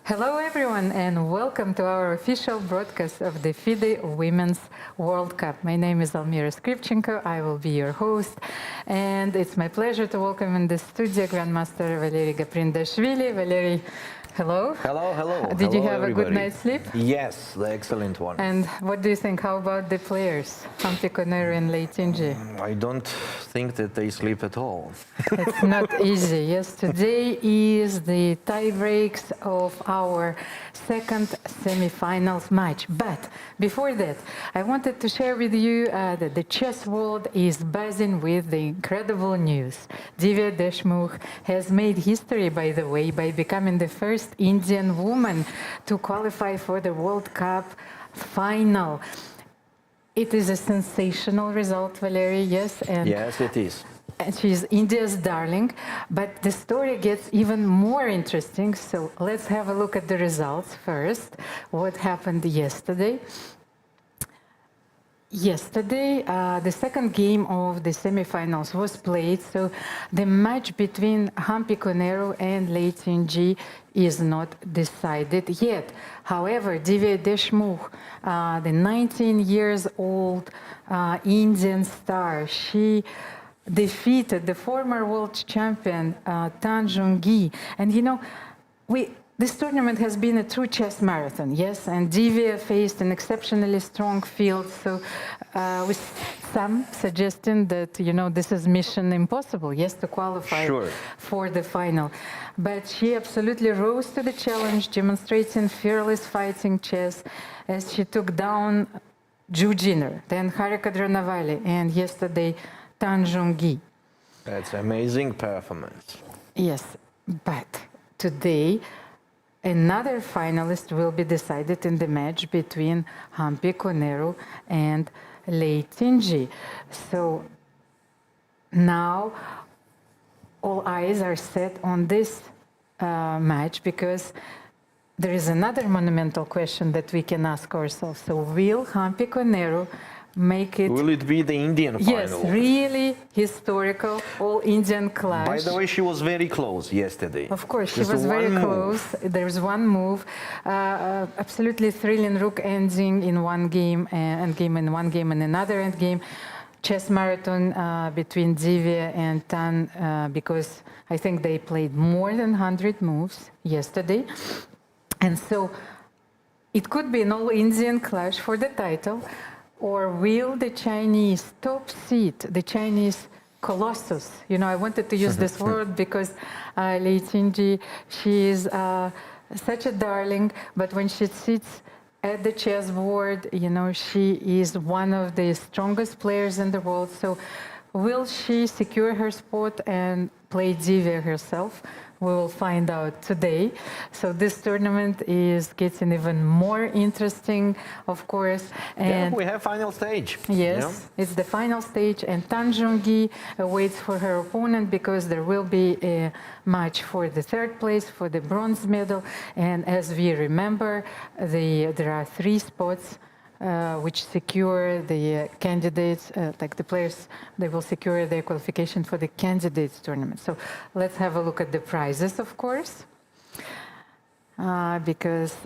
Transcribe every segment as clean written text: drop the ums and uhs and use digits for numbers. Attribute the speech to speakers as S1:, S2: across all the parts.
S1: Hello everyone and welcome to our official broadcast of the FIDE Women's World Cup. My name is Almira Skripchenko, I will be your host, and it's my pleasure to welcome in the studio Grandmaster Valery Gaprindashvili. Valery, hello.
S2: Hello, hello.
S1: Did you have
S2: everybody.
S1: a good night's sleep?
S2: Yes, the excellent one.
S1: And what do you think? How about the players, Koneru and Leitinji?
S2: I don't think that they sleep at all.
S1: It's not easy. Yes, today is the tie breaks of our second semifinals match. But before that, I wanted to share with you that the chess world is buzzing with the incredible news. Divya Deshmukh has made history, by the way, by becoming the first Indian woman to qualify for the World Cup final. It is a sensational result, Valery, yes?
S2: And yes, it is.
S1: And she's India's darling, but the story gets even more interesting. So let's have a look at the results first. What happened yesterday? Yesterday, the second game of the semifinals was played. So the match between Koneru and Leitinji is not decided yet. However, Divya Deshmukh, the 19 years old Indian star, she defeated the former world champion Tan Jung-gi. And you know, this tournament has been a true chess marathon, yes, and Divya faced an exceptionally strong field, so with some suggesting that, you know, this is mission impossible, yes, to qualify for the final. But she absolutely rose to the challenge, demonstrating fearless fighting chess as she took down Zhu Jiner, then Harika Dranavali, and yesterday Tan Jung-gi.
S2: That's amazing performance.
S1: Yes, but today another finalist will be decided in the match between Koneru and Leitinji. So now all eyes are set on this match because there is another monumental question that we can ask ourselves. So will Koneru make it?
S2: Will it be the Indian final?
S1: Yes, really historical, all-Indian clash.
S2: By the way, she was very close yesterday.
S1: Of course, she was very close. There's one move, absolutely thrilling rook ending in one game, endgame in one game, and another endgame. Chess marathon between Divya and Tan, because I think they played more than 100 moves yesterday. And so it could be an all-Indian clash for the title. Or will the Chinese top seed, the Chinese colossus, you know, I wanted to use this word because Leitinji, she is such a darling, but when she sits at the chessboard, you know, she is one of the strongest players in the world. So will she secure her spot and play Divya herself? We will find out today. So this tournament is getting even more interesting, of course.
S2: And we have final stage.
S1: Yes, it's the final stage, and Tan Jung-gi waits for her opponent because there will be a match for the third place, for the bronze medal. And as we remember, there are 3 spots which secure the candidates, like the players, they will secure their qualification for the candidates tournament. So let's have a look at the prizes, of course, because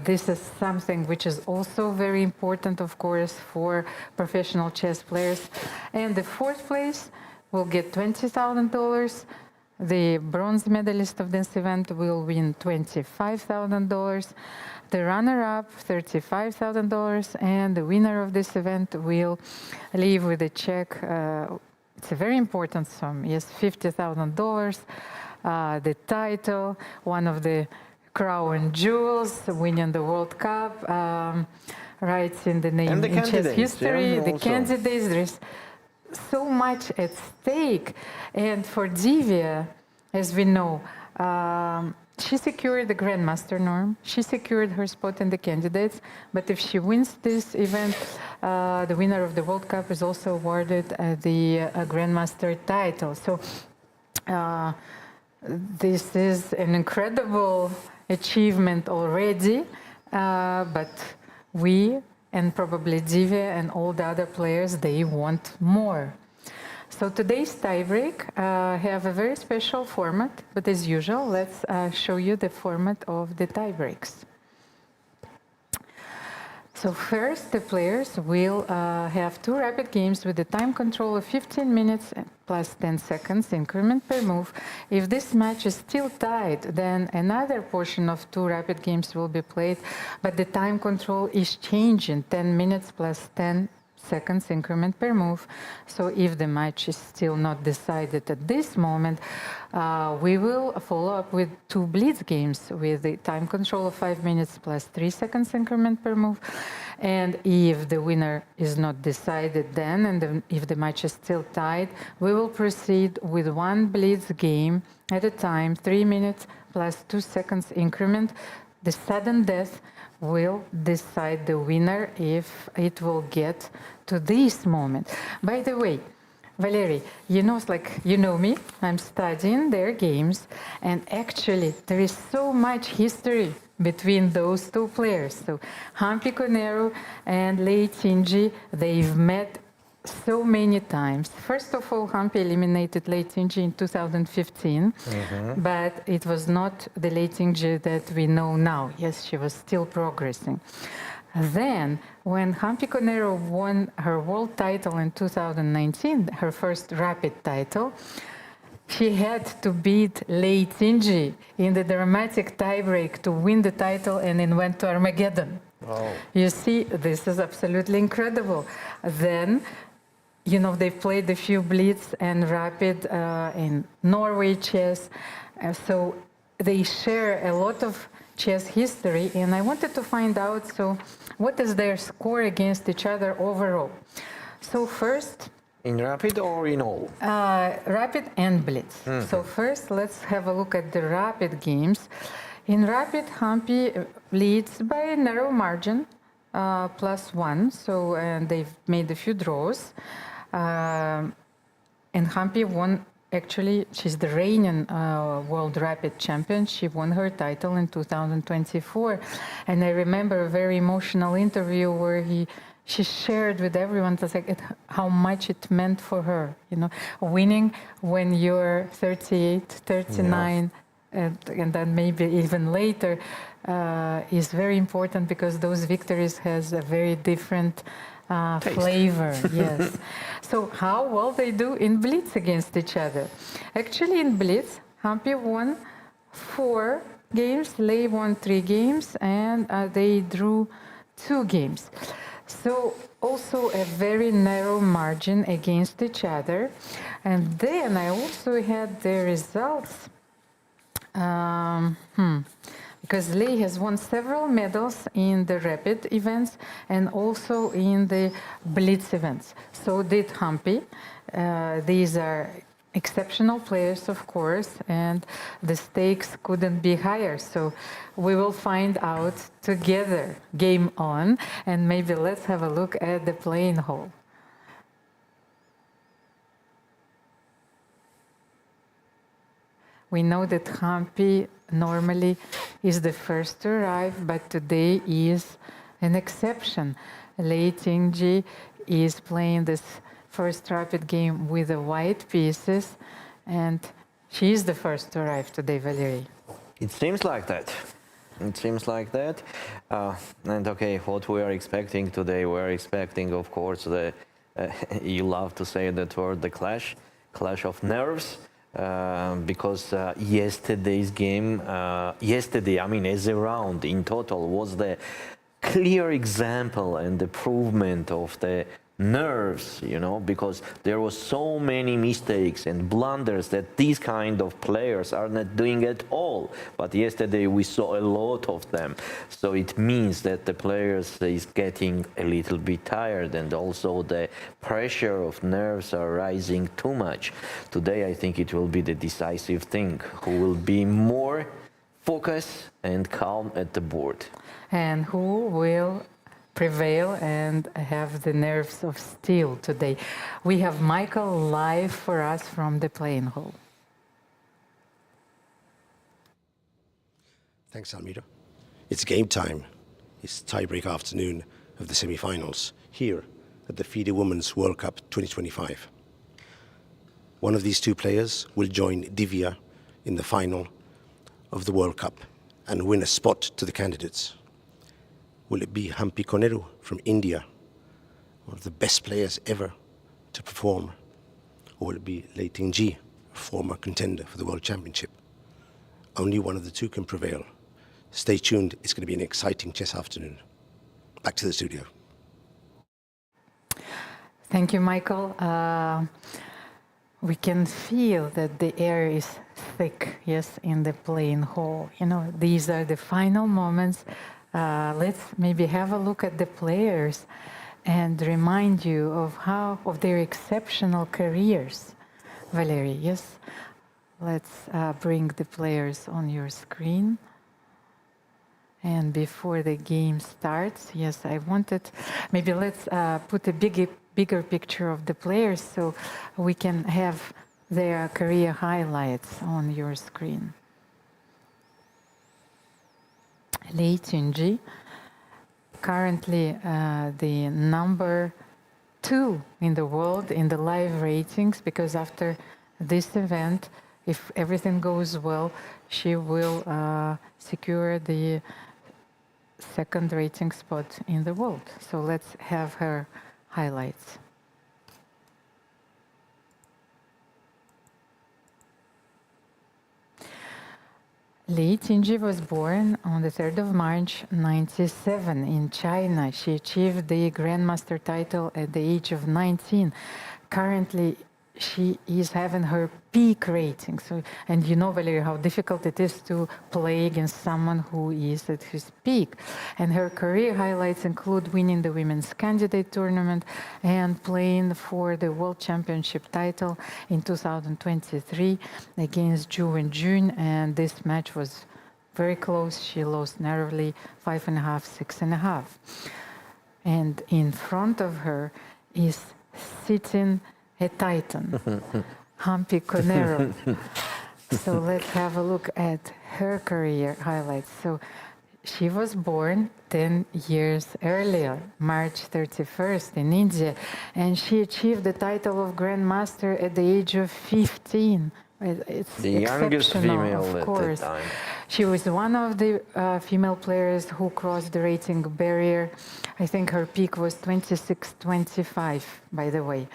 S1: this is something which is also very important, of course, for professional chess players. And the 4th place will get $20,000. The bronze medalist of this event will win $25,000. The runner-up, $35,000, and the winner of this event will leave with a check. It's a very important sum, yes, $50,000. The title, one of the crown jewels, winning the World Cup, writes in the name in chess history.
S2: Yeah,
S1: the candidates, there's so much at stake. And for Divya, as we know, she secured the Grandmaster norm. She secured her spot in the candidates. But if she wins this event, the winner of the World Cup is also awarded the Grandmaster title. So this is an incredible achievement already. But we, and probably Divya and all the other players, they want more. So today's tiebreak have a very special format, but as usual, let's show you the format of the tiebreaks. So first, the players will have 2 rapid games with a time control of 15 minutes plus 10 seconds increment per move. If this match is still tied, then another portion of 2 rapid games will be played, but the time control is changing, 10 minutes plus 10 seconds increment per move. So if the match is still not decided at this moment, we will follow up with 2 Blitz games with the time control of 5 minutes plus 3 seconds increment per move. And if the winner is not decided then, and if the match is still tied, we will proceed with 1 Blitz game at a time, 3 minutes plus 2 seconds increment. The sudden death will decide the winner if it will get to this moment. By the way, Valery, you know me, I'm studying their games, and actually there is so much history between those 2 players. So Hampi Koneru and Lei Tinji, they've met so many times. First of all, Hampi eliminated Lei Tinji in 2015, but it was not the Lei Tinji that we know now. Yes, she was still progressing. Then, when Hampi Koneru won her world title in 2019, her first rapid title, she had to beat Lei Tinji in the dramatic tiebreak to win the title, and then went to Armageddon.
S2: Oh.
S1: You see, this is absolutely incredible. Then, you know, they've played a few Blitz and Rapid in Norway chess, so they share a lot of chess history, and I wanted to find out, so what is their score against each other overall? So first...
S2: In Rapid or in all?
S1: Rapid and Blitz. So first, let's have a look at the Rapid games. In Rapid, Hampi leads by a narrow margin, +1, so and they've made a few draws. And Hampi won, actually, she's the reigning World Rapid Champion. She won her title in 2024. And I remember a very emotional interview where she shared with everyone how much it meant for her, you know, winning when you're 38, 39, and then maybe even later is very important, because those victories has a very different flavor. Yes. So how well they do in Blitz against each other? Actually, in Blitz, Hampi won 4 games, Lei won 3 games, and they drew 2 games. So also a very narrow margin against each other. And then I also had the results. Because Lei has won several medals in the rapid events and also in the Blitz events. So did Hampi. These are exceptional players, of course, and the stakes couldn't be higher. So we will find out together. Game on, and maybe let's have a look at the playing hall. We know that Hampi normally is the first to arrive, but today is an exception. Lei Tinji is playing this first rapid game with the white pieces, and she is the first to arrive today, Valery.
S2: It seems like that. It seems like that. And okay, what we are expecting today, we're expecting, of course, you love to say that word, the clash of nerves. Because yesterday's game, I mean, as a round in total, was the clear example and the provement of the nerves, you know, because there was so many mistakes and blunders that these kind of players are not doing at all. But yesterday we saw a lot of them. So it means that the players is getting a little bit tired, and also the pressure of nerves are rising too much. Today I think it will be the decisive thing, who will be more focused and calm at the board.
S1: And who will prevail and have the nerves of steel today. We have Michael live for us from the playing hall.
S3: Thanks, Almira. It's game time. It's tiebreak afternoon of the semi-finals here at the FIDE Women's World Cup 2025. One of these two players will join Divya in the final of the World Cup and win a spot to the candidates. Will it be Hampi Koneru from India, one of the best players ever to perform, or will it be Lei Tingji, a former contender for the World Championship? Only one of the two can prevail. Stay tuned, it's going to be an exciting chess afternoon. Back to the studio.
S1: Thank you, Michael. We can feel that the air is thick, yes, in the playing hall. You know, these are the final moments. Let's maybe have a look at the players and remind you of their exceptional careers. Valerie, yes? Let's bring the players on your screen. And before the game starts, yes, I wanted, maybe let's put a bigger picture of the players so we can have their career highlights on your screen. Lei Tingji, currently the number 2 in the world in the live ratings, because after this event, if everything goes well, she will secure the second rating spot in the world. So let's have her highlights. Lei Tingji was born on the 3rd of March 1997 in China. She achieved the Grandmaster title at the age of 19. Currently, she is having her peak rating. So, and you know, Valerie, how difficult it is to play against someone who is at his peak. And her career highlights include winning the Women's Candidate Tournament and playing for the World Championship title in 2023 against Zhu and Jun. And this match was very close. She lost narrowly 5.5, 6.5. And in front of her is sitting a titan, Hampi Koneru. So let's have a look at her career highlights. So she was born 10 years earlier, March 31st in India, and she achieved the title of Grandmaster at the age of 15. It's
S2: the youngest female
S1: of
S2: at
S1: course.
S2: that time.
S1: She was one of the female players who crossed the rating barrier. I think her peak was 26-25, by the way.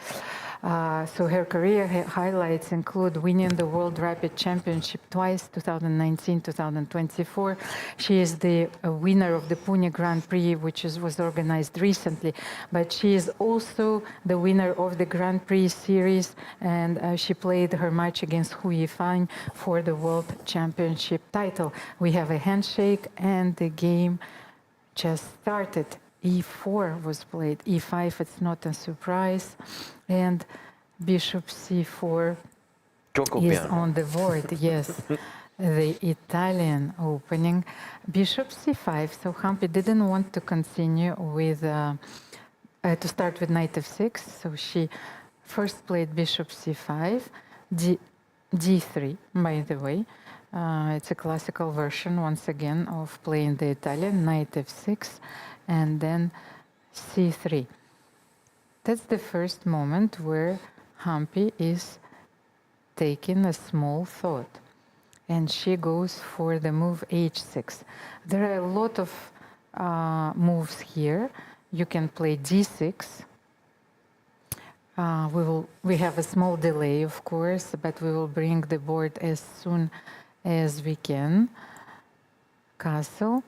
S1: So her career highlights include winning the World Rapid Championship twice, 2019, 2024. She is the winner of the Pune Grand Prix, which was organized recently. But she is also the winner of the Grand Prix series, and she played her match against Hu Yifang for the World Championship title. We have a handshake, and the game just started. E4 was played, E5, it's not a surprise, and Bishop C4 is on the board, yes. The Italian opening, Bishop C5, so Hampi didn't want to continue with, to start with Knight F6, so she first played Bishop C5, D3, by the way. It's a classical version, once again, of playing the Italian, Knight F6, and then C3. That's the first moment where Hampi is taking a small thought, and she goes for the move H6. There are a lot of moves here. You can play D6. We have a small delay, of course, but we will bring the board as soon as we can. Castle.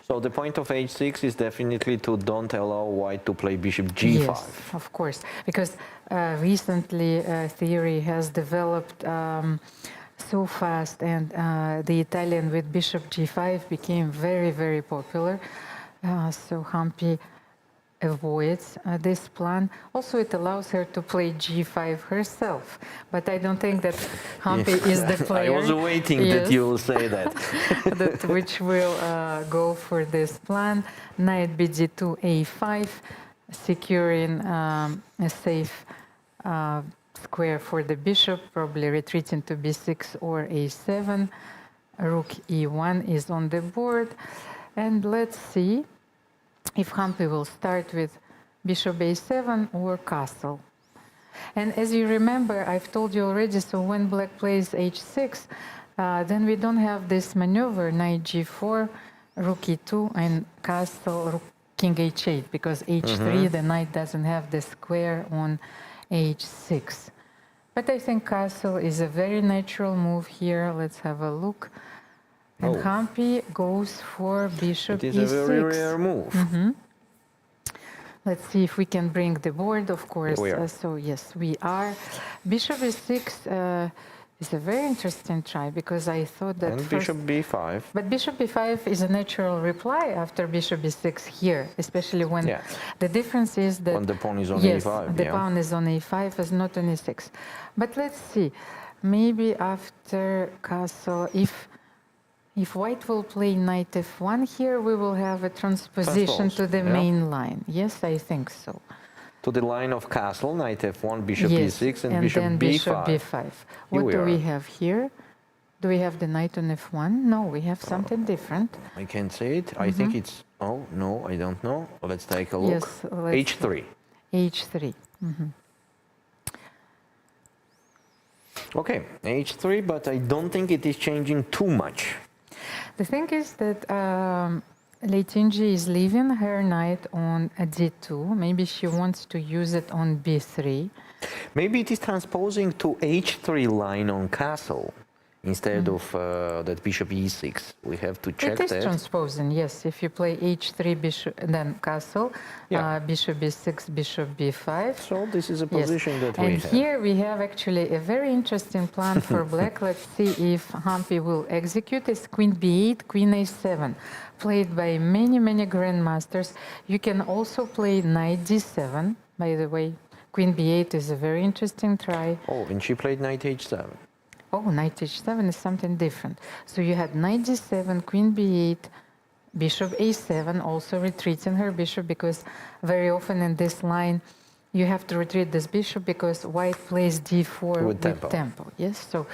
S2: So the point of H6 is definitely to don't allow white to play Bishop G5.
S1: Yes, of course, because recently theory has developed so fast, and the Italian with Bishop G5 became very, very popular. So Hampi avoids this plan. Also, it allows her to play G5 herself, but I don't think that Hampi is the player.
S2: I was waiting that you will say that.
S1: Which will go for this plan. Knight BD2, A5, securing a safe square for the bishop, probably retreating to B6 or A7. Rook E1 is on the board. And let's see if Hampi will start with Bishop A7 or castle. And as you remember, I've told you already, so when black plays h6, then we don't have this maneuver, knight g4, rook e2, and castle, rook, king h8, because h3, the knight doesn't have the square on h6. But I think castle is a very natural move here. Let's have a look. And Hampi goes for bishop
S2: It is
S1: e6.
S2: a very rare move.
S1: Let's see if we can bring the board, of course.
S2: We are.
S1: So yes, we are. Bishop e6 is a very interesting try, because I thought that
S2: And
S1: first,
S2: bishop b5.
S1: but bishop b5 is a natural reply after bishop b6 here, especially when the difference is that
S2: When the pawn is on
S1: yes,
S2: e5.
S1: the pawn is on a5, is not on e6. But let's see, maybe after castle, if white will play knight f1 here, we will have a transposition to the main line. Yes, I think so.
S2: To the line of castle, knight f1, bishop
S1: Yes,
S2: e6, and
S1: then
S2: bishop b5.
S1: bishop b5. What do we have here? Do we have the knight on f1? No, we have something different.
S2: I can't say it. I think it's, oh, no, I don't know. Let's take a look.
S1: Yes,
S2: h3.
S1: h3.
S2: Okay, h3, but I don't think it is changing too much.
S1: The thing is that Leitinji is leaving her knight on a d2. Maybe she wants to use it on b3.
S2: Maybe it is transposing to h3 line on castle instead of that bishop e6. We have to check that.
S1: It is transposing, yes. If you play h3, bishop, then castle, bishop b6, bishop b5.
S2: So this is a position that we
S1: and
S2: have.
S1: here we have actually a very interesting plan for black. Let's see if Hampi will execute. It's queen b8, queen a7, played by many, many grandmasters. You can also play knight d7, by the way. Queen b8 is a very interesting try.
S2: Oh, and she played knight h7.
S1: Oh, knight h7 is something different. So you had knight d7, queen b8, bishop a7, also retreating her bishop, because very often in this line you have to retreat this bishop because white plays d4 with tempo. Yes, so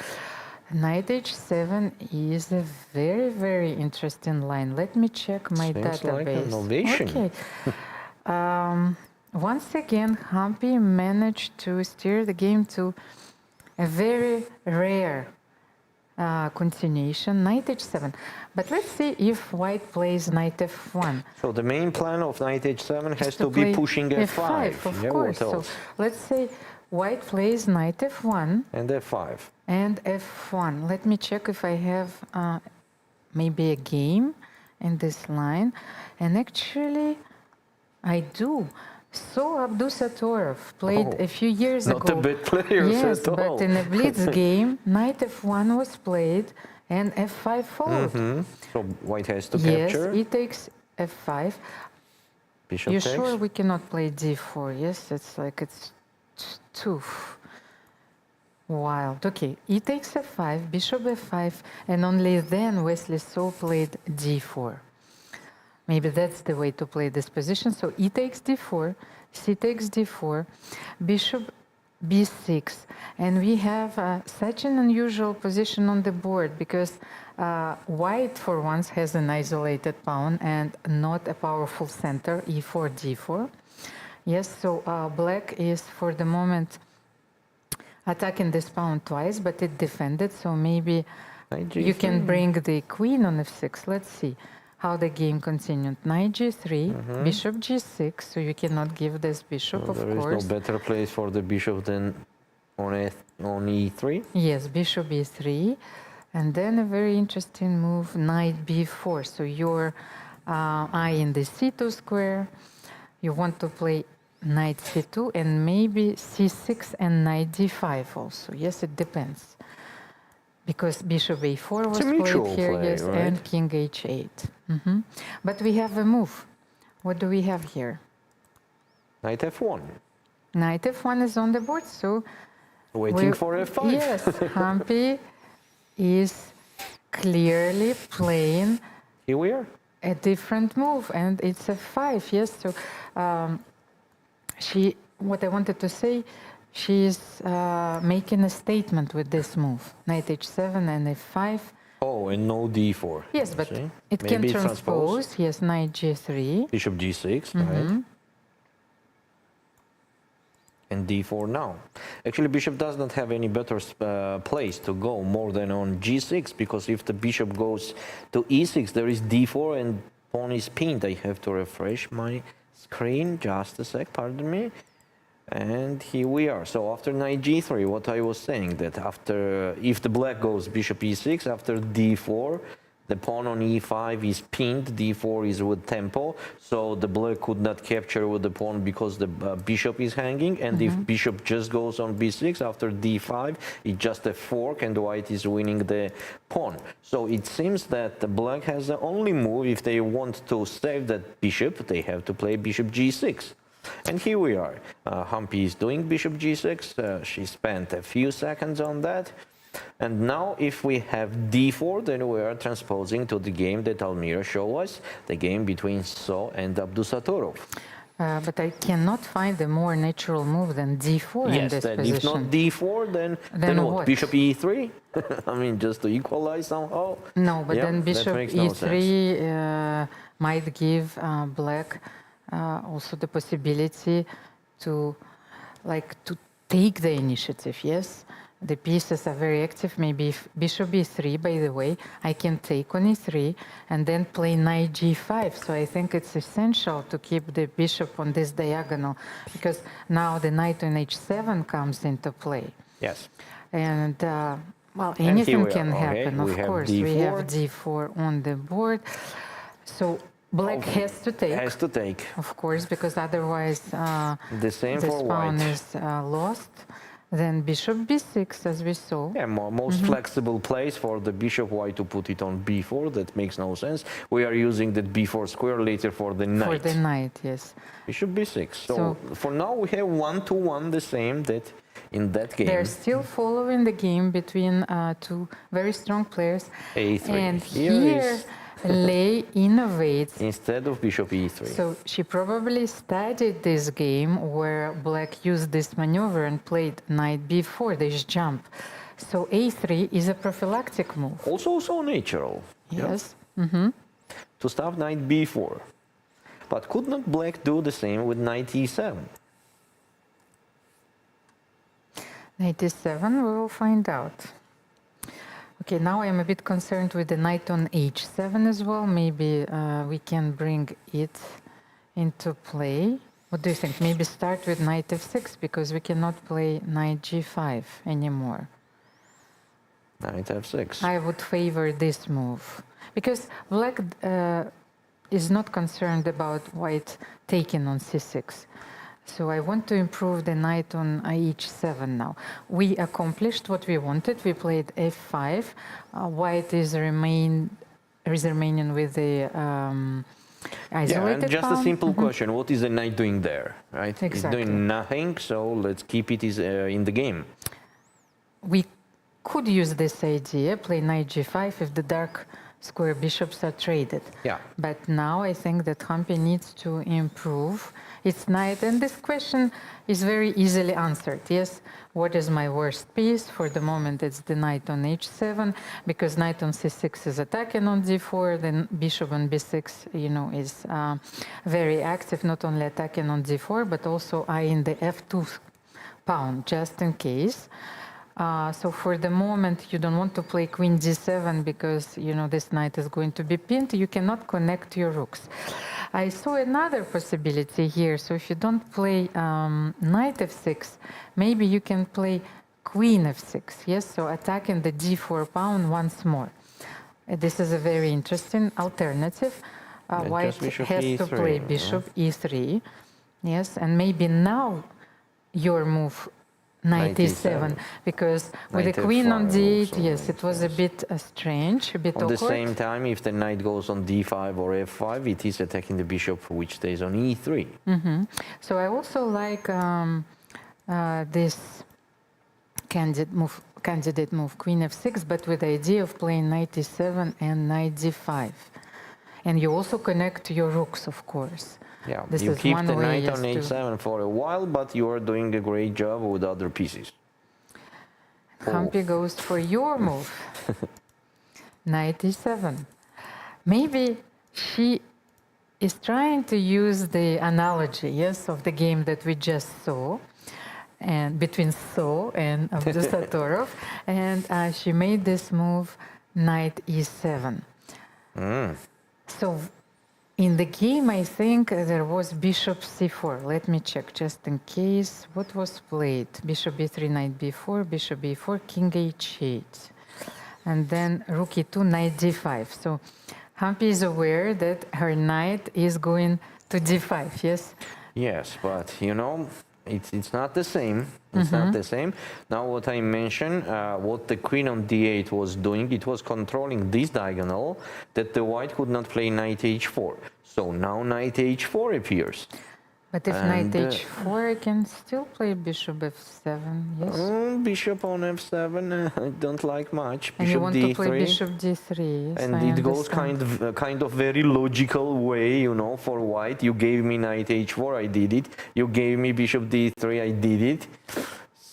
S1: knight h7 is a very, very interesting line. Let me check my database.
S2: Like an innovation.
S1: Okay. Once again, Hampi managed to steer the game to a very rare continuation, knight h7. But let's see if white plays knight f1.
S2: So the main plan of knight h7 has to be pushing f5.
S1: Of course. So let's say white plays knight f1.
S2: And f5.
S1: And f1. Let me check if I have maybe a game in this line. And actually, I do. So Abdusatorov played a few years ago.
S2: Not a bad player at all.
S1: But in a Blitz game, knight f1 was played and f5 followed.
S2: So white has to capture.
S1: Yes, he takes f5.
S2: Bishop
S1: You
S2: takes.
S1: sure we cannot play d4? Yes, it's like it's too wild. Okay, he takes f5, bishop f5, and only then Wesley So played d4. Maybe that's the way to play this position. So e takes d4, c takes d4, bishop b6. And we have such an unusual position on the board, because white for once has an isolated pawn and not a powerful center, e4, d4. Yes, so black is for the moment attacking this pawn twice, but it defended. So maybe you can bring the queen on f6. Let's see how the game continued. Knight g3, bishop g6, so you cannot give this bishop, of course.
S2: There is no better place for the bishop than on e3?
S1: Yes, bishop e3. And then a very interesting move, knight b4. So your eye in the c2 square. You want to play knight c2 and maybe c6 and knight d5 also. Yes, it depends. Because bishop a4 was played here, yes, right? And king h8. But we have a move. What do we have here?
S2: Knight f1.
S1: Knight f1 is on the board, so
S2: waiting for f5.
S1: Yes, Hampi is clearly playing.
S2: Here we are.
S1: A different move, and it's f5. Yes, so what I wanted to say. She is making a statement with this move, knight h7 and f5.
S2: Oh, and no d4.
S1: Yes, but it can transpose. Yes, knight g3.
S2: Bishop g6, right? and d4 now. Actually, bishop does not have any better place to go more than on g6, because if the bishop goes to e6, there is d4 and pawn is pinned. I have to refresh my screen, just a sec, pardon me. And here we are. So after knight g3, what I was saying, that after, if the black goes bishop e6, after d4, the pawn on e5 is pinned, d4 is with tempo, so the black could not capture with the pawn because the bishop is hanging, and if bishop just goes on b6, after d5, it's just a fork and white is winning the pawn. So it seems that the black has the only move. If they want to save that bishop, they have to play bishop g6. And here we are. Hampi is doing bishop g6. She spent a few seconds on that. And now if we have d4, then we are transposing to the game that Almira showed us, the game between So and Abdusatorov.
S1: But I cannot find a more natural move than d4 in
S2: Yes,
S1: this
S2: then
S1: position.
S2: if not d4, then what? Bishop e3? I mean, just to equalize somehow?
S1: No, but
S2: Yeah,
S1: then
S2: that
S1: bishop
S2: makes no
S1: e3 might give black also the possibility to take the initiative, yes? The pieces are very active. Maybe if bishop e3, by the way, I can take on e3 and then play knight g5. So I think it's essential to keep the bishop on this diagonal, because now the knight on h7 comes into play.
S2: Yes.
S1: And well, anything can happen,
S2: We
S1: of
S2: have
S1: course.
S2: d4.
S1: We have d4 on the board. So black has to take.
S2: Has to take.
S1: Of course, because otherwise
S2: The same
S1: this
S2: for
S1: pawn
S2: white.
S1: is lost. Then bishop b6, as we saw.
S2: Yeah, most flexible place for the bishop. Why to put it on b4? That makes no sense. We are using that b4 square later for the knight.
S1: For the knight, yes.
S2: Bishop b6. So for now we have 1-1 the same that in that game.
S1: They're still following the game between two very strong players.
S2: a3.
S1: And
S2: Here
S1: here
S2: is
S1: Lei innovates.
S2: instead of bishop e3.
S1: So she probably studied this game where black used this maneuver and played knight b4, this jump. So a3 is a prophylactic move.
S2: Also so natural.
S1: Yes.
S2: To stop knight b4. But could not black do the same with knight e7?
S1: Knight e7, we will find out. Okay, now I'm a bit concerned with the knight on h7 as well. Maybe we can bring it into play. What do you think? Maybe start with knight f6, because we cannot play knight g5 anymore.
S2: Knight f6.
S1: I would favor this move, because black is not concerned about white taking on c6. So I want to improve the knight on h7 now. We accomplished what we wanted. We played f5. White is remaining with the isolated
S2: and just
S1: pawn.
S2: a simple question. What is the knight doing there? Right?
S1: Exactly.
S2: It's doing nothing, so let's keep it in the game.
S1: We could use this idea, play knight g5 if the dark square bishops are traded.
S2: Yeah.
S1: But now I think that Hampi needs to improve its knight, and this question is very easily answered. Yes, what is my worst piece? For the moment it's the knight on h7, because knight on c6 is attacking on d4, then bishop on b6, you know, is very active, not only attacking on d4, but also eyeing the f2 pawn, just in case. So for the moment, you don't want to play queen g7 because, you know, this knight is going to be pinned. You cannot connect your rooks. I saw another possibility here. So if you don't play knight f6, maybe you can play queen f6. Yes, so attacking the d4 pawn once more. This is a very interesting alternative. White has to play bishop e3. Yes, and maybe now your move knight e7, because with the queen on d8, yes, it was a bit strange, a bit awkward.
S2: At the same time, if the knight goes on d5 or f5, it is attacking the bishop, which stays on e3.
S1: So I also like this candidate move, queen f6, but with the idea of playing knight e7 and knight d5. And you also connect your rooks, of course.
S2: Yeah,
S1: this
S2: you
S1: is
S2: keep
S1: one
S2: the
S1: way
S2: knight on h7 for a while, but you are doing a great job with other pieces.
S1: Hampi goes for your move, knight e7. Maybe she is trying to use the analogy, yes, of the game that we just saw, and between So and Abdusatorov, and she made this move, knight e7. So in the game, I think there was bishop c4. Let me check just in case. What was played? Bishop b3, knight b4, bishop b4, king h8. And then rook e2, knight d5. So Hampi is aware that her knight is going to d5, yes?
S2: Yes, but you know, it's not the same. It's not the same. Now what I mentioned, what the queen on d8 was doing, it was controlling this diagonal that the white could not play knight h4. So now knight h4 appears.
S1: But if knight h4, I can still play bishop f7, yes?
S2: Bishop on f7, I don't like much.
S1: And
S2: Bishop
S1: you want
S2: d3.
S1: to play bishop d3, yes,
S2: And
S1: I
S2: it goes
S1: understand.
S2: kind of very logical way, you know, for white. You gave me knight h4, I did it. You gave me bishop d3, I did it.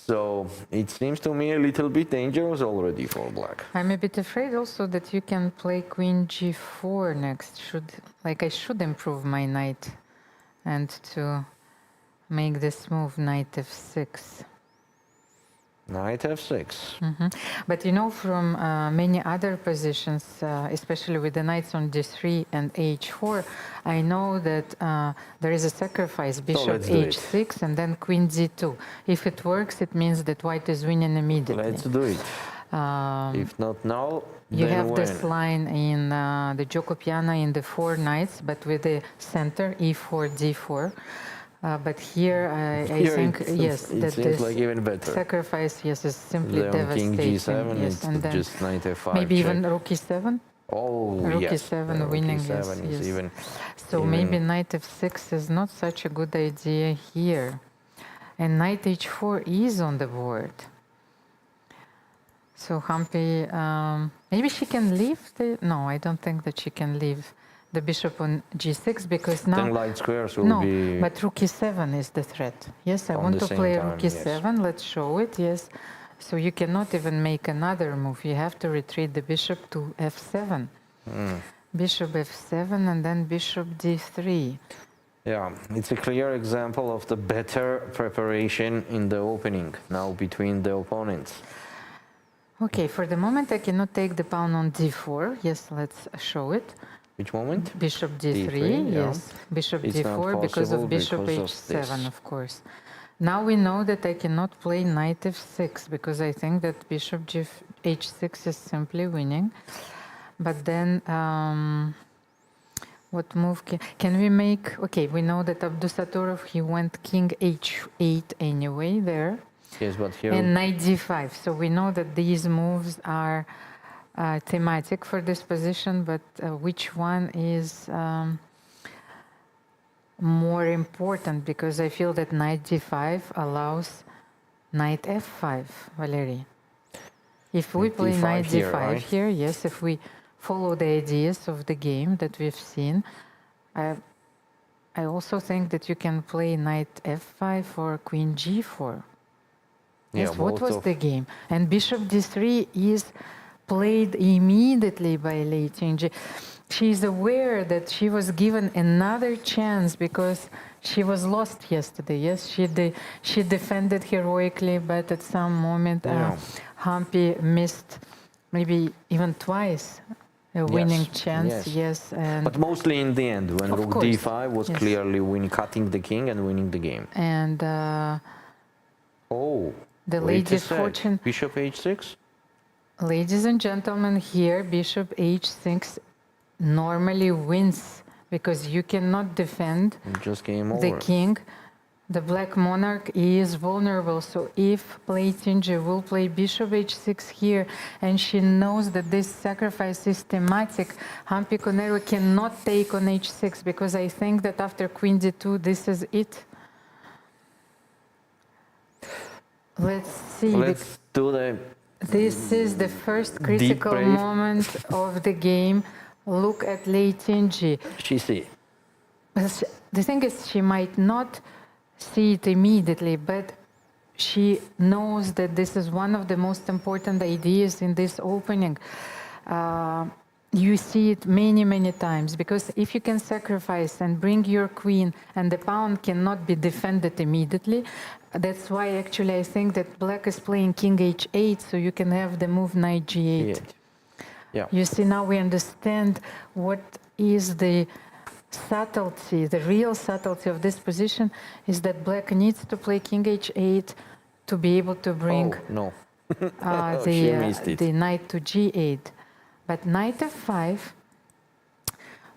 S2: So it seems to me a little bit dangerous already for black.
S1: I'm a bit afraid also that you can play queen g4 next. I should improve my knight and to make this move, knight f6.
S2: Knight f6.
S1: But you know, from many other positions, especially with the knights on d3 and h4, I know that there is a sacrifice, bishop
S2: let's do it.
S1: h6 and then queen d2. If it works, it means that white is winning immediately.
S2: Let's do it. If not now,
S1: You
S2: then
S1: have
S2: when?
S1: this line in the Gioco Piano in the 4 knights, but with the center, e4, d4. But here, I think, yes,
S2: it
S1: that
S2: seems
S1: this
S2: like even better.
S1: sacrifice, yes, is simply
S2: Then king
S1: devastating.
S2: g7,
S1: Yes,
S2: it's
S1: and then
S2: just knight f5.
S1: maybe
S2: check.
S1: even rook e7.
S2: Oh,
S1: Rook
S2: yes.
S1: e7
S2: Rook
S1: winning,
S2: e7
S1: yes,
S2: is
S1: yes.
S2: even.
S1: So
S2: even-
S1: maybe knight f6 is not such a good idea here. And knight h4 is on the board. So Hampi, maybe she can leave the... No, I don't think that she can leave the bishop on g6 because now...
S2: Then light squares will
S1: No,
S2: be.
S1: but rook e7 is the threat. Yes, I
S2: On
S1: want
S2: the
S1: to
S2: same
S1: play
S2: time,
S1: rook
S2: yes.
S1: e7. Let's show it, yes. So you cannot even make another move. You have to retreat the bishop to f7. Bishop f7 and then bishop d3.
S2: Yeah, it's a clear example of the better preparation in the opening now between the opponents.
S1: Okay, for the moment I cannot take the pawn on d4. Yes, let's show it.
S2: Which moment?
S1: Bishop d3,
S2: D3, yeah.
S1: yes. Bishop
S2: It's not
S1: d4 because
S2: possible
S1: of bishop
S2: because of
S1: h7,
S2: this.
S1: of course. Now we know that I cannot play knight f6 because I think that bishop h6 is simply winning. But then, what move can we make? Okay, we know that Abdusatorov, he went king h8 anyway there.
S2: Yes, but here.
S1: And knight d5. So we know that these moves are thematic for this position, but which one is more important? Because I feel that knight d5 allows knight f5, Valerie. If we play
S2: D5
S1: knight
S2: here,
S1: d5
S2: right?
S1: here, yes, if we follow the ideas of the game that we've seen, I also think that you can play knight f5 or queen g4. Yes,
S2: Yeah,
S1: what
S2: both
S1: was
S2: of-
S1: the game? And bishop d3 is played immediately by Lei Qingji. She is aware that she was given another chance because she was lost yesterday. Yes, she defended heroically, but at some moment Hampi missed maybe even twice a winning chance. Yes, and
S2: But mostly in the end, when
S1: Of
S2: rook
S1: course,
S2: d5 was
S1: yes.
S2: clearly cutting the king and winning the game.
S1: and
S2: Oh,
S1: the
S2: wait a
S1: lady's
S2: sec.
S1: fortune.
S2: Bishop h6?
S1: Ladies and gentlemen, here bishop h6 normally wins because you cannot defend
S2: Just game over.
S1: the king. The black monarch is vulnerable. So if Lei Qingji will play bishop h6 here, and she knows that this sacrifice is thematic, Hampi Koneru cannot take on h6 because I think that after queen d2, this is it. Let's see.
S2: Let's do the.
S1: This is the first critical
S2: brave.
S1: moment of the game. Look at Lei Qingji.
S2: She see.
S1: The thing is, she might not see it immediately, but she knows that this is one of the most important ideas in this opening. you see it many, many times, because if you can sacrifice and bring your queen and the pawn cannot be defended immediately, that's why actually I think that black is playing king h8, so you can have the move knight g8.
S2: Yeah.
S1: You see, now we understand what is the subtlety, the real subtlety of this position is that black needs to play king h8 to be able to bring
S2: Oh, no. She missed it.
S1: the knight to g8. But knight f5.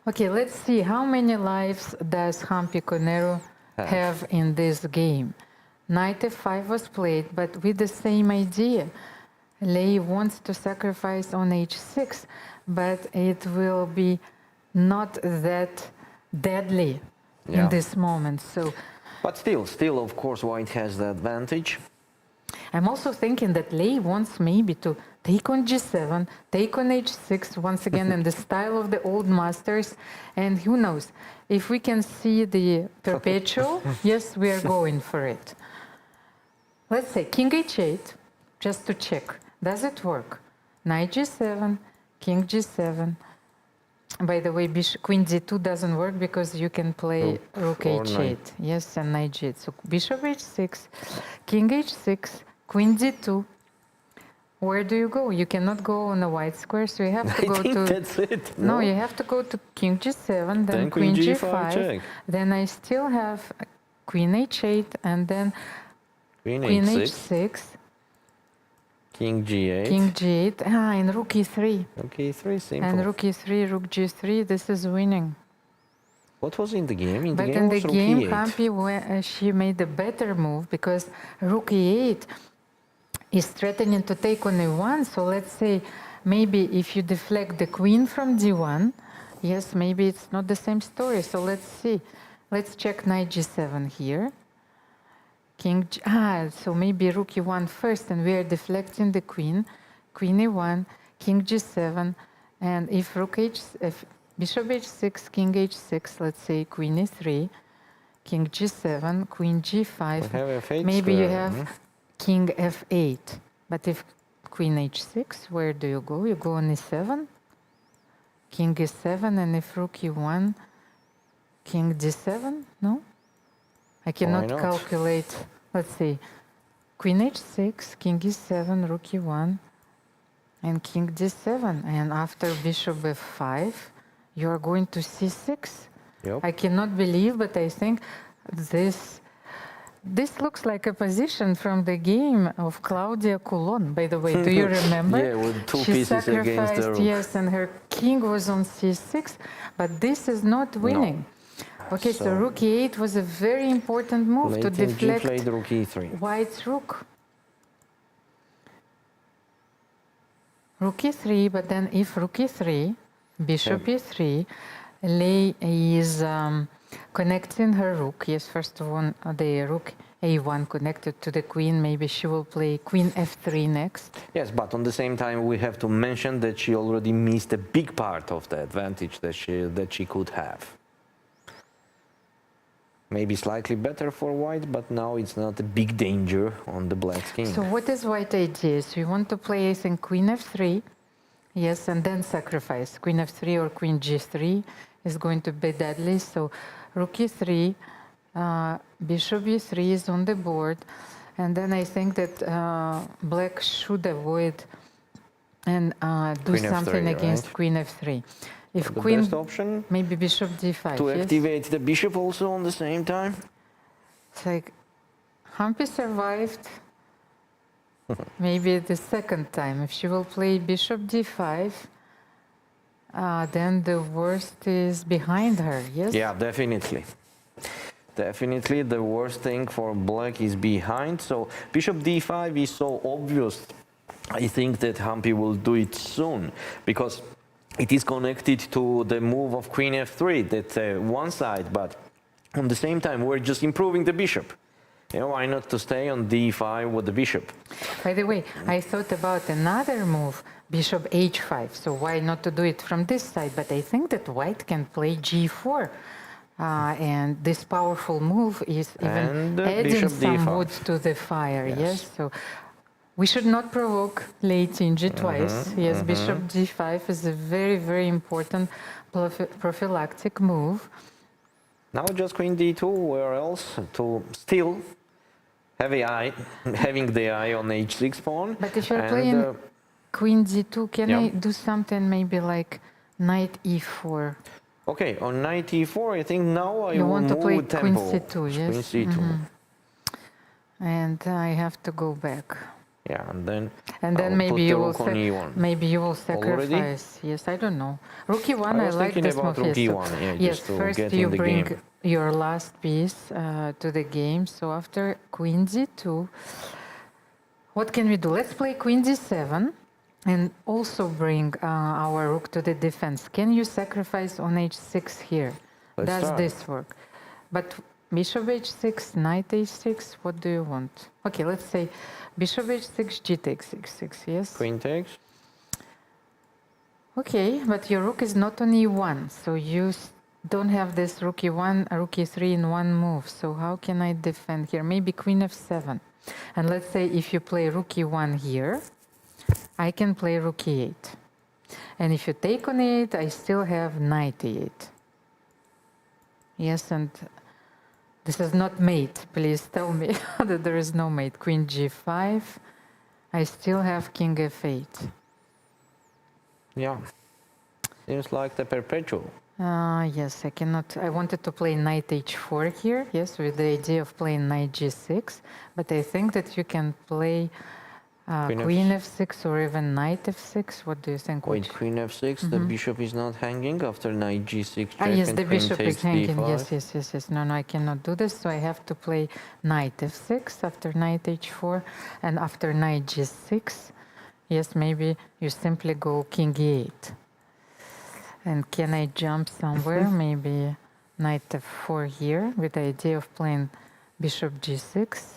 S1: Okay, let's see how many lives does Hampi Koneru have in this game. Knight f5 was played, but with the same idea. Lei wants to sacrifice on h6, but it will be not that deadly in this moment. So,
S2: but still, of course, white has the advantage.
S1: I'm also thinking that Lei wants maybe to take on g7, take on h6, once again in the style of the old masters. And who knows, if we can see the perpetual, yes, we are going for it. Let's say king h8, just to check. Does it work? Knight g7, king g7. By the way, queen d2 doesn't work because you can play rook h8. Yes, and knight g8. So bishop h6, king h6, queen d2. Where do you go? You cannot go on a white square, so you have to go to...
S2: That's it.
S1: No, you have to go to king g7, then queen g5.
S2: Check.
S1: Then I still have queen h8, and then
S2: Queen
S1: h6.
S2: King g8.
S1: King g8. And rook e3.
S2: Rook e3, simple.
S1: And rook e3, rook g3. This is winning.
S2: What was in the game? In
S1: but
S2: the game
S1: in the
S2: was rook
S1: game,
S2: e8.
S1: Hampi, she made a better move because rook e8 is threatening to take on a1. So let's say maybe if you deflect the queen from d1, yes, maybe it's not the same story. So let's see. Let's check knight g7 here. So maybe rook e1 first, and we are deflecting the queen. Queen e1, king g7, and if bishop h6, king h6, let's say queen e3, king g7, queen g5.
S2: We have f8
S1: maybe you
S2: square,
S1: have king f8. But if queen h6, where do you go? You go on e7, king e7, and if rook e1, king d7? No? I cannot calculate. Let's see. Queen h6, king e7, rook e1, and king d7. And after bishop f5, you are going to c6.
S2: Yep.
S1: I cannot believe, but I think this looks like a position from the game of Claudia Coulon, by the way. Do you remember?
S2: Yeah, with two
S1: she
S2: pieces against the rook.
S1: Yes, and her king was on c6, but this is not winning.
S2: No.
S1: Okay, so rook e8 was a very important move to deflect
S2: played rook e3.
S1: white's rook. Rook e3, but then if rook e3, bishop e3, Lei is connecting her rook. Yes, first of all, the rook a1 connected to the queen. Maybe she will play queen f3 next.
S2: Yes, but on the same time, we have to mention that she already missed a big part of the advantage that she could have. Maybe slightly better for white, but now it's not a big danger on the black king.
S1: So what is white idea? So you want to play, I think, queen f3, yes, and then sacrifice. Queen f3 or queen g3 is going to be deadly. So rook e3, bishop e3 is on the board, and then I think that black should avoid and do
S2: Queen
S1: something
S2: F3,
S1: against
S2: right?
S1: queen f3. If
S2: the
S1: queen,
S2: best option
S1: maybe bishop d5.
S2: to
S1: yes?
S2: activate the bishop also on the same time.
S1: It's like Hampi survived maybe the second time. If she will play bishop d5, then the worst is behind her, yes?
S2: Yeah, definitely. Definitely the worst thing for black is behind. So bishop d5 is so obvious. I think that Hampi will do it soon because it is connected to the move of queen f3, that's one side, but on the same time we're just improving the bishop. You know, why not to stay on d5 with the bishop?
S1: By the way, I thought about another move, bishop h5, so why not to do it from this side? But I think that white can play g4. And this powerful move is even adding some wood to the fire, yes? So We should not provoke late in G twice. Yes, bishop d5 is a very, very important prophylactic move.
S2: Now just queen d2, where else? To still have having the eye on h6 pawn.
S1: But if you're playing queen d2, can
S2: yeah.
S1: I do something maybe like knight e4?
S2: Okay, on knight e4, I think now I
S1: You
S2: will
S1: want to
S2: move
S1: play
S2: with tempo.
S1: queen c2, yes?
S2: Queen c2.
S1: And I have to go back.
S2: Yeah, and then
S1: maybe you will
S2: on e1.
S1: maybe you will sacrifice.
S2: Already?
S1: Yes, I don't know. Rook e1, I
S2: was
S1: like
S2: thinking
S1: this
S2: about
S1: move.
S2: rook
S1: Yes,
S2: e1, yeah,
S1: yes.
S2: just to
S1: First
S2: get
S1: you
S2: in the
S1: bring
S2: game.
S1: your last piece to the game. So after queen d2, what can we do? Let's play queen d7 and also bring our rook to the defense. Can you sacrifice on h6 here?
S2: Let's
S1: Does
S2: try.
S1: this work? But bishop h6, knight h6, what do you want? Okay, let's say bishop h6, g takes h6, yes?
S2: Queen takes.
S1: Okay, but your rook is not on e1, so you don't have this rook e1, rook e3 in one move. So how can I defend here? Maybe queen f7. And let's say if you play rook e1 here, I can play rook e8. And if you take on e8, I still have knight e8. Yes, and this is not mate. Please tell me that there is no mate. Queen g5. I still have king f8.
S2: Yeah. Seems like the perpetual.
S1: Yes, I cannot. I wanted to play knight h4 here, yes, with the idea of playing knight g6, but I think that you can play queen f6 or even knight f6. What do you think?
S2: Wait, queen f6, the bishop is not hanging after knight g6 check
S1: yes,
S2: and
S1: the
S2: queen
S1: bishop
S2: takes
S1: is hanging.
S2: d5.
S1: Yes. No, I cannot do this, so I have to play knight f6 after knight h4, and after knight g6, yes, maybe you simply go king e8. And can I jump somewhere? Maybe knight f4 here with the idea of playing bishop g6.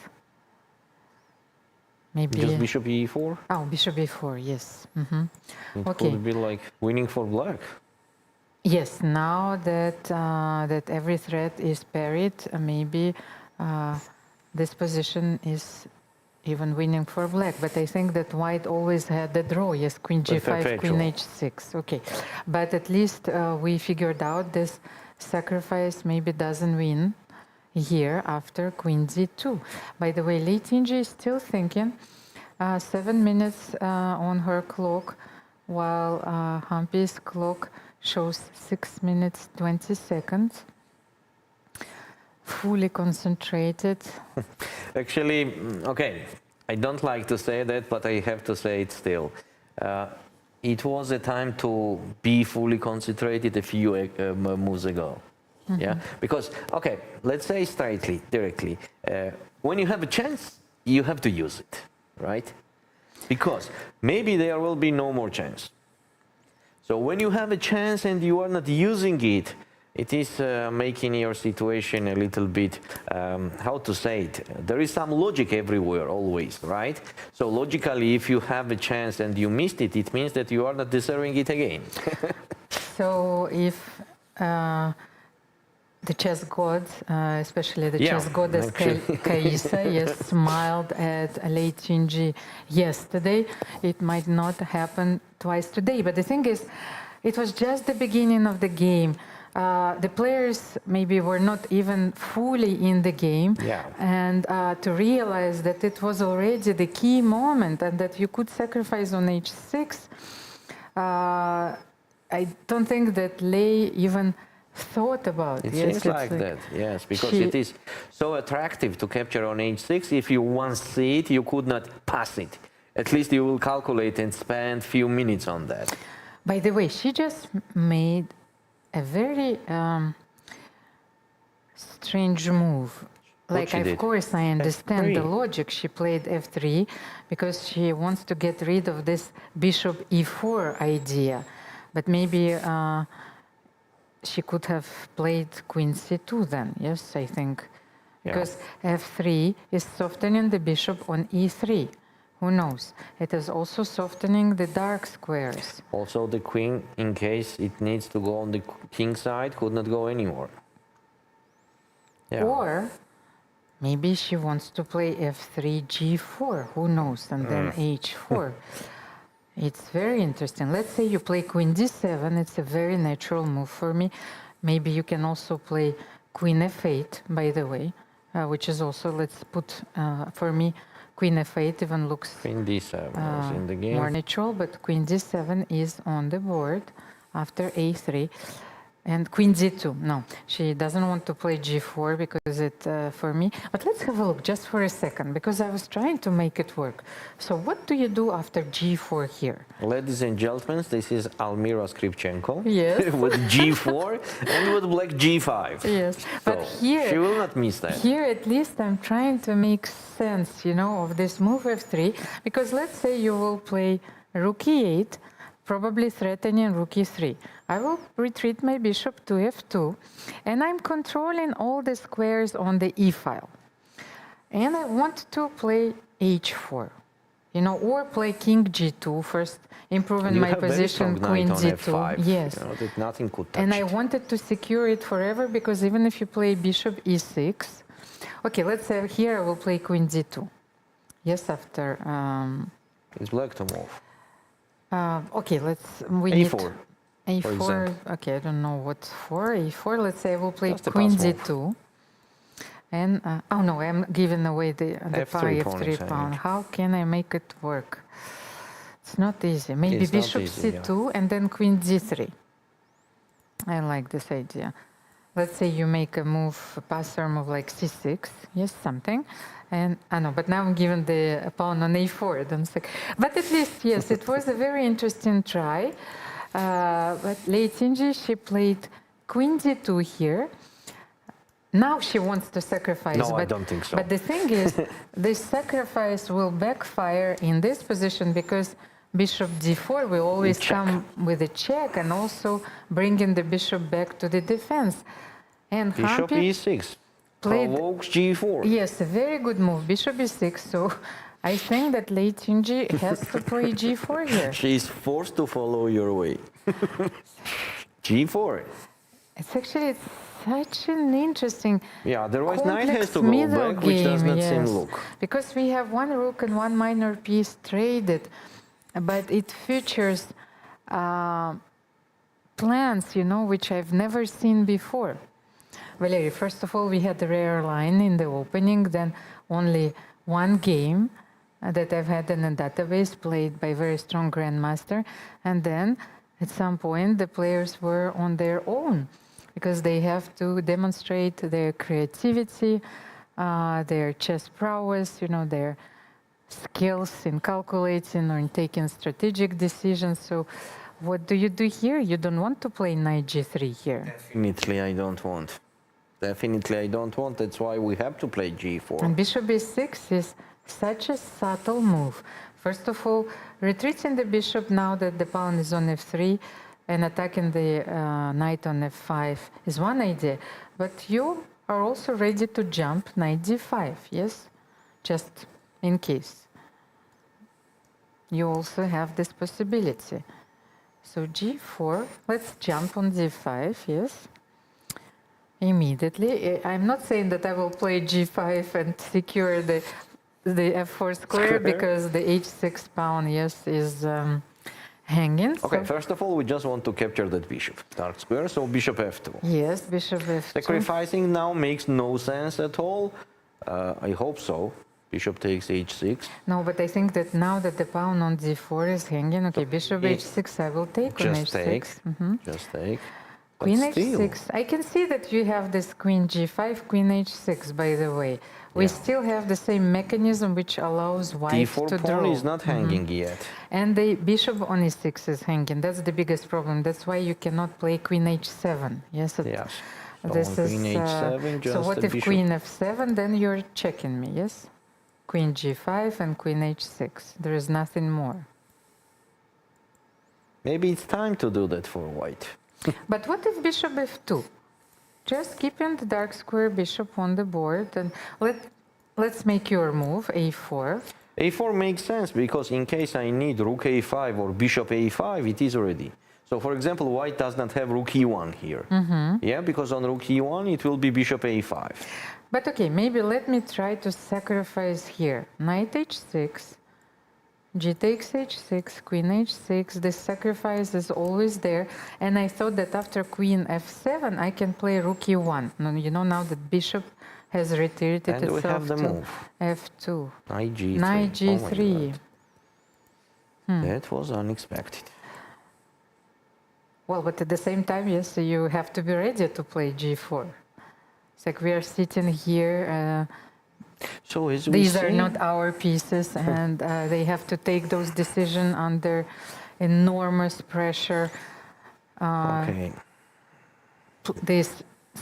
S1: Maybe
S2: Just bishop e4?
S1: Oh, bishop e4, yes.
S2: It
S1: Okay.
S2: could be like winning for black.
S1: Yes, now that that every threat is parried, maybe this position is even winning for black. But I think that white always had the draw. Yes, queen g5, queen h6. Okay, but at least we figured out this sacrifice maybe doesn't win here after queen d2. By the way, Lei Tinji is still thinking. 7 minutes on her clock, while Hampi's clock shows 6 minutes 20 seconds. Fully concentrated.
S2: Actually, okay, I don't like to say that, but I have to say it still. It was a time to be fully concentrated a few moves ago. Yeah, because, okay, let's say straightly, directly, when you have a chance, you have to use it, right? Because maybe there will be no more chance. So when you have a chance and you are not using it, it is making your situation a little bit, how to say it, there is some logic everywhere always, right? So logically, if you have a chance and you missed it, it means that you are not deserving it again.
S1: So if the chess god, especially the chess goddess Kaisa, yes, smiled at Lei Tinji yesterday, it might not happen twice today. But the thing is, it was just the beginning of the game. The players maybe were not even fully in the game, and to realize that it was already the key moment and that you could sacrifice on h6, I don't think that Lei even thought about
S2: it. Seems like that, yes, because it is so attractive to capture on h6. If you once see it, you could not pass it. At least you will calculate and spend few minutes on that.
S1: By the way, she just made a very strange move. Like, of course, I understand the logic. She played f3 because she wants to get rid of this bishop e4 idea. But maybe she could have played queen c2 then, yes, I think. Because f3 is softening the bishop on e3. Who knows? It is also softening the dark squares.
S2: Also, the queen, in case it needs to go on the king side, could not go anymore.
S1: Or Maybe she wants to play f3, g4, who knows, and then h4. It's very interesting. Let's say you play queen d7, it's a very natural move for me. Maybe you can also play queen f8, by the way, which is also, let's put, for me, queen f8 even looks
S2: Queen d7 was in the game.
S1: more natural, but queen d7 is on the board after a3. And queen d2, no, she doesn't want to play g4 because it, for me, but let's have a look just for a second, because I was trying to make it work. So what do you do after g4 here?
S2: Ladies and gentlemen, this is Almira Skripchenko
S1: Yes.
S2: with g4 and with black g5.
S1: Yes, but
S2: So
S1: here,
S2: she will not miss that.
S1: here at least I'm trying to make sense, you know, of this move f3, because let's say you will play rook e8, probably threatening rook e3. I will retreat my bishop to f2, and I'm controlling all the squares on the e file. And I want to play h4, you know, or play king g2 first, improving
S2: You
S1: my
S2: have very
S1: position,
S2: strong
S1: queen
S2: knight on
S1: g2.
S2: f5.
S1: Yes.
S2: You know, that nothing could touch
S1: And I
S2: it.
S1: wanted to secure it forever, because even if you play bishop e6, okay, let's say here I will play queen d2. Yes, after.
S2: It's black to move.
S1: Okay, we
S2: A4,
S1: need
S2: for
S1: a4.
S2: example.
S1: Okay, I don't know what for a4. Let's say I will play
S2: Just a
S1: queen
S2: pass move.
S1: d2, and oh no, I'm giving away the
S2: F3 pawn
S1: f3
S2: is
S1: pawn.
S2: hanging.
S1: How can I make it work? It's not easy. Maybe
S2: It's not
S1: bishop
S2: easy,
S1: c2 and then queen d3. I like this idea. Let's say you make a move, a passer move like c6, yes, something. And I know, but now I'm giving the pawn on a4. But at least, yes, it was a very interesting try. But Lei Qingji, she played queen d2 here. Now she wants to sacrifice.
S2: No,
S1: but,
S2: I don't think so.
S1: But the thing is, this sacrifice will backfire in this position, because bishop d4 will always
S2: Check.
S1: come with a check, and also bringing the bishop back to the defense. And
S2: Bishop
S1: Hampi
S2: e6
S1: played-
S2: provokes g4.
S1: Yes, a very good move, bishop e6. So I think that Lei Qingji has to play g4 here.
S2: She is forced to follow your way. g4.
S1: It's actually such an interesting,
S2: Yeah, otherwise knight
S1: complex
S2: has to go
S1: middle
S2: back, which does
S1: game,
S2: not seem
S1: yes.
S2: look.
S1: Because we have one rook and one minor piece traded, but it features plans, you know, which I've never seen before. Valery, first of all, we had a rare line in the opening, then only one game that I've had in a database played by a very strong grandmaster, and then at some point the players were on their own, because they have to demonstrate their creativity, their chess prowess, you know, their skills in calculating or in taking strategic decisions. So what do you do here? You don't want to play knight g3 here.
S2: Definitely I don't want. Definitely I don't want. That's why we have to play g4.
S1: And bishop e6 is such a subtle move. First of all, retreating the bishop now that the pawn is on f3 and attacking the knight on f5 is one idea. But you are also ready to jump knight d5, yes? Just in case. You also have this possibility. So g4, let's jump on d5, yes? Immediately. I'm not saying that I will play g5 and secure the f4 square, because the h6 pawn, yes, is hanging.
S2: Okay,
S1: so
S2: first of all, we just want to capture that bishop. Dark square, so bishop f2.
S1: yes, bishop f2.
S2: Sacrificing now makes no sense at all. I hope so. Bishop takes h6.
S1: No, but I think that now that the pawn on d4 is hanging, okay, bishop h6, I will take on
S2: Just
S1: h6.
S2: take.
S1: Mhm.
S2: Just take. But
S1: Queen
S2: still,
S1: h6. I can see that you have this queen g5, queen h6, by the way. We
S2: Yeah.
S1: still have the same mechanism which allows white
S2: d4
S1: to
S2: pawn
S1: draw.
S2: is not hanging yet.
S1: And the bishop on e6 is hanging. That's the biggest problem. That's why you cannot play queen h7. Yes.
S2: Yes. So
S1: This
S2: on
S1: is,
S2: queen h7, just
S1: so what
S2: the
S1: if
S2: bishop.
S1: queen f7? Then you're checking me. Yes. Queen g5 and queen h6. There is nothing more.
S2: Maybe it's time to do that for white.
S1: But what if bishop f2? Just keeping the dark square bishop on the board, and let's make your move a4.
S2: a4 makes sense because in case I need rook a5 or bishop a5, it is ready. So for example, white does not have rook e1 here. Yeah, because on rook e1 it will be bishop a5.
S1: But okay, maybe let me try to sacrifice here. Knight h6, g takes h6, queen h6. This sacrifice is always there. And I thought that after queen f7, I can play rook e1. No, you know, now the bishop has retreated
S2: And we
S1: itself
S2: have the
S1: to
S2: move.
S1: f2.
S2: Knight g3.
S1: Knight
S2: Oh my
S1: g3.
S2: God. That was unexpected.
S1: Well, but at the same time, yes, you have to be ready to play g4. It's like we are sitting here.
S2: So as we
S1: These are
S2: see,
S1: not our pieces, and they have to take those decisions under enormous pressure.
S2: okay,
S1: This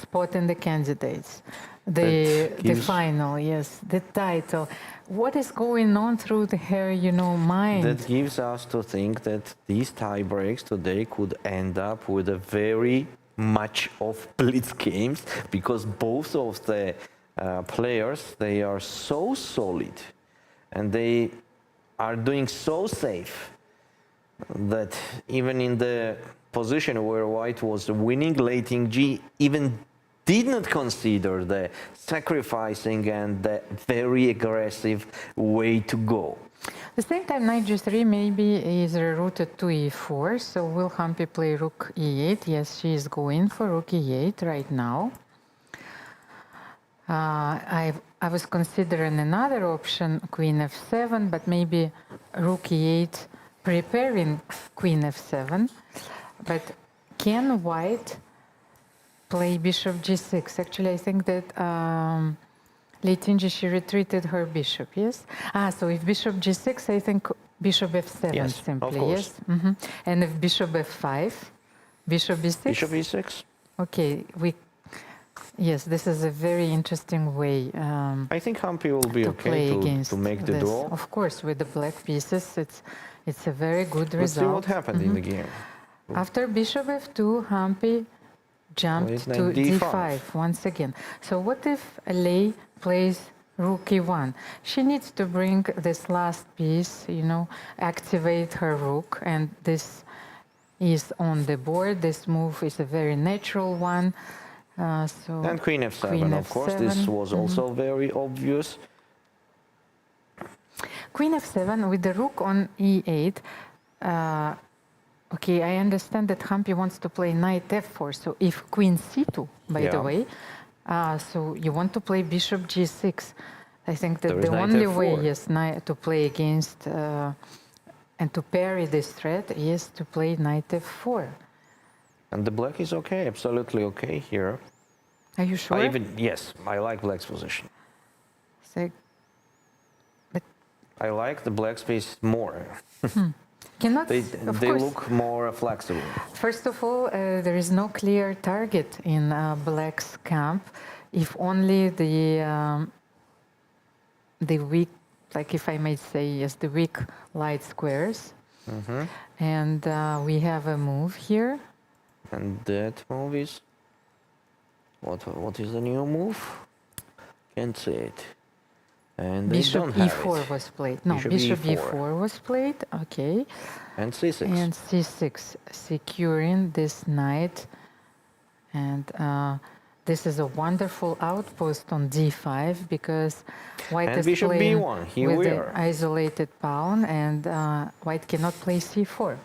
S1: spot in the candidates, the
S2: That gives-
S1: final, yes, the title. What is going on through her, mind?
S2: that gives us to think that these tie breaks today could end up with a very much of Blitz games, because both of the players, they are so solid and they are doing so safe that even in the position where white was winning, late in G even did not consider the sacrificing and the very aggressive way to go.
S1: At the same time, knight g3 maybe is rerouted to e4, so will Hampi play rook e8? Yes, she is going for rook e8 right now. I was considering another option, queen f7, but maybe rook e8 preparing queen f7. But can white play bishop g6? Actually, I think that Leitinji, she retreated her bishop, yes? So if bishop g6, I think bishop f7
S2: Yes,
S1: simply,
S2: of course.
S1: yes? And if bishop f5, bishop b6?
S2: Bishop e6.
S1: Okay, yes, this is a very interesting way
S2: I think Hampi will be
S1: to
S2: okay
S1: play against
S2: to make the
S1: this.
S2: draw.
S1: Of course, with the black pieces, it's a very good
S2: Let's see
S1: result.
S2: what happened in the game.
S1: After bishop f2, Hampi jumped
S2: Plays
S1: to
S2: knight
S1: d5 once again. So what if Lei plays rook e1? She needs to bring this last piece, activate her rook, and this is on the board. This move is a very natural one.
S2: And queen f7,
S1: queen
S2: of course, this
S1: f7,
S2: was also very obvious.
S1: Queen f7 with the rook on e8. Okay, I understand that Hampi wants to play knight f4. So if queen c2, by the
S2: Yeah.
S1: way, so you want to play bishop g6. I think that
S2: There is
S1: the
S2: knight
S1: only
S2: f4.
S1: way is to play against and to parry this threat is to play knight f4.
S2: And the black is okay, absolutely okay here.
S1: Are you sure?
S2: Yes, I like black's position.
S1: So, but
S2: I like the black space more.
S1: cannot,
S2: They
S1: of course.
S2: look more flexible.
S1: First of all, there is no clear target in black's camp. If only the weak, like if I may say, yes, the weak light squares. And we have a move here.
S2: And that move is... What is the new move? Can't see it. And they
S1: Bishop
S2: don't have
S1: e4
S2: it.
S1: was played. No, bishop e4 was played. Okay.
S2: And c6.
S1: And c6, securing this knight. And this is a wonderful outpost on d5 because white
S2: And
S1: is
S2: bishop
S1: playing
S2: b1, here
S1: with
S2: we
S1: the
S2: are.
S1: isolated pawn, and white cannot play c4.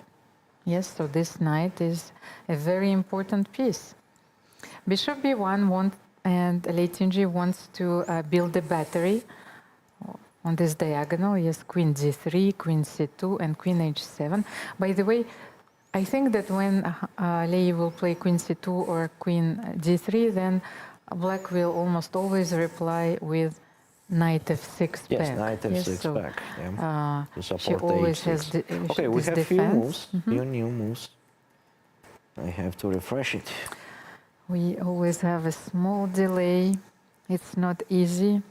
S1: Yes, so this knight is a very important piece. Bishop b1 and Leitinji wants to build a battery on this diagonal. Yes, queen g3, queen c2, and queen h7. By the way, I think that when Lei will play queen c2 or queen g3, then black will almost always reply with knight f6 back.
S2: Yes, knight f6
S1: so,
S2: back. Yeah, to support
S1: she always
S2: the
S1: has
S2: h6. Okay, we
S1: this
S2: have few
S1: defense.
S2: moves, few new moves. I have to refresh it.
S1: We always have a small delay. It's not easy,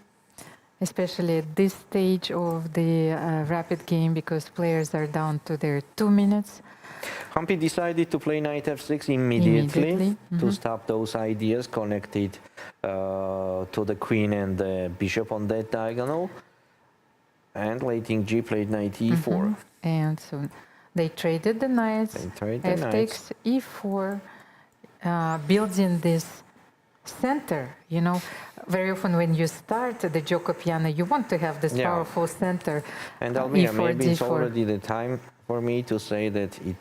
S1: especially at this stage of the rapid game, because players are down to their 2 minutes.
S2: Hampi decided to play knight f6 immediately. To stop those ideas connected to the queen and the bishop on that diagonal. And Leitinji played knight e4.
S1: And so they traded the knights.
S2: They trade the
S1: F takes e4, building this center. You know, very often when you start the gioco piano, you want to have this
S2: Yeah.
S1: powerful center.
S2: And Almira,
S1: E4,
S2: maybe it's
S1: D4.
S2: already the time for me to say that it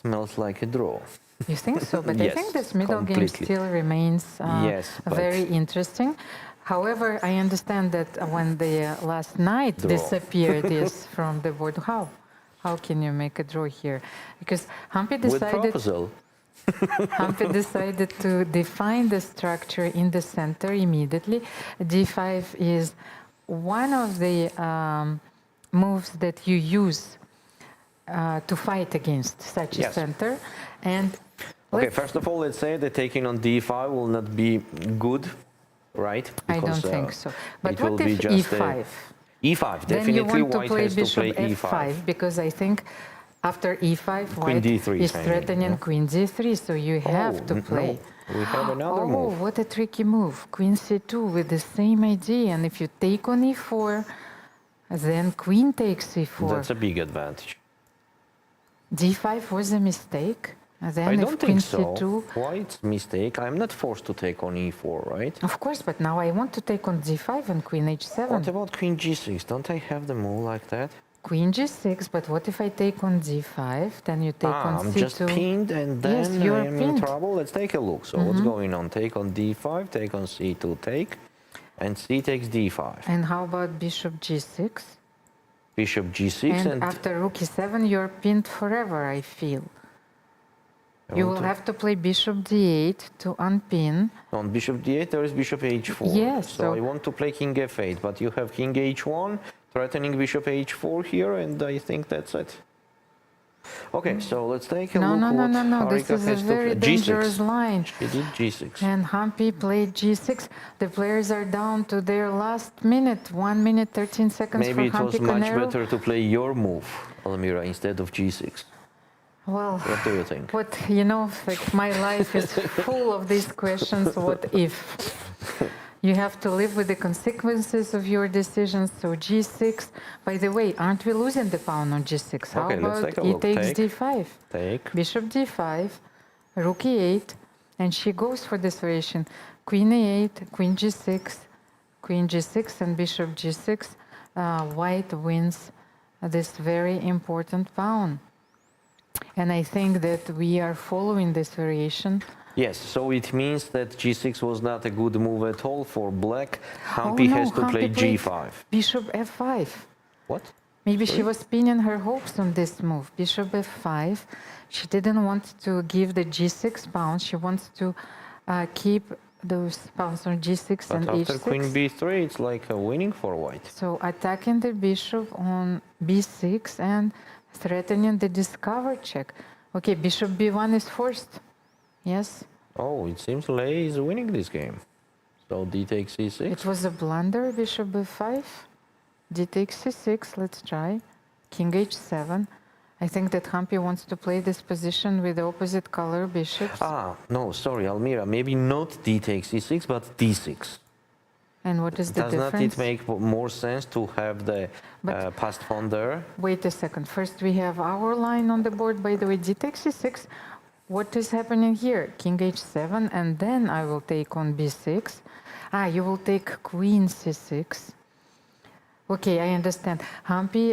S2: smells like a draw.
S1: You think so? But I
S2: Yes,
S1: think this middle game
S2: completely.
S1: still remains
S2: Yes, but-
S1: very interesting. However, I understand that when the last knight
S2: Draw.
S1: disappeared from the board, how can you make a draw here? Because Humpy
S2: With
S1: decided
S2: proposal.
S1: Humpy decided to define the structure in the center immediately. D5 is one of the moves that you use to fight against such a
S2: Yes.
S1: center. And
S2: Okay,
S1: let's-
S2: first of all, let's say that taking on d5 will not be good, right?
S1: I don't
S2: Because,
S1: think so. But
S2: it will
S1: what
S2: be
S1: if
S2: just
S1: E5?
S2: E5,
S1: Then you
S2: definitely
S1: want to
S2: white
S1: play
S2: has to
S1: bishop
S2: play
S1: F5 because I think after E5,
S2: Queen
S1: white
S2: D3
S1: is
S2: I mean,
S1: threatening
S2: yeah.
S1: Queen D3, so you have to play.
S2: No, we have another
S1: Oh,
S2: move.
S1: what a tricky move. Queen C2 with the same idea. And if you take on E4, then Queen takes E4.
S2: That's a big advantage.
S1: D5 was a mistake. And then
S2: I
S1: if
S2: don't
S1: Queen
S2: think so.
S1: C2,
S2: Why it's mistake? I'm not forced to take on e4, right?
S1: of course, but now I want to take on D5 and Queen H7.
S2: What about queen g6? Don't I have the move like that?
S1: Queen G6, but what if I take on D5? Then you take on
S2: I'm
S1: C2.
S2: just pinned and
S1: Yes,
S2: then
S1: you're
S2: I am in
S1: pinned.
S2: trouble. Let's take a look. So what's going on? Take on d5, take on c2, take, and c takes d5.
S1: And how about Bishop G6?
S2: Bishop g6
S1: And after Rook E7, you're pinned forever, I feel. You will have to play Bishop D8 to unpin.
S2: on bishop d8 there is bishop h4.
S1: Yes,
S2: So
S1: so-
S2: I want to play king f8, but you have king h1 threatening bishop h4 here, and I think that's it. Okay, so let's take a
S1: No,
S2: look
S1: no, no,
S2: what
S1: no, no. This
S2: Harika
S1: is a
S2: has to
S1: very
S2: play.
S1: dangerous line.
S2: She did g6.
S1: And Humpy played G6. The players are down to their last minute, 1 minute, 13 seconds
S2: Maybe
S1: for
S2: it was
S1: Humpy
S2: much
S1: Koneru.
S2: better to play your move, Almira, instead of g6.
S1: Well,
S2: What do you think?
S1: what, you know, like my life is full of these questions, what if? You have to live with the consequences of your decisions. So G6, by the way, aren't we losing the pawn on G6? How
S2: Okay, let's
S1: about
S2: take a
S1: E
S2: look.
S1: takes
S2: Take.
S1: D5?
S2: Take.
S1: Bishop D5, Rook E8, and she goes for this variation. Queen E8, Queen G6, Queen G6, and Bishop G6. White wins this very important pawn. And I think that we are following this variation.
S2: Yes, so it means that g6 was not a good move at all for black. Humpy
S1: no,
S2: has to
S1: Humpy
S2: play
S1: played
S2: g5.
S1: Bishop F5.
S2: What?
S1: Maybe she was pinning her hopes on this move. Bishop F5. She didn't want to give the G6 pawns. She wants to keep those pawns on G6
S2: But
S1: and
S2: after
S1: H6.
S2: queen b3, it's like a winning for white.
S1: So attacking the bishop on B6 and threatening the discover check. Okay, Bishop B1 is forced. Yes,
S2: Oh, it seems Lei is winning this game. So d takes c6.
S1: it was a blunder. Bishop B5, D takes C6. Let's try. King H7. I think that Humpy wants to play this position with the opposite color bishops.
S2: Ah, no, sorry, Almira. Maybe not d takes c6, but d6.
S1: And what is the
S2: Does
S1: difference?
S2: not it make more sense to have the
S1: But-
S2: passed pawn there?
S1: Wait a second. First, we have our line on the board. By the way, D takes C6. What is happening here? King H7, and then I will take on B6. Ah, you will take Queen C6. Okay, I understand. Humpy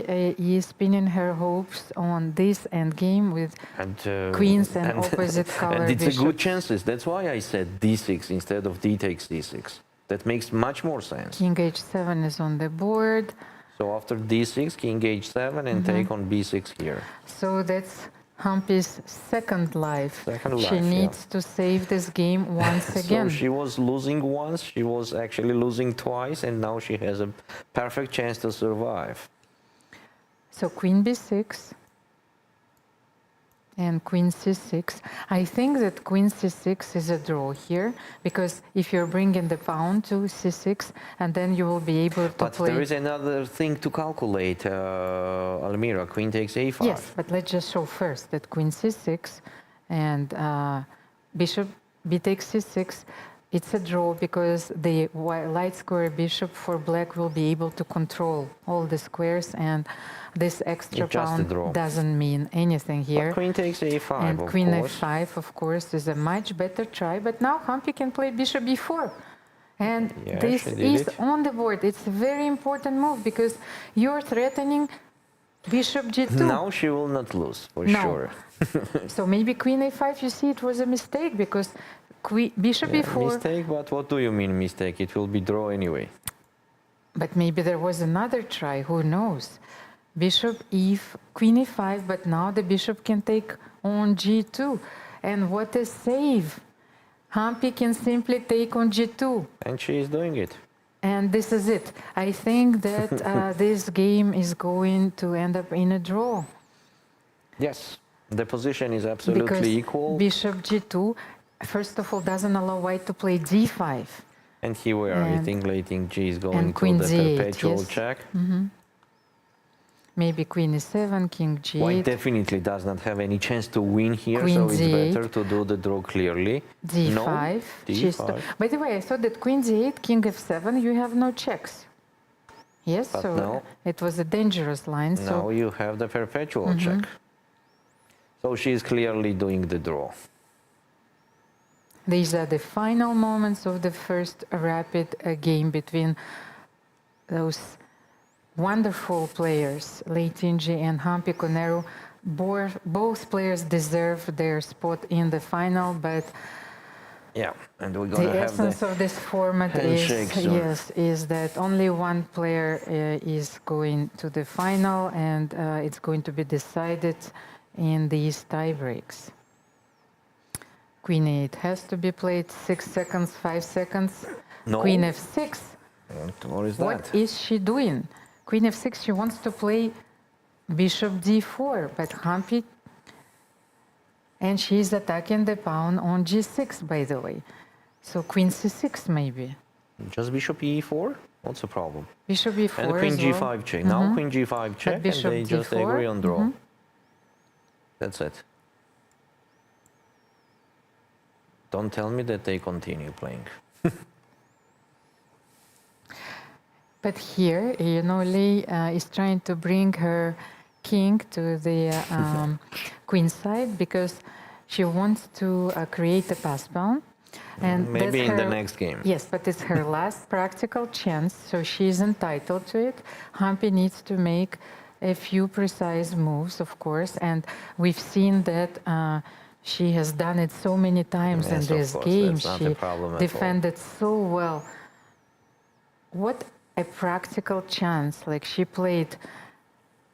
S1: is pinning her hopes on this endgame with
S2: And,
S1: queens and opposite color
S2: and it's a good
S1: bishops.
S2: chances. That's why I said d6 instead of d takes d6. That makes much more sense.
S1: King H7 is on the board.
S2: So after d6, king h7, and take on b6 here.
S1: So that's Humpy's second life.
S2: Second
S1: She
S2: life, yeah.
S1: needs to save this game once again.
S2: So she was losing once, she was actually losing twice, and now she has a perfect chance to survive.
S1: So Queen B6 and Queen C6. I think that Queen C6 is a draw here, because if you're bringing the pawn to C6, and then you will be able to
S2: But
S1: play...
S2: there is another thing to calculate, Almira. Queen takes a5.
S1: Yes, but let's just show first that Queen C6 and Bishop B takes C6. it's a draw because the light square bishop for black will be able to control all the squares, and this extra
S2: It's just a draw.
S1: pawn doesn't mean anything here.
S2: But queen takes a5,
S1: And
S2: of
S1: queen
S2: course.
S1: f5, of course, is a much better try. But now Hampi can play bishop b4. And
S2: Yeah,
S1: this
S2: she did
S1: is
S2: it.
S1: on the board. It's a very important move because you're threatening bishop g2.
S2: Now she will not lose, for
S1: No.
S2: sure.
S1: So maybe queen a5, you see, it was a mistake because bishop
S2: Yeah,
S1: b4.
S2: mistake, but what do you mean mistake? It will be draw anyway.
S1: But maybe there was another try, who knows? Bishop queen e5, but now the bishop can take on g2. And what a save! Hampi can simply take on g2.
S2: And she is doing it.
S1: And this is it. I think that this game is going to end up in a draw.
S2: Yes, the position is absolutely
S1: Because
S2: equal.
S1: bishop g2, first of all, doesn't allow white to play d5.
S2: And here we are,
S1: And-
S2: eating G is going to
S1: queen
S2: the
S1: Z8,
S2: perpetual
S1: yes.
S2: check.
S1: Maybe queen e7, king g8.
S2: White definitely does not have any chance to win here,
S1: Queen
S2: so it's
S1: Z8.
S2: better to do the draw clearly.
S1: d5.
S2: No, D5.
S1: By the way, I thought that queen d8, king f7, you have no checks. Yes,
S2: But
S1: so
S2: no.
S1: it was a dangerous line.
S2: Now
S1: So
S2: you have the perpetual check. So she is clearly doing the draw.
S1: these are the final moments of the first rapid game between those wonderful players, Leitinji and Hampi Koneru. Both players deserve their spot in the final, but
S2: Yeah, and we're
S1: the
S2: gonna have
S1: essence
S2: the
S1: of this format
S2: handshake soon.
S1: is that only one player is going to the final, and it's going to be decided in these tie breaks. Queen e8 has to be played. 6 seconds, 5 seconds.
S2: No.
S1: Queen f6.
S2: What is
S1: What
S2: that?
S1: is she doing? Queen f6, she wants to play bishop d4, but Hampi, and she's attacking the pawn on g6, by the way. So queen c6 maybe.
S2: Just bishop e4? What's the problem?
S1: Bishop e4
S2: And queen
S1: as well.
S2: g5 check. Now queen g5 check, and
S1: bishop
S2: they just
S1: D4,
S2: agree on draw. That's it. Don't tell me that they continue playing.
S1: But here, you know, Lee is trying to bring her king to the queen side because she wants to create a pass pawn. And
S2: Maybe
S1: that's
S2: in the
S1: her-
S2: next game.
S1: Yes, but it's her last practical chance, so she's entitled to it. Hampi needs to make a few precise moves, of course, and we've seen that she has done it so many times in
S2: Yes, of
S1: this
S2: course,
S1: game.
S2: that's not
S1: She
S2: a problem at all.
S1: defended so well. What a practical chance! Like she played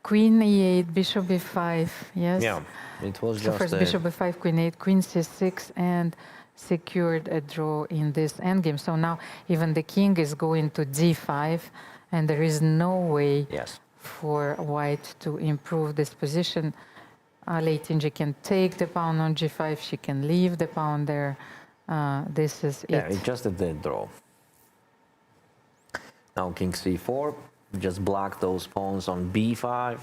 S1: queen e8, bishop e5. Yes.
S2: Yeah, it was
S1: So
S2: just
S1: first bishop e5, queen 8, queen c6, and secured a draw in this endgame. So now even the king is going to d5, and there is no way
S2: yes.
S1: for white to improve this position. Leitinji can take the pawn on g5, she can leave the pawn there. This is
S2: Yeah,
S1: it.
S2: it's just a dead draw. Now king c4, just block those pawns on b5,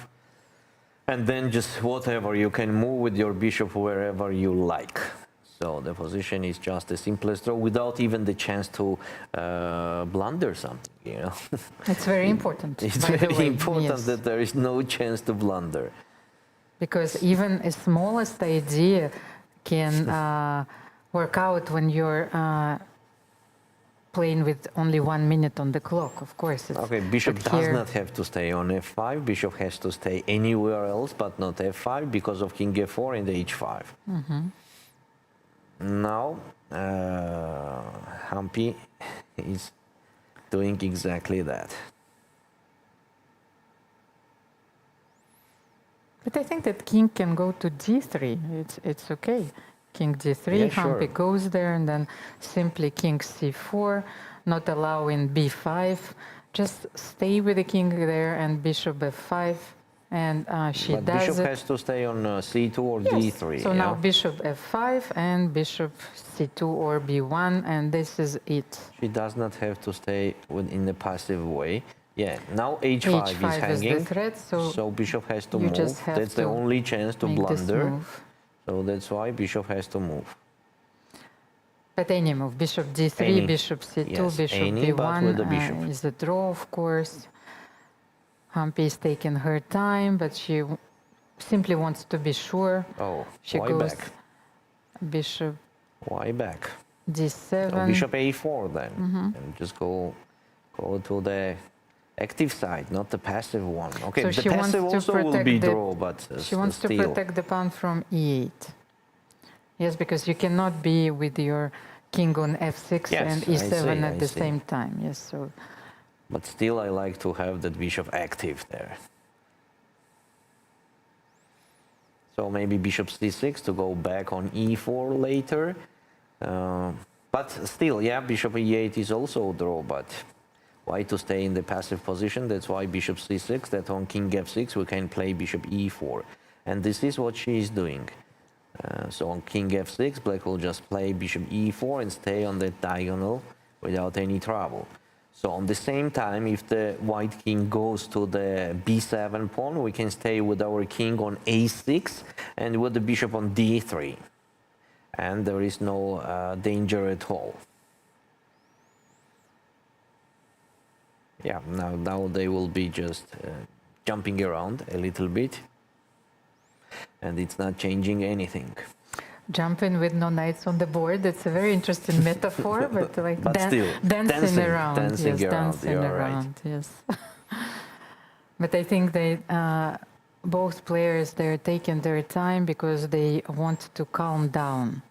S2: and then just whatever, you can move with your bishop wherever you like. So the position is just the simplest draw without even the chance to blunder something, you know.
S1: It's very important.
S2: It's
S1: by the
S2: very
S1: way.
S2: important
S1: Yes.
S2: that there is no chance to blunder.
S1: Because even a smallest idea can work out when you're playing with only 1 minute on the clock, of course.
S2: Okay, bishop
S1: but
S2: does
S1: here-
S2: not have to stay on f5. Bishop has to stay anywhere else but not f5 because of king f4 and h5. Now, Hampi is doing exactly that.
S1: But I think that king can go to d3. It's okay. King d3,
S2: Yeah, sure.
S1: Hampi goes there, and then simply king c4, not allowing b5. Just stay with the king there, and bishop f5, and she
S2: But
S1: does
S2: bishop
S1: it.
S2: has to stay on c2 or
S1: Yes.
S2: d3.
S1: So
S2: yeah?
S1: now bishop f5 and bishop c2 or b1, and this is it.
S2: She does not have to stay in the passive way. Yeah, now h5 is
S1: H5 is the
S2: hanging,
S1: threat, so
S2: bishop has to
S1: you
S2: move.
S1: just have
S2: That's the
S1: to
S2: only chance to
S1: make this
S2: blunder.
S1: move.
S2: So that's why bishop has to move.
S1: But any move, bishop d3,
S2: Any.
S1: bishop c2,
S2: Yes,
S1: bishop
S2: any, but with the
S1: b1
S2: bishop.
S1: is a draw, of course. Hampi is taking her time, but she simply wants to be sure.
S2: Oh,
S1: She
S2: why
S1: goes
S2: back?
S1: bishop
S2: Why back?
S1: d7.
S2: So bishop a4 then, and just go to the active side, not the passive one. Okay,
S1: So
S2: the
S1: she wants
S2: passive
S1: to
S2: also will
S1: protect
S2: be
S1: the-
S2: draw, but
S1: She wants to
S2: still.
S1: protect the pawn from e8. Yes, because you cannot be with your king on f6
S2: Yes,
S1: and
S2: I
S1: e7
S2: see,
S1: at
S2: I
S1: the
S2: see.
S1: same time. Yes, so
S2: But still, I like to have that bishop active there. So maybe bishop c6 to go back on e4 later. But still, yeah, bishop e8 is also a draw, but why to stay in the passive position? That's why bishop c6, that on king f6 we can play bishop e4. And this is what she is doing. So on king f6, black will just play bishop e4 and stay on that diagonal without any trouble. So on the same time, if the white king goes to the b7 pawn, we can stay with our king on a6 and with the bishop on d3. And there is no danger at all. Yeah, now they will be just jumping around a little bit. And it's not changing anything.
S1: jumping with no knights on the board. That's a very interesting metaphor, but like
S2: But still,
S1: dancing around.
S2: dancing
S1: Yes,
S2: around,
S1: dancing
S2: you're right.
S1: around. Yes. But I think they both players, they're taking their time because they want to calm down.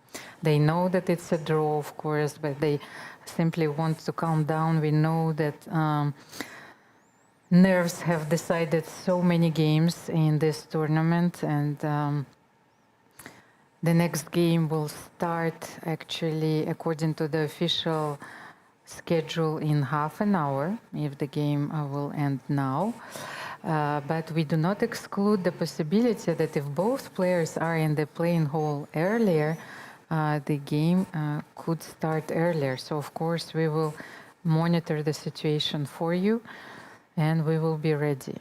S1: They know that it's a draw, of course, but they simply want to calm down. We know that nerves have decided so many games in this tournament, and the next game will start actually according to the official schedule in half an hour, if the game will end now. But we do not exclude the possibility that if both players are in the playing hall earlier, the game could start earlier. So of course we will monitor the situation for you and we will be ready.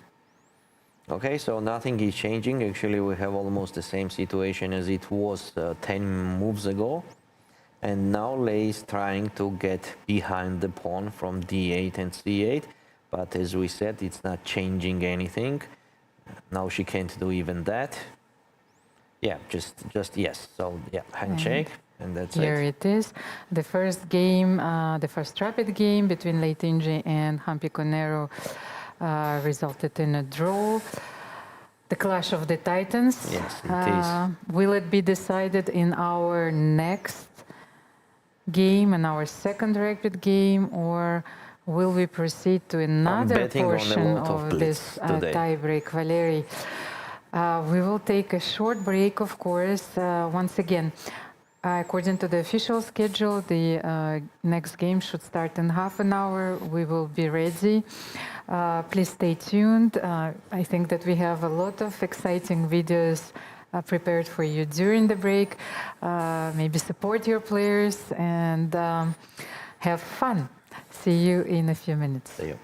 S2: Okay, so nothing is changing. Actually, we have almost the same situation as it was 10 moves ago. And now Lei is trying to get behind the pawn from d8 and c8. But as we said, it's not changing anything. Now she can't do even that. Yeah, just yes. So yeah, handshake, and that's
S1: Here
S2: it.
S1: it is. The first game, the first rapid game between Lei Tingi and Hampi Koneru resulted in a draw. The clash of the titans.
S2: Yes, it is.
S1: Will it be decided in our next game, in our second rapid game, or will we proceed to another
S2: betting on a
S1: portion
S2: lot of
S1: of
S2: Blitz
S1: this
S2: today.
S1: tie-break, Valery? We will take a short break, of course. Once again, according to the official schedule, the next game should start in half an hour. We will be ready. Please stay tuned. I think that we have a lot of exciting videos prepared for you during the break. Maybe support your players and have fun. See you in a few minutes.
S2: See you.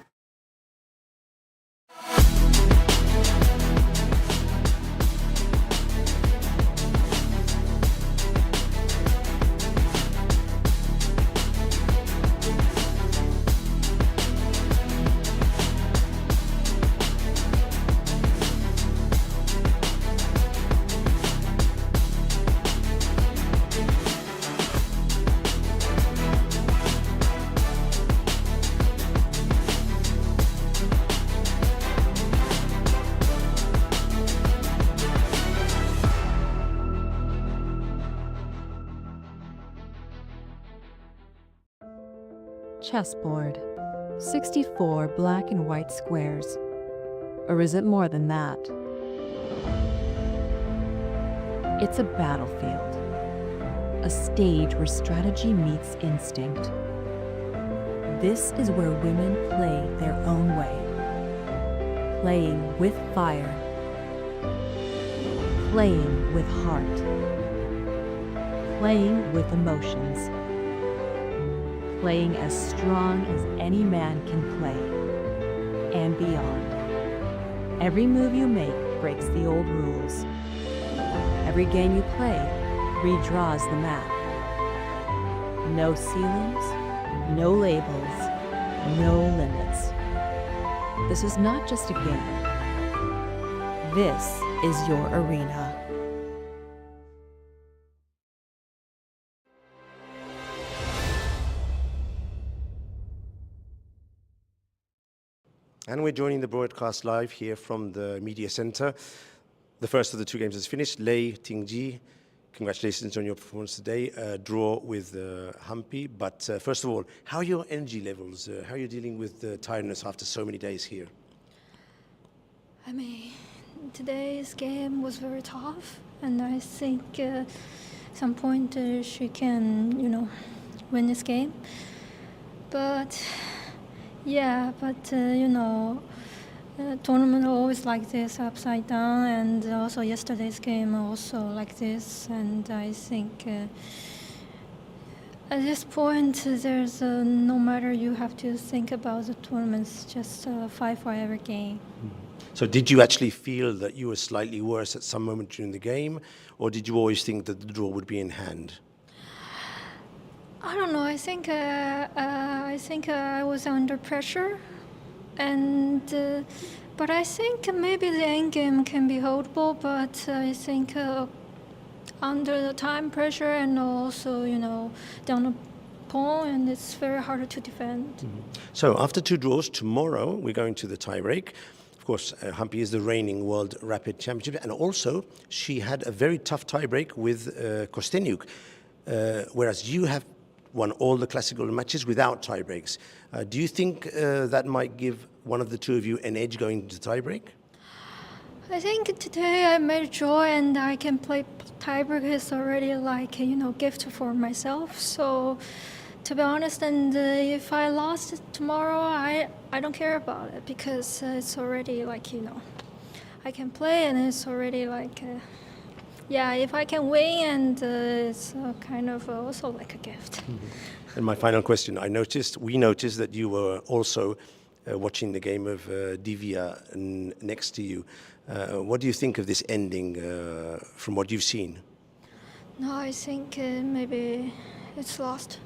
S4: Chessboard. 64 black and white squares. Or is it more than that? It's a battlefield. A stage where strategy meets instinct. This is where women play their own way. Playing with fire. Playing with heart. Playing with emotions. Playing as strong as any man can play, and beyond. Every move you make breaks the old rules. Every game you play redraws the map. No ceilings, no labels, no limits. This is not just a game. This is your arena.
S3: And we're joining the broadcast live here from the Media Center. The first of the two games is finished. Lei Tingji, congratulations on your performance today. Draw with Humpy. But first of all, how are your energy levels? How are you dealing with the tiredness after so many days here?
S5: I mean, today's game was very tough, and I think some point she can, win this game. But yeah, tournament always like this, upside down, and also yesterday's game also like this. And I think at this point, there's no matter you have to think about the tournaments, just fight for every game.
S3: So did you actually feel that you were slightly worse at some moment during the game, or did you always think that the draw would be in hand?
S5: I don't know. I think I was under pressure, and but I think maybe the end game can be holdable. But I think under the time pressure and also down the pawn, and it's very hard to defend.
S3: So after two draws, tomorrow we're going to the tie-break. Of course, Humpy is the reigning World Rapid Championship, and also she had a very tough tie-break with Kostenyuk, whereas you have won all the classical matches without tie-breaks. Do you think that might give one of the two of you an edge going into tie-break?
S5: I think today I made a draw and I can play tiebreak is already like gift for myself. So to be honest, and if I lost it tomorrow, I don't care about it because it's already like I can play and it's already like if I can win, and it's kind of also like a gift.
S3: And my final question, we noticed that you were also watching the game of Divya next to you. What do you think of this ending from what you've seen?
S5: No, I think maybe it's lost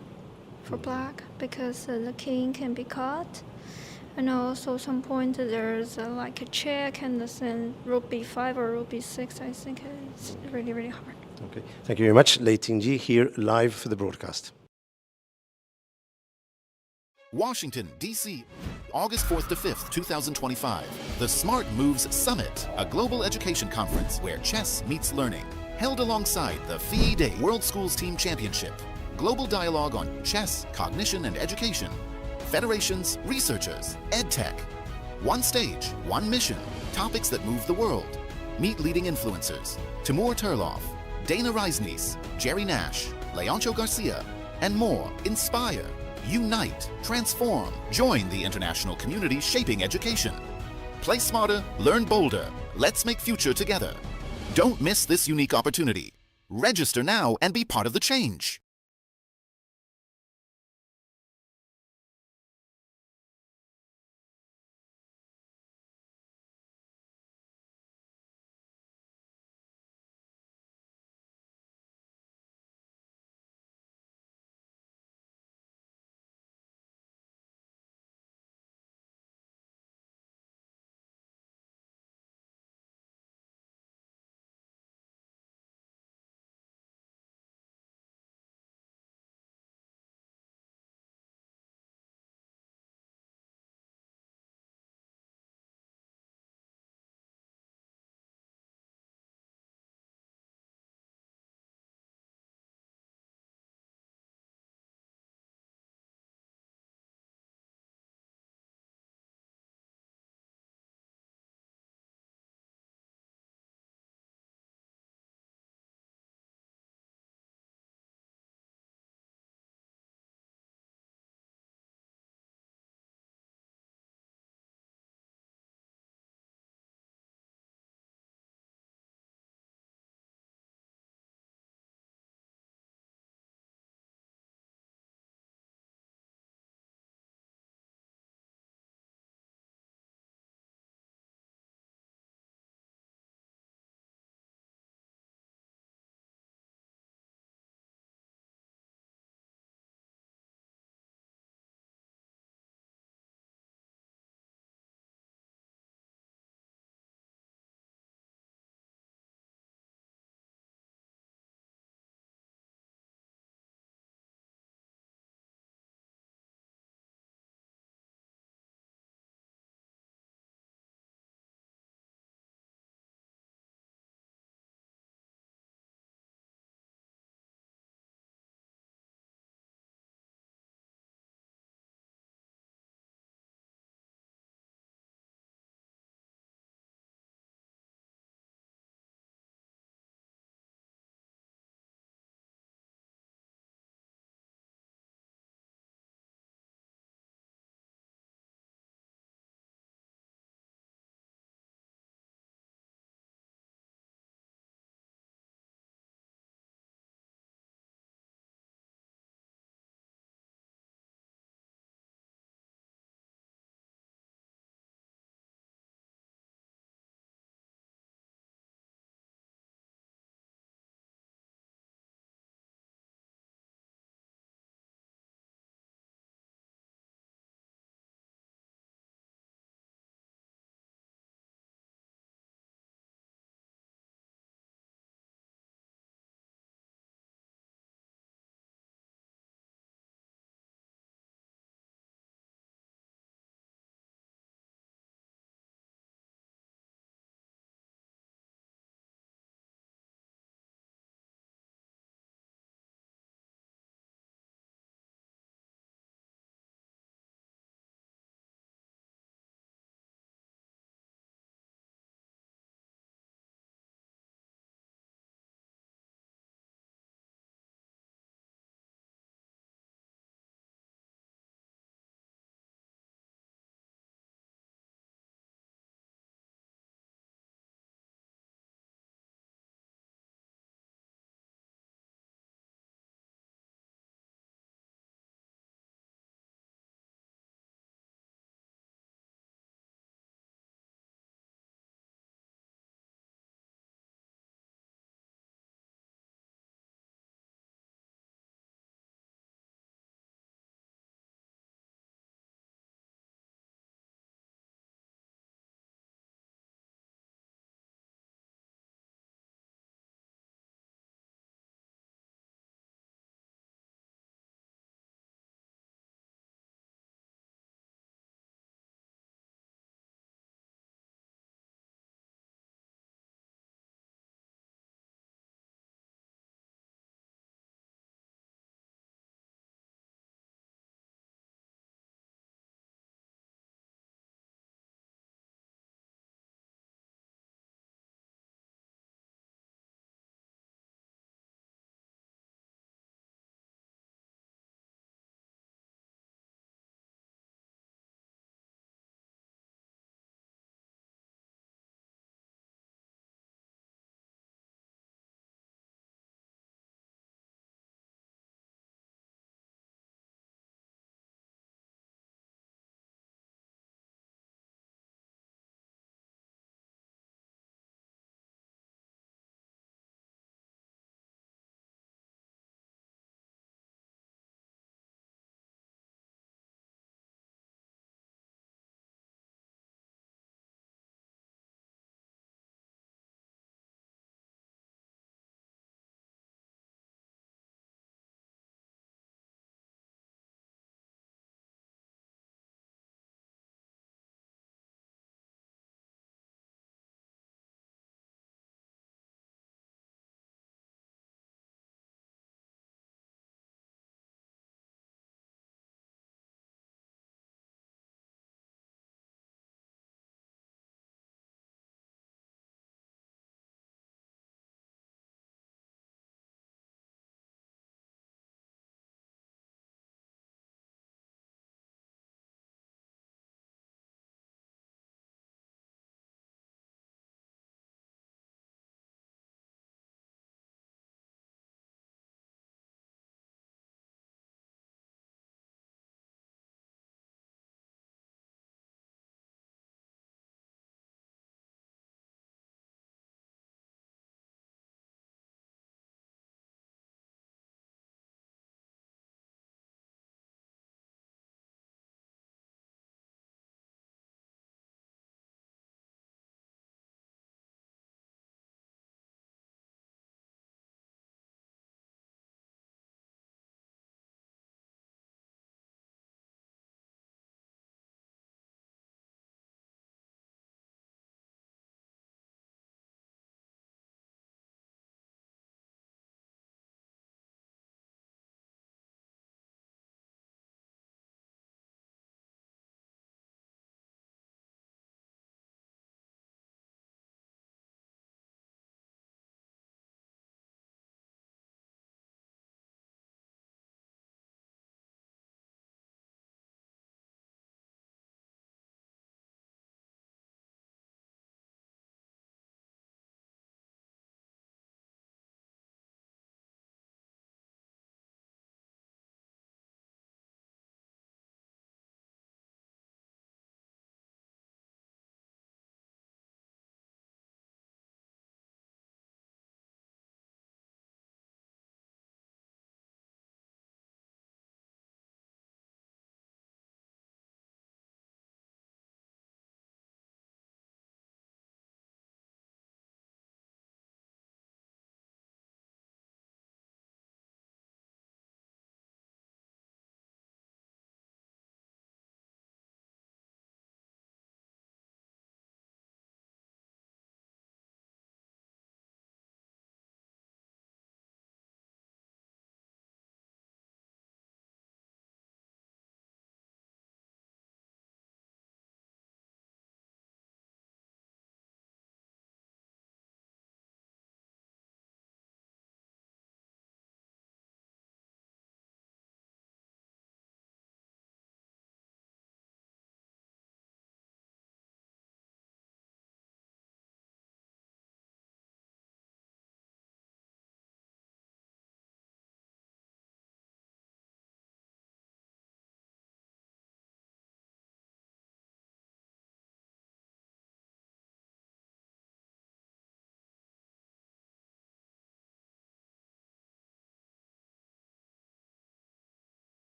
S5: for black because the king can be caught. And also some point there's like a check and then rook b5 or rook b6. I think it's really, really hard.
S3: Okay, thank you very much. Lei Tingji here live for the broadcast.
S6: Washington, D.C., August 4th to 5th, 2025. The Smart Moves Summit, a global education conference where chess meets learning. Held alongside the FIDE World Schools Team Championship. Global dialogue on chess, cognition, and education. Federations, researchers, EdTech. One stage, one mission, topics that move the world. Meet leading influencers. Timur Turlov, Dana Reisnies, Jerry Nash, Leoncho Garcia, and more. Inspire, unite, transform. Join the international community shaping education. Play smarter, learn bolder. Let's make future together. Don't miss this unique opportunity. Register now and be part of the change.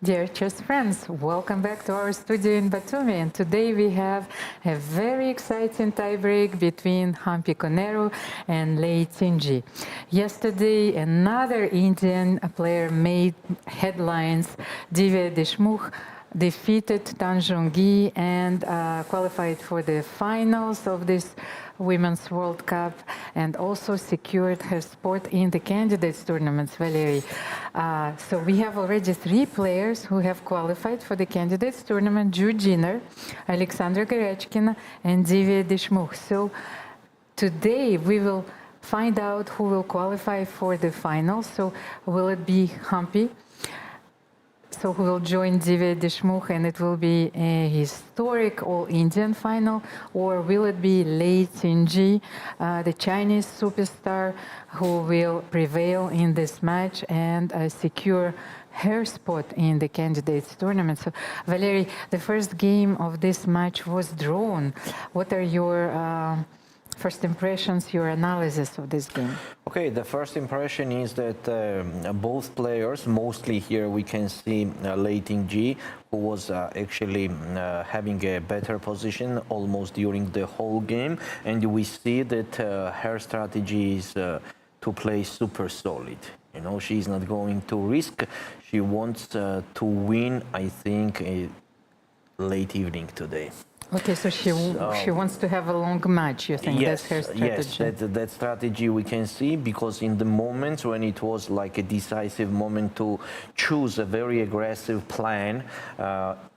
S1: Dear chess friends, welcome back to our studio in Batumi. And today we have a very exciting tiebreak between Hampi Koneru and Lei Tinji. Yesterday, another Indian player made headlines. Divya Deshmukh defeated Tan Zhongyi and qualified for the finals of this Women's World Cup and also secured her spot in the candidates tournaments, Valerie. So we have already 3 players who have qualified for the candidates tournament: Ju Jiner, Alexandra Goryachkina, and Divya Deshmukh. So today we will find out who will qualify for the finals. So will it be Hampi? So who will join Divya Deshmukh, and it will be a historic all-Indian final, or will it be Lei Tinji, the Chinese superstar, who will prevail in this match and secure her spot in the candidates tournament? So, Valerie, the first game of this match was drawn. What are your first impressions, your analysis of this game?
S2: Okay, the first impression is that both players, mostly here we can see Lei Tinji, who was actually having a better position almost during the whole game, and we see that her strategy is to play super solid. You know, she's not going to risk. She wants to win, I think, late evening today.
S1: Okay, so she wants to have a long match, you think?
S2: Yes,
S1: that's her strategy?
S2: Yes, that strategy we can see, because in the moments when it was like a decisive moment to choose a very aggressive plan,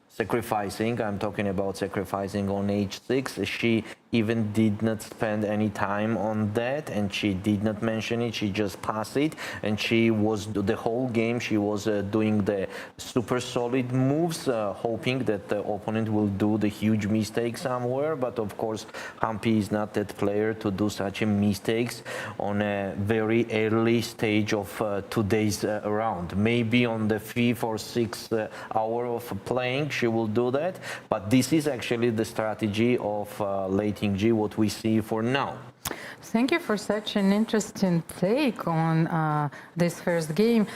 S2: sacrificing, I'm talking about sacrificing on h6, she even did not spend any time on that, and she did not mention it, she just passed it, and she was, the whole game, she was doing the super solid moves, hoping that the opponent will do the huge mistake somewhere, but of course, Hampi is not that player to do such a mistakes on a very early stage of today's round. Maybe on the 5th or 6th hour of playing, she will do that, but this is actually the strategy of Lei Tinji, what we see for now.
S1: Thank you for such an interesting take on this first game.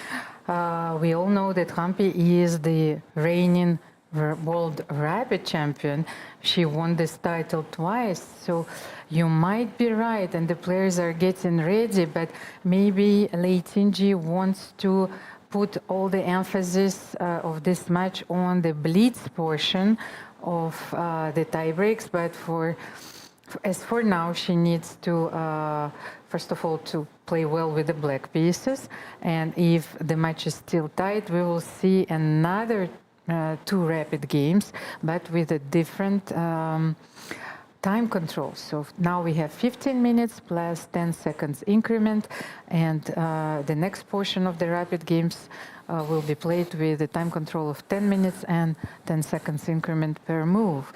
S1: We all know that Hampi is the reigning world rapid champion. She won this title twice, so you might be right, and the players are getting ready, but maybe Lei Tinji wants to put all the emphasis of this match on the blitz portion of the tie breaks, but as for now, she needs to, first of all, to play well with the black pieces. And if the match is still tight, we will see another 2 rapid games, but with a different time control. So now we have 15 minutes plus 10 seconds increment, and the next portion of the rapid games will be played with a time control of 10 minutes and 10 seconds increment per move.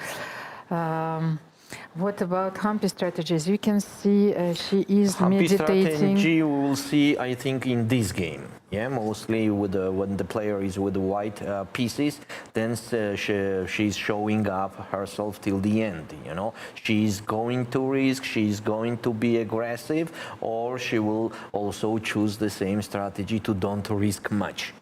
S1: What about Hampi strategies? You can see she is
S2: Hampi
S1: meditating.
S2: strategy we will see, I think, in this game. Yeah, mostly with when the player is with the white pieces, then she's showing up herself till the end. You know, she's going to risk, she's going to be aggressive, or she will also choose the same strategy to don't risk much.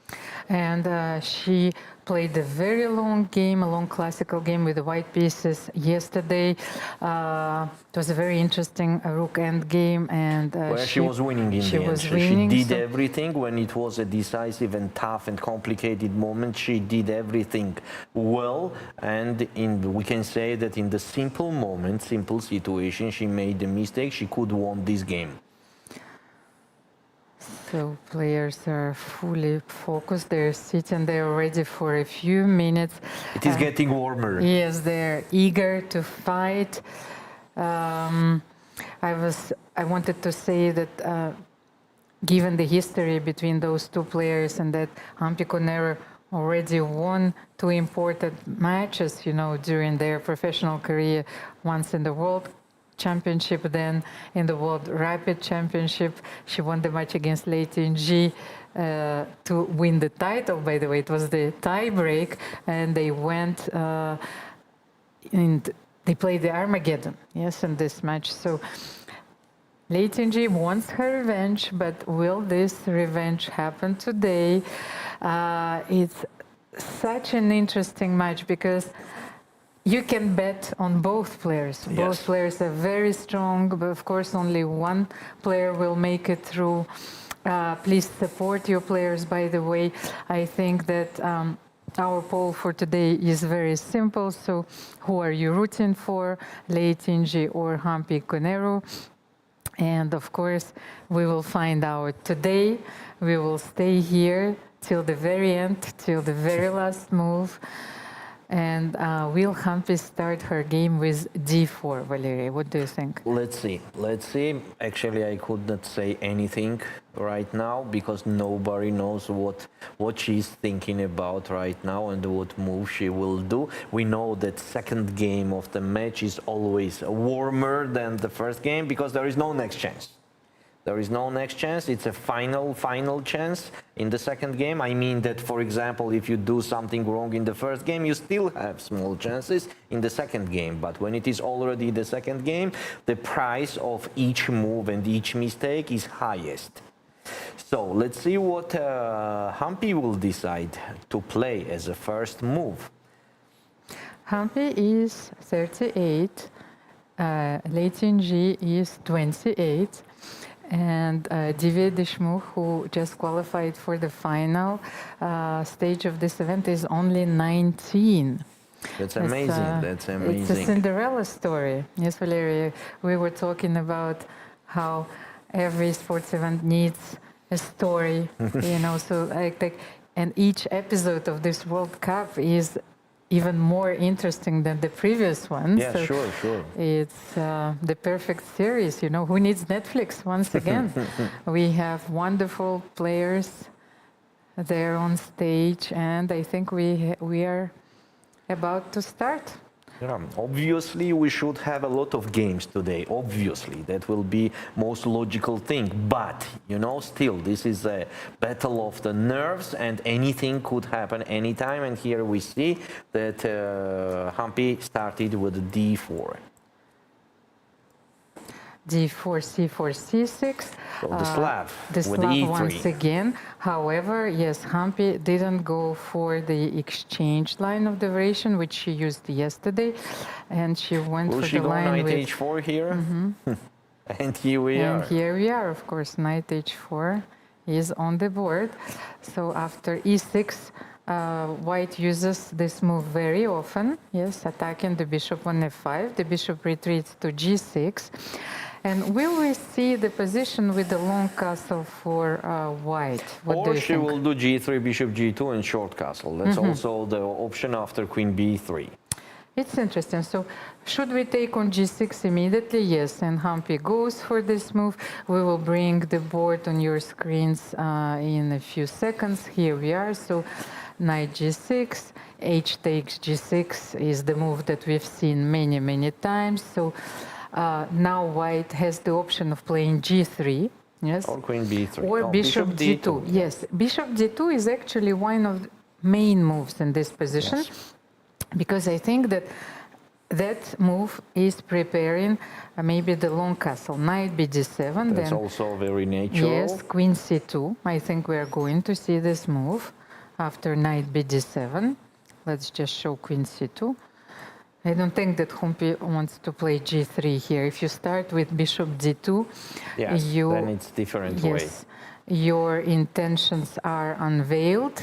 S1: And she played a very long game, a long classical game with the white pieces yesterday. It was a very interesting rook end game, and
S2: where she was winning in the end. She did everything when it was a decisive and tough and complicated moment. She did everything well, and we can say that in the simple moment, simple situation, she made a mistake. She could won this game.
S1: So players are fully focused. They're sitting there ready for a few minutes.
S2: It is getting warmer.
S1: Yes, they're eager to fight. I wanted to say that given the history between those 2 players, and that Hampi Koneru already won 2 important matches, you know, during their professional career, once in the World Championship, then in the World Rapid Championship. She won the match against Lei Tinji to win the title, by the way. It was the tie break, and they went and they played the Armageddon, yes, in this match. So Lei Tinji wants her revenge, but will this revenge happen today? It's such an interesting match because you can bet on both players. Both
S2: Yes.
S1: players are very strong, but of course only one player will make it through. Please support your players, by the way. I think that our poll for today is very simple. So who are you rooting for, Lei Tinji or Hampi Koneru? And of course, we will find out today. We will stay here till the very end, till the very last move. And will Hampi start her game with d4, Valeria? What do you think?
S2: Let's see. Let's see. Actually, I could not say anything right now because nobody knows what she's thinking about right now and what move she will do. We know that second game of the match is always warmer than the first game because there is no next chance. There is no next chance. It's a final chance in the second game. I mean that, for example, if you do something wrong in the first game, you still have small chances in the second game. But when it is already the second game, the price of each move and each mistake is highest. So let's see what Hampi will decide to play as a first move.
S1: Hampi is 38, Lei Tinji is 28. And Divya Deshmukh, who just qualified for the final stage of this event, is only 19.
S2: That's amazing. That's amazing.
S1: It's a Cinderella story. Yes, Valeria, we were talking about how every sports event needs a story, you know, so and each episode of this World Cup is even more interesting than the previous one.
S2: Yeah,
S1: so
S2: sure.
S1: It's the perfect series, you know. Who needs Netflix once again? We have wonderful players there on stage, and I think we are about to start.
S2: Yeah, obviously, we should have a lot of games today. Obviously, that will be most logical thing. But you know, still, this is a battle of the nerves, and anything could happen anytime. And here we see that Hampi started with d4.
S1: d4, c4, c6.
S2: So the Slav
S1: The
S2: with
S1: Slav
S2: e3.
S1: once again. However, yes, Hampi didn't go for the exchange line of the variation, which she used yesterday, and she went
S2: Will
S1: for
S2: she
S1: the
S2: go
S1: line
S2: knight
S1: with...
S2: h4 here? And here we are.
S1: And here we are, of course, knight h4 is on the board. So after e6, white uses this move very often, yes, attacking the bishop on f5. The bishop retreats to g6. And will we see the position with the long castle for white? What do
S2: Or
S1: you
S2: she
S1: think?
S2: will do g3, bishop g2, and short castle. That's also the option after queen b3.
S1: It's interesting. So should we take on g6 immediately? Yes, and Hampi goes for this move. We will bring the board on your screens in a few seconds. Here we are. So knight g6, h takes g6 is the move that we've seen many times. So now white has the option of playing g3. Yes.
S2: Or queen b3.
S1: Or
S2: No,
S1: bishop d2. Yes, bishop d2 is actually one of the main moves in this position.
S2: Yes.
S1: Because I think that move is preparing maybe the long castle, knight bd7.
S2: That's
S1: then,
S2: also very natural.
S1: yes, queen c2. I think we are going to see this move after knight bd7. Let's just show queen c2. I don't think that Hampi wants to play g3 here. If you start with bishop d2,
S2: Yes, then it's different way.
S1: Your intentions are unveiled.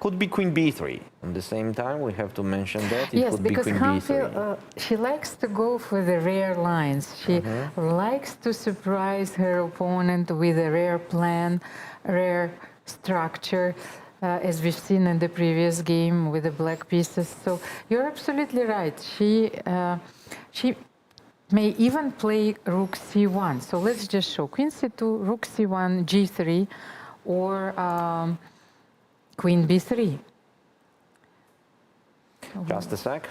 S2: Could be queen b3. At the same time, we have to mention that.
S1: Yes,
S2: could be
S1: because
S2: queen b3.
S1: Hampi, she likes to go for the rare lines. She likes to surprise her opponent with a rare plan, rare structure, as we've seen in the previous game with the black pieces. So you're absolutely right. She may even play rook c1. So let's just show queen c2, rook c1, g3, or queen b3.
S2: Just a sec.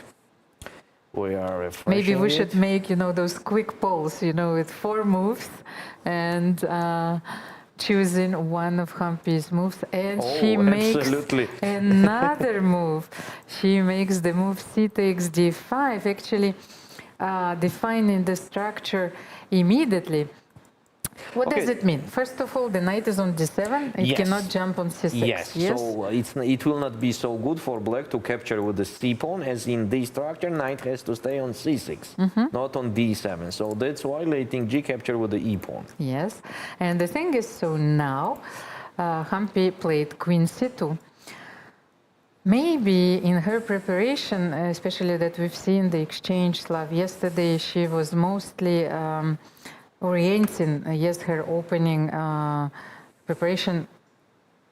S2: We are refreshing
S1: Maybe we
S2: it.
S1: should make, you know, those quick polls, you know, with 4 moves and choosing one of Hampi's moves. And she makes
S2: absolutely.
S1: another move. She makes the move c takes d5, actually defining the structure immediately. What
S2: Okay.
S1: does it mean? First of all, the knight is on d7. It
S2: Yes.
S1: cannot jump on c6.
S2: Yes, so it will not be so good for black to capture with the c pawn, as in this structure, knight has to stay on c6, not on d7. So that's why letting g capture with the e pawn.
S1: Yes, and the thing is, so now Hampi played queen c2. Maybe in her preparation, especially that we've seen the exchange Slav yesterday, she was mostly orienting, her opening preparation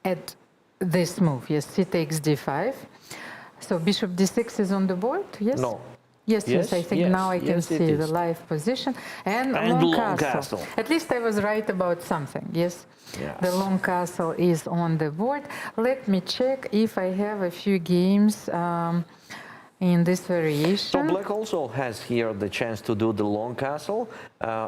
S1: at this move. Yes, c takes d5. So bishop d6 is on the board, yes?
S2: No.
S1: Yes,
S2: Yes,
S1: I think
S2: yes,
S1: now I can
S2: yes, it
S1: see the
S2: is.
S1: live position. And
S2: And
S1: long
S2: long
S1: castle.
S2: castle.
S1: At least I was right about something, yes?
S2: Yes.
S1: The long castle is on the board. Let me check if I have a few games in this
S2: So
S1: variation.
S2: black also has here the chance to do the long castle.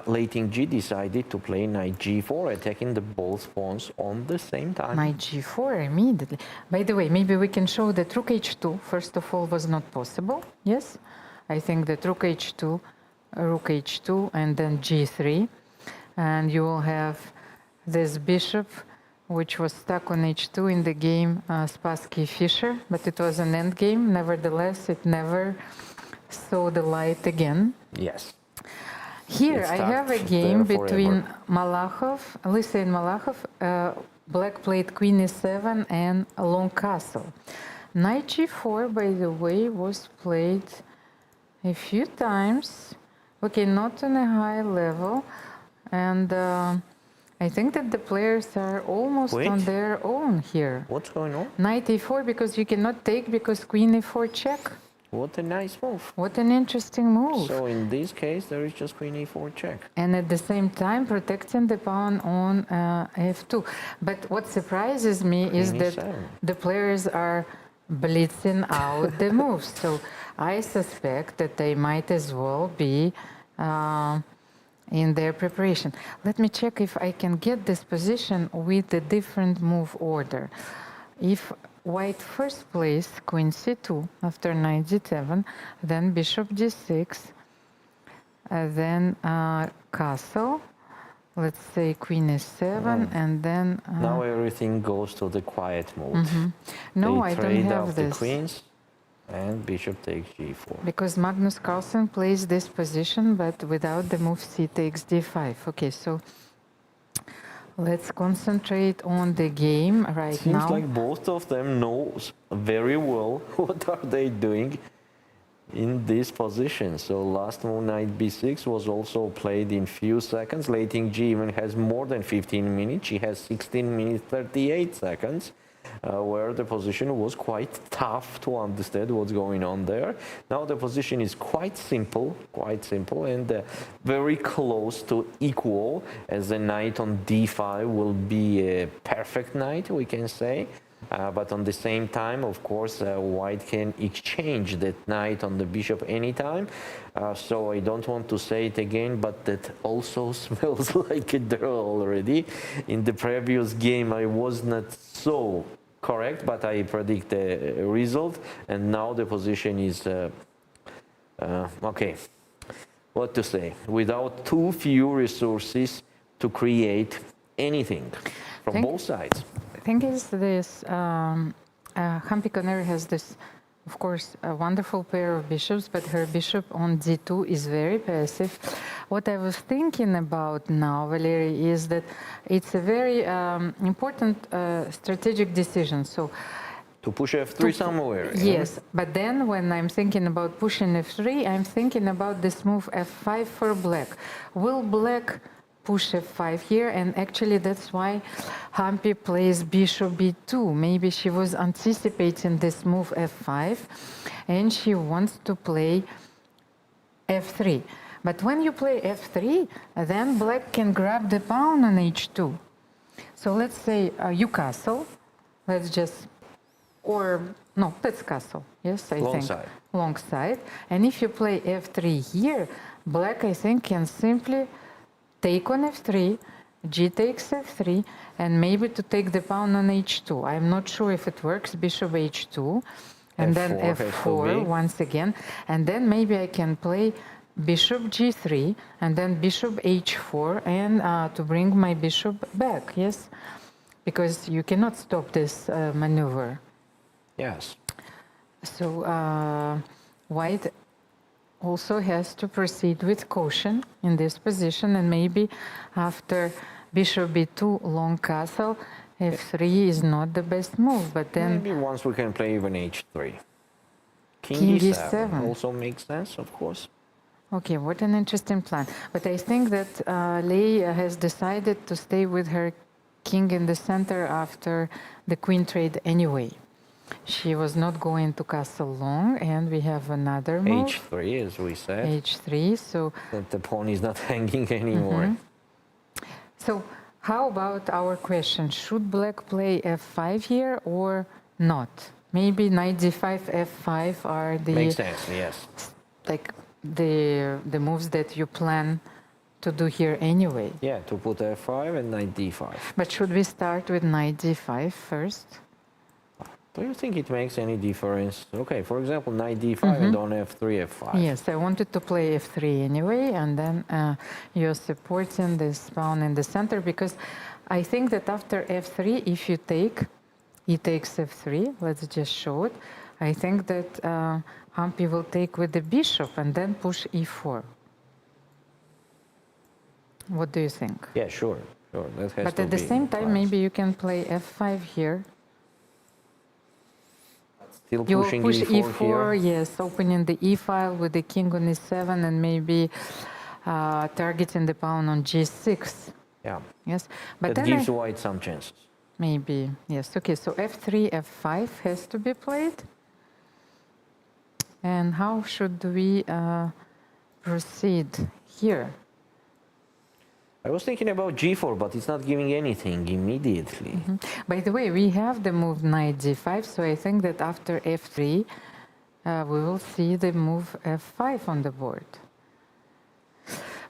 S2: Letting g decided to play knight g4, attacking the both pawns on the same time.
S1: Knight g4 immediately. By the way, maybe we can show that rook h2, first of all, was not possible, yes? I think that rook h2, and then g3. And you will have this bishop, which was stuck on h2 in the game Spassky-Fischer, but it was an end game. Nevertheless, it never saw the light again.
S2: Yes.
S1: Here
S2: It's
S1: I
S2: stuck
S1: have a game
S2: there
S1: between
S2: forever.
S1: Lisa and Malachov. Black played queen e7 and a long castle. Knight g4, by the way, was played a few times. Okay, not on a high level. And I think that the players are almost
S2: Wait.
S1: on their own here.
S2: What's going on?
S1: Knight e4 because you cannot take because queen e4 check.
S2: What a nice move.
S1: What an interesting move.
S2: So in this case, there is just queen e4 check.
S1: And at the same time protecting the pawn on f2. But what surprises me is
S2: Queen
S1: that
S2: e7.
S1: the players are blitzing out the moves. So I suspect that they might as well be in their preparation. Let me check if I can get this position with a different move order. If white first plays queen c2 after knight d7, then bishop d6, then castle, let's say queen e7, and then...
S2: Now everything goes to the quiet mode.
S1: no,
S2: They
S1: I don't
S2: trade
S1: have
S2: out the
S1: this.
S2: queens, and bishop takes g4.
S1: Because Magnus Carlsen plays this position, but without the move c takes d5. Okay, so let's concentrate on the game right
S2: Seems
S1: now.
S2: like both of them knows very well what are they doing in this position. So last move, knight b6, was also played in few seconds. Letting g even has more than 15 minutes. She has 16 minutes 38 seconds. Where the position was quite tough to understand what's going on there. Now the position is quite simple, and very close to equal, as the knight on d5 will be a perfect knight, we can say. But on the same time, of course, white can exchange that knight on the bishop anytime. So I don't want to say it again, but that also smells like a draw already. In the previous game, I was not so correct, but I predict the result. And now the position is, okay, what to say? Without too few resources to create anything from both sides.
S1: The thing is this, Hampi Koneru has this, of course, a wonderful pair of bishops, but her bishop on d2 is very passive. What I was thinking about now, Valery, is that it's a very important strategic decision. So,
S2: to push f3 somewhere.
S1: Yes, but then when I'm thinking about pushing f3, I'm thinking about this move f5 for black. Will black push f5 here? And actually that's why Hampi plays bishop b2. Maybe she was anticipating this move f5 and she wants to play f3. But when you play f3, then black can grab the pawn on h2. So let's say you castle. Let's just, or no, that's castle. Yes, I
S2: Long
S1: think.
S2: side.
S1: Long side. And if you play f3 here, black, I think, can simply take on f3, g takes f3, and maybe to take the pawn on h2. I'm not sure if it works. Bishop h2, and then
S2: F4
S1: f4 once again. And then maybe I can play bishop g3, and then bishop h4, and to bring my bishop back, yes? Because you cannot stop this maneuver.
S2: Yes.
S1: So white also has to proceed with caution in this position, and maybe after bishop b2 long castle, f3 is not the best move, but then
S2: Maybe once we can play even h3.
S1: King
S2: King
S1: e7.
S2: e7 also makes sense, of course.
S1: okay, what an interesting plan. But I think that Lei has decided to stay with her king in the center after the queen trade anyway. She was not going to castle long, and we have another move.
S2: h3, as we said.
S1: h3, so
S2: That the pawn is not hanging anymore.
S1: so how about our question? Should black play f5 here or not? Maybe knight d5, f5 are the
S2: Makes sense, yes.
S1: like the moves that you plan to do here anyway.
S2: Yeah, to put f5 and knight d5.
S1: But should we start with knight d5 first?
S2: Do you think it makes any difference? Okay, for example, knight d5 and on f3, f5.
S1: Yes, I wanted to play f3 anyway, and then you're supporting this pawn in the center, because I think that after f3, if you take, he takes f3, let's just show it. I think that Hampi will take with the bishop and then push e4. What do you think?
S2: Yeah, sure. That has
S1: But
S2: to
S1: at the
S2: be
S1: same time,
S2: fast.
S1: maybe you can play f5 here.
S2: Still
S1: You will
S2: pushing
S1: push
S2: e4
S1: e4,
S2: here.
S1: yes, opening the e-file with the king on e7, and maybe targeting the pawn on g6.
S2: Yeah,
S1: Yes, but
S2: that
S1: then
S2: gives white some chances.
S1: maybe, yes. Okay, so f3, f5 has to be played. And how should we proceed here?
S2: I was thinking about g4, but it's not giving anything immediately.
S1: By the way, we have the move knight d5, so I think that after f3, we will see the move f5 on the board.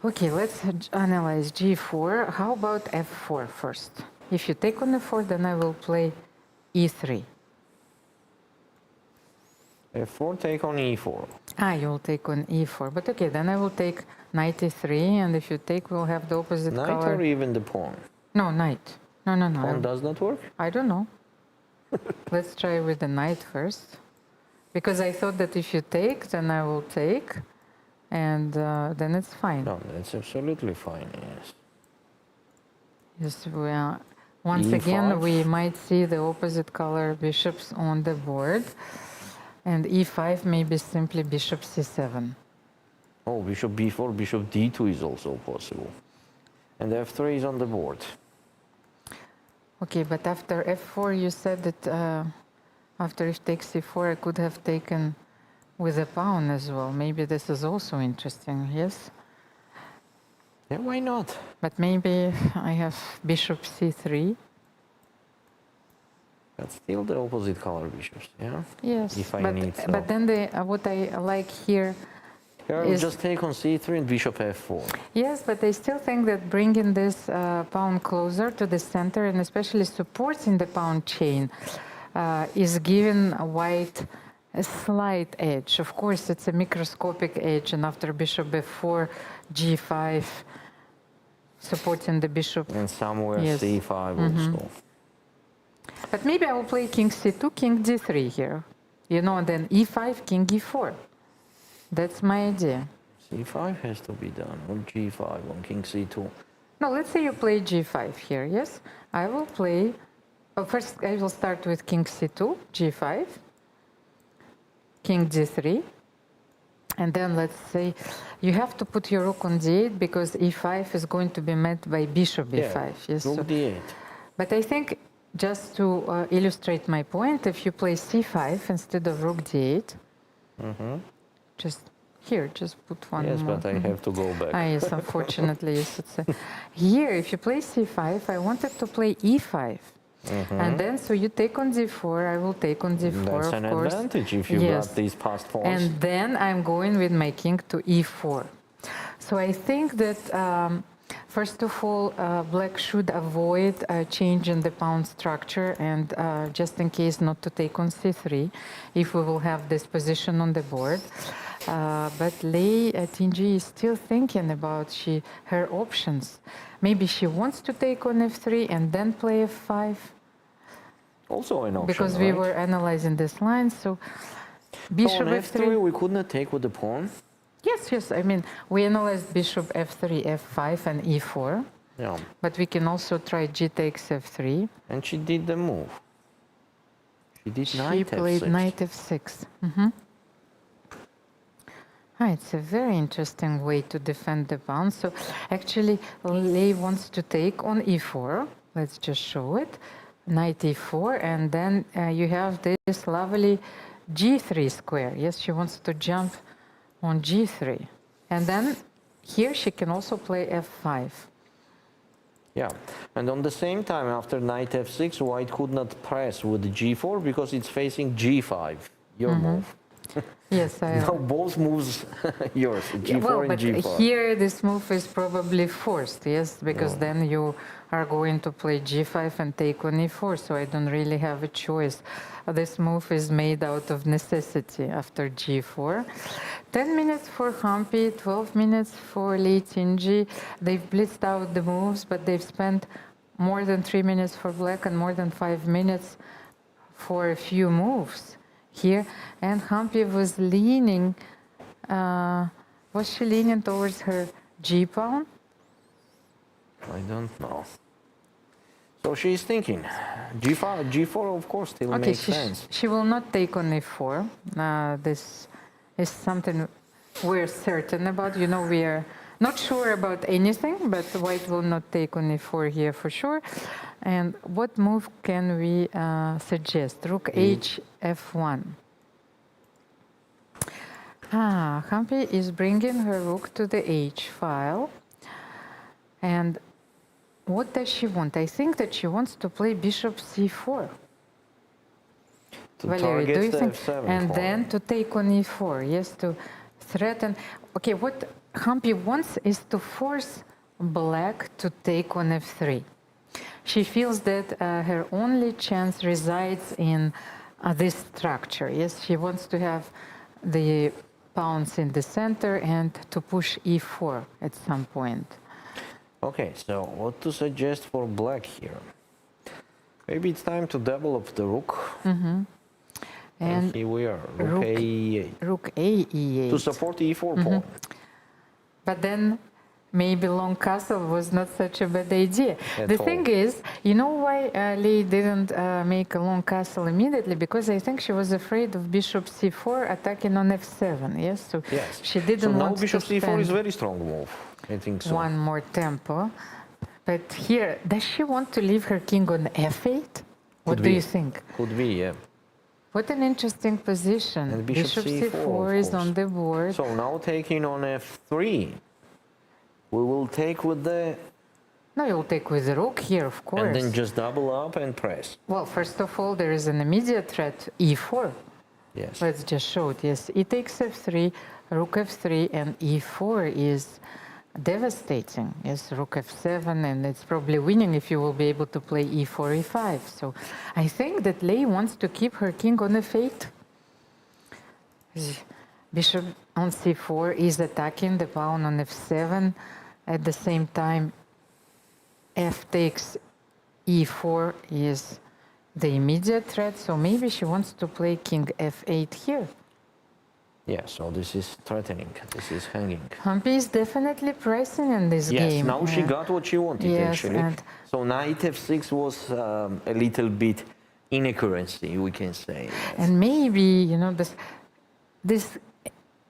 S1: Okay, let's analyze g4. How about f4 first? If you take on f4, then I will play e3.
S2: f4 take on e4.
S1: You will take on e4. But okay, then I will take knight e3, and if you take, we'll have the opposite
S2: Knight
S1: color.
S2: or even the pawn?
S1: No, knight. No.
S2: Pawn does not work?
S1: I don't know. Let's try with the knight first. Because I thought that if you take, then I will take, and then it's fine.
S2: No, that's absolutely fine, yes.
S1: Yes, well, once
S2: E5.
S1: again, we might see the opposite color bishops on the board. And e5 maybe simply bishop c7.
S2: Oh, bishop b4, bishop d2 is also possible. And f3 is on the board.
S1: Okay, but after f4, you said that after if takes c4, I could have taken with a pawn as well. Maybe this is also interesting, yes?
S2: Yeah, why not?
S1: But maybe I have bishop c3.
S2: But still the opposite color bishops, yeah?
S1: Yes,
S2: If I need so.
S1: but then what I like here
S2: Here I will
S1: is-
S2: just take on c3 and bishop f4.
S1: yes, but I still think that bringing this pawn closer to the center, and especially supporting the pawn chain, is giving white a slight edge. Of course, it's a microscopic edge, and after bishop f4, g5, supporting the bishop.
S2: And somewhere
S1: Yes.
S2: c5 also.
S1: But maybe I will play king c2, king d3 here. You know, and then e5, king e4. That's my idea.
S2: c5 has to be done, or g5 on king c2.
S1: No, let's say you play g5 here, yes? I will play, first I will start with king c2, g5, king d3, and then let's say you have to put your rook on d8 because e5 is going to be met by bishop b5. Yes.
S2: rook
S1: So,
S2: d8.
S1: but I think just to illustrate my point, if you play c5 instead of rook d8, just put one
S2: Yes,
S1: more.
S2: but I have to go back.
S1: Yes, unfortunately, yes. Here, if you play c5, I wanted to play e5. And then, so you take on d4, I will take on d4,
S2: That's
S1: of
S2: an
S1: course.
S2: advantage if you
S1: Yes.
S2: got these passed pawns.
S1: And then I'm going with my king to e4. So I think that, first of all, black should avoid changing the pawn structure, and just in case not to take on c3, if we will have this position on the board. But Lei Tinji is still thinking about her options. Maybe she wants to take on f3 and then play f5.
S2: Also an option,
S1: Because we
S2: right?
S1: were analyzing this line, so
S2: So
S1: bishop
S2: on
S1: f3.
S2: f3 we could not take with the pawn.
S1: Yes. I mean, we analyzed bishop f3, f5, and e4.
S2: Yeah.
S1: But we can also try g takes f3.
S2: And she did the move. She did
S1: She
S2: knight
S1: played
S2: f6.
S1: knight f6. It's a very interesting way to defend the pawn. So actually, Lei wants to take on e4. Let's just show it. Knight e4, and then you have this lovely g3 square. Yes, she wants to jump on g3. And then here she can also play f5.
S2: Yeah, and on the same time, after knight f6, white could not press with g4 because it's facing g5, your move.
S1: Yes, I
S2: Now both moves yours, g4
S1: well,
S2: and
S1: but
S2: g5.
S1: here this move is probably forced, yes, because then you are going to play g5 and take on e4, so I don't really have a choice. This move is made out of necessity after g4. 10 minutes for Hampi, 12 minutes for Lei Tinji. They've blitzed out the moves, but they've spent more than 3 minutes for black and more than 5 minutes for a few moves here. And Hampi was leaning, was she leaning towards her g-pawn?
S2: I don't know. So she's thinking, g4 of course still makes sense.
S1: She will not take on e4. This is something we're certain about. You know, we are not sure about anything, but white will not take on e4 here for sure. And what move can we suggest? Rook h f1. Hampi is bringing her rook to the h file. And what does she want? I think that she wants to play bishop c4.
S2: To
S1: Valerie, do
S2: target
S1: you
S2: the
S1: think?
S2: f7
S1: And
S2: pawn.
S1: then to take on e4, yes, to threaten. Okay, what Hampi wants is to force black to take on f3. She feels that her only chance resides in this structure. Yes, she wants to have the pawns in the center and to push e4 at some point.
S2: Okay, so what to suggest for black here? Maybe it's time to develop the rook. And here we are, rook a8.
S1: Rook a e8.
S2: To support the e4 pawn.
S1: But then maybe long castle was not such a bad idea.
S2: At
S1: The
S2: all.
S1: thing is, you know why Lei didn't make a long castle immediately? Because I think she was afraid of bishop c4 attacking on f7, yes? So
S2: Yes.
S1: she didn't
S2: so now
S1: want
S2: bishop
S1: to
S2: c4
S1: spend
S2: is very strong move. I think so.
S1: one more tempo. But here, does she want to leave her king on f8? What
S2: Could
S1: do
S2: be.
S1: you think?
S2: Could be, yeah.
S1: What an interesting position.
S2: And bishop c4
S1: is
S2: of
S1: on
S2: course.
S1: the board.
S2: So now taking on f3. We will take with the...
S1: No, you'll take with the rook here, of course.
S2: And then just double up and press.
S1: Well, first of all, there is an immediate threat, e4.
S2: Yes.
S1: Let's just show it. Yes, e takes f3, rook f3, and e4 is devastating. Yes, rook f7, and it's probably winning if you will be able to play e4, e5. So I think that Lei wants to keep her king on f8. Bishop on c4 is attacking the pawn on f7. At the same time, f takes e4 is the immediate threat, so maybe she wants to play king f8 here.
S2: Yeah, so this is threatening, this is hanging.
S1: Hampi is definitely pressing in this
S2: Yes,
S1: game.
S2: now she got what she wanted,
S1: Yes,
S2: actually.
S1: and-
S2: So knight f6 was a little bit inaccuracy, we can say.
S1: And maybe, you know, this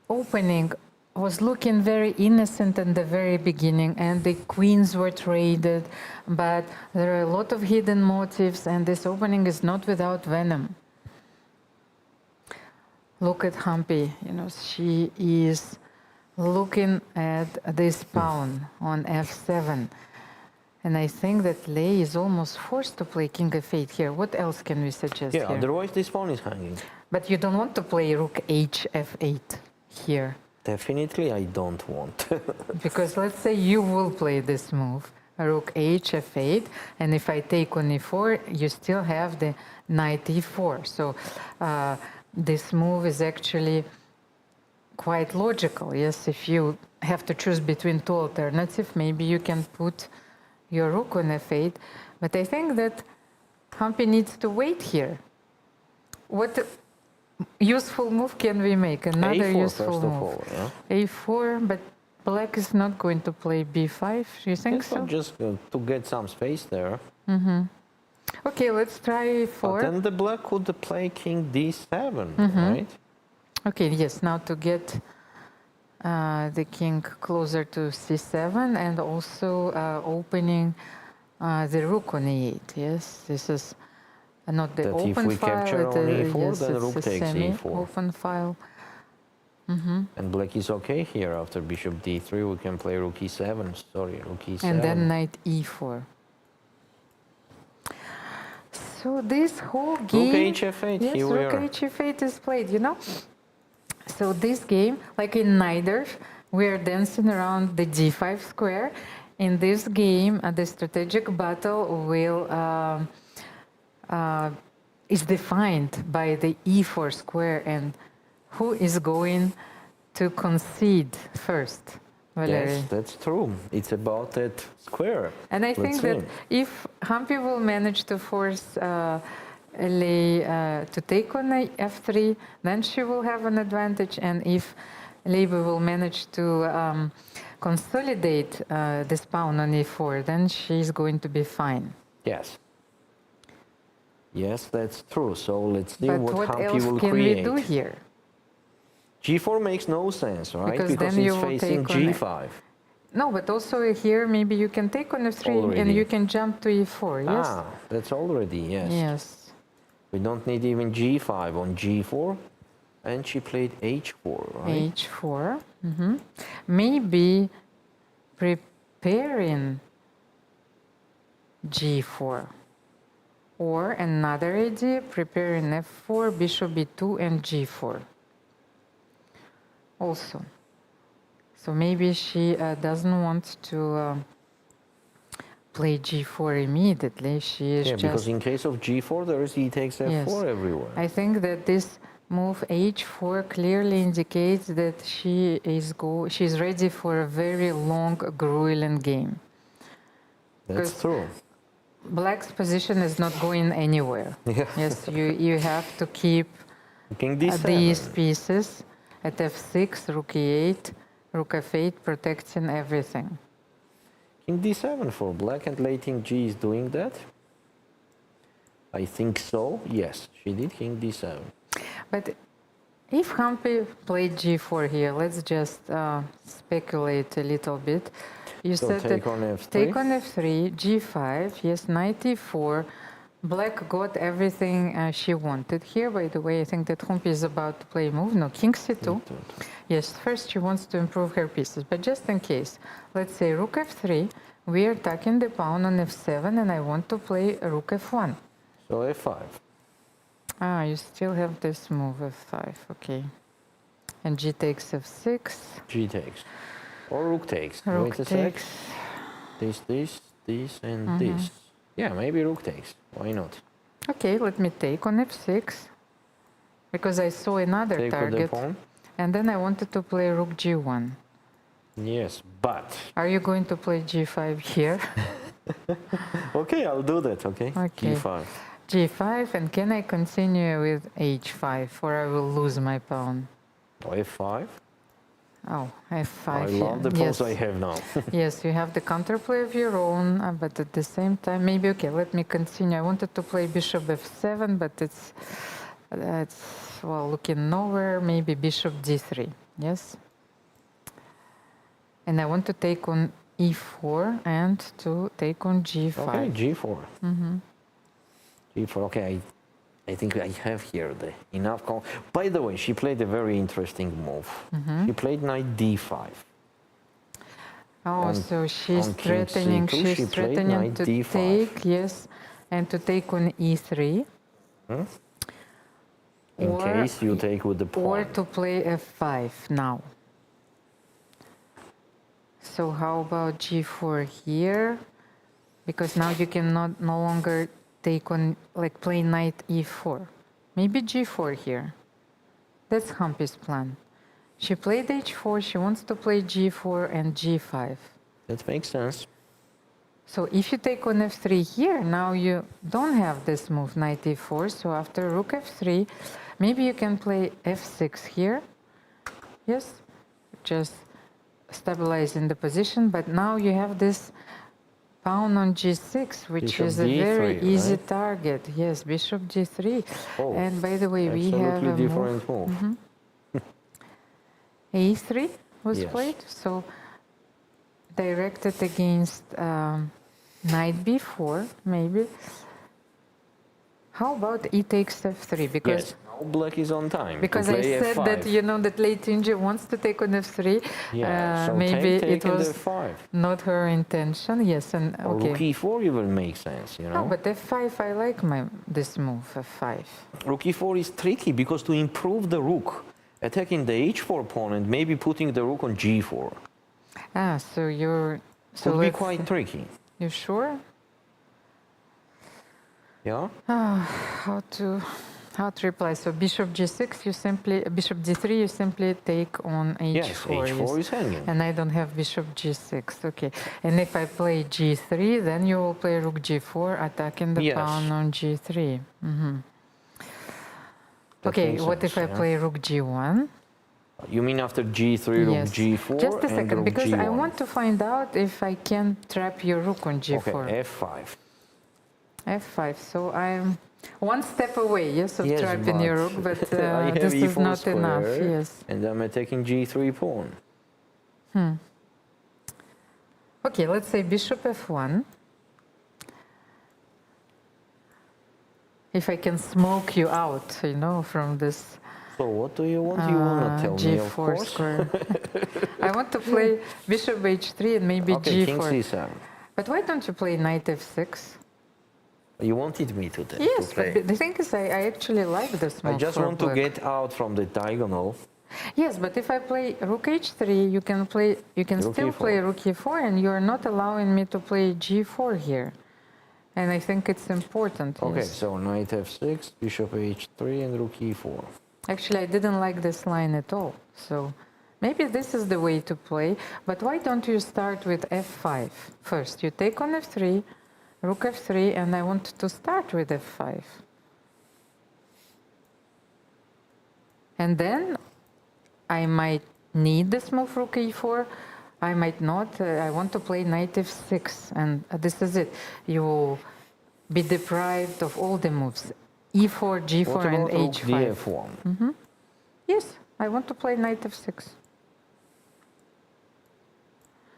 S1: opening was looking very innocent in the very beginning, and the queens were traded, but there are a lot of hidden motives, and this opening is not without venom. Look at Hampi, you know, she is looking at this pawn on f7. And I think that Lei is almost forced to play king f8 here. What else can we suggest
S2: Yeah,
S1: here?
S2: otherwise this pawn is hanging.
S1: But you don't want to play rook h f8 here.
S2: Definitely I don't want.
S1: Because let's say you will play this move, rook h f8, and if I take on e4, you still have the knight e4. So this move is actually quite logical. Yes, if you have to choose between two alternatives, maybe you can put your rook on f8. But I think that Hampi needs to wait here. What useful move can we make? Another
S2: A4
S1: useful
S2: first
S1: move.
S2: of all, yeah.
S1: A4, but black is not going to play b5. You think
S2: Yes,
S1: so?
S2: but just to get some space there.
S1: Okay, let's try
S2: But
S1: a4.
S2: then the black could play king d7, right?
S1: Okay, yes, now to get the king closer to c7 and also opening the rook on e8. Yes, this is not the
S2: That if
S1: open
S2: we
S1: file.
S2: capture on e4,
S1: yes,
S2: then
S1: it's
S2: rook
S1: a
S2: takes e4.
S1: semi-open file.
S2: And black is okay here. After bishop d3, we can play rook e7. Sorry, rook e7.
S1: And then knight e4. So this whole game...
S2: Rook hf8,
S1: yes,
S2: here we
S1: rook
S2: are.
S1: hf8 is played, you know? So this game, like in neither, we are dancing around the d5 square. In this game, the strategic battle will is defined by the e4 square, and who is going to concede first, Valery?
S2: Yes, that's true. It's about that square.
S1: And I
S2: Let's
S1: think that
S2: see.
S1: if Hampi will manage to force Lei to take on f3, then she will have an advantage. And if Leibe will manage to consolidate this pawn on e4, then she's going to be fine.
S2: Yes. Yes, that's true. So let's see
S1: But
S2: what
S1: what
S2: Hampi
S1: else
S2: will
S1: can
S2: create.
S1: we do here?
S2: g4 makes no sense, right?
S1: Because then
S2: it's
S1: you will
S2: facing
S1: take on
S2: g5.
S1: No, but also here maybe you can take on f3 and
S2: Already.
S1: you can jump to e4, yes?
S2: Ah, that's already, yes.
S1: Yes.
S2: We don't need even g5 on g4. And she played h4, right?
S1: H4. Maybe preparing g4. Or another idea, preparing f4, bishop b2, and g4. Also. So maybe she doesn't want to play g4 immediately. She is
S2: Yeah,
S1: just...
S2: because in case of g4, there is e takes f4
S1: Yes.
S2: everywhere.
S1: I think that this move h4 clearly indicates that she's ready for a very long, grueling game.
S2: That's
S1: because-
S2: true.
S1: Black's position is not going anywhere.
S2: Yeah.
S1: Yes, you have to keep
S2: King d7.
S1: these pieces at f6, rook e8, rook f8, protecting everything.
S2: King d7 for black, and late king g is doing that. I think so. Yes, she did king d7.
S1: But if Hampi played g4 here, let's just speculate a little bit. You
S2: So
S1: said
S2: take
S1: that
S2: on f3.
S1: take on f3, g5, yes, knight e4. Black got everything she wanted here. By the way, I think that Hampi is about to play a move. No, king c2. Yes, first she wants to improve her pieces, but just in case, let's say rook f3, we are attacking the pawn on f7, and I want to play rook f1.
S2: So f5.
S1: Ah, you still have this move, f5, okay. And g takes f6.
S2: G takes. Or rook takes.
S1: Rook
S2: Wait a sec.
S1: takes.
S2: This, and this. Yeah, maybe rook takes. Why not?
S1: Okay, let me take on f6. Because I saw another
S2: Take with the
S1: target.
S2: pawn.
S1: And then I wanted to play rook g1.
S2: Yes, but...
S1: Are you going to play g5 here?
S2: Okay, I'll do that, okay?
S1: Okay.
S2: g5.
S1: g5, and can I continue with h5, or I will lose my pawn?
S2: f5.
S1: Oh, f5.
S2: I
S1: here.
S2: love the pawns I have now.
S1: Yes, you have the counterplay of your own, but at the same time, maybe, okay, let me continue. I wanted to play bishop f7, but it's well, looking nowhere, maybe bishop d3, yes? And I want to take on e4 and to take on g5.
S2: Okay, g4. g4, okay, I think I have here the enough. By the way, she played a very interesting move. She played knight d5.
S1: Oh,
S2: On-
S1: so she's
S2: on king
S1: threatening,
S2: c2, she
S1: she's
S2: played
S1: threatening
S2: knight
S1: to
S2: d5.
S1: take, yes, and to take on e3.
S2: In case you take with the pawn.
S1: Or to play f5 now. So how about g4 here? Because now you can no longer take on, like, play knight e4. Maybe g4 here. That's Hampi's plan. She played h4, she wants to play g4 and g5.
S2: That makes sense.
S1: So if you take on f3 here, now you don't have this move, knight e4. So after rook f3, maybe you can play f6 here. Yes, just stabilizing the position. But now you have this pawn on g6, which
S2: Bishop
S1: is a very
S2: d3,
S1: easy
S2: right?
S1: target. Yes, bishop g3.
S2: Oh,
S1: And by the way, we have
S2: absolutely
S1: a
S2: different move.
S1: a3 was
S2: Yes.
S1: played. So directed against knight b4, maybe. How about e takes f3? Because
S2: Yes, now black is on time. to
S1: because I
S2: play
S1: said
S2: f5.
S1: that that Late Inge wants to take on f3.
S2: Yeah, so
S1: maybe
S2: take
S1: it was
S2: f5.
S1: not her intention. Yes, and
S2: Or
S1: okay.
S2: rook e4 even makes sense, you know.
S1: No, but f5, I like this move, f5.
S2: Rook e4 is tricky because to improve the rook, attacking the h4 pawn and maybe putting the rook on g4
S1: Ah, so you're so
S2: could be
S1: let's
S2: quite
S1: see.
S2: tricky.
S1: You sure?
S2: Yeah.
S1: How to reply? So bishop g6, you simply bishop d3, you simply take on h4.
S2: Yes, h4 is hanging.
S1: And I don't have bishop g6. Okay. And if I play g3, then you will play rook g4, attacking the
S2: Yes.
S1: pawn on g3.
S2: That
S1: Okay.
S2: makes
S1: What if
S2: sense,
S1: I
S2: yeah.
S1: play rook g1?
S2: You mean after g3, rook
S1: Yes.
S2: g4
S1: Just a
S2: and
S1: second,
S2: rook
S1: because
S2: g1?
S1: I want to find out if I can trap your rook on g4.
S2: Okay, f5.
S1: f5. So I'm one step away, yes, of
S2: Yes,
S1: trapping your rook, but
S2: I have
S1: this is
S2: e4
S1: not enough.
S2: square,
S1: Yes.
S2: and I'm attacking g3 pawn.
S1: Okay, let's say bishop f1. If I can smoke you out, from this
S2: So what do you want? You want to tell me, of
S1: g4
S2: course.
S1: square. I want to play bishop h3 and maybe
S2: Okay, king
S1: g4.
S2: c7.
S1: But why don't you play knight f6?
S2: You wanted me to,
S1: Yes,
S2: to
S1: but
S2: play.
S1: the thing is, I actually like this move.
S2: I just
S1: for
S2: want to
S1: black.
S2: get out from the diagonal.
S1: Yes, but if I play rook h3, you can
S2: Rook
S1: still
S2: e4.
S1: play rook e4, and you are not allowing me to play g4 here. And I think it's important.
S2: Okay,
S1: Yes.
S2: so knight f6, bishop h3, and rook e4.
S1: Actually, I didn't like this line at all. So maybe this is the way to play. But why don't you start with f5 first? You take on f3, rook f3, and I want to start with f5. And then I might need this move rook e4. I might not. I want to play knight f6, and this is it. You will be deprived of all the moves. E4, G4,
S2: What
S1: and
S2: about rook
S1: H5.
S2: df1?
S1: Yes, I want to play knight f6.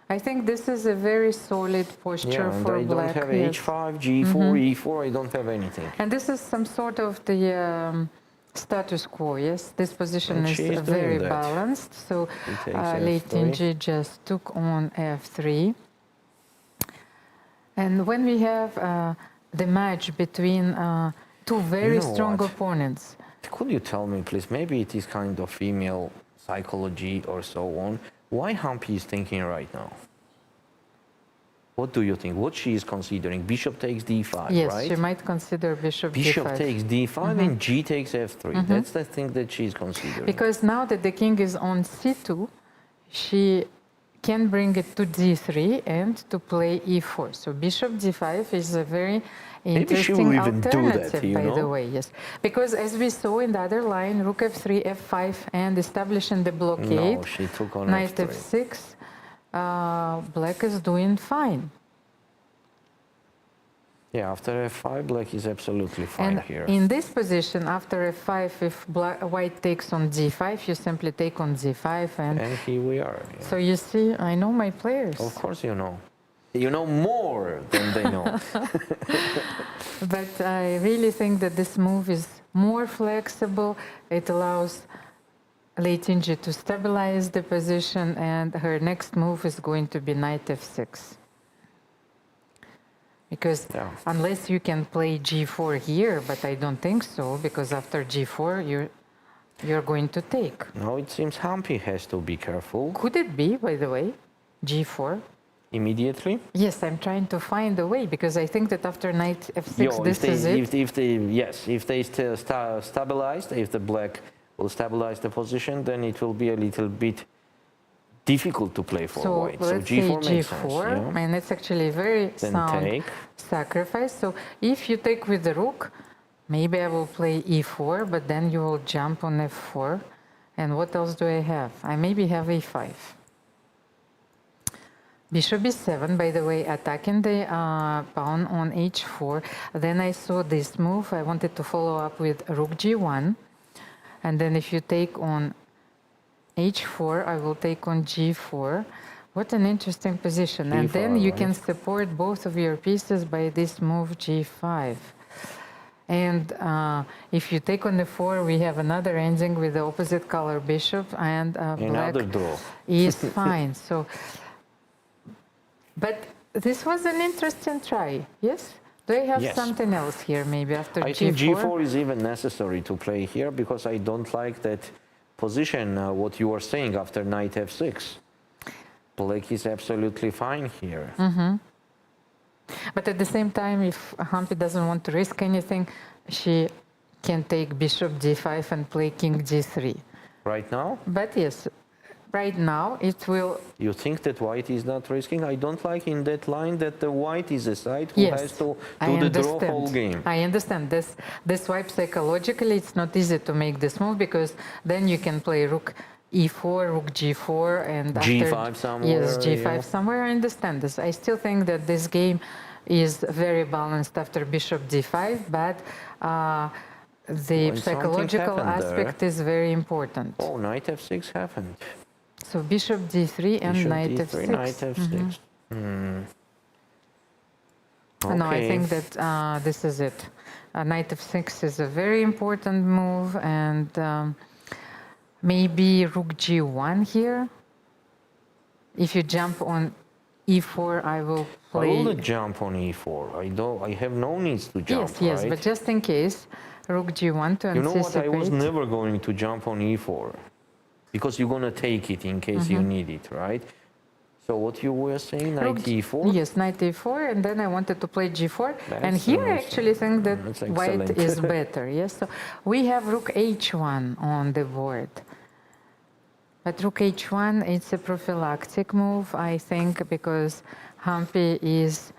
S1: I think this is a very solid posture
S2: Yeah, and
S1: for
S2: I
S1: black.
S2: don't have
S1: Yes.
S2: h5, g4, e4, I don't have anything.
S1: And this is some sort of the status quo, yes? This position
S2: And
S1: is
S2: she's doing
S1: very
S2: that.
S1: balanced. So
S2: She takes
S1: Late
S2: f3.
S1: Inge just took on f3. And when we have the match between two very
S2: You know
S1: strong
S2: what?
S1: opponents,
S2: Could you tell me, please, maybe it is kind of female psychology or so on, why Humpy is thinking right now? What do you think? What she is considering? Bishop takes d5,
S1: yes,
S2: right?
S1: she might consider bishop
S2: Bishop
S1: d5.
S2: takes d5 and g takes f3. That's the thing that she's considering.
S1: Because now that the king is on c2, she can bring it to d3 and to play e4. So bishop d5 is a very
S2: Maybe she
S1: interesting
S2: will even do that,
S1: alternative,
S2: you
S1: by the
S2: know?
S1: way. Yes, because as we saw in the other line, rook f3, f5, and establishing the blockade,
S2: No, she took on
S1: knight
S2: f3.
S1: f6, black is doing fine.
S2: Yeah, after f5, black is absolutely fine
S1: And
S2: here.
S1: in this position, after f5, if white takes on d5, you simply take on d5, and
S2: And here we are. Yeah.
S1: so you see, I know my players.
S2: Of course you know. You know more than they know.
S1: But I really think that this move is more flexible. It allows Late Inge to stabilize the position, and her next move is going to be knight f6. Because
S2: Yeah.
S1: unless you can play g4 here, but I don't think so, because after g4 you're going to take.
S2: Now it seems Humpy has to be careful.
S1: Could it be, by the way, g4?
S2: Immediately?
S1: Yes, I'm trying to find a way, because I think that after knight f6,
S2: Yo,
S1: this is it.
S2: if they stabilized, if the black will stabilize the position, then it will be a little bit difficult to play for
S1: So
S2: white.
S1: let's
S2: So
S1: say
S2: G4 makes sense.
S1: G4,
S2: Yeah?
S1: and it's actually a very
S2: Then
S1: sound
S2: take.
S1: sacrifice. So if you take with the rook, maybe I will play E4, but then you will jump on F4. And what else do I have? I maybe have A5. Bishop B7, by the way, attacking the pawn on H4. Then I saw this move. I wanted to follow up with Rook G1. And then if you take on H4, I will take on G4. What an interesting position. And then you can support both of your pieces by this move G5. And if you take on the 4, we have another ending with the opposite color bishop, and black
S2: draw.
S1: is fine. So, but this was an interesting try, yes? Do I have
S2: Yes.
S1: something else here, maybe after
S2: I
S1: G4?
S2: think G4 is even necessary to play here because I don't like that position, what you were saying after knight F6. Black is absolutely fine here.
S1: But at the same time, if Humpy doesn't want to risk anything, she can take bishop D5 and play king D3.
S2: Right now?
S1: But yes, right now it will...
S2: You think that white is not risking? I don't like in that line that the white is the side who
S1: Yes,
S2: has to
S1: I
S2: do the draw
S1: understand.
S2: whole game.
S1: I understand. This why psychologically it's not easy to make this move, because then you can play rook E4, rook G4, and
S2: G5
S1: after,
S2: somewhere,
S1: yes, G5
S2: yeah.
S1: somewhere. I understand this. I still think that this game is very balanced after bishop D5, but the
S2: When
S1: psychological
S2: something happened there.
S1: aspect is very important.
S2: Oh, knight F6 happened.
S1: So bishop D3 and
S2: Bishop
S1: knight
S2: D3,
S1: F6.
S2: knight F6.
S1: No, I
S2: Okay.
S1: think that this is it. Knight F6 is a very important move, and maybe rook G1 here. If you jump on E4, I will
S2: Why will
S1: play.
S2: the jump on E4? I have no needs to jump,
S1: Yes, yes,
S2: right?
S1: but just in case, rook G1 to
S2: You know what?
S1: anticipate.
S2: I was never going to jump on E4 because you're gonna take it in case you need it, right? So what you were saying, knight E4?
S1: Yes, knight E4, and then I wanted to play G4. And
S2: That's
S1: here I
S2: nice.
S1: actually think that
S2: That's
S1: white
S2: excellent.
S1: is better. Yes, so we have rook H1 on the board. But rook H1, it's a prophylactic move, I think, because Humpy is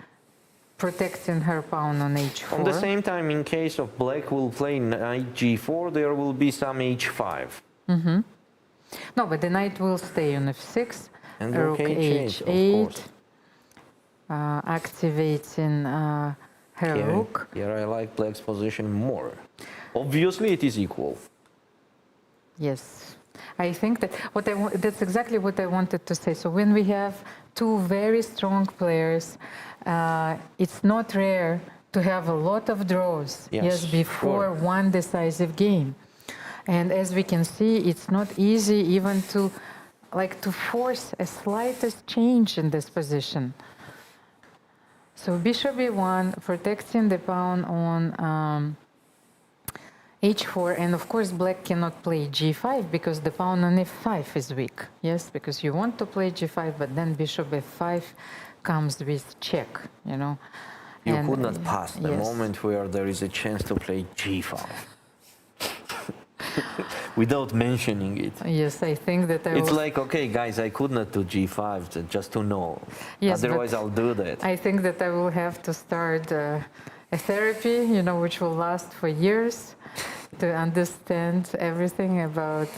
S1: protecting her pawn on H4.
S2: At the same time, in case of black will play knight G4, there will be some H5.
S1: No, but the knight will stay on F6.
S2: And
S1: rook
S2: rook H8, of
S1: H8,
S2: course.
S1: activating her rook.
S2: Here I like black's position more. Obviously, it is equal.
S1: Yes, I think that that's exactly what I wanted to say. So when we have two very strong players, it's not rare to have a lot of draws.
S2: Yes,
S1: before
S2: sure.
S1: one decisive game. And as we can see, it's not easy even to force a slightest change in this position. So bishop e1, protecting the pawn on h4, and of course black cannot play g5 because the pawn on f5 is weak. Yes, because you want to play g5, but then bishop f5 comes with check, you know.
S2: You
S1: And,
S2: could not pass the
S1: yes.
S2: moment where there is a chance to play G5 without mentioning it.
S1: Yes, I think that I
S2: It's
S1: will...
S2: like, okay, guys, I could not do G5 just to know.
S1: Yes,
S2: Otherwise,
S1: but
S2: I'll do that.
S1: I think that I will have to start a therapy, you know, which will last for years to understand everything about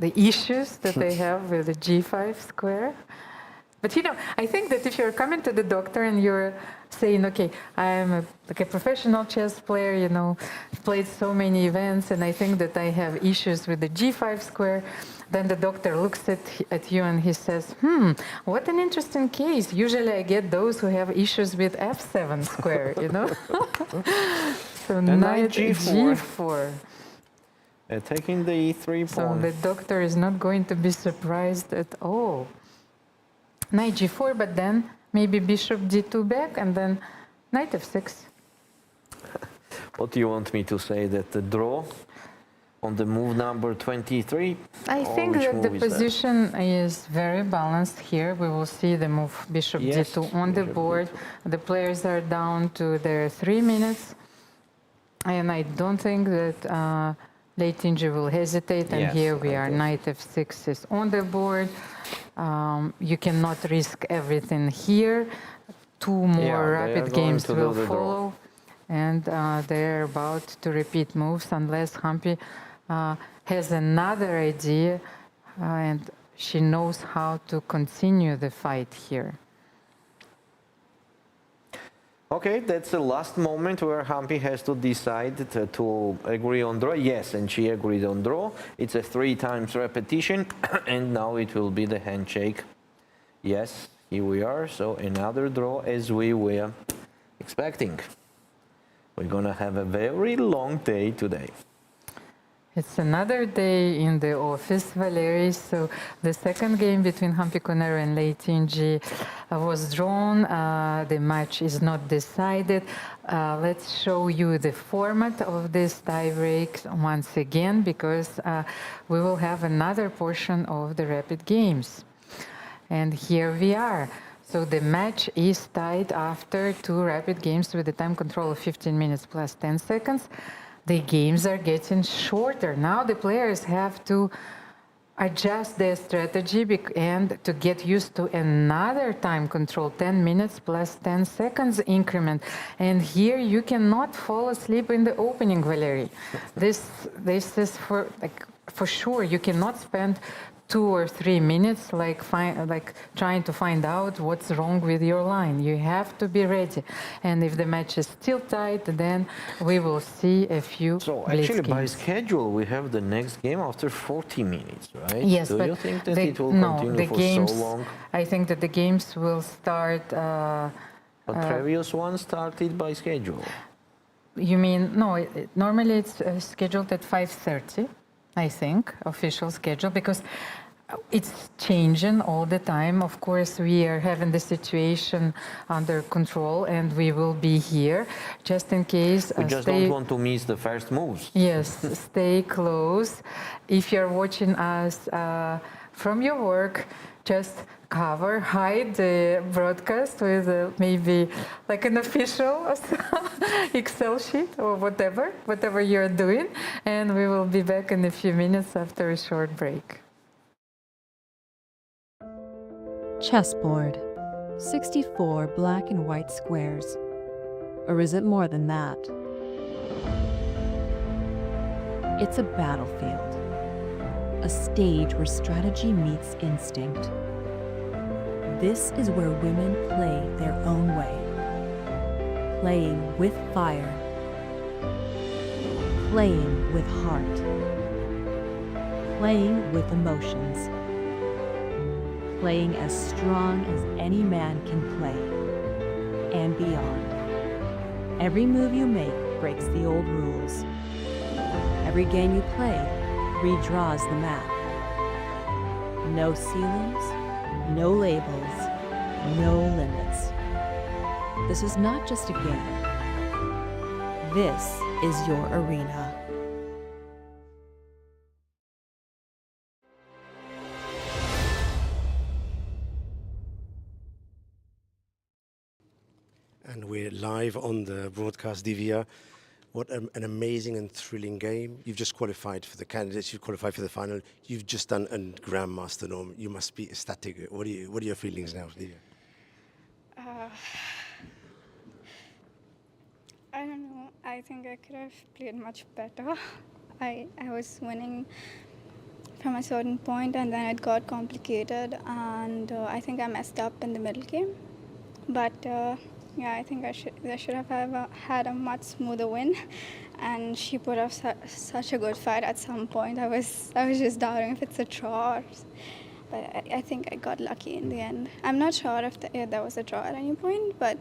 S1: the issues that they have with the G5 square. But you know, I think that if you're coming to the doctor and you're saying, okay, I'm a professional chess player, you know, played so many events, and I think that I have issues with the G5 square, then the doctor looks at you and he says, what an interesting case. Usually I get those who have issues with F7 square, you know? So knight G4.
S2: Taking the E3
S1: So
S2: pawn.
S1: the doctor is not going to be surprised at all. Knight G4, but then maybe bishop D2 back, and then knight F6.
S2: What do you want me to say? That the draw on the move number 23?
S1: I think
S2: which
S1: that the
S2: move is that?
S1: position is very balanced here. We will see the move bishop
S2: Yes,
S1: D2 on the
S2: bishop
S1: board. The players are down to their 3 minutes. And I don't think that late Tingy will hesitate, and
S2: Yes,
S1: here we
S2: I
S1: are,
S2: guess.
S1: knight f6 is on the board. You cannot risk everything here. Two more
S2: Yeah, they are
S1: rapid
S2: going
S1: games
S2: to do
S1: will
S2: the draw.
S1: follow, and they're about to repeat moves unless Hampi has another idea, and she knows how to continue the fight here.
S2: Okay, that's the last moment where Hampi has to decide to agree on draw. Yes, and she agreed on draw. It's a 3 times repetition, and now it will be the handshake. Yes, here we are. So another draw as we were expecting. We're gonna have a very long day today.
S1: It's another day in the office, Valery. So the second game between Hampi Koneru and Lei Tingy was drawn. The match is not decided. Let's show you the format of this tie break once again, because we will have another portion of the rapid games. And here we are. So the match is tied after 2 rapid games with a time control of 15 minutes plus 10 seconds. The games are getting shorter. Now the players have to adjust their strategy and to get used to another time control, 10 minutes plus 10 seconds increment. And here you cannot fall asleep in the opening, Valery. This is for sure. You cannot spend 2 or 3 minutes like trying to find out what's wrong with your line. You have to be ready. And if the match is still tight, then we will see a few
S2: So
S1: Blitz
S2: actually, by
S1: games.
S2: schedule, we have the next game after 40 minutes, right?
S1: Yes,
S2: Do
S1: but
S2: you think that
S1: the,
S2: it will
S1: no,
S2: continue
S1: the
S2: for
S1: games,
S2: so long?
S1: I think that the games will start.
S2: But previous one started by schedule.
S1: You mean no? Normally it's scheduled at 5:30. I think, official schedule, because it's changing all the time. Of course, we are having the situation under control, and we will be here just in case.
S2: We just don't want to miss the first moves.
S1: Yes, stay close. If you're watching us from your work, just hide the broadcast with maybe like an official Excel sheet or whatever you're doing. And we will be back in a few minutes after a short break.
S4: Chessboard. 64 black and white squares. Or is it more than that? It's a battlefield. A stage where strategy meets instinct. This is where women play their own way. Playing with fire. Playing with heart. Playing with emotions. Playing as strong as any man can play, and beyond. Every move you make breaks the old rules. Every game you play redraws the map. No ceilings, no labels, no limits. This is not just a game. This is your arena.
S3: And we're live on the broadcast, Divya. What an amazing and thrilling game. You've just qualified for the candidates, you've qualified for the final. You've just done a Grandmaster norm. You must be ecstatic. What are your feelings now, Divya?
S7: I don't know. I think I could have played much better. I was winning from a certain point, and then it got complicated, and I think I messed up in the middle game. But yeah, I think I should have had a much smoother win, and she put up such a good fight at some point. I was just doubting if it's a draw, but I think I got lucky in the end. I'm not sure if there was a draw at any point, but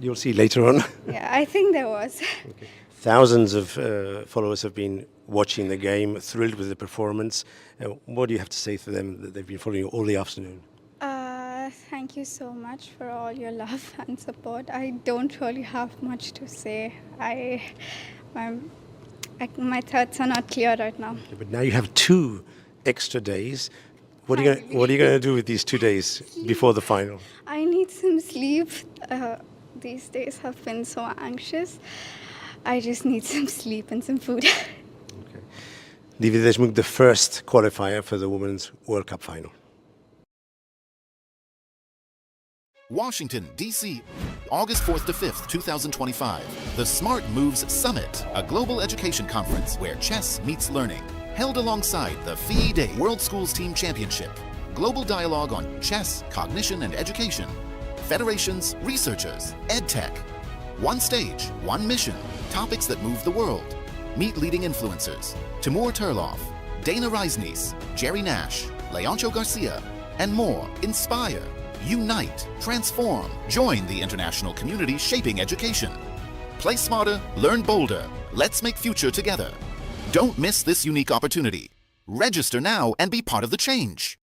S3: You'll see later on.
S7: yeah, I think there was.
S3: Okay. Thousands of followers have been watching the game, thrilled with the performance. What do you have to say to them that they've been following you all the afternoon?
S7: Thank you so much for all your love and support. I don't really have much to say. My thoughts are not clear right now.
S3: Okay, but now you have 2 extra days. What are you going to do with these 2 days before the final?
S7: I need some sleep. These days have been so anxious. I just need some sleep and some food.
S3: Okay. Divya Deshmukh, the first qualifier for the Women's World Cup final.
S6: Washington, D.C., August 4th to 5th, 2025. The Smart Moves Summit, a global education conference where chess meets learning. Held alongside the FIDE World Schools Team Championship. Global dialogue on chess, cognition, and education. Federations, researchers, EdTech. One stage, one mission. Topics that move the world. Meet leading influencers. Timur Turlov, Dana Reisnies, Jerry Nash, Leoncho Garcia, and more. Inspire. Unite, transform, join the international community shaping education. Play smarter, learn bolder. Let's make future together. Don't miss this unique opportunity. Register now and be part of the change.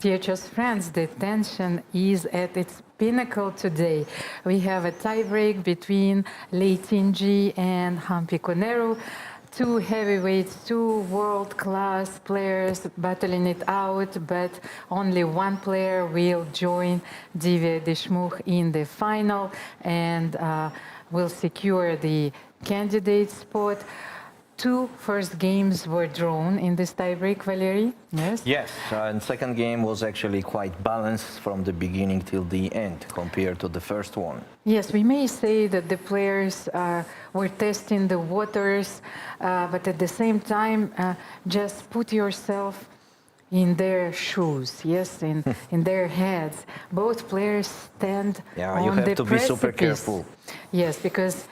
S1: Dear chess friends, the tension is at its pinnacle today. We have a tiebreak between Lei Tinji and Hampi Koneru, two heavyweights, two world-class players battling it out, but only one player will join Divya Deshmukh in the final and will secure the candidate spot. Two first games were drawn in this tiebreak, Valerie. Yes?
S2: Yes, and second game was actually quite balanced from the beginning till the end compared to the first one.
S1: Yes, we may say that the players were testing the waters, but at the same time, just put yourself in their shoes, yes, in their heads. Both players stand on
S2: you have
S1: the
S2: to be
S1: precipice.
S2: super careful.
S1: Yes, because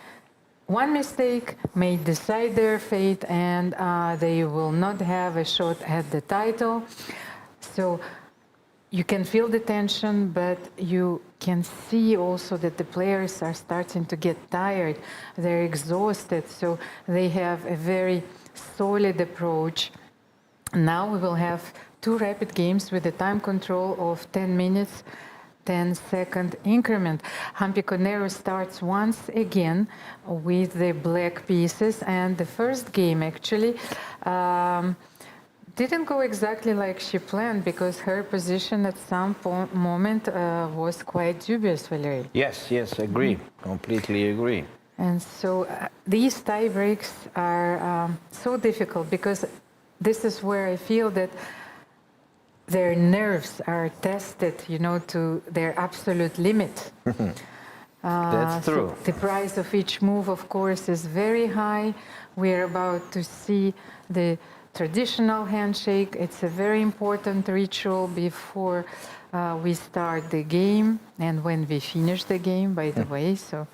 S1: one mistake may decide their fate and they will not have a shot at the title. So you can feel the tension, but you can see also that the players are starting to get tired. They're exhausted, so they have a very solid approach. Now we will have two rapid games with a time control of 10 minutes, 10-second increment. Hampi Koneru starts once again with the black pieces, and the first game actually didn't go exactly like she planned because her position at some moment was quite dubious, Valerie.
S2: Yes, agree, completely agree.
S1: And so these tie breaks are so difficult because this is where I feel that their nerves are tested, you know, to their absolute limit.
S2: That's true.
S1: So the price of each move, of course, is very high. We're about to see the traditional handshake. It's a very important ritual before we start the game and when we finish the game, by the way. So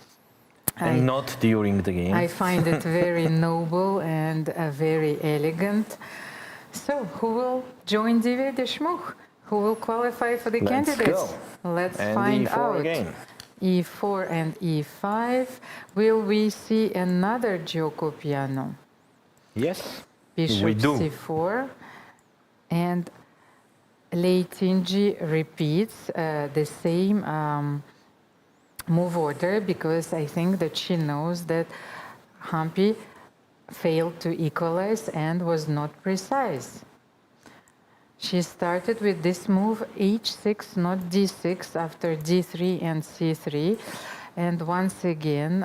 S2: and not during the game.
S1: I find it very noble and very elegant. So, who will join Divya Deshmukh? Who will qualify for the candidates? Let's find
S2: E4
S1: out.
S2: Again.
S1: E4 and E5. Will we see another gioco piano?
S2: Yes,
S1: Bishop
S2: we do.
S1: C4. And Lei Tinji repeats the same move order because I think that she knows that Hampi failed to equalize and was not precise. She started with this move h6, not d6, after d3 and c3. And once again,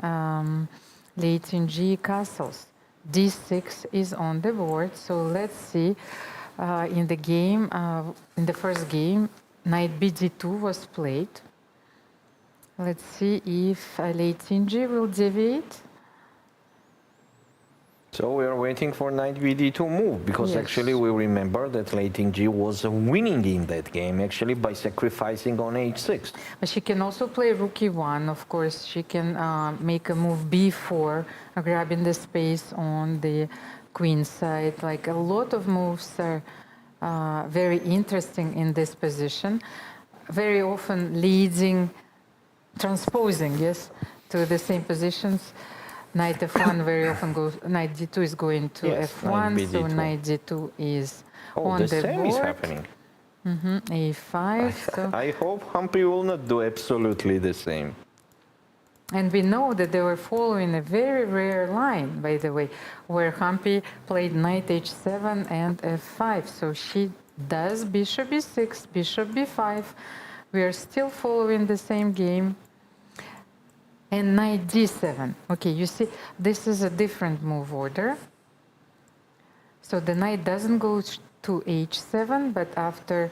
S1: Lei Tinji castles. d6 is on the board, so let's see. In the game, in the first game, knight bd2 was played. Let's see if Lei Tinji will deviate.
S2: So we are waiting for knight bd2 move because
S1: Yes.
S2: actually we remember that Lei Tinji was winning in that game actually by sacrificing on h6.
S1: But she can also play rook e1, of course. She can make a move b4, grabbing the space on the queen side. Like a lot of moves are very interesting in this position, very often leading, transposing, yes, to the same positions. Knight f1 very often goes, knight d2 is going to
S2: Yes,
S1: f1,
S2: knight
S1: so
S2: bd2.
S1: knight d2 is
S2: Oh,
S1: on
S2: the
S1: the
S2: same
S1: board.
S2: is happening.
S1: A5. So.
S2: I hope Hampi will not do absolutely the same.
S1: And we know that they were following a very rare line, by the way, where Hampi played knight h7 and f5. So she does bishop b6, bishop b5. We are still following the same game. And knight d7. Okay, you see, this is a different move order. So the knight doesn't go to h7, but after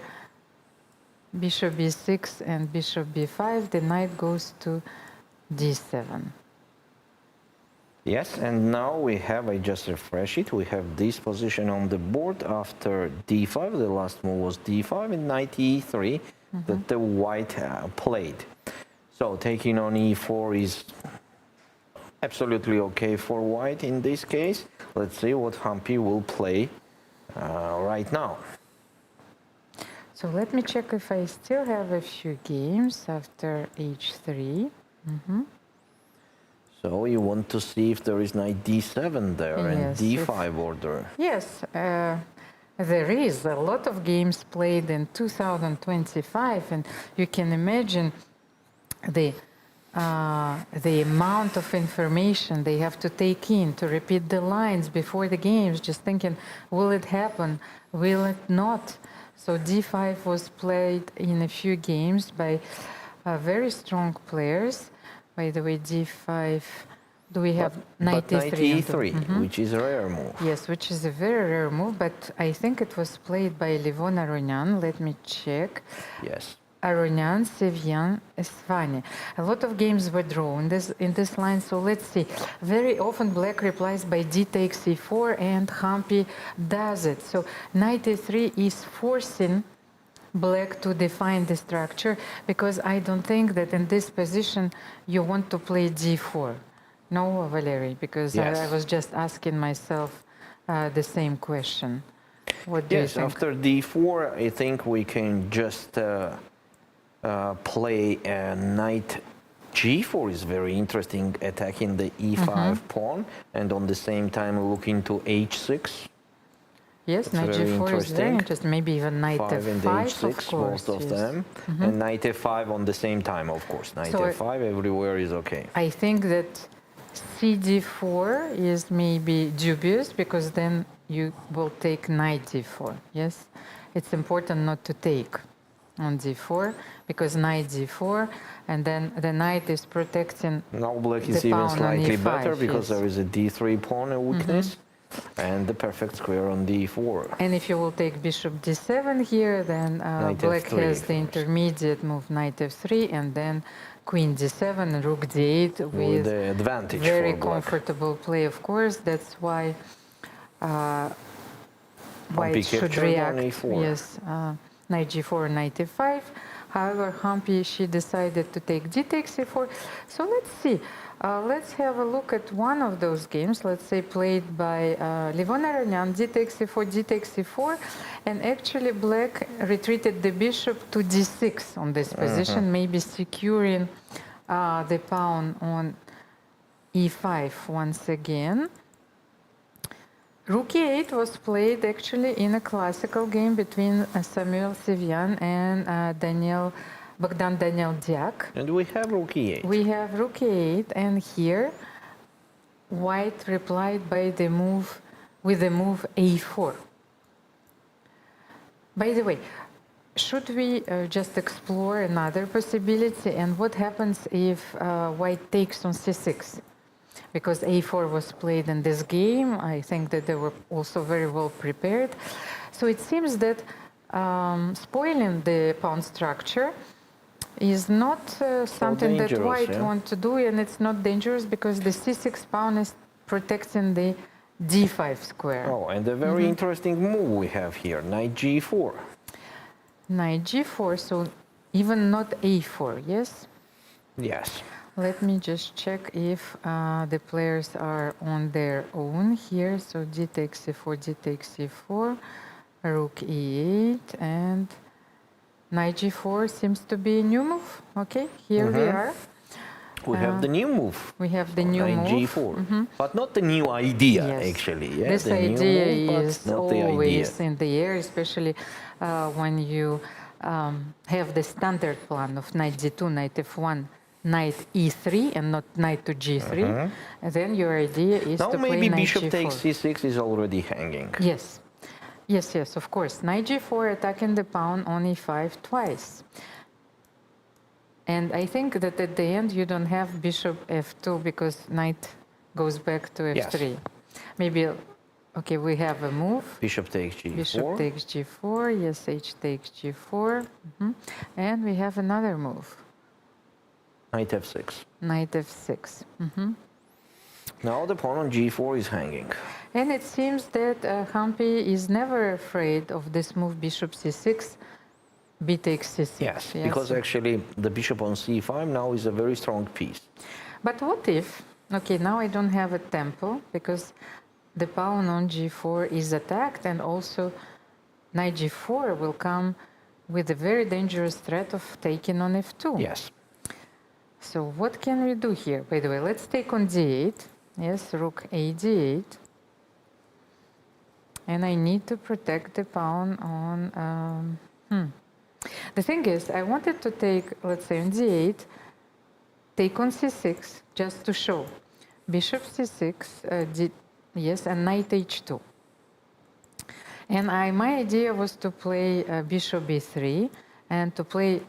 S1: bishop b6 and bishop b5, the knight goes to d7.
S2: Yes, and now we have, I just refresh it, we have this position on the board after d5. The last move was d5 and knight e3 that the white played. So taking on e4 is absolutely okay for white in this case. Let's see what Hampi will play right now.
S1: So let me check if I still have a few games after h3.
S2: So you want to see if there is knight d7 there and
S1: Yes,
S2: d5 order.
S1: Yes, There is a lot of games played in 2025, and you can imagine the amount of information they have to take in to repeat the lines before the games, just thinking, will it happen, will it not? So d5 was played in a few games by very strong players. By the way, d5, do we have knight
S2: But knight
S1: e3?
S2: e3, which is a rare move.
S1: Yes, which is a very rare move, but I think it was played by Levon Aronian. Let me check.
S2: Yes.
S1: Aronian, Sevian, Esfani. A lot of games were drawn in this line, so let's see. Very often black replies by d takes e4, and Hampi does it. So knight e3 is forcing black to define the structure, because I don't think that in this position you want to play d4. No, Valery, because
S2: Yes.
S1: I was just asking myself the same question. What do you
S2: Yes,
S1: think?
S2: after d4, I think we can just play knight g4 is very interesting, attacking the e5 pawn, and on the same time looking to h6.
S1: Yes,
S2: That's
S1: knight
S2: very
S1: g4 is very
S2: interesting.
S1: interesting. Maybe even knight
S2: 5 and
S1: f5,
S2: h6,
S1: of course.
S2: most of
S1: yes.
S2: them. And knight f5 on the same time, of course. Knight
S1: So
S2: f5 everywhere is okay.
S1: I think that cd4 is maybe dubious, because then you will take knight d4. Yes, it's important not to take on d4, because knight d4, and then the knight is protecting.
S2: Now black
S1: the
S2: is even
S1: pawn on
S2: slightly
S1: e5,
S2: better, because
S1: yes.
S2: there is a d3 pawn a weakness, and the perfect square on d4.
S1: And if you will take bishop d7 here, then
S2: Knight
S1: black
S2: f3
S1: has the
S2: first.
S1: intermediate move knight f3, and then queen d7 and rook d8
S2: With
S1: with
S2: the advantage
S1: very
S2: for black.
S1: comfortable play, of course. That's why white should
S2: captured on
S1: react.
S2: e4.
S1: Yes, knight g4, knight e5. However, Hampi, she decided to take d takes e4. So let's see. Let's have a look at one of those games, let's say played by Levon Aronian, d takes e4, d takes e4, and actually black retreated the bishop to d6 on this position, maybe securing the pawn on e5 once again. Rook e8 was played actually in a classical game between Samuel Sevian and Bogdan Daniel Diak.
S2: And we have rook e8.
S1: We have rook e8, and here white replied by the move with the move a4. By the way, should we just explore another possibility, and what happens if white takes on c6? Because a4 was played in this game, I think that they were also very well prepared. So it seems that spoiling the pawn structure is not something that
S2: dangerous,
S1: white
S2: yeah.
S1: want to do, and it's not dangerous because the c6 pawn is protecting the d5 square.
S2: Oh, and a very interesting move we have here, knight g4.
S1: Knight g4, so even not a4, yes?
S2: Yes.
S1: Let me just check if the players are on their own here. So d takes c4, d takes c4, rook e8, and knight g4 seems to be a new move. Okay, here we are.
S2: We have the new move.
S1: We have the new
S2: knight
S1: move.
S2: g4. But not the new idea,
S1: Yes.
S2: actually. Yeah,
S1: This
S2: the new
S1: idea
S2: move, but
S1: is
S2: not the idea.
S1: always in the air, especially when you have the standard plan of knight d2, knight f1, knight e3, and not knight to g3. And then your idea is
S2: Now
S1: to play
S2: maybe
S1: knight
S2: bishop
S1: g4.
S2: takes c6 is already hanging.
S1: Yes. Yes, yes, of course. Knight g4 attacking the pawn on e5 twice. And I think that at the end you don't have bishop f2 because knight goes back to f3.
S2: Yes.
S1: Maybe, okay, we have a move.
S2: Bishop takes g4.
S1: Bishop takes g4, yes, h takes g4. And we have another move.
S2: Knight f6.
S1: Knight f6.
S2: Now the pawn on g4 is hanging.
S1: And it seems that Hampi is never afraid of this move bishop c6, b takes c6.
S2: Yes, because actually the bishop on c5 now is a very strong piece.
S1: But what if, okay, now I don't have a tempo because the pawn on g4 is attacked, and also knight g4 will come with a very dangerous threat of taking on f2.
S2: Yes.
S1: So what can we do here? By the way, let's take on d8. Yes, rook a d8. and I need to protect the pawn on. The thing is, I wanted to take, let's say, on d8, take on c6, just to show. Bishop c6, yes, and knight h2. And my idea was to play bishop b3 and to play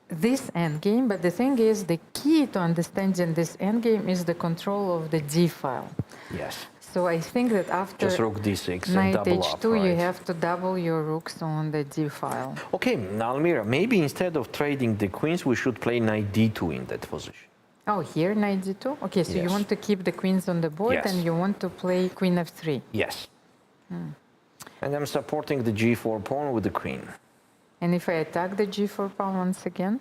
S1: this endgame, but the thing is, the key to understanding this endgame is the control of the d file.
S2: Yes.
S1: So I think that after
S2: Just rook d6 and
S1: knight
S2: double
S1: h2,
S2: up, right?
S1: you have to double your rooks on the d file.
S2: Okay, now Almira, maybe instead of trading the queens, we should play knight d2 in that position.
S1: Oh, here knight d2? Okay, so you
S2: Yes.
S1: want to keep the queens on the board
S2: Yes.
S1: and you want to play queen f3.
S2: Yes. And I'm supporting the g4 pawn with the queen.
S1: And if I attack the g4 pawn once again?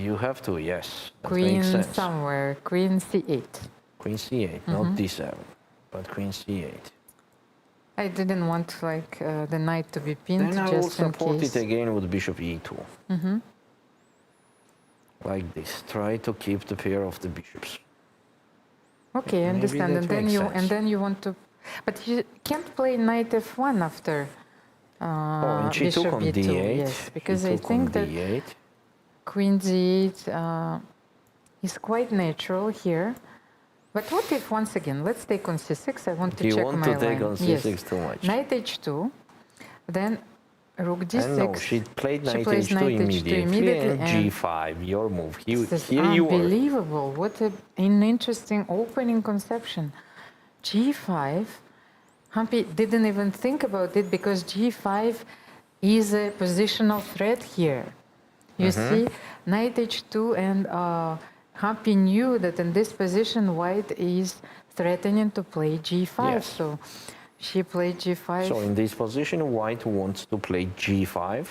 S2: You have to, yes. That
S1: Queen
S2: makes sense.
S1: somewhere, queen c8.
S2: Queen c8, not d7, but queen c8.
S1: I didn't want like the knight to be pinned
S2: Then I will
S1: just in
S2: support
S1: case.
S2: it again with bishop e2. Like this. Try to keep the pair of the bishops.
S1: Okay, I
S2: Maybe
S1: understand.
S2: that makes sense.
S1: And then you want to, but you can't play knight f1 after
S2: And she
S1: bishop
S2: took on
S1: e2.
S2: d8.
S1: Yes, because
S2: She
S1: I
S2: took
S1: think
S2: on
S1: that
S2: d8.
S1: queen d8 is quite natural here. But what if, once again, let's take on c6. I want to
S2: Do you
S1: check
S2: want
S1: my
S2: to take
S1: line.
S2: on c6 too much?
S1: Knight h2, then rook d6.
S2: And no, she played knight
S1: plays
S2: h2
S1: knight h2
S2: immediately,
S1: immediately
S2: and
S1: and
S2: g5, your move.
S1: This is
S2: Here you are.
S1: unbelievable. What an interesting opening conception. G5, Hampi didn't even think about it because G5 is a positional threat here. You see, knight h2 and Hampi knew that in this position white is threatening to play G5.
S2: Yes.
S1: So she played G5.
S2: So in this position, white wants to play g5,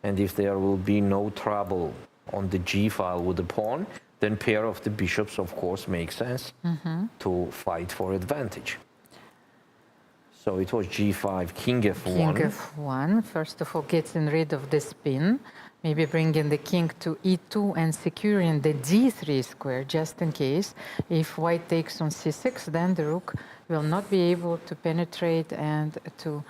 S2: and if there will be no trouble on the g file with the pawn, then pair of the bishops, of course, makes sense to fight for advantage. So it was g5, king f1.
S1: King f1, first of all, getting rid of the spin, maybe bringing the king to e2 and securing the d3 square, just in case. If white takes on c6, then the rook will not be able to penetrate and to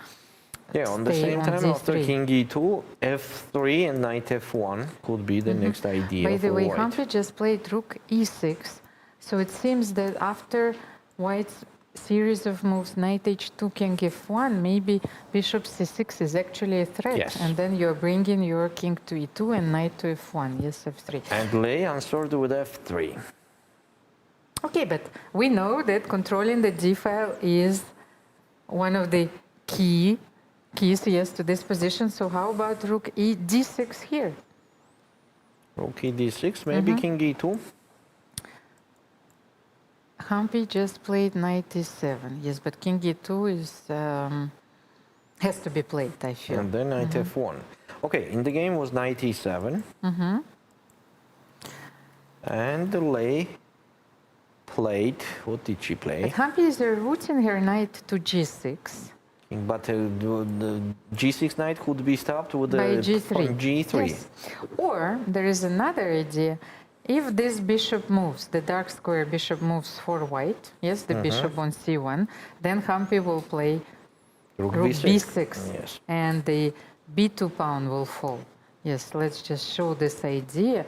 S2: On the
S1: stay
S2: same
S1: on
S2: time, after
S1: d3.
S2: king e2, f3 and knight f1 could be the next idea
S1: By the
S2: for
S1: way,
S2: white.
S1: Hampi just played rook e6, so it seems that after white's series of moves, knight h2, king f1, maybe bishop c6 is actually a threat.
S2: Yes.
S1: And then you're bringing your king to e2 and knight to f1, yes, f3.
S2: And Lei answered with f3.
S1: Okay, but we know that controlling the d file is one of the keys, yes, to this position. So how about rook d6 here?
S2: Rook e d6, maybe king e2.
S1: Hampi just played knight e7, yes, but king e2 is has to be played, I feel.
S2: And then knight f1. Okay, in the game was knight e7. And Lei played, what did she
S1: But
S2: play?
S1: Hampi is routing her knight to g6
S2: But the g6 knight could be stopped with
S1: by
S2: the
S1: g3.
S2: on g3.
S1: Yes. Or there is another idea. If this bishop moves, the dark square bishop moves for white, yes, the bishop on c1, then Hampi will play
S2: Rook
S1: rook b6,
S2: Yes.
S1: and the b2 pawn will fall. Yes, let's just show this idea.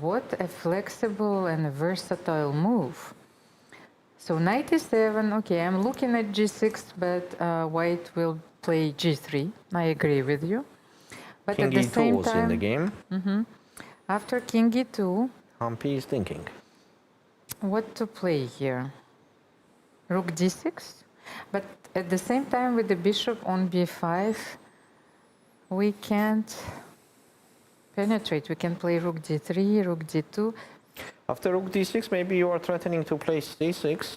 S1: What a flexible and versatile move. So knight e7, okay, I'm looking at g6, but white will play g3. I agree with you. But
S2: King
S1: at the
S2: e2
S1: same
S2: was
S1: time,
S2: in the game.
S1: after king e2,
S2: Hampi is thinking.
S1: what to play here? Rook d6? But at the same time, with the bishop on b5, we can't penetrate. We can play rook d3, rook d2,
S2: After rook d6, maybe you are threatening to play c6.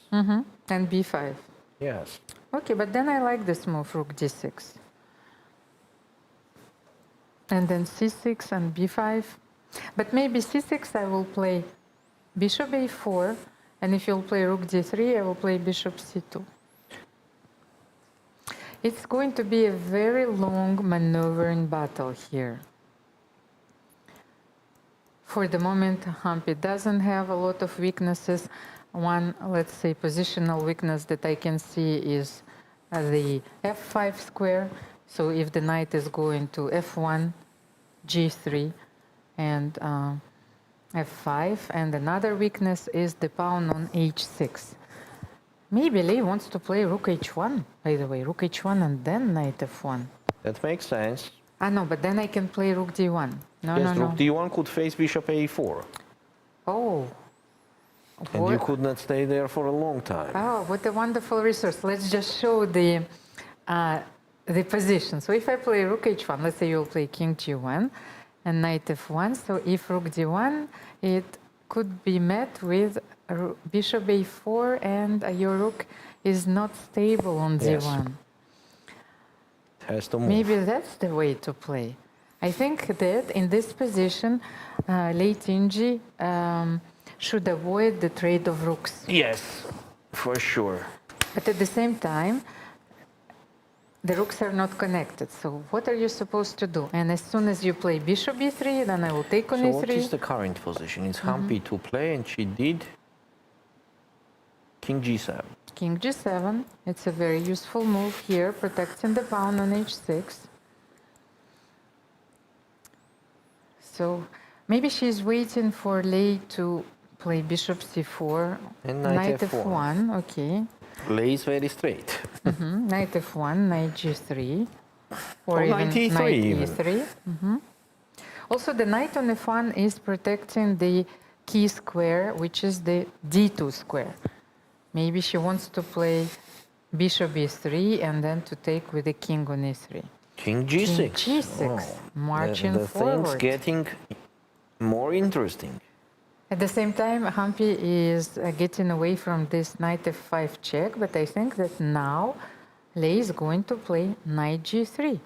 S1: and b5.
S2: Yes.
S1: Okay, but then I like this move, rook d6. And then c6 and b5. But maybe c6 I will play bishop a4, and if you'll play rook d3, I will play bishop c2. It's going to be a very long maneuvering battle here. For the moment, Hampi doesn't have a lot of weaknesses. One, let's say, positional weakness that I can see is the f5 square. So if the knight is going to f1, g3, and f5, and another weakness is the pawn on h6. Maybe Lei wants to play rook h1, by the way, rook h1 and then knight f1.
S2: That makes sense.
S1: Ah, no, but then I can play rook d1. No,
S2: Yes,
S1: no,
S2: rook
S1: no.
S2: d1 could face bishop a4.
S1: Oh.
S2: And you
S1: What?
S2: could not stay there for a long time.
S1: Oh, what a wonderful resource. Let's just show the position. So if I play rook h1, let's say you'll play king g1 and knight f1. So if rook d1, it could be met with bishop a4, and your rook is not stable on d1.
S2: Yes. It has to move.
S1: Maybe that's the way to play. I think that in this position, Lei Tingi should avoid the trade of rooks.
S2: Yes, for sure.
S1: But at the same time, the rooks are not connected. So what are you supposed to do? And as soon as you play bishop e3, then I will take on
S2: So
S1: e3.
S2: what is the current position? It's Hampi to play, and she did king g7.
S1: King g7. It's a very useful move here, protecting the pawn on h6. So maybe she's waiting for Lei to play bishop c4,
S2: And knight f1.
S1: f1. Okay.
S2: Lei is very straight.
S1: Knight f1, knight g3, or
S2: Or
S1: even
S2: knight e3
S1: knight
S2: even.
S1: e3. Also, the knight on f1 is protecting the key square, which is the d2 square. Maybe she wants to play bishop e3 and then to take with the king on e3.
S2: King g6.
S1: King g6, marching
S2: the
S1: forward.
S2: thing's getting more interesting.
S1: At the same time, Hampi is getting away from this knight f5 check, but I think that now Lei is going to play knight g3.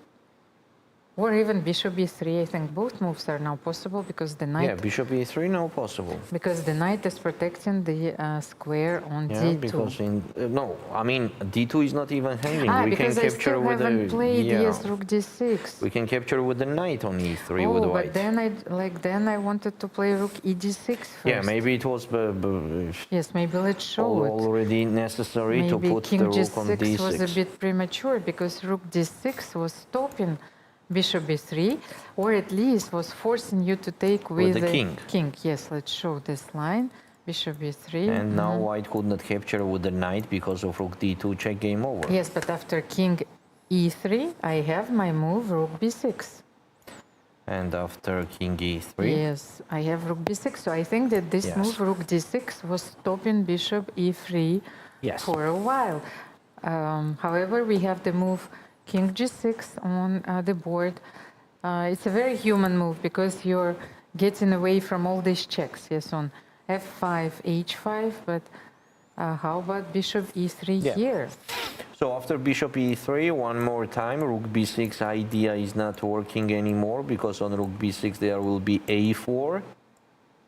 S1: Or even bishop e3. I think both moves are now possible because the knight,
S2: Yeah, bishop e3 now possible.
S1: because the knight is protecting the square on
S2: Yeah,
S1: d2.
S2: because in no, I mean d2 is not even hanging. We can
S1: Because I
S2: capture
S1: still
S2: with
S1: haven't played
S2: yeah.
S1: yes rook d6.
S2: We can capture with the knight on e3 with
S1: Oh,
S2: white.
S1: but then I wanted to play rook ed6 first.
S2: Yeah, maybe it was
S1: Yes, maybe let's show it.
S2: already necessary to
S1: Maybe
S2: put
S1: king
S2: the rook on
S1: g6
S2: d6.
S1: was a bit premature because rook d6 was stopping bishop b3, or at least was forcing you to take with
S2: the king.
S1: King, yes, let's show this line. Bishop b3.
S2: And now white could not capture with the knight because of rook d2 check, game over.
S1: Yes, but after king e3, I have my move rook b6.
S2: And after king e3,
S1: Yes, I have rook b6. So I think that this
S2: Yes.
S1: move rook d6 was stopping bishop e3
S2: Yes.
S1: for a while. However, we have the move king g6 on the board. It's a very human move because you're getting away from all these checks. Yes, on f5, h5, but how about bishop e3
S2: Yeah.
S1: here?
S2: So after bishop e3, one more time, rook b6 idea is not working anymore because on rook b6 there will be a4,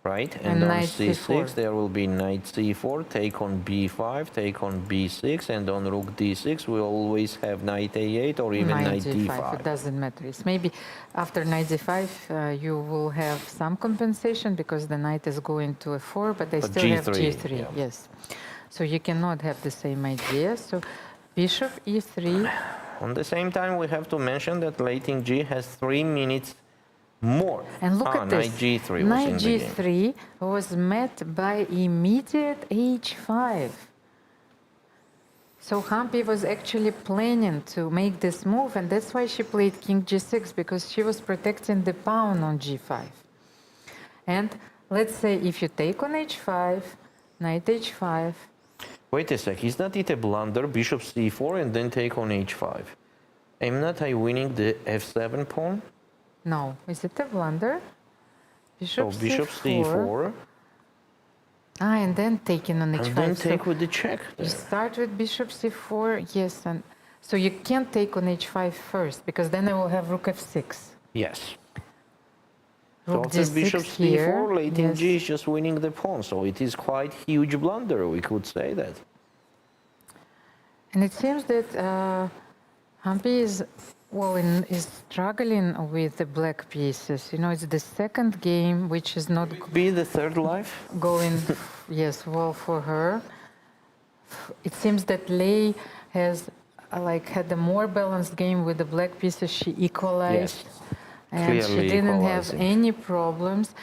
S2: right?
S1: And
S2: on
S1: knight
S2: c6
S1: c4.
S2: there will be knight c4, take on b5, take on b6, and on rook d6 we always have knight a8 or even knight d5.
S1: It doesn't matter. It's maybe after knight d5 you will have some compensation because the knight is going to f4, but I
S2: But
S1: still have
S2: G3,
S1: g3.
S2: yeah.
S1: Yes, so you cannot have the same idea. So bishop e3.
S2: On the same time, we have to mention that Lei Ting has 3 minutes more.
S1: And look at this.
S2: Knight g3 was
S1: Knight
S2: in the game.
S1: g3 was met by immediate h5. So Hampi was actually planning to make this move, and that's why she played king g6, because she was protecting the pawn on g5. And let's say if you take on h5, knight h5.
S2: Wait a sec, is not it a blunder, bishop c4 and then take on h5? Am not I winning the f7 pawn?
S1: No, is it a blunder? Bishop,
S2: So bishop c4,
S1: and then taking on h5.
S2: and then
S1: So
S2: take with the check
S1: you
S2: there.
S1: start with bishop c4, yes, and so you can't take on h5 first, because then I will have rook f6.
S2: Yes. So
S1: Rook
S2: after
S1: d6
S2: bishop
S1: here,
S2: c4, Lei Ting
S1: yes.
S2: is just winning the pawn. So it is quite huge blunder, we could say that.
S1: And it seems that Hampi is, is struggling with the black pieces. You know, it's the second game which is not
S2: Be the third life?
S1: going, yes, well for her. It seems that Lei has like had a more balanced game with the black pieces. She equalized, and she
S2: Clearly
S1: didn't have
S2: equalizing.
S1: any problems.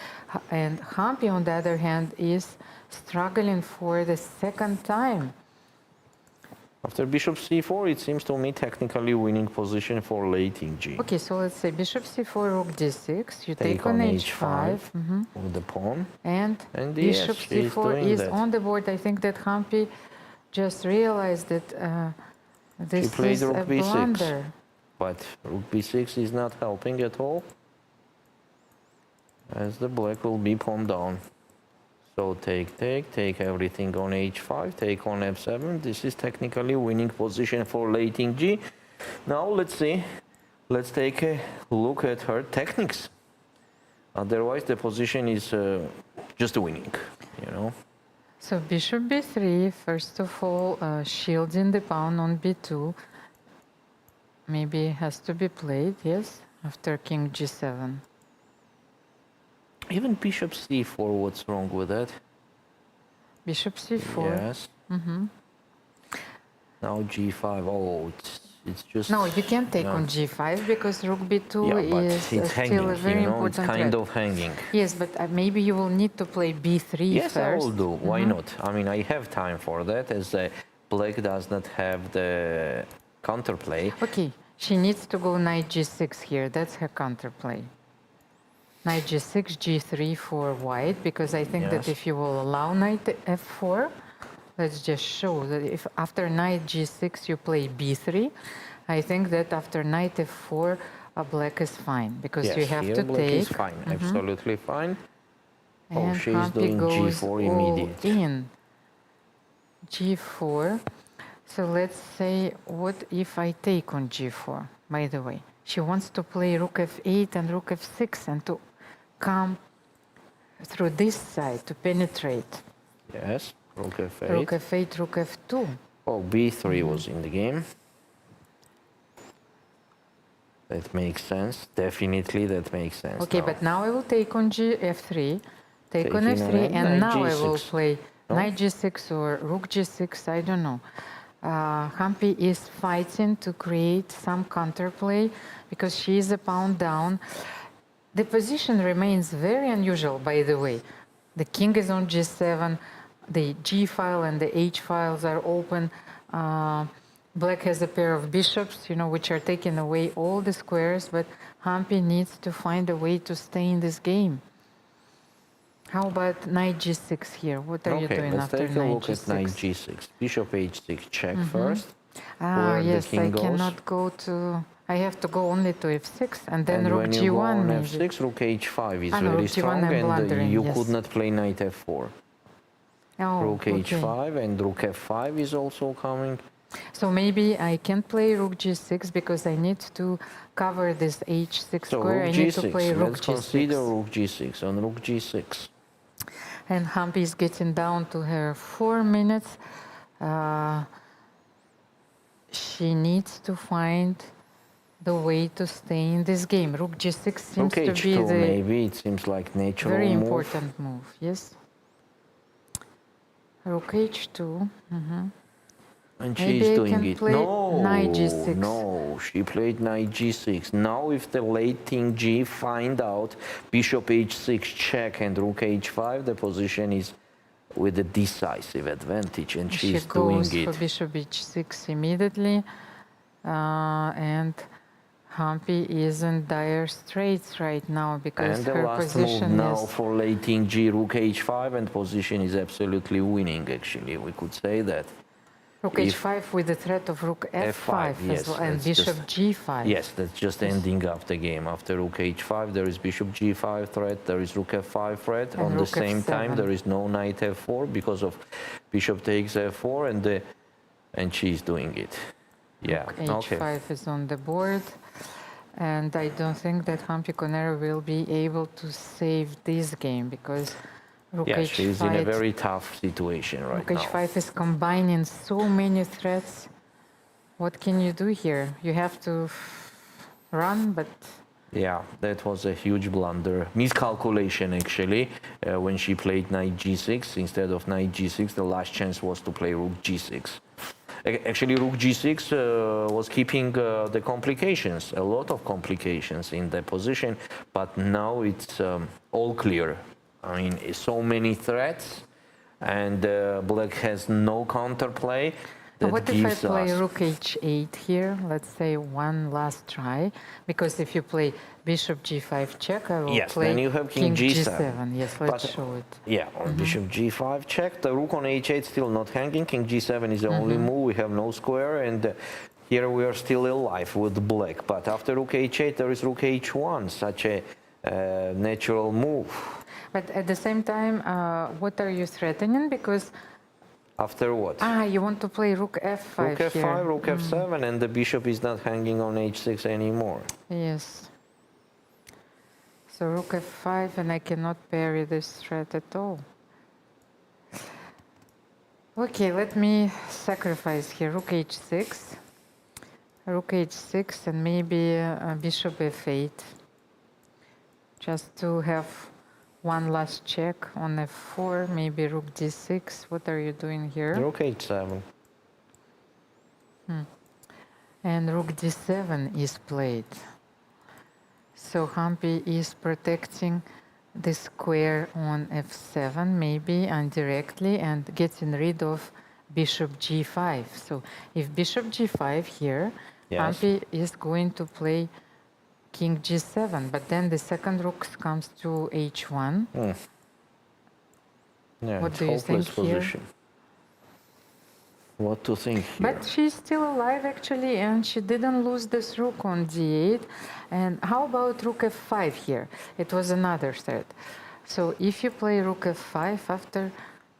S1: And Hampi, on the other hand, is struggling for the second time.
S2: After bishop c4, it seems to me technically winning position for late in g.
S1: Okay, so let's say bishop c4, rook d6. You take,
S2: Take
S1: on
S2: on
S1: h5.
S2: with the pawn.
S1: And
S2: And
S1: bishop
S2: yes, she's
S1: c4
S2: doing
S1: is
S2: that.
S1: on the board. I think that Hampi just realized that this
S2: played
S1: is
S2: rook
S1: a
S2: b6.
S1: blunder.
S2: But rook b6 is not helping at all, as the black will be pawn down. So take everything on h5, take on f7. This is technically winning position for late in g. Now let's see. Let's take a look at her techniques. Otherwise, the position is just winning, you know.
S1: So bishop b3, first of all, shielding the pawn on b2. Maybe has to be played, yes, after king g7.
S2: Even bishop c4, what's wrong with that?
S1: Bishop c4.
S2: Yes. Now g5, oh, it's just...
S1: No, you can't take
S2: yeah.
S1: on g5 because rook b2
S2: Yeah, but
S1: is
S2: it's
S1: still
S2: hanging,
S1: a very
S2: you know, it's
S1: important
S2: kind
S1: threat.
S2: of hanging.
S1: Yes, but maybe you will need to play b3
S2: Yes,
S1: first.
S2: I will do. Why not? I mean, I have time for that, as black does not have the counterplay.
S1: Okay, she needs to go knight g6 here. That's her counterplay. Knight g6, g3 for white, because I think that
S2: Yes.
S1: if you will allow knight f4, let's just show that if after knight g6 you play b3, I think that after knight f4, black is fine, because
S2: Yes,
S1: you have
S2: here
S1: to
S2: black
S1: take.
S2: is fine, absolutely fine. Oh,
S1: And
S2: she's
S1: Hampi
S2: doing
S1: goes
S2: g4
S1: all
S2: immediate.
S1: in. g4. So let's say, what if I take on g4? By the way, she wants to play rook f8 and rook f6 and to come through this side to penetrate.
S2: Yes, rook f8.
S1: Rook f8, rook f2.
S2: Oh, b3 was in the game. That makes sense. Definitely, that makes sense.
S1: Okay,
S2: now.
S1: but now I will take on f3, take on
S2: Taking on
S1: f3, and
S2: knight
S1: now I will
S2: g6.
S1: play
S2: No?
S1: knight g6 or rook g6, I don't know. Hampi is fighting to create some counterplay because she is a pawn down. The position remains very unusual, by the way. The king is on g7, the g file and the h files are open. Black has a pair of bishops, you know, which are taking away all the squares, but Hampi needs to find a way to stay in this game. How about knight g6 here? What are you
S2: Okay,
S1: doing
S2: let's
S1: after
S2: take a
S1: knight
S2: look
S1: g6?
S2: at knight g6. Bishop h6 check first.
S1: Ah,
S2: where the
S1: yes,
S2: king
S1: I
S2: goes.
S1: cannot go to... I have to go only to f6 and then
S2: And
S1: rook
S2: when you go
S1: g1
S2: on
S1: maybe.
S2: f6, rook h5 is
S1: Ah, no,
S2: very
S1: rook g1
S2: strong,
S1: I'm
S2: and
S1: blundering,
S2: you
S1: yes.
S2: could not play knight f4.
S1: Oh,
S2: Rook
S1: okay.
S2: h5 and rook f5 is also coming.
S1: So maybe I can't play rook g6 because I need to cover this h6
S2: So
S1: square.
S2: rook
S1: I need to play
S2: g6.
S1: rook
S2: Let's consider
S1: g6.
S2: rook g6. On rook g6.
S1: And Hampi is getting down to her 4 minutes. She needs to find the way to stay in this game. Rook g6 seems
S2: Rook
S1: to be
S2: h2
S1: the
S2: maybe. It seems like natural
S1: very
S2: move.
S1: important move. Yes. Rook h2.
S2: And
S1: Maybe
S2: she's
S1: I
S2: doing
S1: can
S2: it.
S1: play
S2: No,
S1: knight g6.
S2: no, she played knight g6. Now if the late king g find out bishop h6 check and rook h5, the position is with a decisive advantage, and
S1: She
S2: she's doing
S1: goes for
S2: it.
S1: bishop h6 immediately, and Hampi is in dire straits right now because
S2: And the
S1: her
S2: last move
S1: position
S2: now
S1: is
S2: for late king g, rook h5, and position is absolutely winning. Actually, we could say that.
S1: rook
S2: if-
S1: h5 with the threat of rook f5
S2: yes,
S1: as well, and
S2: that's
S1: bishop
S2: just-
S1: g5.
S2: Yes, that's just ending up the game. After rook h5, there is bishop g5 threat, there is rook f5 threat.
S1: And
S2: On the
S1: rook
S2: same time,
S1: f7.
S2: there is no knight f4 because of bishop takes f4, and she's doing it. Yeah,
S1: Rook
S2: okay.
S1: h5 is on the board, and I don't think that Hampi Koneru will be able to save this game because rook
S2: Yeah,
S1: h5.
S2: she's in a very tough situation right
S1: Rook
S2: now.
S1: h5 is combining so many threats. What can you do here? You have to run, but
S2: Yeah, that was a huge blunder. Miscalculation, actually, when she played knight g6. Instead of knight g6, the last chance was to play rook g6. Actually, rook g6 was keeping the complications, a lot of complications in the position, but now it's all clear. I mean, so many threats, and black has no counterplay.
S1: What if I play rook h8 here? Let's say one last try, because if you play bishop g5 check, I will play
S2: then you have king
S1: g7. Yes, let's show it.
S2: Yeah, on bishop g5 check, the rook on h8 still not hanging, king g7 is the only move, we have no square, and here we are still alive with black. But after rook h8, there is rook h1, such a natural move.
S1: But at the same time, what are you threatening? Because
S2: after what?
S1: You want to play rook f5
S2: rook f5,
S1: here.
S2: rook f7, and the bishop is not hanging on h6 anymore.
S1: Yes. So rook f5, and I cannot parry this threat at all. Okay, let me sacrifice here rook h6, and maybe bishop f8, just to have one last check on f4, maybe rook d6. What are you doing here?
S2: Rook h7.
S1: And rook d7 is played. So Hampi is protecting the square on f7, maybe indirectly, and getting rid of bishop g5. So if bishop g5 here, Hampi is going to play king g7, but then the second rook comes to h1.
S2: Yeah,
S1: What do you think
S2: position.
S1: here?
S2: What to think here?
S1: But she's still alive actually, and she didn't lose this rook on d8. And how about rook f5 here? It was another threat. So if you play rook f5 after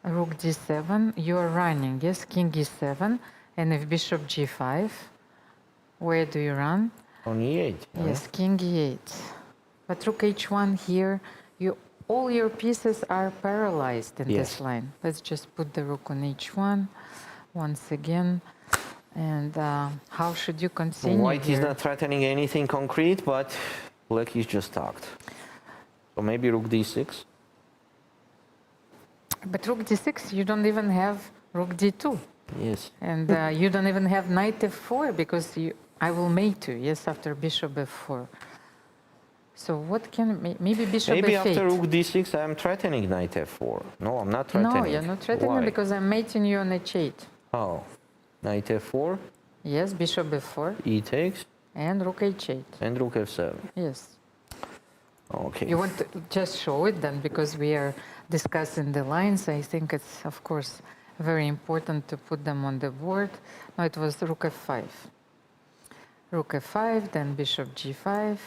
S1: rook d7, you are running, yes, king e7, and if bishop g5, where do you run?
S2: On e8.
S1: Yes, king e8. But rook h1 here, all your pieces are paralyzed in this line. Let's just put the rook on h1 once again. And how should you continue
S2: White
S1: here?
S2: is not threatening anything concrete, but black is just tucked. So maybe rook d6.
S1: But rook d6, you don't even have rook d2.
S2: Yes.
S1: And you don't even have knight f4, because I will mate you, yes, after bishop f4. So what can, maybe bishop
S2: maybe
S1: f8.
S2: after rook d6, I'm threatening knight f4. No, I'm not threatening.
S1: No, you're not threatening.
S2: Why?
S1: Because I'm mating you on h8.
S2: Oh, knight f4.
S1: Yes, bishop f4.
S2: E takes.
S1: And rook h8.
S2: And rook f7.
S1: Yes.
S2: Okay.
S1: You want to just show it then, because we are discussing the lines. I think it's, of course, very important to put them on the board. No, it was rook f5. Rook f5, then bishop g5.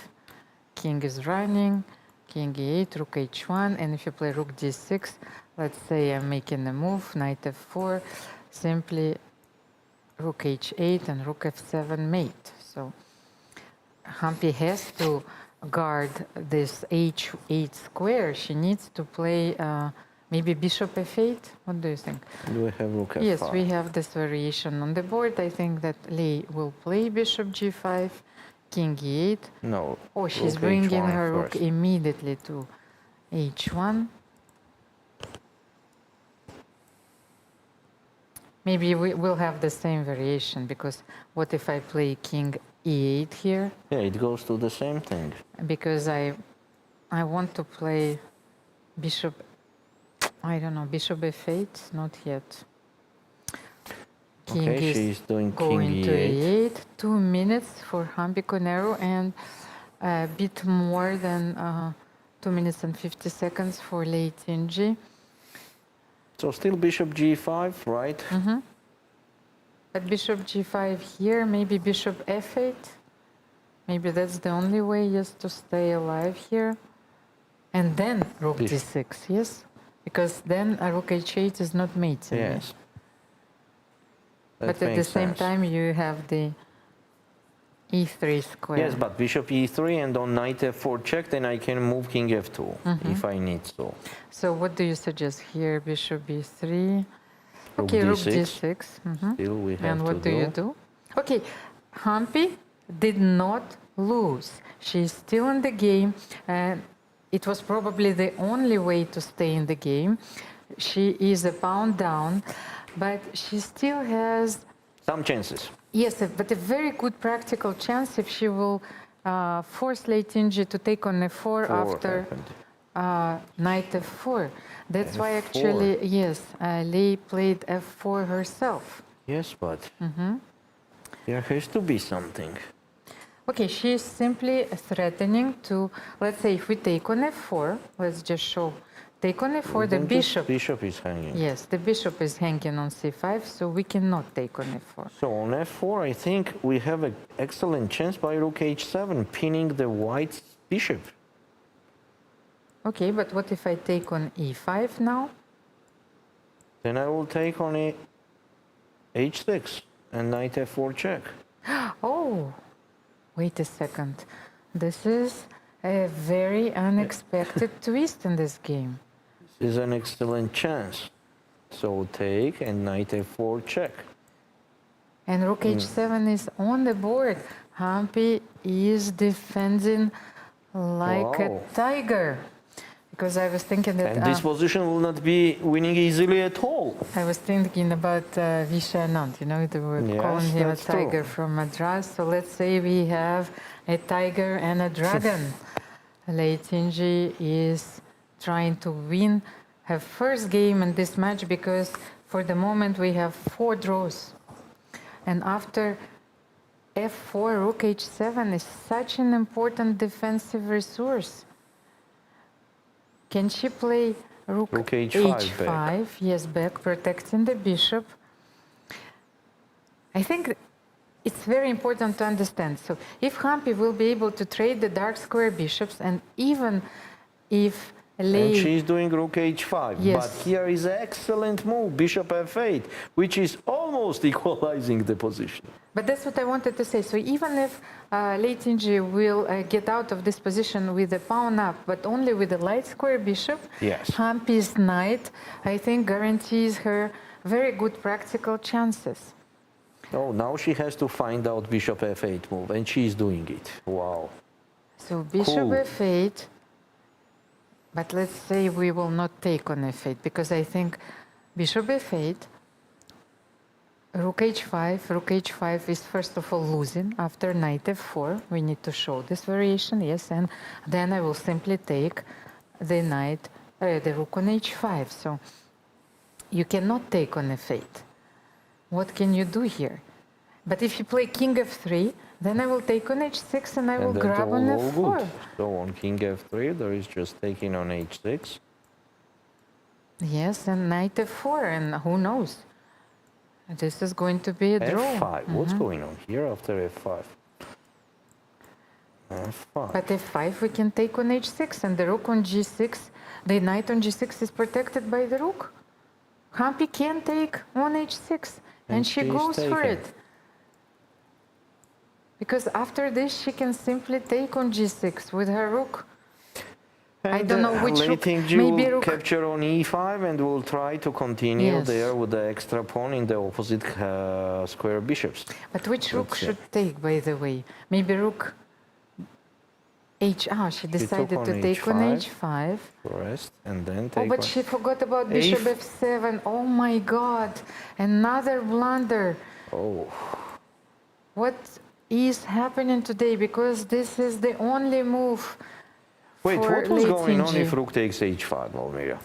S1: King is running, king e8, rook h1, and if you play rook d6, let's say I'm making a move, knight f4, simply rook h8 and rook f7 mate. So Hampi has to guard this h8 square. She needs to play maybe bishop f8. What do you think?
S2: Do we have rook f5?
S1: Yes, we have this variation on the board. I think that Lei will play bishop g5. King e8.
S2: No.
S1: Oh, she's
S2: rook
S1: bringing
S2: h1
S1: her rook
S2: first.
S1: immediately to h1. Maybe we will have the same variation, because what if I play king e8 here?
S2: Yeah, it goes to the same thing.
S1: Because I want to play bishop, I don't know, bishop f8? Not yet. King
S2: Okay,
S1: is
S2: she's doing
S1: going
S2: king
S1: to
S2: e8.
S1: e8. 2 minutes for Hampi Koneru, and a bit more than 2 minutes and 50 seconds for Lei Tinji.
S2: So still bishop g5, right?
S1: But bishop g5 here, maybe bishop f8. Maybe that's the only way, yes, to stay alive here. And then rook d6, yes? Because then a rook h8 is not mating.
S2: Yes. That
S1: But at the
S2: makes
S1: same
S2: sense.
S1: time, you have the e3 square.
S2: Yes, but bishop e3 and on knight f4 check, then I can move king f2 if I need to.
S1: So what do you suggest here? Bishop b3.
S2: Rook
S1: Okay, rook
S2: d6.
S1: d6.
S2: Still we have
S1: And what
S2: to
S1: do you do? Okay, Hampi did not lose. She's still in the game, and it was probably the only way to stay in the game. She is a pawn down, but she still has
S2: Some chances.
S1: Yes, but a very good practical chance if she will force Lei Tinji to take on f4
S2: Four
S1: after
S2: happened.
S1: knight f4. That's why
S2: F4.
S1: actually, yes, Lei played f4 herself.
S2: Yes, but there has to be something.
S1: Okay, she is simply threatening to, let's say if we take on f4, let's just show, take on f4, the
S2: Then just
S1: bishop.
S2: Bishop is hanging.
S1: Yes, the bishop is hanging on c5, so we cannot take on f4.
S2: So on f4, I think we have an excellent chance by rook h7, pinning the white bishop.
S1: Okay, but what if I take on e5 now?
S2: Then I will take on h6 and knight f4 check.
S1: Oh, wait a second. This is a very unexpected twist in this game.
S2: This is an excellent chance. So take and knight f4 check.
S1: And rook h7 is on the board. Hampi is defending like a
S2: Wow.
S1: tiger. Because I was thinking that
S2: And this position will not be winning easily at all.
S1: I was thinking about Vishay Anand, you know, they were
S2: Yes,
S1: calling him a
S2: that's true.
S1: tiger from Madras. So let's say we have a tiger and a dragon. Lei Tinji is trying to win her first game in this match because for the moment we have 4 draws. And after f4, rook h7 is such an important defensive resource. Can she play rook
S2: h5 back.
S1: Yes, back, protecting the bishop. I think it's very important to understand. So if Hampi will be able to trade the dark square bishops, and even if
S2: And
S1: Lei...
S2: she's doing rook h5.
S1: Yes.
S2: But here is an excellent move, bishop f8, which is almost equalizing the position.
S1: But that's what I wanted to say. So even if Lei Tinji will get out of this position with the pawn up, but only with the light square bishop,
S2: Yes.
S1: Hampi's knight, I think, guarantees her very good practical chances.
S2: Oh, now she has to find out bishop f8 move, and she's doing it. Wow.
S1: So bishop
S2: Cool.
S1: f8, but let's say we will not take on f8, because I think bishop f8, rook h5 is first of all losing after knight f4. We need to show this variation, yes, and then I will simply take the knight, the rook on h5. So you cannot take on f8. What can you do here? But if you play king f3, then I will take on h6 and I will
S2: And that's
S1: grab on
S2: all
S1: f4.
S2: good. So on king f3, there is just taking on h6.
S1: Yes, and knight f4, and who knows? This is going to be a draw.
S2: f5. What's going on here after f5? f5.
S1: But f5 we can take on h6, and the rook on g6, the knight on g6 is protected by the rook. Hampi can take on h6, and she
S2: she's
S1: goes for
S2: taking.
S1: it. Because after this she can simply take on g6 with her rook. I don't know which rook, maybe
S2: will
S1: rook.
S2: capture on e5 and will try to continue
S1: Yes.
S2: there with the extra pawn in the opposite square bishops.
S1: But which rook
S2: Let's see.
S1: should take, by the way? Maybe rook she decided
S2: on
S1: to take on
S2: h5.
S1: h5.
S2: First, and then
S1: Oh,
S2: take
S1: but
S2: on...
S1: she forgot about bishop f7. Oh my God, another blunder.
S2: Oh,
S1: What is happening today? Because this is the only move.
S2: wait,
S1: for
S2: what was
S1: Lei
S2: going on
S1: Tinji.
S2: if rook takes h5, Almira?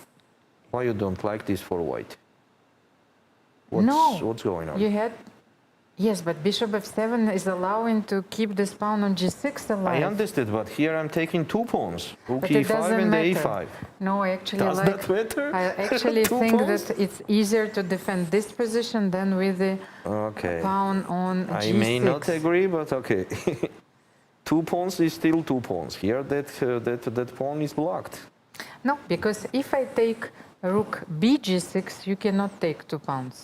S2: Why you don't like this for white? What's going on?
S1: You had, yes, but bishop f7 is allowing to keep this pawn on g6 alive.
S2: I understood, but here I'm taking 2 pawns, rook
S1: But it
S2: e5
S1: doesn't
S2: and
S1: matter.
S2: a5.
S1: No, I actually
S2: Does
S1: like.
S2: that matter?
S1: I actually
S2: Two
S1: think
S2: pawns?
S1: that it's easier to defend this position than with the
S2: Okay.
S1: pawn on
S2: I
S1: g6.
S2: may not agree, but okay. 2 pawns is still 2 pawns. Here, that pawn is blocked.
S1: No, because if I take rook bg6, you cannot take 2 pawns.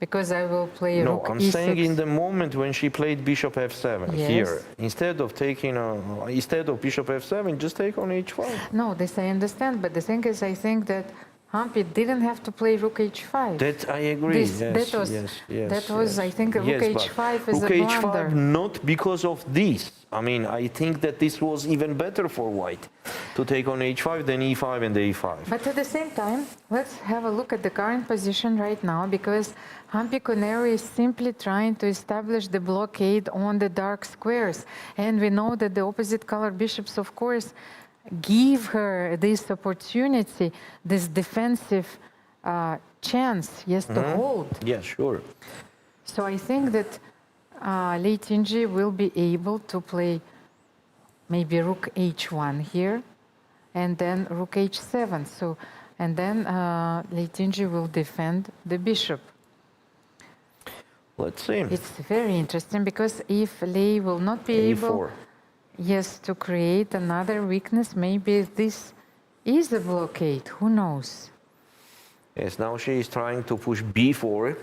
S1: Because I will play
S2: No,
S1: rook
S2: I'm
S1: e6.
S2: saying in the moment when she played bishop f7
S1: Yes.
S2: here, instead of bishop f7, just take on h5.
S1: No, this I understand, but the thing is, I think that Humpy didn't have to play rook h5.
S2: That I agree.
S1: That was, I think, rook h5 is
S2: rook
S1: a
S2: h5
S1: blunder.
S2: not because of this. I mean, I think that this was even better for white to take on h5 than e5 and a5.
S1: But at the same time, let's have a look at the current position right now, because Humpy Koneru is simply trying to establish the blockade on the dark squares. And we know that the opposite color bishops, of course, give her this opportunity, this defensive chance, yes, to hold.
S2: Yeah, sure.
S1: So I think that Lei Tinji will be able to play maybe rook h1 here, and then rook h7. So, and then Lei Tinji will defend the bishop.
S2: Let's see.
S1: It's very interesting, because if Lei will not be able, yes, to create another weakness, maybe this is a blockade. Who knows?
S2: Yes, now she is trying to push b4.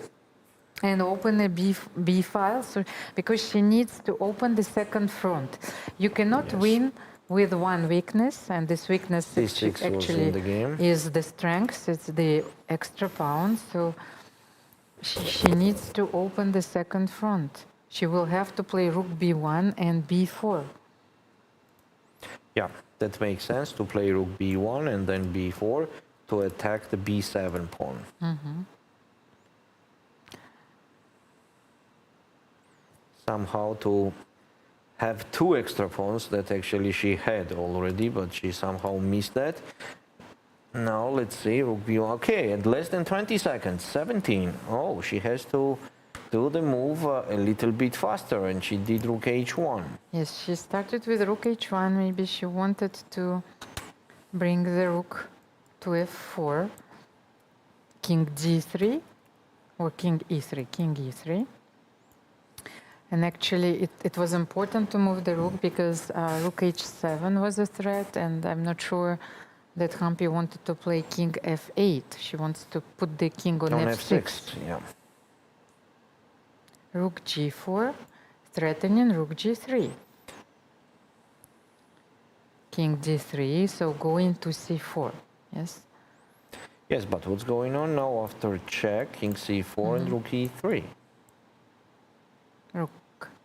S1: And open a B file, so, because she needs to open the second front. You cannot win with one weakness, and this weakness actually is the strength, it's the extra pawn, so she needs to open the second front. She will have to play rook b1 and b4.
S2: Yeah, that makes sense, to play rook b1 and then b4 to attack the b7 pawn. Somehow to have two extra pawns that actually she had already, but she somehow missed that. Now let's see, rook b1. Okay, at less than 20 seconds, 17. Oh, she has to do the move a little bit faster, and she did rook h1.
S1: Yes, she started with rook h1. Maybe she wanted to bring the rook to f4, king d3, or king e3, king e3. And actually, it was important to move the rook, because rook h7 was a threat, and I'm not sure that Humpy wanted to play king f8. She wants to put the king on f6.
S2: Yeah.
S1: Rook g4, threatening rook g3. King d3, so going to c4, yes?
S2: Yes, but what's going on now after check, king c4 and rook e3?
S1: Rook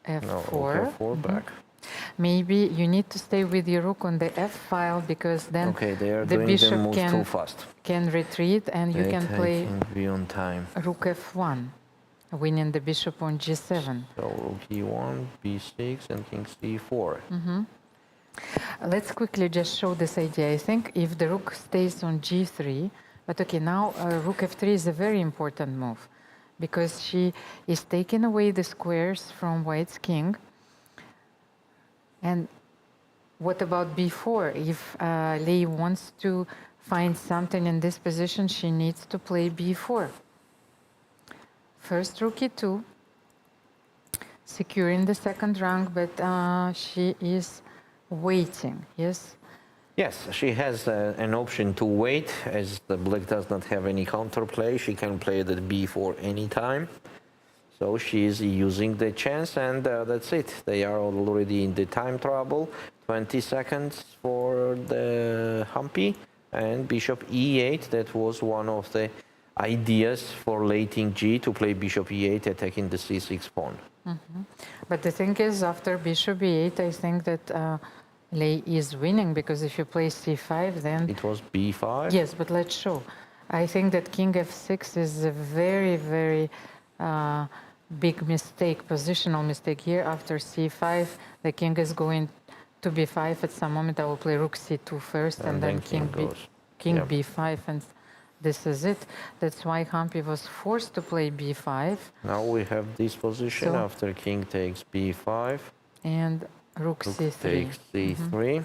S1: f4.
S2: No, rook f4 back.
S1: Maybe you need to stay with your rook on the f file, because then
S2: the
S1: bishop
S2: too fast.
S1: can retreat, and you can play
S2: be on time.
S1: rook f1, winning the bishop on g7.
S2: So rook e1, b6, and king c4.
S1: Let's quickly just show this idea. I think if the rook stays on g3, but okay, now rook f3 is a very important move, because she is taking away the squares from white's king. And what about b4? If Lei wants to find something in this position, she needs to play b4. First rook e2, securing the second rank, but she is waiting, yes?
S2: Yes, she has an option to wait, as the black does not have any counterplay. She can play the b4 anytime. So she is using the chance, and that's it. They are already in the time trouble. 20 seconds for the Humpy, and bishop e8. That was one of the ideas for late king g, to play bishop e8, attacking the c6 pawn.
S1: But the thing is, after bishop e8, I think that Lei is winning, because if you play c5, then...
S2: It was b5?
S1: Yes, but let's show. I think that king f6 is a very, very big mistake, positional mistake here. After c5, the king is going to b5. At some moment, I will play rook c2 first, and then king b5, and this is it. That's why Humpy was forced to play b5.
S2: Now we have this position, after king takes b5.
S1: And rook c3.
S2: Takes c3.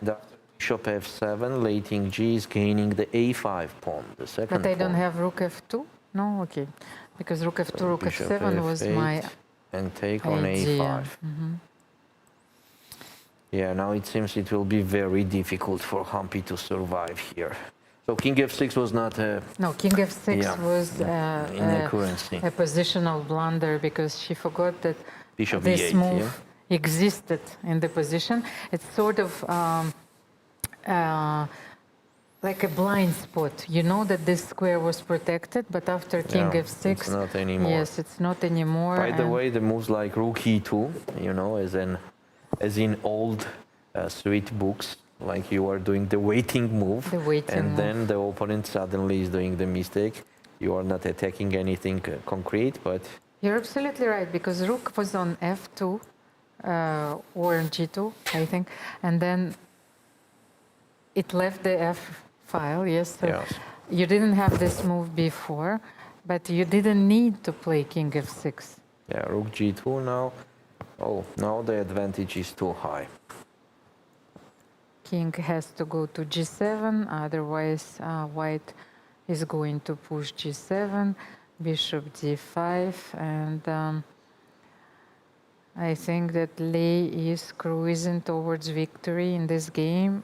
S2: And after bishop f7, late king g is gaining the a5 pawn, the second
S1: But I don't
S2: pawn.
S1: have rook f2? No? Okay. Because rook f2, rook
S2: Bishop
S1: f7 was
S2: f8,
S1: my
S2: and take on
S1: idea.
S2: a5. Yeah, now it seems it will be very difficult for Humpy to survive here. So king f6 was not a...
S1: No, king f6 was a positional blunder, because she forgot that
S2: bishop
S1: this
S2: e8,
S1: move existed in the position. It's sort of like a blind spot. You know that this square was protected, but after king
S2: Yeah,
S1: f6,
S2: it's not anymore.
S1: yes, it's not anymore.
S2: By the
S1: and
S2: way, the moves like rook e2, you know, as in old sweet books, like you are doing the waiting move,
S1: The waiting
S2: and
S1: move.
S2: then the opponent suddenly is doing the mistake. You are not attacking anything concrete, but
S1: You're absolutely right, because rook was on f2 or g2, I think, and then it left the f file. Yes, so
S2: yes.
S1: you didn't have this move before, but you didn't need to play king f6.
S2: Yeah, rook g2 now. Oh, now the advantage is too high.
S1: King has to go to g7, otherwise white is going to push g7, bishop d5, and I think that Lei is cruising towards victory in this game.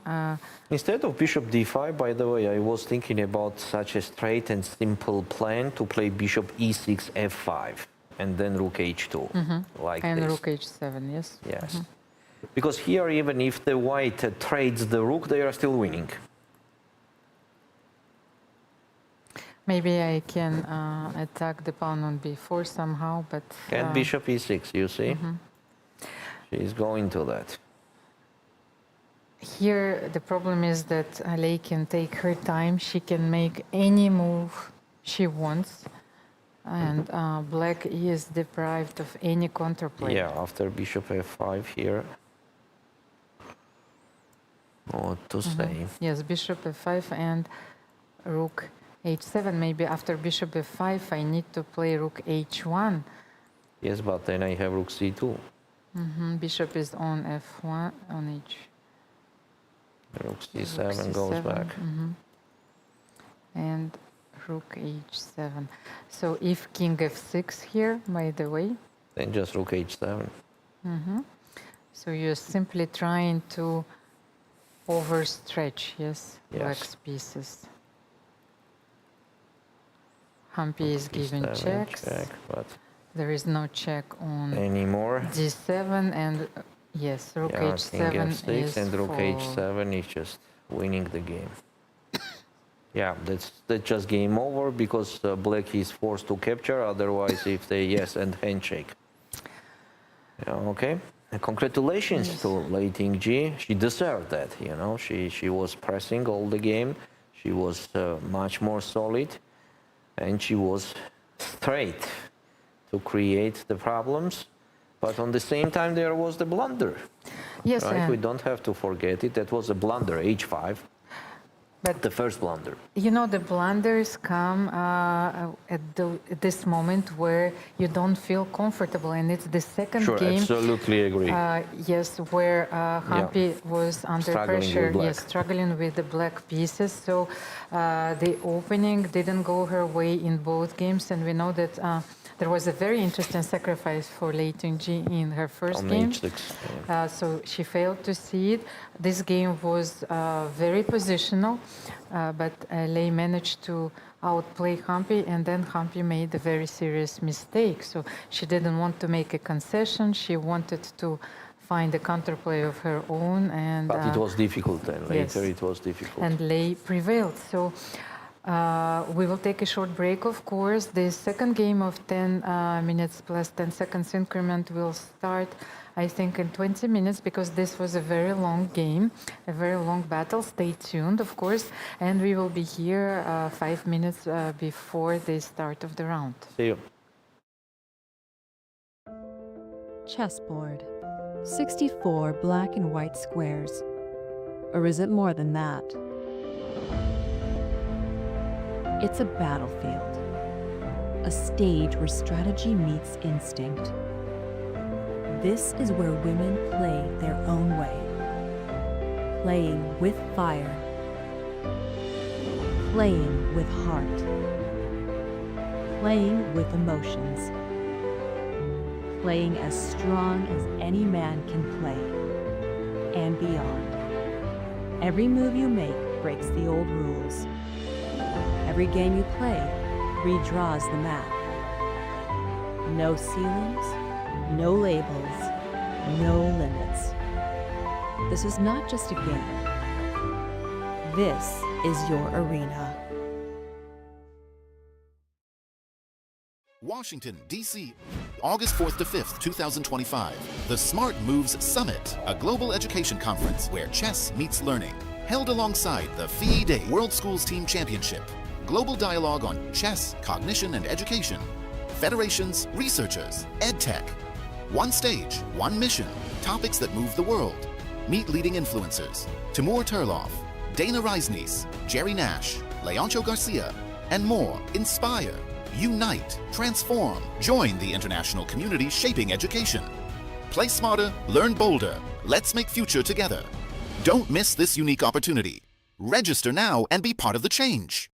S2: Instead of bishop d5, by the way, I was thinking about such a straight and simple plan to play bishop e6, f5, and then rook h2, like
S1: And
S2: this.
S1: rook h7, yes.
S2: Yes. Because here, even if the white trades the rook, they are still winning.
S1: Maybe I can attack the pawn on b4 somehow, but...
S2: And bishop e6, you see? She's going to that.
S1: Here, the problem is that Lei can take her time. She can make any move she wants. And black is deprived of any counterplay.
S2: Yeah, after bishop f5 here. What to say?
S1: Yes, bishop f5 and rook h7. Maybe after bishop f5, I need to play rook h1.
S2: Yes, but then I have rook c2.
S1: Bishop is on f1, on h.
S2: Rook c7 goes back.
S1: And rook h7. So if king f6 here, by the way.
S2: Then just rook h7.
S1: So you're simply trying to overstretch, yes, black's pieces. Hampi is giving
S2: e7,
S1: checks.
S2: check, but
S1: There is no check on
S2: anymore.
S1: d7 and yes, rook
S2: Yeah,
S1: h7
S2: king f6
S1: is
S2: and rook
S1: for...
S2: h7 is just winning the game. Yeah, that's just game over because black is forced to capture. Otherwise, if they yes and handshake. Yeah, okay. And congratulations to Lei Ting-ji. She deserved that. You know, she was pressing all the game. She was much more solid, and she was straight to create the problems. But on the same time, there was the blunder.
S1: Yes,
S2: Right? We don't have to forget it. That was a blunder, h5.
S1: But
S2: The first blunder.
S1: you know, the blunders come at this moment where you don't feel comfortable, and it's the second
S2: Sure,
S1: game.
S2: absolutely agree.
S1: Yes, where Hampi was under
S2: Struggling with
S1: pressure,
S2: black.
S1: yes, struggling with the black pieces. So the opening didn't go her way in both games, and we know that there was a very interesting sacrifice for Lei Ting-ji in her first
S2: On
S1: game.
S2: h6.
S1: So she failed to see it. This game was very positional, but Lei managed to outplay Hampi, and then Hampi made a very serious mistake. So she didn't want to make a concession. She wanted to find a counterplay of her own, and
S2: But it was difficult then. Later
S1: yes.
S2: it was difficult.
S1: and Lei prevailed. So we will take a short break, of course. The second game of 10 minutes plus 10 seconds increment will start, I think, in 20 minutes, because this was a very long game, a very long battle. Stay tuned, of course. And we will be here 5 minutes before the start of the round.
S2: See you.
S4: Chessboard. 64 black and white squares. Or is it more than that? It's a battlefield. A stage where strategy meets instinct. This is where women play their own way. Playing with fire. Playing with heart. Playing with emotions. Playing as strong as any man can play, and beyond. Every move you make breaks the old rules. Every game you play redraws the map. No ceilings, no labels, no limits. This is not just a game. This is your arena.
S6: Washington, D.C., August 4th to 5th, 2025. The Smart Moves Summit, a global education conference where chess meets learning. Held alongside the FIDE World Schools Team Championship. Global dialogue on chess, cognition, and education. Federations, researchers, EdTech. One stage, one mission. Topics that move the world. Meet leading influencers. Timur Turlov, Dana Reisnies, Jerry Nash, Leoncho Garcia, and more. Inspire, unite, transform. Join the international community shaping education. Play smarter, learn bolder. Let's make future together. Don't miss this unique opportunity. Register now and be part of the change.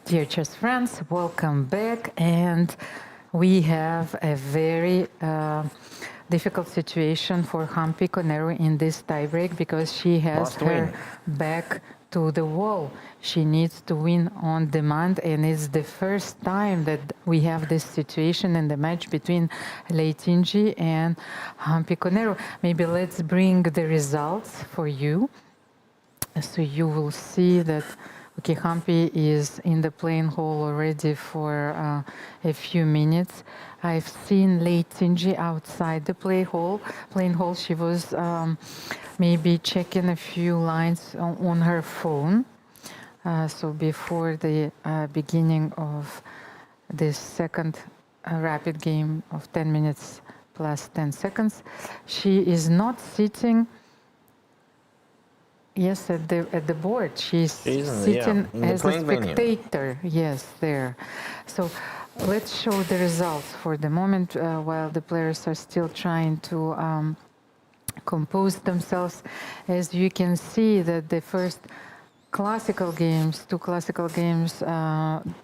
S1: Dear chess friends, welcome back, and we have a very difficult situation for Hampi Koneru in this tiebreak because she has
S2: Must
S1: her
S2: win.
S1: back to the wall. She needs to win on demand, and it's the first time that we have this situation in the match between Lei Tinji and Hampi Koneru. Maybe let's bring the results for you, so you will see that. Okay, Hampi is in the playing hall already for a few minutes. I've seen Lei Tinji outside the playing hall. She was maybe checking a few lines on her phone. So before the beginning of this second rapid game of 10 minutes plus 10 seconds, she is not sitting. Yes, at the board. She's sitting
S2: in the
S1: as a
S2: playing venue.
S1: spectator. Yes, there. So let's show the results for the moment while the players are still trying to compose themselves. As you can see that the first two classical games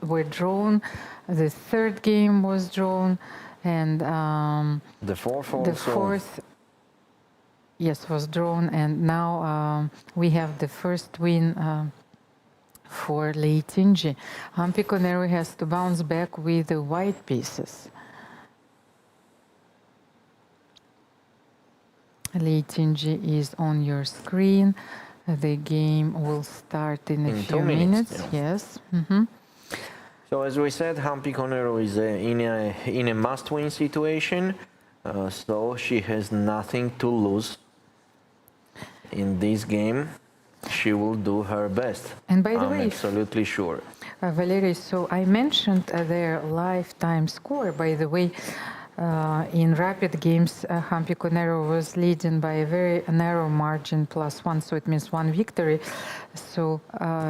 S1: were drawn. The third game was drawn, and
S2: The fourth
S1: the
S2: also.
S1: fourth, yes, was drawn, and now we have the first win for Lei Tinji. Hampi Koneru has to bounce back with the white pieces. Lei Tinji is on your screen. The game will start in a
S2: In
S1: few
S2: 2
S1: minutes.
S2: minutes,
S1: Yes.
S2: So as we said, Hampi Koneru is in a must-win situation, so she has nothing to lose in this game. She will do her best.
S1: And by the
S2: I'm
S1: way,
S2: absolutely sure.
S1: Valery, so I mentioned their lifetime score. By the way, in rapid games, Hampi Koneru was leading by a very narrow margin, +1, so it means 1 victory. So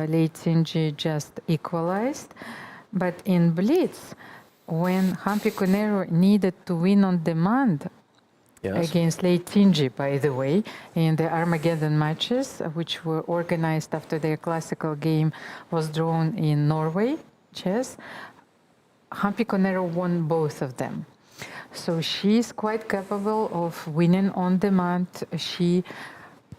S1: Lei Tinji just equalized. But in Blitz, when Hampi Koneru needed to win on demand,
S2: Yes.
S1: against Lei Tinji, by the way, in the Armageddon matches, which were organized after their classical game was drawn in Norway, chess, Hampi Koneru won both of them. So she's quite capable of winning on demand. She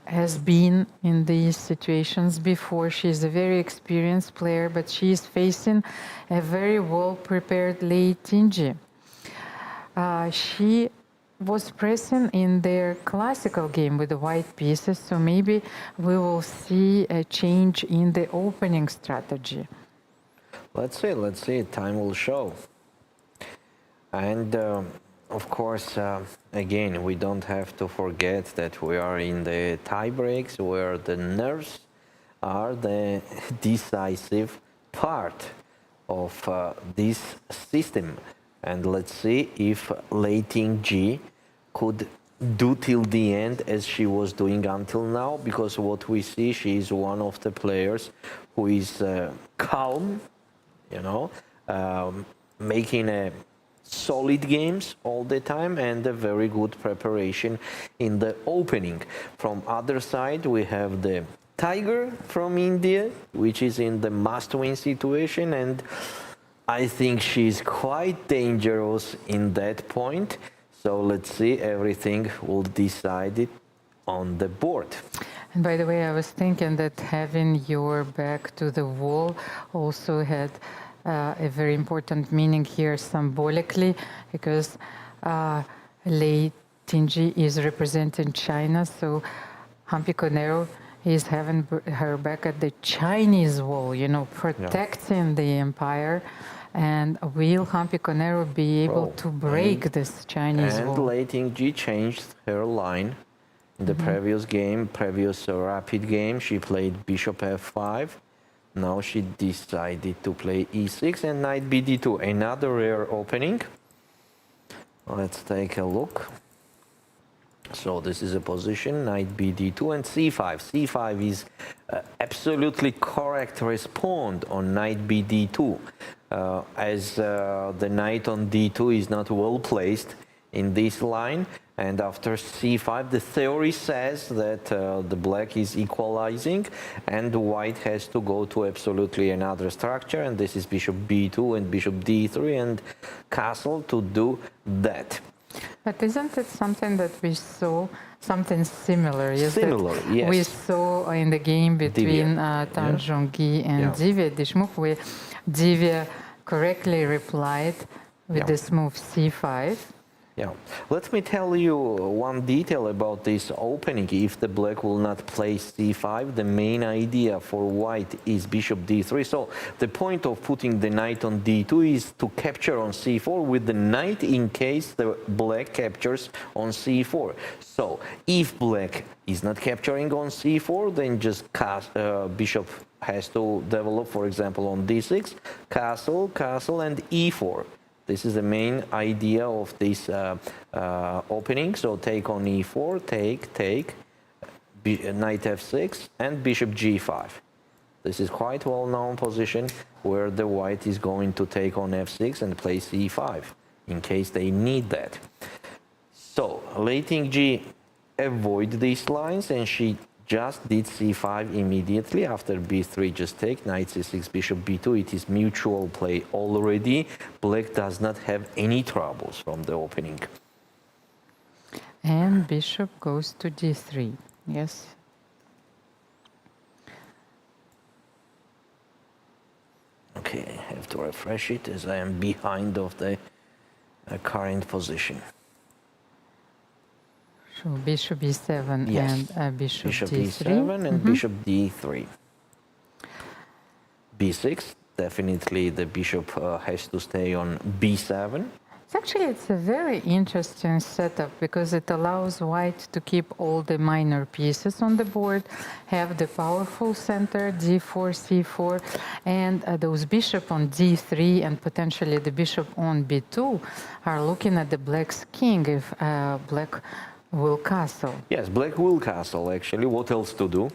S1: has been in these situations before. She's a very experienced player, but she's facing a very well-prepared Lei Tinji. She was pressing in their classical game with the white pieces, so maybe we will see a change in the opening strategy.
S2: Let's see, time will show. And of course, again, we don't have to forget that we are in the tie breaks where the nerves are the decisive part of this system. And let's see if Lei Tinji could do till the end as she was doing until now, because what we see, she is one of the players who is calm, you know, making solid games all the time and a very good preparation in the opening. From other side, we have the Tiger from India, which is in the must-win situation, and I think she's quite dangerous in that point. So let's see, everything will decide it on the board.
S1: And by the way, I was thinking that having your back to the wall also had a very important meaning here symbolically, because Lei Tinji is representing China, so Hampi Koneru is having her back at the Chinese wall, you know, protecting the empire. And will Hampi Koneru be able to break this Chinese wall?
S2: And Lei Tinji changed her line. In the previous game, rapid game, she played bishop f5. Now she decided to play e6 and knight bd2. Another rare opening. Let's take a look. So this is a position, knight bd2 and c5. c5 is absolutely correct response on knight bd2. As the knight on d2 is not well placed, in this line. And after c5, the theory says that the black is equalizing and the white has to go to absolutely another structure, and this is bishop b2 and bishop d3 and castle to do that.
S1: But isn't it something that we saw, something similar? Yes,
S2: Similar, yes.
S1: We saw in the game between Tan Zhongyi and Divya Dishmukh, where Divya correctly replied with this move c5.
S2: Yeah, let me tell you one detail about this opening. If the black will not play c5, the main idea for white is bishop d3. So the point of putting the knight on d2 is to capture on c4 with the knight in case the black captures on c4. So if black is not capturing on c4, then just bishop has to develop, for example, on d6, castle, castle, and e4. This is the main idea of this opening. So take on e4, take, knight f6, and bishop g5. This is quite well-known position where the white is going to take on f6 and play c5 in case they need that. So Lei Ting-ji avoid these lines, and she just did c5 immediately after b3. Just take knight c6, bishop b2. It is mutual play already. Black does not have any troubles from the opening.
S1: And bishop goes to d3. Yes.
S2: Okay, I have to refresh it as I am behind of the current position.
S1: So bishop e7
S2: Yes.
S1: and bishop d3.
S2: e7 and bishop d3. b6, definitely the bishop has to stay on b7.
S1: It's a very interesting setup because it allows white to keep all the minor pieces on the board, have the powerful center, d4, c4, and those bishop on d3 and potentially the bishop on b2 are looking at the black's king if black will castle.
S2: Yes, black will castle, actually. What else to do?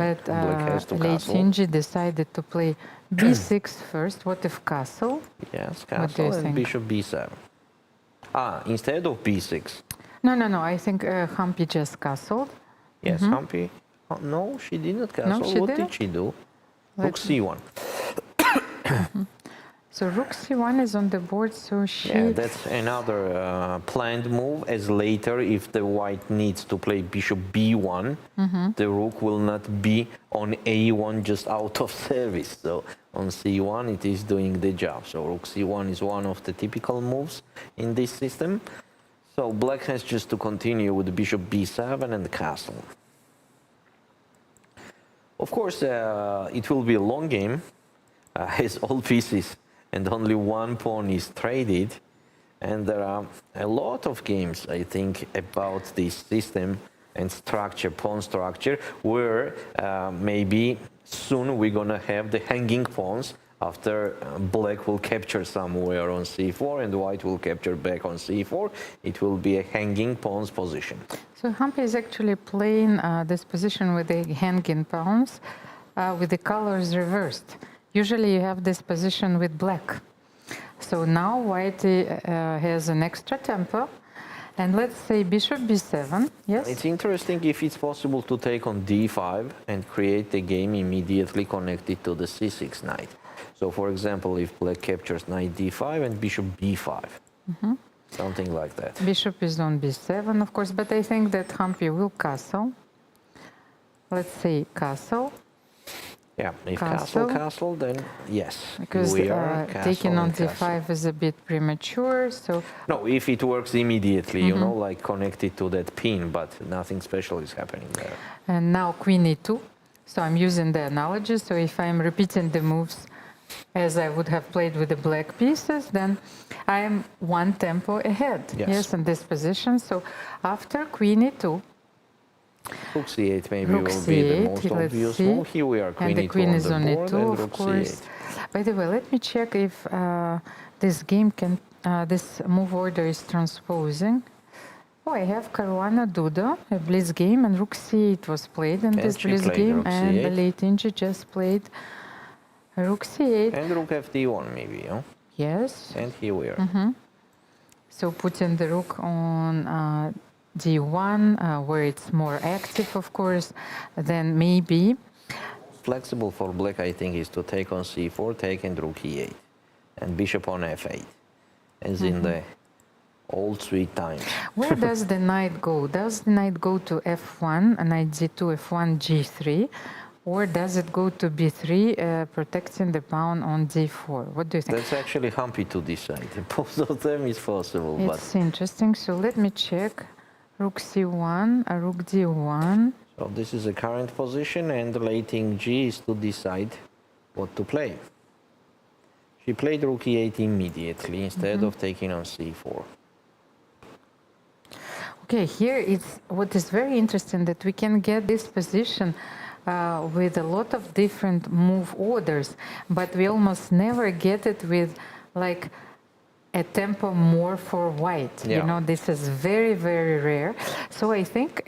S1: But
S2: black has to
S1: Lei
S2: castle.
S1: Ting-ji decided to play b6 first. What if castle?
S2: Yes,
S1: What do you
S2: castle and
S1: think?
S2: bishop b7. Instead of b6.
S1: No. I think Humpy just castled.
S2: Yes, Humpy. Oh, no, she did not castle.
S1: she
S2: What
S1: didn't?
S2: did she do? Rook c1.
S1: So rook c1 is on the board, so she...
S2: Yeah, that's another planned move, as later, if the white needs to play bishop b1, the rook will not be on a1 just out of service. So on c1, it is doing the job. So rook c1 is one of the typical moves in this system. So black has just to continue with bishop b7 and the castle. Of course, it will be a long game, as all pieces and only one pawn is traded, and there are a lot of games, I think, about this system and structure, pawn structure, where maybe soon we're gonna have the hanging pawns after black will capture somewhere on c4 and white will capture back on c4. It will be a hanging pawns position.
S1: So Humpy is actually playing this position with the hanging pawns with the colors reversed. Usually you have this position with black. So now white has an extra tempo. And let's say bishop b7, yes?
S2: It's interesting if it's possible to take on d5 and create the game immediately connected to the c6 knight. So for example, if black captures knight d5 and bishop b5, something like that.
S1: Bishop is on b7, of course, but I think that Humpy will castle. Let's say castle.
S2: Yeah, if castle, then yes.
S1: Because
S2: we are
S1: taking on
S2: castle.
S1: d5 is a bit premature, so...
S2: No, if it works immediately, you know, like connected to that pin, but nothing special is happening there.
S1: And now queen e2. So I'm using the analogy, so if I'm repeating the moves as I would have played with the black pieces, then I am one tempo ahead. Yes, in this position. So after queen e2,
S2: Rook c8 maybe
S1: rook
S2: will be the
S1: c8,
S2: most
S1: let's
S2: obvious
S1: see.
S2: move. Here we are, queen
S1: and the
S2: e2
S1: queen
S2: on
S1: is
S2: the
S1: on
S2: board,
S1: e2,
S2: and
S1: of
S2: rook
S1: course.
S2: c8.
S1: By the way, let me check if this game can, this move order is transposing. Oh, I have Caruana Duda, a Blitz game, and rook c8 was played in this
S2: she
S1: Blitz
S2: played
S1: game,
S2: rook
S1: and
S2: c8.
S1: Lei Ting-ji just played rook c8.
S2: And rook fd1 maybe, yeah?
S1: Yes.
S2: And here we are.
S1: So putting the rook on d1, where it's more active, of course, then maybe.
S2: Flexible for black, I think, is to take on c4, taking rook e8, and bishop on f8, as in the old sweet times.
S1: Where does the knight go? Does the knight go to f1, knight g2, f1, g3, or does it go to b3, protecting the pawn on d4? What do you think?
S2: That's actually happy to decide. Both of them is possible.
S1: It's interesting. So let me check. Rook c1, rook d1.
S2: So this is the current position, and letting G is to decide what to play. She played rook e8 immediately instead of taking on c4.
S1: Okay, here it's what is very interesting that we can get this position with a lot of different move orders, but we almost never get it with like a tempo more for white.
S2: Yeah.
S1: You know, this is very, very rare. So I think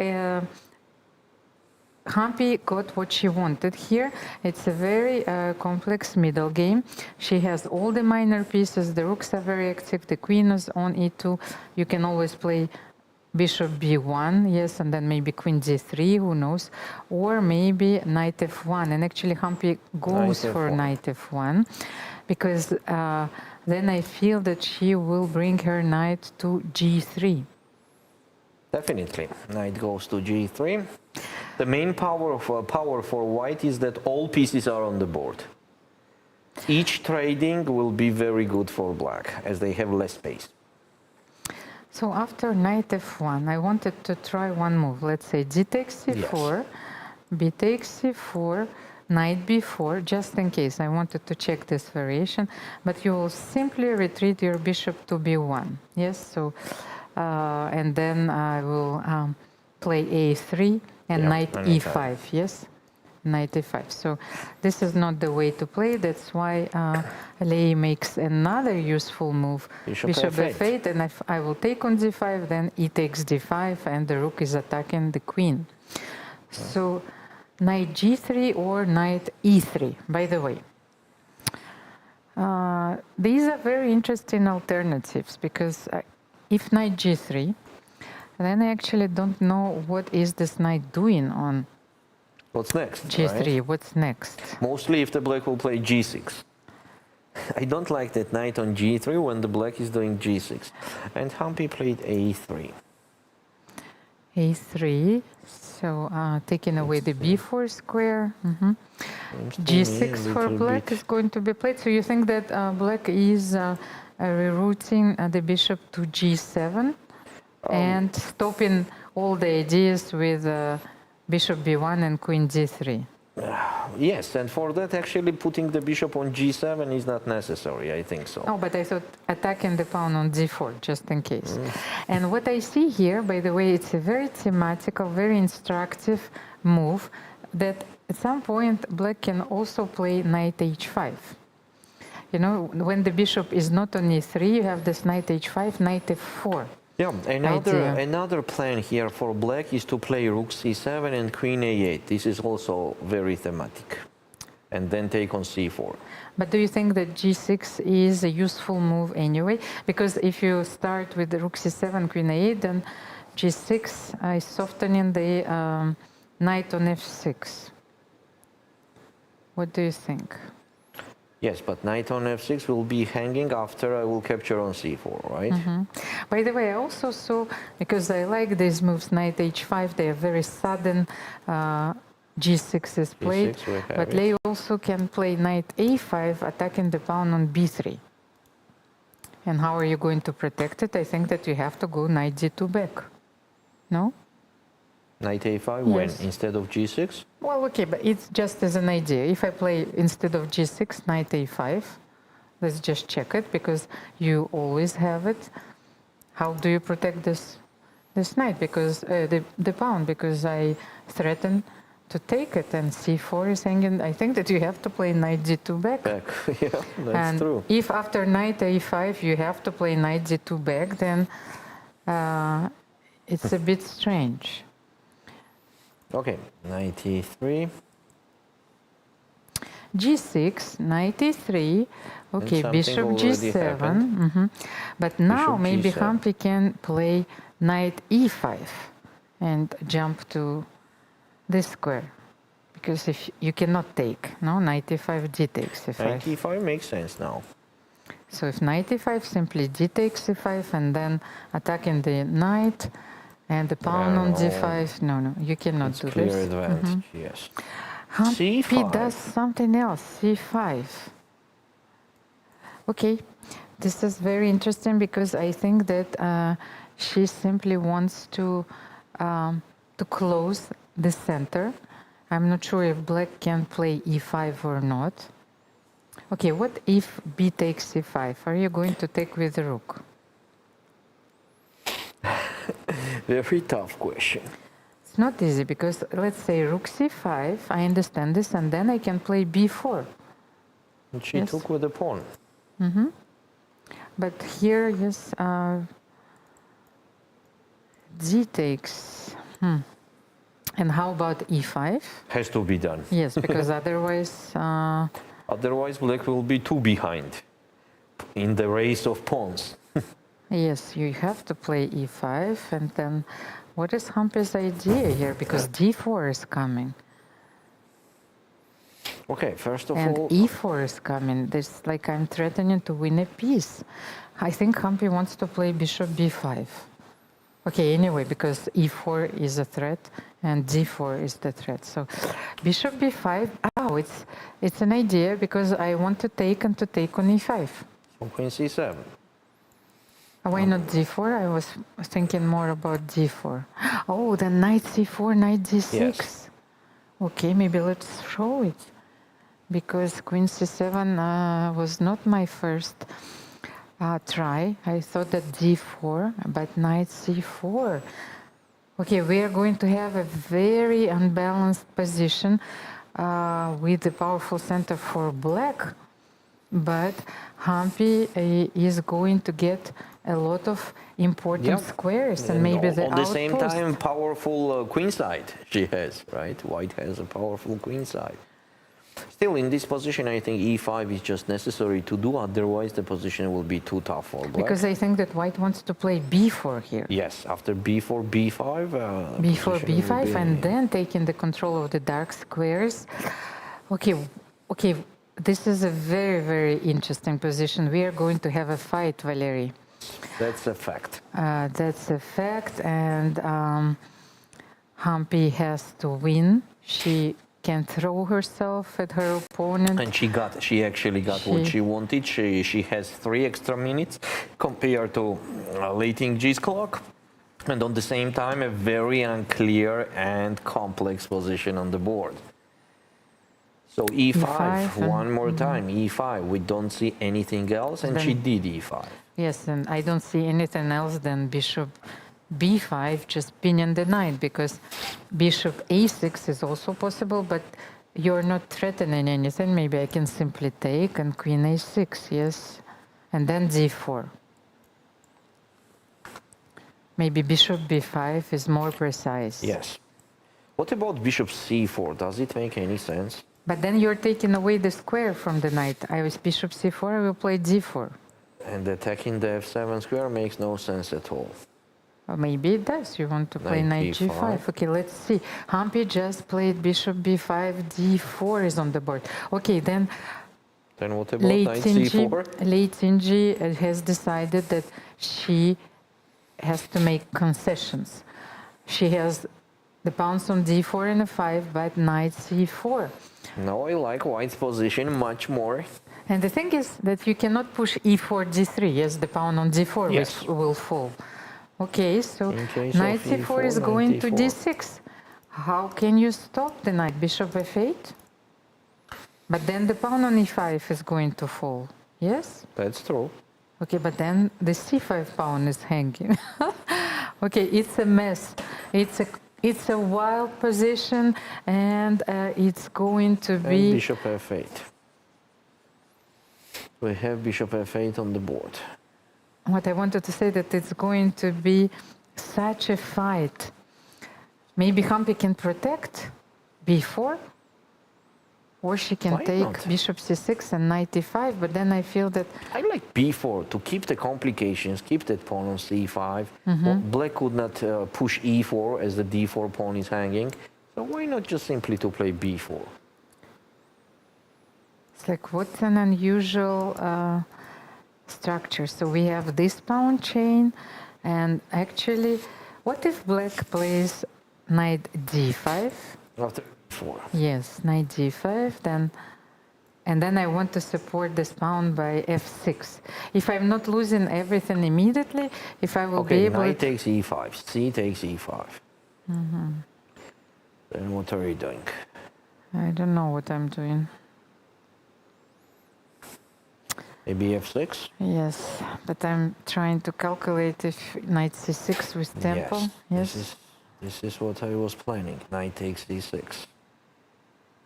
S1: Hampi got what she wanted here. It's a very complex middle game. She has all the minor pieces. The rooks are very active. The queen is on e2. You can always play bishop b1, yes, and then maybe queen d3, who knows, or maybe knight f1. And actually Hampi goes for knight f1 because then I feel that she will bring her knight to g3.
S2: Definitely, knight goes to g3. The main power for white is that all pieces are on the board. Each trading will be very good for black as they have less space.
S1: So after knight f1, I wanted to try one move. Let's say d takes c4,
S2: Yes.
S1: b takes c4, knight b4, just in case. I wanted to check this variation, but you will simply retreat your bishop to b1. Yes, so and then I will play a3 and knight e5. Yes, knight e5. So this is not the way to play. That's why Lei makes another useful move, bishop f8, and if I will take on d5, then e takes d5, and the rook is attacking the queen. So knight g3 or knight e3, by the way. These are very interesting alternatives because if knight g3, then I actually don't know what is this knight doing on
S2: What's next?
S1: g3.
S2: Right?
S1: What's next?
S2: Mostly if the black will play g6. I don't like that knight on g3 when the black is doing g6. And Hampi played a3.
S1: a3, so taking away the b4 square. G6 for black is going to be played. So you think that black is rerouting the bishop to g7 and stopping all the ideas with bishop b1 and queen d3?
S2: Yes, and for that actually putting the bishop on g7 is not necessary, I think so.
S1: Oh, but I thought attacking the pawn on d4, just in case. And what I see here, by the way, it's a very thematical, very instructive move that at some point black can also play knight h5. You know, when the bishop is not on e3, you have this knight h5, knight f4.
S2: Yeah, another plan here for black is to play rook c7 and queen a8. This is also very thematic. And then take on c4.
S1: But do you think that g6 is a useful move anyway? Because if you start with the rook c7, queen a8, then g6 is softening the knight on f6. What do you think?
S2: Yes, but knight on f6 will be hanging after I will capture on c4, right?
S1: By the way, I also saw, because I like these moves, knight h5, they are very sudden. G6 is played, but Lei also can play knight a5, attacking the pawn on b3. And how are you going to protect it? I think that you have to go knight g2 back. No?
S2: Knight a5
S1: Yes.
S2: when? Instead of g6?
S1: Well, okay, but it's just as an idea. If I play instead of g6, knight a5, let's just check it, because you always have it. How do you protect this knight? Because the pawn, because I threaten to take it, and c4 is hanging. I think that you have to play knight g2 back.
S2: Yeah, that's
S1: And
S2: true.
S1: if after knight a5 you have to play knight g2 back, then it's a bit strange.
S2: Okay, knight e3.
S1: G6, knight E3. Okay,
S2: something
S1: bishop
S2: already
S1: G7.
S2: happened.
S1: But now
S2: Bishop
S1: maybe
S2: G7.
S1: Hampi can play knight E5 and jump to this square. Because if you cannot take, no, knight E5, G takes E5.
S2: Knight E5 makes sense now.
S1: So if knight E5, simply G takes E5 and then attacking the knight and the pawn on
S2: No.
S1: G5. No, you cannot
S2: It's
S1: do
S2: clear
S1: this.
S2: advantage, yes.
S1: Hampi
S2: C5.
S1: does something else, C5. Okay, this is very interesting because I think that she simply wants to close the center. I'm not sure if black can play E5 or not. Okay, what if B takes C5? Are you going to take with the rook?
S2: Very tough question.
S1: It's not easy because let's say rook C5, I understand this, and then I can play B4.
S2: And she
S1: Yes.
S2: took with the pawn.
S1: But here, yes, D takes. And how about E5?
S2: Has to be done.
S1: Yes, because otherwise,
S2: Otherwise, black will be two behind in the race of pawns.
S1: yes, you have to play E5. And then what is Hampi's idea here? Because D4 is coming.
S2: Okay, first of
S1: And
S2: all,
S1: E4 is coming. This like I'm threatening to win a piece. I think Hampi wants to play bishop B5. Okay, anyway, because E4 is a threat and D4 is the threat. So bishop B5, it's an idea because I want to take and to take on E5.
S2: so queen C7.
S1: Why not D4? I was thinking more about D4. Oh, the knight C4, knight D6.
S2: Yes.
S1: Okay, maybe let's show it. Because queen C7 was not my first try. I thought that D4, but knight C4. Okay, we are going to have a very unbalanced position with the powerful center for black. But Hampi is going to get a lot of important squares and maybe the
S2: on the same
S1: outpost.
S2: time, powerful queen side she has, right? White has a powerful queen side. Still, in this position, I think E5 is just necessary to do. Otherwise, the position will be too tough for black.
S1: Because I think that white wants to play B4 here.
S2: Yes, after B4, B5.
S1: B4,
S2: position will
S1: B5,
S2: be-
S1: and then taking the control of the dark squares. Okay, this is a very, very interesting position. We are going to have a fight, Valerie.
S2: That's a fact.
S1: That's a fact, and Hampi has to win. She can throw herself at her opponent.
S2: And she actually got what she wanted. She has 3 extra minutes compared to Lei Tingji's clock. And on the same time, a very unclear and complex position on the board. So E5, one more time, E5. We don't see anything else, and she did E5.
S1: Yes, and I don't see anything else than bishop B5, just pinning the knight, because bishop A6 is also possible, but you're not threatening anything. Maybe I can simply take and queen A6, yes, and then D4. Maybe bishop B5 is more precise.
S2: Yes. What about bishop C4? Does it make any sense?
S1: But then you're taking away the square from the knight. I was bishop C4, I will play D4.
S2: And attacking the F7 square makes no sense at all.
S1: Or maybe it does. You want to play knight G5. Okay, let's see. Hampi just played bishop B5, D4 is on the board. Okay, then
S2: what about knight C4?
S1: Lei Tingji has decided that she has to make concessions. She has the pawns on D4 and A5, but knight C4.
S2: No, I like white's position much more.
S1: And the thing is that you cannot push E4, G3. Yes, the pawn on D4
S2: Yes.
S1: will fall. Okay, so
S2: In
S1: knight
S2: case of
S1: C4 is
S2: E4,
S1: going to
S2: knight
S1: D6. How can you stop the knight? Bishop F8? But then the pawn on E5 is going to fall. Yes?
S2: That's true.
S1: Okay, but then the C5 pawn is hanging. Okay, it's a mess. It's a wild position, and it's going to
S2: And
S1: be...
S2: bishop F8. We have bishop F8 on the board.
S1: What I wanted to say that it's going to be such a fight. Maybe Hampi can protect B4. Or she can
S2: Why
S1: take
S2: not?
S1: bishop c6 and knight e5, but then I feel that
S2: I like b4 to keep the complications, keep that pawn on c5. Well, black could not push e4 as the d4 pawn is hanging. So why not just simply to play b4?
S1: it's like, what's an unusual structure? So we have this pawn chain, and actually, what if black plays knight d5?
S2: After e4.
S1: Yes, knight g5, and then I want to support this pawn by f6. If I'm not losing everything immediately, if I will be
S2: Okay,
S1: able
S2: knight takes e5, c takes e5. Then what are you doing?
S1: I don't know what I'm doing.
S2: Maybe f6?
S1: Yes, but I'm trying to calculate if knight c6 with tempo.
S2: Yes. This is what I was planning. Knight takes d6.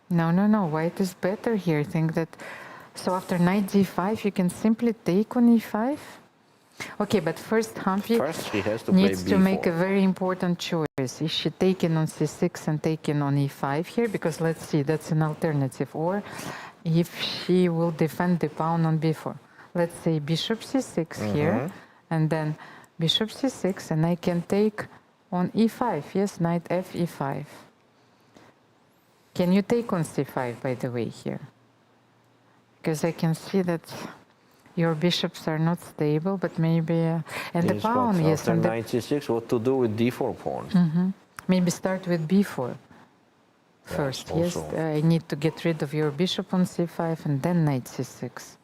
S1: No. White is better here. I think that. So after knight d5, you can simply take on e5. Okay, but first Humpy
S2: First, she has to play
S1: needs to
S2: b4.
S1: make a very important choice. Is she taking on c6 and taking on e5 here? Because let's see, that's an alternative. Or if she will defend the pawn on b4. Let's say bishop c6 here, and then bishop c6, and I can take on e5. Yes, knight f e5. Can you take on c5, by the way, here? Because I can see that your bishops are not stable, but maybe... and the
S2: Yes,
S1: pawn,
S2: but
S1: yes.
S2: after
S1: And
S2: knight c6, what to do with d4 pawn?
S1: maybe start with b4 first. Yes,
S2: also.
S1: I need to get rid of your bishop on c5 and then knight c6.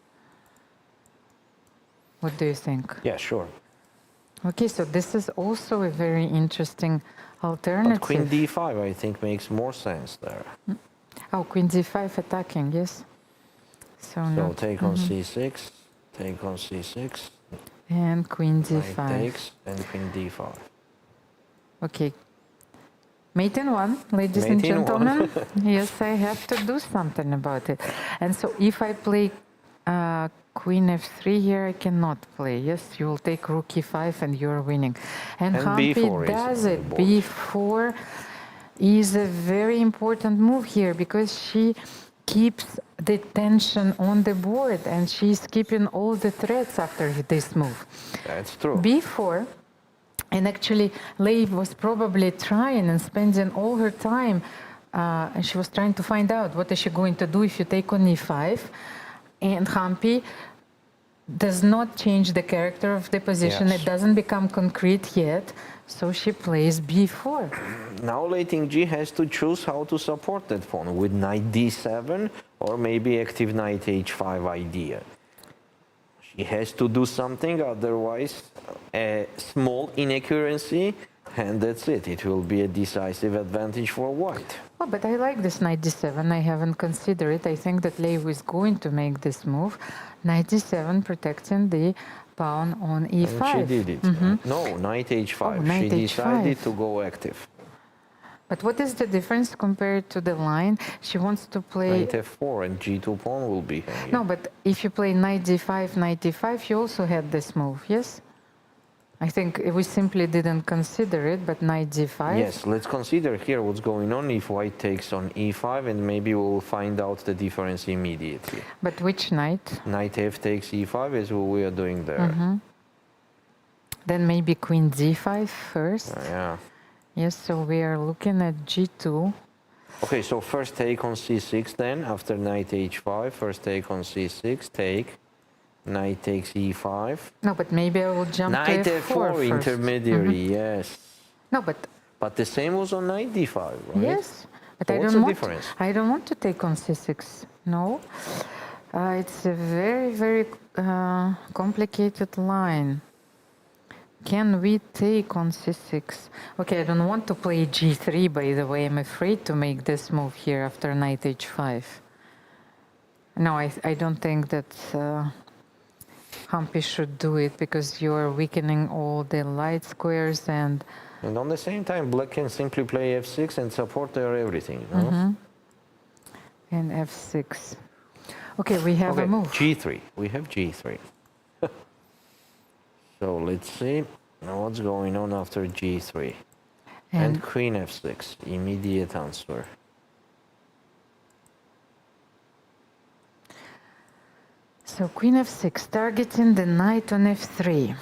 S1: What do you think?
S2: Yeah, sure.
S1: Okay, so this is also a very interesting alternative.
S2: But queen d5, I think, makes more sense there.
S1: Oh, queen d5 attacking, yes. So not,
S2: take on c6, take on c6,
S1: and queen
S2: knight
S1: d5.
S2: takes, and queen d5.
S1: Okay. Mate in one, ladies
S2: Mate
S1: and
S2: in one.
S1: gentlemen. Yes, I have to do something about it. And so if I play queen f3 here, I cannot play. Yes, you will take rook e5 and you're winning. And Humpy
S2: b4 is
S1: does
S2: on
S1: it.
S2: the board.
S1: b4 is a very important move here because she keeps the tension on the board and she's keeping all the threats after this move.
S2: That's true.
S1: b4, and actually Leigh was probably trying and spending all her time and she was trying to find out what is she going to do if you take on e5, and Humpy does not change the character of the position.
S2: Yes.
S1: It doesn't become concrete yet, so she plays b4.
S2: Now Leiting G has to choose how to support that pawn with knight d7 or maybe active knight h5 idea. She has to do something, otherwise a small inaccuracy and that's it. It will be a decisive advantage for white.
S1: Oh, but I like this knight d7. I haven't considered it. I think that Leigh is going to make this move. Knight d7 protecting the pawn on e5.
S2: And she did it. No, knight h5.
S1: Oh, knight
S2: she decided
S1: h5.
S2: to go active.
S1: But what is the difference compared to the line? She wants to play...
S2: Knight f4 and g2 pawn will be hanging.
S1: No, but if you play knight d5, knight d5, you also had this move, yes? I think we simply didn't consider it, but knight d5...
S2: Yes, let's consider here what's going on if white takes on e5 and maybe we'll find out the difference immediately.
S1: But which knight?
S2: Knight f takes e5 is what we are doing there.
S1: Then maybe queen d5 first.
S2: Yeah.
S1: Yes, so we are looking at g2.
S2: Okay, so first take on c6 then, after knight h5, first take on c6, take, knight takes e5.
S1: No, but maybe I will jump
S2: Knight
S1: to f4
S2: f4
S1: first.
S2: intermediary, yes.
S1: No, but
S2: But the same was on knight d5, right?
S1: yes, but
S2: So
S1: I
S2: what's
S1: don't
S2: the
S1: want.
S2: difference?
S1: I don't want to take on c6. No, it's a very complicated line. Can we take on c6? Okay, I don't want to play g3. By the way, I'm afraid to make this move here after knight h5. No, I don't think that Humpy should do it because you are weakening all the light squares and.
S2: And on the same time, black can simply play f6 and support their everything, you know?
S1: And f6. Okay, we have a move.
S2: g3. We have g3. So let's see what's going on after g3. And queen f6, immediate answer.
S1: So queen f6, targeting the knight on f3.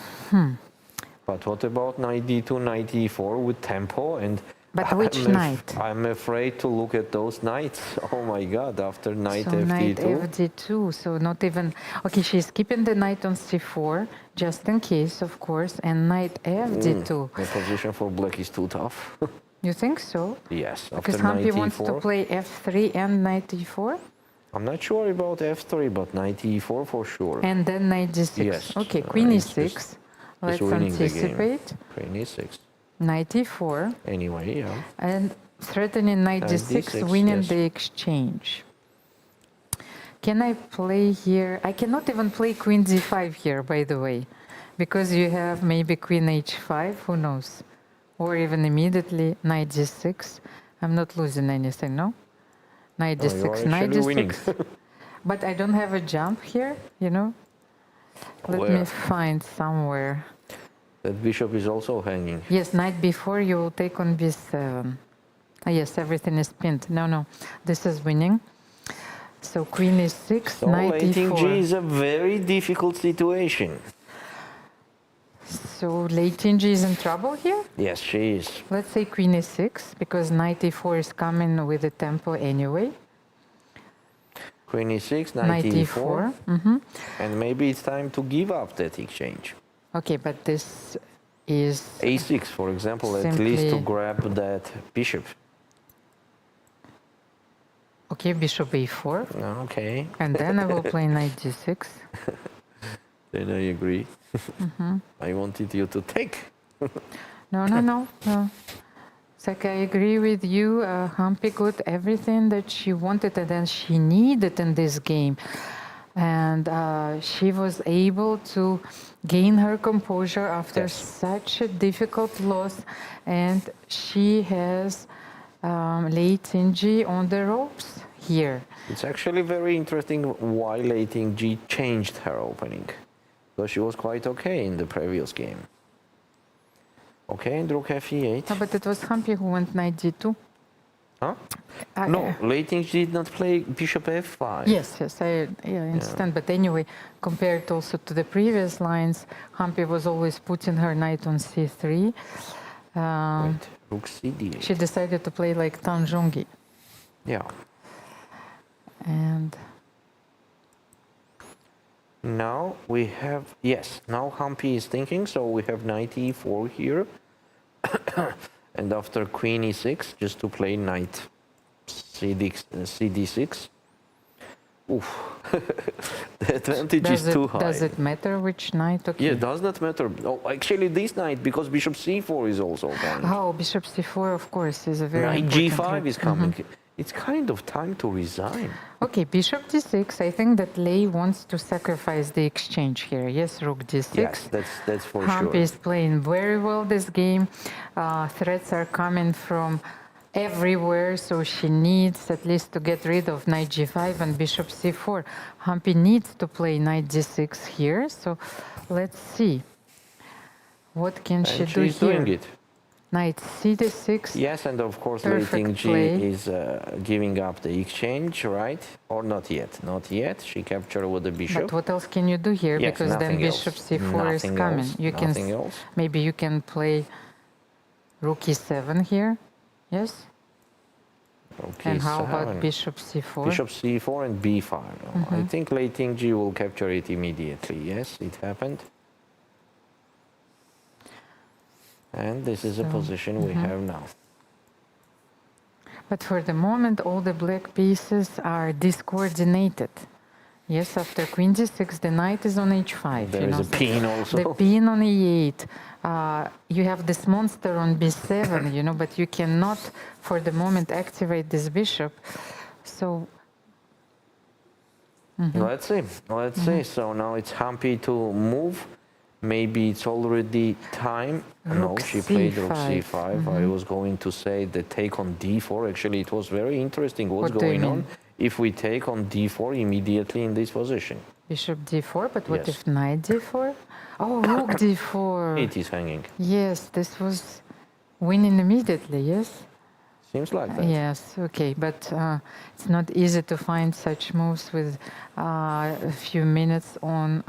S2: But what about knight d2, knight d4 with tempo? And
S1: But which knight?
S2: I'm afraid to look at those knights. Oh my God! After knight
S1: So knight
S2: fd2.
S1: fd2, so not even... Okay, she's keeping the knight on c4, just in case, of course, and knight fd2.
S2: The position for black is too tough.
S1: You think so?
S2: Yes.
S1: Because
S2: After knight
S1: Hampi wants to
S2: e4.
S1: play f3 and knight e4?
S2: I'm not sure about f3, but knight e4 for sure.
S1: And then knight g6.
S2: Yes,
S1: Okay, queen
S2: it's
S1: e6.
S2: just-
S1: Let's
S2: It's winning the game.
S1: anticipate.
S2: Queen e6.
S1: Knight e4.
S2: Anyway, yeah.
S1: And threatening knight
S2: Knight
S1: g6,
S2: d6,
S1: winning
S2: yes.
S1: the exchange. Can I play here? I cannot even play queen d5 here, by the way, because you have maybe queen h5, who knows? Or even immediately knight g6. I'm not losing anything, no? Knight
S2: Oh, you
S1: d6,
S2: are
S1: knight
S2: actually winning.
S1: d6. But I don't have a jump here, you know? Let me
S2: Where?
S1: find somewhere.
S2: That bishop is also hanging.
S1: Yes, knight b4, you will take on b7. Yes, everything is pinned. No, this is winning. So queen e6,
S2: So
S1: knight
S2: lating G
S1: e4.
S2: is a very difficult situation.
S1: So lating G is in trouble here?
S2: Yes, she is.
S1: Let's say queen e6, because knight e4 is coming with the tempo anyway.
S2: Queen e6, knight,
S1: Knight
S2: e4.
S1: e4.
S2: And maybe it's time to give up that exchange.
S1: Okay, but this is...
S2: a6, for example, at least to
S1: Simply-
S2: grab that bishop.
S1: Okay, bishop a4.
S2: Okay,
S1: And then I will play knight g6.
S2: then I agree. I wanted you to take.
S1: No. It's like I agree with you. Hampi got everything that she wanted and then she needed in this game. And she was able to gain her composure after
S2: Yes.
S1: such a difficult loss. And she has lating G on the ropes here.
S2: It's actually very interesting why lating G changed her opening. Because she was quite okay in the previous game. Okay, and rook fe8.
S1: No, but it was Hampi who went knight g2.
S2: Huh? No, lating G did not play bishop f5.
S1: Yes, I understand. But anyway, compared also to the previous lines, Hampi was always putting her knight on c3.
S2: Wait, rook cd8.
S1: She decided to play like Tanjongi.
S2: Yeah.
S1: And
S2: Now we have, yes, now Hampi is thinking, so we have knight e4 here. And after queen e6, just to play knight cd6. Oof. The advantage is too high.
S1: Does it matter which knight? Okay.
S2: Yeah, does not matter. Oh, actually, this knight, because bishop c4 is also coming.
S1: Oh, bishop c4, of course, is a very
S2: Knight
S1: important
S2: g5
S1: rook.
S2: is coming. It's kind of time to resign.
S1: Okay, bishop d6. I think that Lei wants to sacrifice the exchange here. Yes, rook d6.
S2: Yes, that's for
S1: Hampi
S2: sure.
S1: is playing very well this game. Threats are coming from everywhere, so she needs at least to get rid of knight g5 and bishop c4. Hampi needs to play knight g6 here, so let's see. What can she
S2: And
S1: do
S2: she's
S1: here?
S2: doing it.
S1: Knight c6.
S2: Yes, and of course,
S1: Perfect
S2: lating G
S1: play.
S2: is giving up the exchange, right? Or not yet? Not yet. She captured with the bishop.
S1: But what else can you do here?
S2: Yes,
S1: because then
S2: nothing else.
S1: bishop c4 is
S2: Nothing
S1: coming.
S2: else.
S1: You can
S2: Nothing else.
S1: maybe you can play rook e7 here. Yes.
S2: Okay,
S1: And how
S2: seven.
S1: about bishop c4?
S2: Bishop c4 and b5. I think lating G will capture it immediately. Yes, it happened. And this is a position we have now.
S1: But for the moment, all the black pieces are discoordinated. Yes, after queen g6, the knight is on h5.
S2: There is a pin also.
S1: The pin on e8. You have this monster on b7, you know, but you cannot, for the moment, activate this bishop. So
S2: Let's see. Let's see. So now it's Hampi to move. Maybe it's already time. No,
S1: Rook
S2: she played rook
S1: c5.
S2: c5. I was going to say the take on d4. Actually, it was very interesting what's
S1: What do you
S2: going on.
S1: mean?
S2: If we take on d4 immediately in this position.
S1: bishop d4, but what
S2: Yes.
S1: if knight d4? Oh, rook d4.
S2: It is hanging.
S1: Yes, this was winning immediately, yes?
S2: Seems like that.
S1: Yes, okay, but it's not easy to find such moves with a few minutes on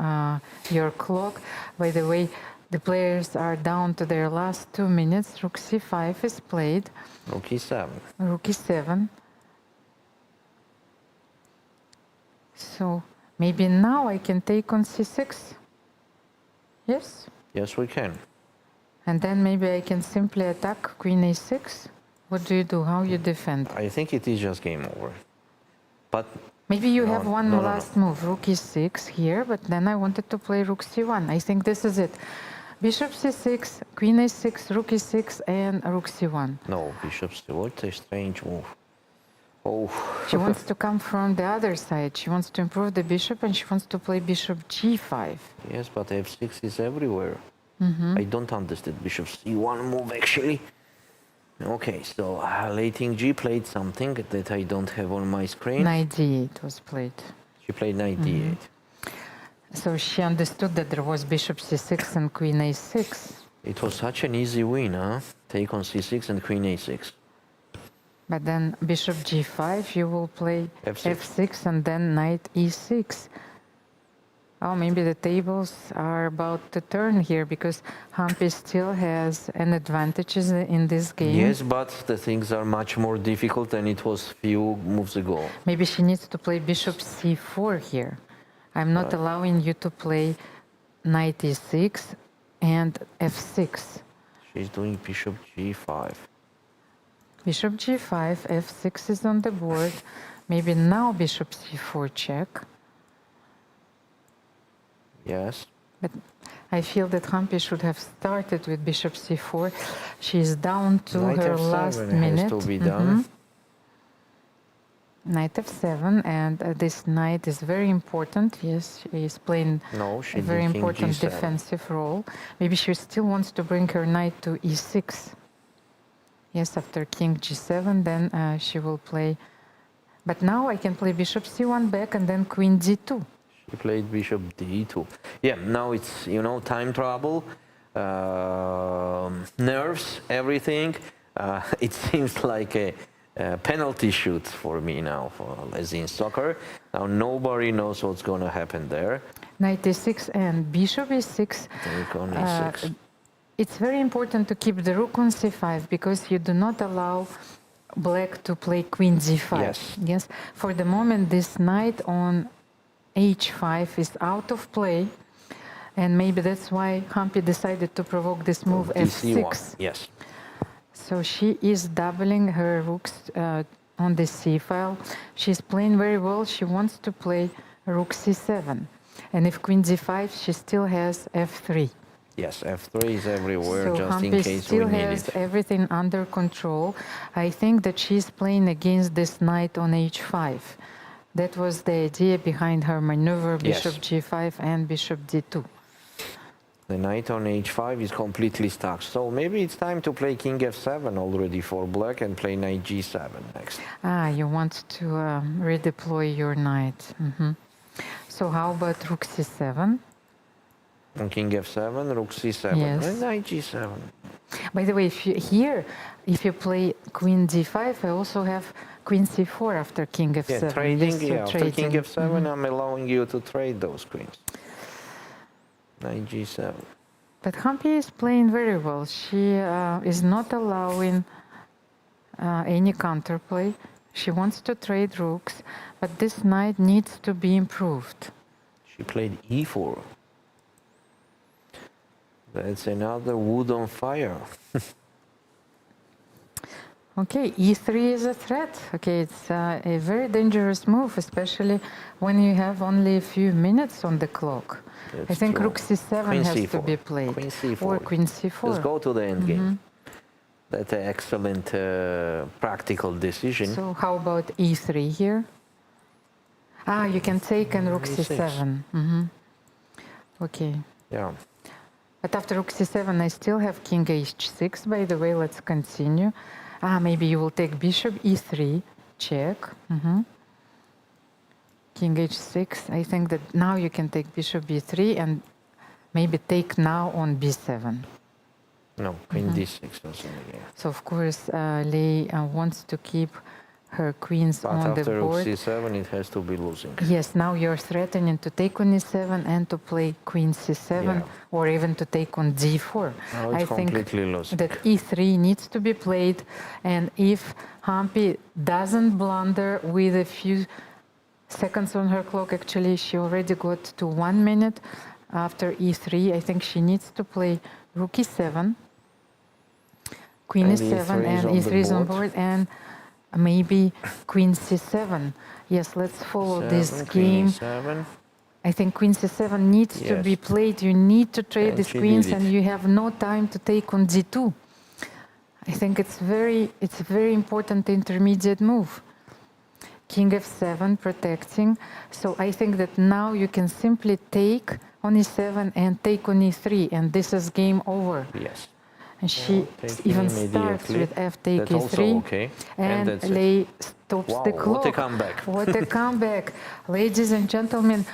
S1: your clock. By the way, the players are down to their last 2 minutes. Rook c5 is played.
S2: Rook e7.
S1: Rook e7. So maybe now I can take on c6. Yes?
S2: Yes, we can.
S1: And then maybe I can simply attack queen a6. What do you do? How you defend?
S2: I think it is just game over. But
S1: Maybe you
S2: No,
S1: have one
S2: no, no,
S1: last move, rook e6 here, but then I wanted to play rook c1. I think this is it. Bishop c6, queen a6, rook e6, and rook c1.
S2: no, bishop c. What a strange move. Oh.
S1: She wants to come from the other side. She wants to improve the bishop, and she wants to play bishop g5.
S2: Yes, but f6 is everywhere.
S1: Mm-hmm.
S2: I don't understand bishop c1 move actually. Okay, so Lei Ting-ji played something that I don't have on my screen.
S1: Knight d8 was played.
S2: She played knight d8.
S1: So she understood that there was bishop c6 and queen a6.
S2: It was such an easy win, huh? Take on c6 and queen a6.
S1: But then bishop g5, you will play
S2: F6.
S1: f6 and then knight e6. Oh, maybe the tables are about to turn here because Hampi still has an advantage in this game.
S2: Yes, but the things are much more difficult than it was few moves ago.
S1: Maybe she needs to play bishop c4 here. I'm not allowing you to play knight e6 and f6.
S2: She's doing bishop g5.
S1: Bishop g5, f6 is on the board. Maybe now bishop c4 check.
S2: Yes.
S1: But I feel that Hampi should have started with bishop c4. She's down to
S2: Knight
S1: her
S2: f7
S1: last
S2: has
S1: minute.
S2: to be done.
S1: Knight f7, and this knight is very important. Yes, she is playing
S2: No, she
S1: a very
S2: did king
S1: important
S2: g7.
S1: defensive role. Maybe she still wants to bring her knight to e6. Yes, after king g7, then she will play. But now I can play bishop c1 back and then queen d2.
S2: She played bishop d2. Yeah, now it's, you know, time trouble, nerves, everything. It seems like a penalty shoot for me now, as in soccer. Now nobody knows what's going to happen there.
S1: Knight e6 and bishop e6.
S2: Take on e6.
S1: It's very important to keep the rook on c5 because you do not allow black to play queen d5.
S2: Yes.
S1: Yes. For the moment, this knight on h5 is out of play, and maybe that's why Hampi decided to provoke this move f6.
S2: Yes.
S1: So she is doubling her rooks on the c file. She's playing very well. She wants to play rook c7, and if queen d5, she still has f3.
S2: Yes, f3 is everywhere,
S1: So
S2: just in
S1: Hampi
S2: case we
S1: still
S2: need
S1: has
S2: it.
S1: everything under control. I think that she's playing against this knight on h5. That was the idea behind her maneuver, bishop g5 and bishop d2.
S2: The knight on h5 is completely stuck. So maybe it's time to play king f7 already for black and play knight g7 next.
S1: Ah, you want to redeploy your knight. So how about rook c7?
S2: On king f7, rook c7,
S1: Yes.
S2: and knight g7.
S1: By the way, if you play queen d5, I also have queen c4 after king f7.
S2: Yeah, trading,
S1: Yes, so
S2: yeah, after king
S1: trading.
S2: f7, I'm allowing you to trade those queens. Knight g7.
S1: But Hampi is playing very well. She is not allowing any counterplay. She wants to trade rooks, but this knight needs to be improved.
S2: She played e4. That's another wood on fire.
S1: Okay, e3 is a threat. Okay, it's a very dangerous move, especially when you have only a few minutes on the clock. I
S2: That's
S1: think
S2: true.
S1: rook c7
S2: Queen
S1: has to
S2: c4.
S1: be played.
S2: Queen c4.
S1: Or queen c4.
S2: Let's go to the end game. That's an excellent practical decision.
S1: So how about e3 here? Ah, you can take and rook
S2: E6.
S1: c7. Okay.
S2: Yeah.
S1: But after rook c7, I still have king h6. By the way, let's continue. Ah, maybe you will take bishop e3, check. King h6. I think that now you can take bishop b3 and maybe take now on b7.
S2: No, queen d6 was in the game.
S1: So of course, Lei wants to keep her queens
S2: But
S1: on the
S2: after rook
S1: board.
S2: c7, it has to be losing.
S1: Yes, now you're threatening to take on e7 and to play queen c7,
S2: Yeah.
S1: or even to take on d4.
S2: Now it's
S1: I think
S2: completely losing.
S1: that e3 needs to be played, and if Hampi doesn't blunder with a few seconds on her clock, actually she already got to 1 minute after e3, I think she needs to play rook e7, queen
S2: And
S1: e7,
S2: E3 is
S1: and
S2: on the
S1: e3 is on
S2: board.
S1: board, and maybe queen c7. Yes, let's follow this
S2: Queen
S1: game.
S2: e7.
S1: I think queen c7 needs to
S2: Yes.
S1: be played. You need to trade
S2: And
S1: these
S2: she
S1: queens,
S2: did it.
S1: and you have no time to take on d2. I think it's a very important intermediate move. King f7 protecting. So I think that now you can simply take on e7 and take on e3, and this is game over.
S2: Yes.
S1: And she
S2: taking
S1: even starts
S2: immediately.
S1: with f take
S2: That's also
S1: e3,
S2: okay. And
S1: and
S2: that's it.
S1: Lei stops
S2: Wow,
S1: the clock.
S2: what a comeback.
S1: What a comeback. Ladies and gentlemen,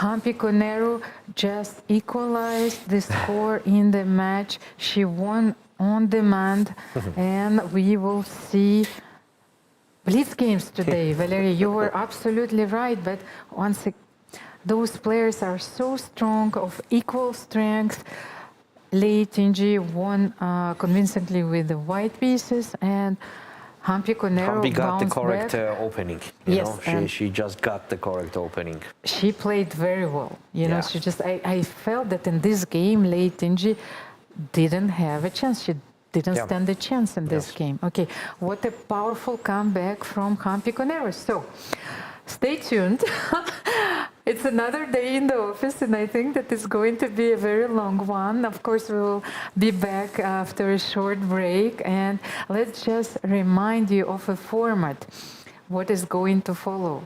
S1: Hampi Koneru just equalized the score in the match. She won on demand, and we will see Blitz games today. Valerie, you were absolutely right, but once those players are so strong, of equal strength. Lei Tinji won convincingly with the white pieces, and Hampi Koneru
S2: Hampi got the
S1: bounced
S2: correct
S1: back.
S2: opening.
S1: Yes,
S2: You know,
S1: and
S2: she just got the correct opening.
S1: she played very well. You know,
S2: Yeah.
S1: she just, I felt that in this game, Lei Tinji didn't have a chance. She didn't
S2: Yeah.
S1: stand a chance in this
S2: Yes.
S1: game. Okay, what a powerful comeback from Hampi Koneru. So, stay tuned. It's another day in the office, and I think that it's going to be a very long one. Of course, we will be back after a short break, and let's just remind you of a format, what is going to follow.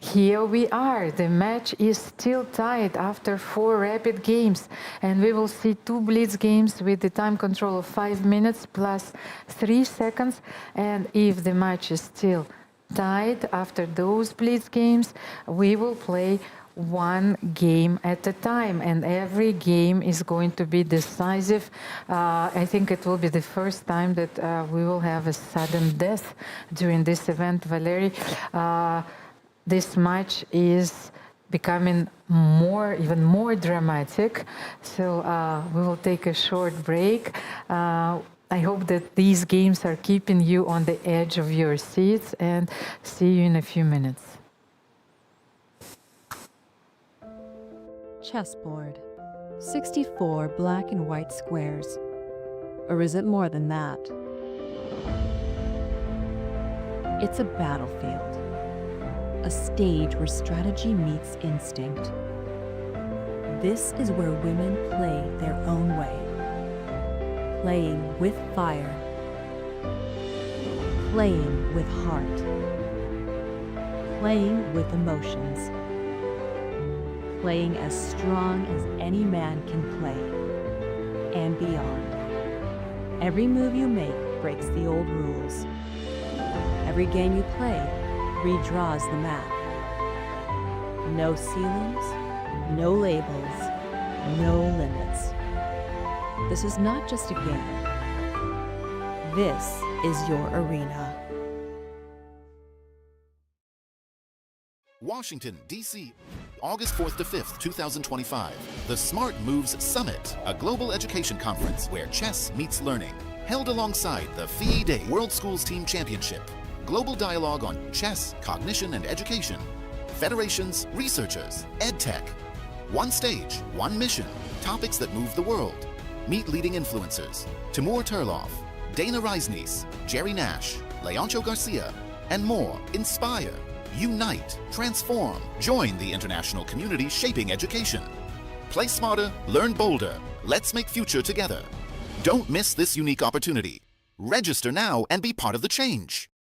S1: Here we are. The match is still tied after 4 rapid games, and we will see 2 Blitz games with the time control of 5 minutes plus 3 seconds. And if the match is still tied after those Blitz games, we will play 1 game at a time, and every game is going to be decisive. I think it will be the first time that we will have a sudden death during this event, Valerie. This match is becoming even more dramatic. So we will take a short break. I hope that these games are keeping you on the edge of your seats, and see you in a few minutes.
S4: Chessboard. 64 black and white squares. Or is it more than that? It's a battlefield. A stage where strategy meets instinct. This is where women play their own way. Playing with fire. Playing with heart. Playing with emotions. Playing as strong as any man can play. And beyond. Every move you make breaks the old rules. Every game you play redraws the map. No ceilings, no labels, no limits. This is not just a game. This is your arena.
S6: Washington, D.C., August 4th to 5th, 2025. The Smart Moves Summit, a global education conference where chess meets learning. Held alongside the FIDE World Schools Team Championship. Global dialogue on chess, cognition, and education. Federations, researchers, EdTech. One stage, one mission. Topics that move the world. Meet leading influencers. Timur Turlov, Dana Reisnies, Jerry Nash, Leoncho Garcia, and more. Inspire, unite, transform. Join the international community shaping education. Play smarter, learn bolder. Let's make future together. Don't miss this unique opportunity. Register now and be part of the change.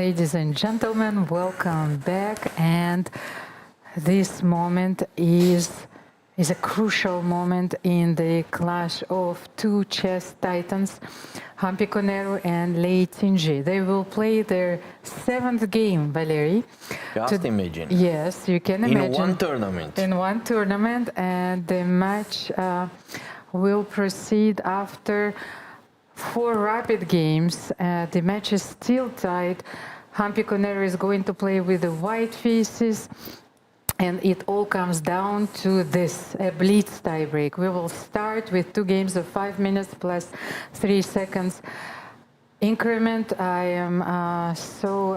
S1: Ladies and gentlemen, welcome back. And this moment is a crucial moment in the clash of two chess titans, Hampi Koneru and Lei Tinji. They will play their 7th game, Valerie.
S2: Just imagine.
S1: Yes, you can imagine.
S2: In one tournament.
S1: In one tournament, and the match will proceed after 4 rapid games. The match is still tied. Hampi Koneru is going to play with the white pieces, and it all comes down to this, a Blitz tiebreak. We will start with 2 games of 5 minutes plus 3 seconds increment. I am so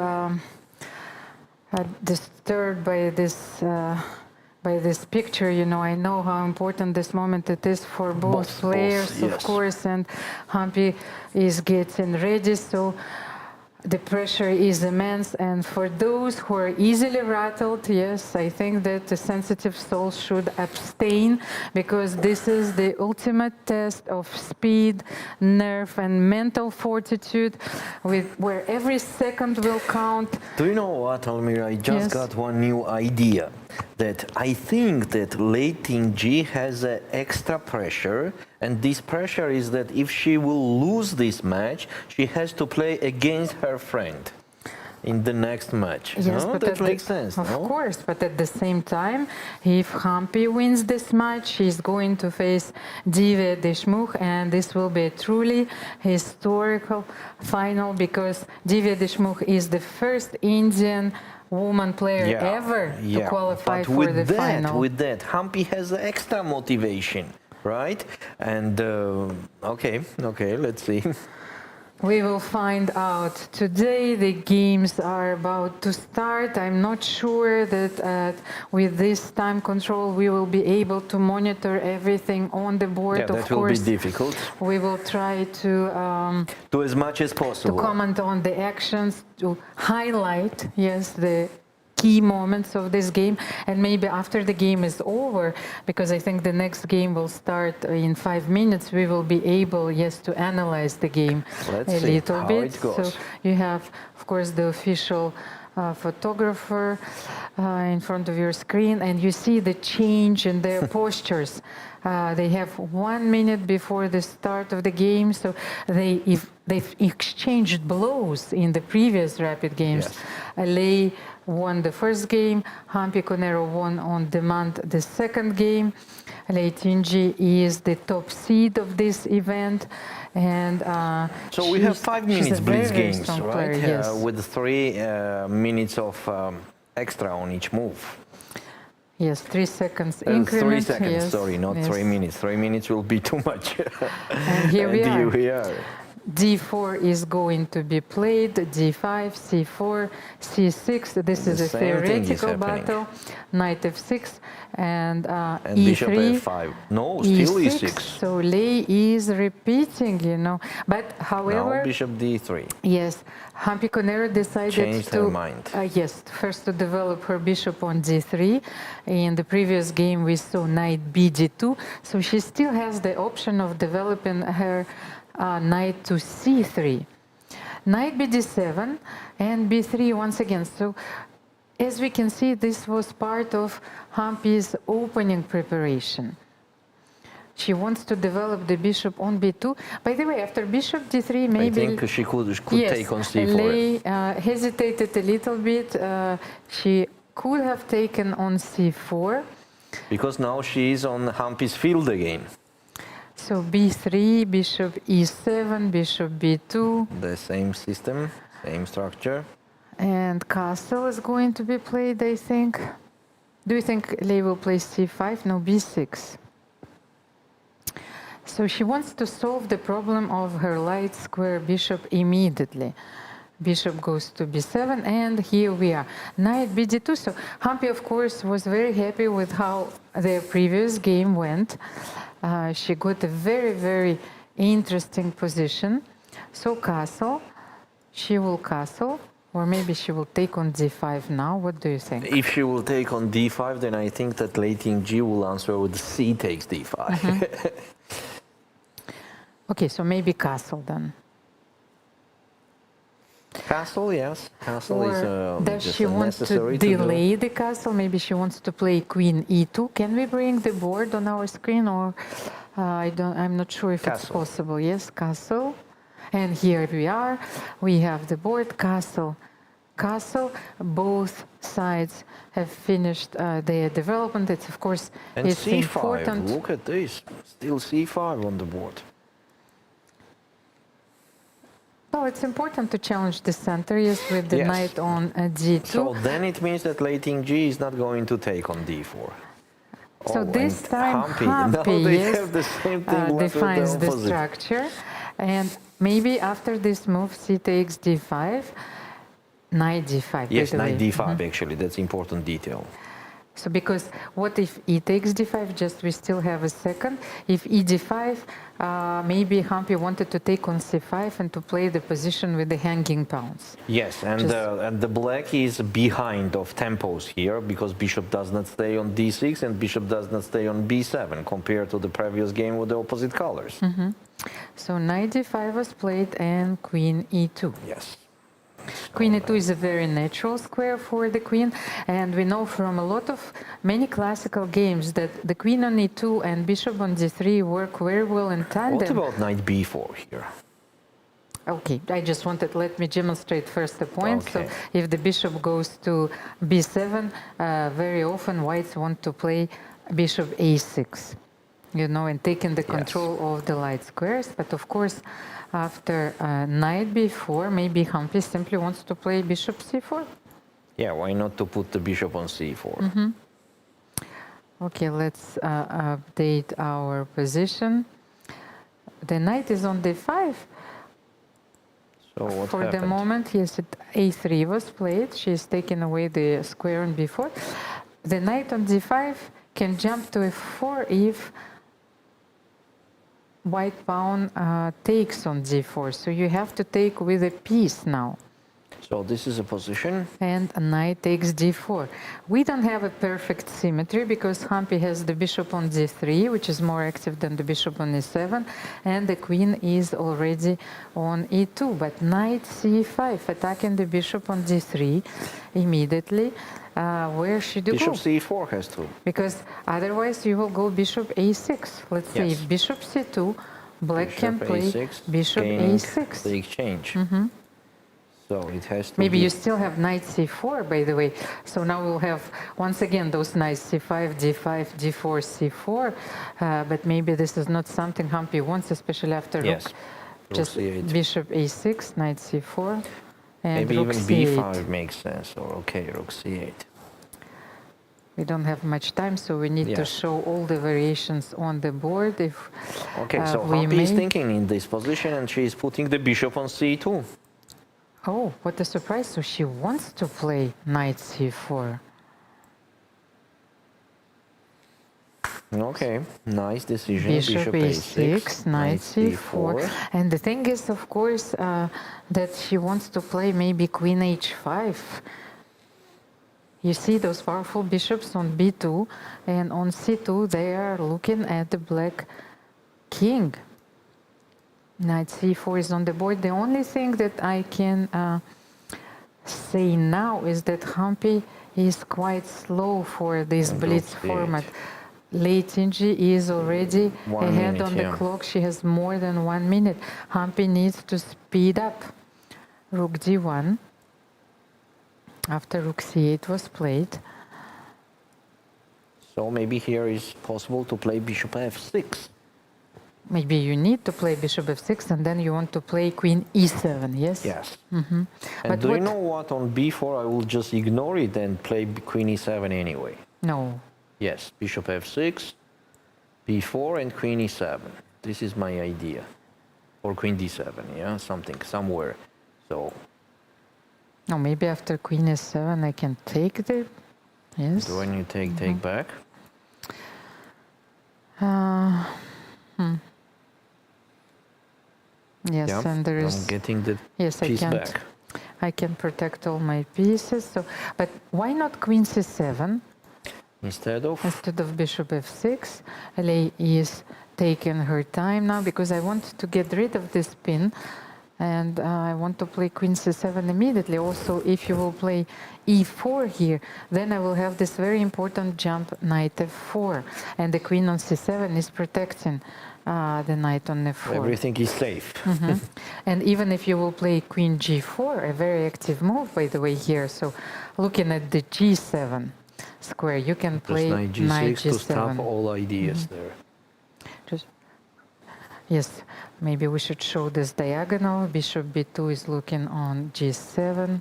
S1: disturbed by this picture. You know, I know how important this moment it is for both players,
S2: yes.
S1: of course, and Hampi is getting ready, so the pressure is immense. And for those who are easily rattled, yes, I think that the sensitive souls should abstain, because this is the ultimate test of speed, nerve, and mental fortitude, where every second will count.
S2: Do you know what, Almira? I just
S1: Yes.
S2: got one new idea. That I think that Lei Tinji has extra pressure, and this pressure is that if she will lose this match, she has to play against her friend in the next match.
S1: Yes,
S2: no?
S1: but
S2: That makes sense,
S1: of
S2: no?
S1: course, but at the same time, if Hampi wins this match, she's going to face Divya Deshmukh, and this will be a truly historical final, because Divya Deshmukh is the first Indian woman player ever to qualify
S2: but
S1: for the final.
S2: With that, Hampi has extra motivation, right? And okay, let's see.
S1: We will find out. Today the games are about to start. I'm not sure that with this time control we will be able to monitor everything on the board.
S2: Yeah, that
S1: of
S2: will
S1: course,
S2: be difficult.
S1: We will try to
S2: do as much as possible.
S1: To comment on the actions, to highlight, yes, the key moments of this game, and maybe after the game is over, because I think the next game will start in 5 minutes, we will be able, yes, to analyze the game
S2: Let's
S1: a
S2: see
S1: little
S2: how
S1: bit.
S2: it goes.
S1: So you have, of course, the official photographer in front of your screen, and you see the change in their postures. They have 1 minute before the start of the game, so they've exchanged blows in the previous rapid games.
S2: Yes.
S1: Lei won the first game, Hampi Koneru won on demand the second game. Lei Tinji is the top seed of this event, and
S2: so we have 5 minutes Blitz games, right?
S1: Player, yes.
S2: With 3 minutes of extra on each move.
S1: Yes, 3 seconds increment.
S2: 3 seconds,
S1: yes,
S2: sorry, not
S1: yes.
S2: 3 minutes. 3 minutes will be too much.
S1: And here we are.
S2: are.
S1: D4 is going to be played, D5, C4, C6. This is a theoretical battle. Knight F6 and E3.
S2: Bishop F5. No, still E6.
S1: So Lei is repeating, you know. But however,
S2: now Bishop D3.
S1: yes, Hampi Koneru decided
S2: Changed
S1: to
S2: her mind.
S1: yes, first to develop her bishop on D3. In the previous game, we saw Knight BD2. So she still has the option of developing her knight to C3, knight BD7, and B3 once again. So, as we can see, this was part of Hampi's opening preparation. She wants to develop the bishop on B2. By the way, after bishop D3, maybe...
S2: I think she could
S1: yes,
S2: take on C4.
S1: Lei hesitated a little bit. She could have taken on C4.
S2: Because now she is on Hampi's field again.
S1: So B3, bishop E7, bishop B2.
S2: The same system, same structure.
S1: And castle is going to be played, I think. Do you think Lei will play C5? No, B6. So she wants to solve the problem of her light square bishop immediately. Bishop goes to B7, and here we are. Knight BD2. So Hampi, of course, was very happy with how their previous game went. She got a very, very interesting position. So castle, she will castle, or maybe she will take on D5 now. What do you think?
S2: If she will take on D5, then I think that Lei Tinji will answer with C takes D5.
S1: Okay, so maybe castle then.
S2: Castle, yes. Castle is
S1: Or does
S2: just
S1: she want to
S2: necessary to do.
S1: delay the castle? Maybe she wants to play queen e2. Can we bring the board on our screen, or I'm not sure if it's
S2: Castle.
S1: possible. Yes, castle. And here we are. We have the board, castle. Castle. Both sides have finished their development. It's of course
S2: And
S1: it's
S2: c5,
S1: important.
S2: look at this. Still c5 on the board.
S1: So it's important to challenge the center, yes, with the
S2: Yes.
S1: knight on d2.
S2: So then it means that late king g is not going to take on d4.
S1: So this
S2: and
S1: time,
S2: now
S1: Hampi,
S2: they
S1: yes,
S2: have the same thing left with
S1: defines the
S2: opposite.
S1: structure. And maybe after this move, c takes d5, knight d5.
S2: Yes,
S1: by the
S2: knight
S1: way.
S2: d5 actually, that's important detail.
S1: So because what if e takes d5, just we still have a second. If e d5, maybe Hampi wanted to take on c5 and to play the position with the hanging pawns.
S2: Yes, and the black is behind of tempos here because bishop does not stay on d6 and bishop does not stay on b7 compared to the previous game with the opposite colors.
S1: So knight d5 was played and queen e2.
S2: Yes.
S1: Queen e2 is a very natural square for the queen, and we know from a lot of many classical games that the queen on e2 and bishop on d3 work very well in tandem.
S2: What about knight b4 here?
S1: Okay, I just wanted, let me demonstrate first the point.
S2: Okay.
S1: So if the bishop goes to b7, very often whites want to play bishop a6, you know, and taking the control of the light squares. But of course, after knight b4, maybe Hampi simply wants to play bishop c4.
S2: Yeah, why not to put the bishop on c4?
S1: Okay, let's update our position. The knight is on d5.
S2: So what
S1: For
S2: happened?
S1: the moment, yes, a3 was played. She's taken away the square on b4. The knight on d5 can jump to f4 if white pawn takes on d4. So you have to take with a piece now.
S2: So this is a position.
S1: And knight takes d4. We don't have a perfect symmetry because Hampi has the bishop on d3, which is more active than the bishop on e7, and the queen is already on e2. But knight c5, attacking the bishop on d3 immediately. Where should you
S2: Bishop
S1: go?
S2: c4 has to.
S1: Because otherwise you will go bishop a6. Let's say
S2: Yes.
S1: if bishop c2, black can
S2: Bishop
S1: play
S2: a6,
S1: bishop
S2: king,
S1: a6.
S2: the exchange. So it has to
S1: Maybe
S2: be
S1: you still have knight c4, by the way. So now we'll have, once again, those knights c5, d5, d4, c4. But maybe this is not something Hampi wants, especially after
S2: Yes.
S1: rook.
S2: Rook
S1: Just
S2: c8.
S1: bishop a6, knight c4, and
S2: Maybe
S1: rook
S2: even
S1: c8.
S2: b5 makes sense. Or okay, rook c8.
S1: We don't have much time, so we need to
S2: Yes.
S1: show all the variations on the board. If
S2: Okay, so
S1: we
S2: Hampi is
S1: may.
S2: thinking in this position and she is putting the bishop on c2.
S1: Oh, what a surprise. So she wants to play knight c4.
S2: Okay, nice decision.
S1: Bishop a6, knight c4. And the thing is, of course, that she wants to play maybe queen h5. You see those powerful bishops on b2, and on c2 they are looking at the black king. Knight c4 is on the board. The only thing that I can say now is that Hampi is quite slow for this
S2: And
S1: Blitz
S2: rook c8.
S1: format. Late Tingy is already
S2: 1
S1: ahead
S2: minute,
S1: on the
S2: yeah.
S1: clock. She has more than 1 minute. Hampi needs to speed up. Rook d1. After rook c8 was played.
S2: So maybe here is possible to play bishop f6.
S1: Maybe you need to play bishop f6 and then you want to play queen e7, yes?
S2: Yes.
S1: And
S2: And do you know what? On b4 I will just ignore it and play queen e7 anyway.
S1: No.
S2: Yes, bishop f6, b4 and queen e7. This is my idea. Or queen d7, yeah, something, somewhere. So,
S1: No, maybe after queen e7 I can take the... Yes.
S2: when you take back,
S1: Yes,
S2: yeah,
S1: and there
S2: I'm
S1: is...
S2: getting the
S1: Yes,
S2: piece back.
S1: I can protect all my pieces. So, but why not queen c7
S2: Instead of,
S1: instead of bishop f6? Lei is taking her time now because I want to get rid of this pin And I want to play queen c7 immediately. Also, if you will play e4 here, then I will have this very important jump, knight f4. And the queen on c7 is protecting the knight on f4.
S2: Everything is safe.
S1: And even if you will play queen g4, a very active move, by the way, here. So looking at the g7 square, you can play
S2: Just
S1: knight
S2: g6
S1: g7.
S2: to stop all ideas there.
S1: Yes, maybe we should show this diagonal. Bishop b2 is looking on g7.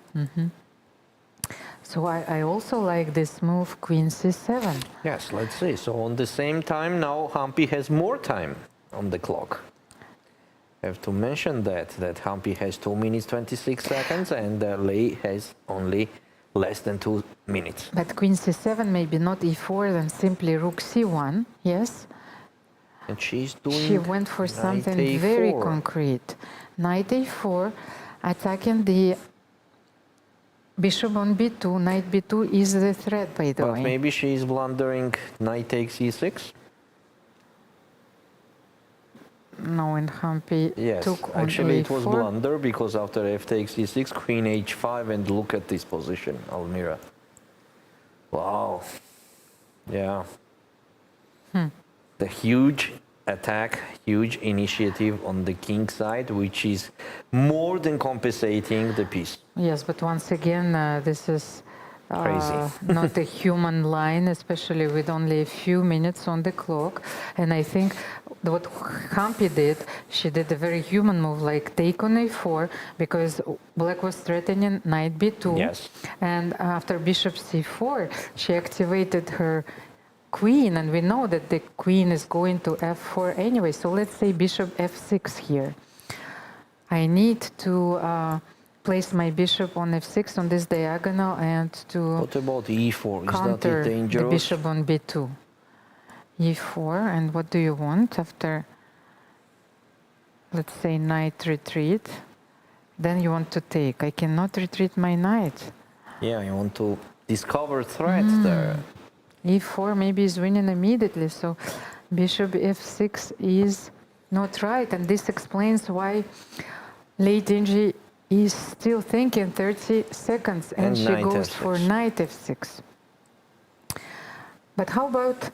S1: So I also like this move, queen c7.
S2: Yes, let's see. So on the same time, now Hampi has more time on the clock. I have to mention that Hampi has 2 minutes 26 seconds and Lei has only less than 2 minutes.
S1: But queen c7, maybe not e4, then simply rook c1, yes?
S2: And she's doing
S1: She went for something
S2: knight
S1: very
S2: a4.
S1: concrete. Knight a4, attacking the bishop on b2. Knight b2 is the threat, by the
S2: But
S1: way.
S2: maybe she is blundering knight takes e6.
S1: No, and Hampi
S2: Yes,
S1: took on
S2: actually
S1: a4.
S2: it was blunder because after f takes e6, queen h5, and look at this position, Almira. Wow. Yeah. The huge attack, huge initiative on the king side, which is more than compensating the piece.
S1: Yes, but once again, this is
S2: Crazy.
S1: not a human line, especially with only a few minutes on the clock. And I think what Hampi did, she did a very human move, like take on a4, because black was threatening knight b2.
S2: Yes.
S1: And after bishop c4, she activated her queen, and we know that the queen is going to f4 anyway. So let's say bishop f6 here. I need to place my bishop on f6 on this diagonal and to
S2: What about e4? Is that
S1: counter the
S2: dangerous?
S1: bishop on b2. e4, and what do you want after, let's say, knight retreat? Then you want to take. I cannot retreat my knight.
S2: Yeah, you want to discover threat there.
S1: e4 maybe is winning immediately, so bishop f6 is not right, and this explains why Lei Dingy is still thinking 30 seconds, and she
S2: knight
S1: goes
S2: f6.
S1: for knight f6. But how about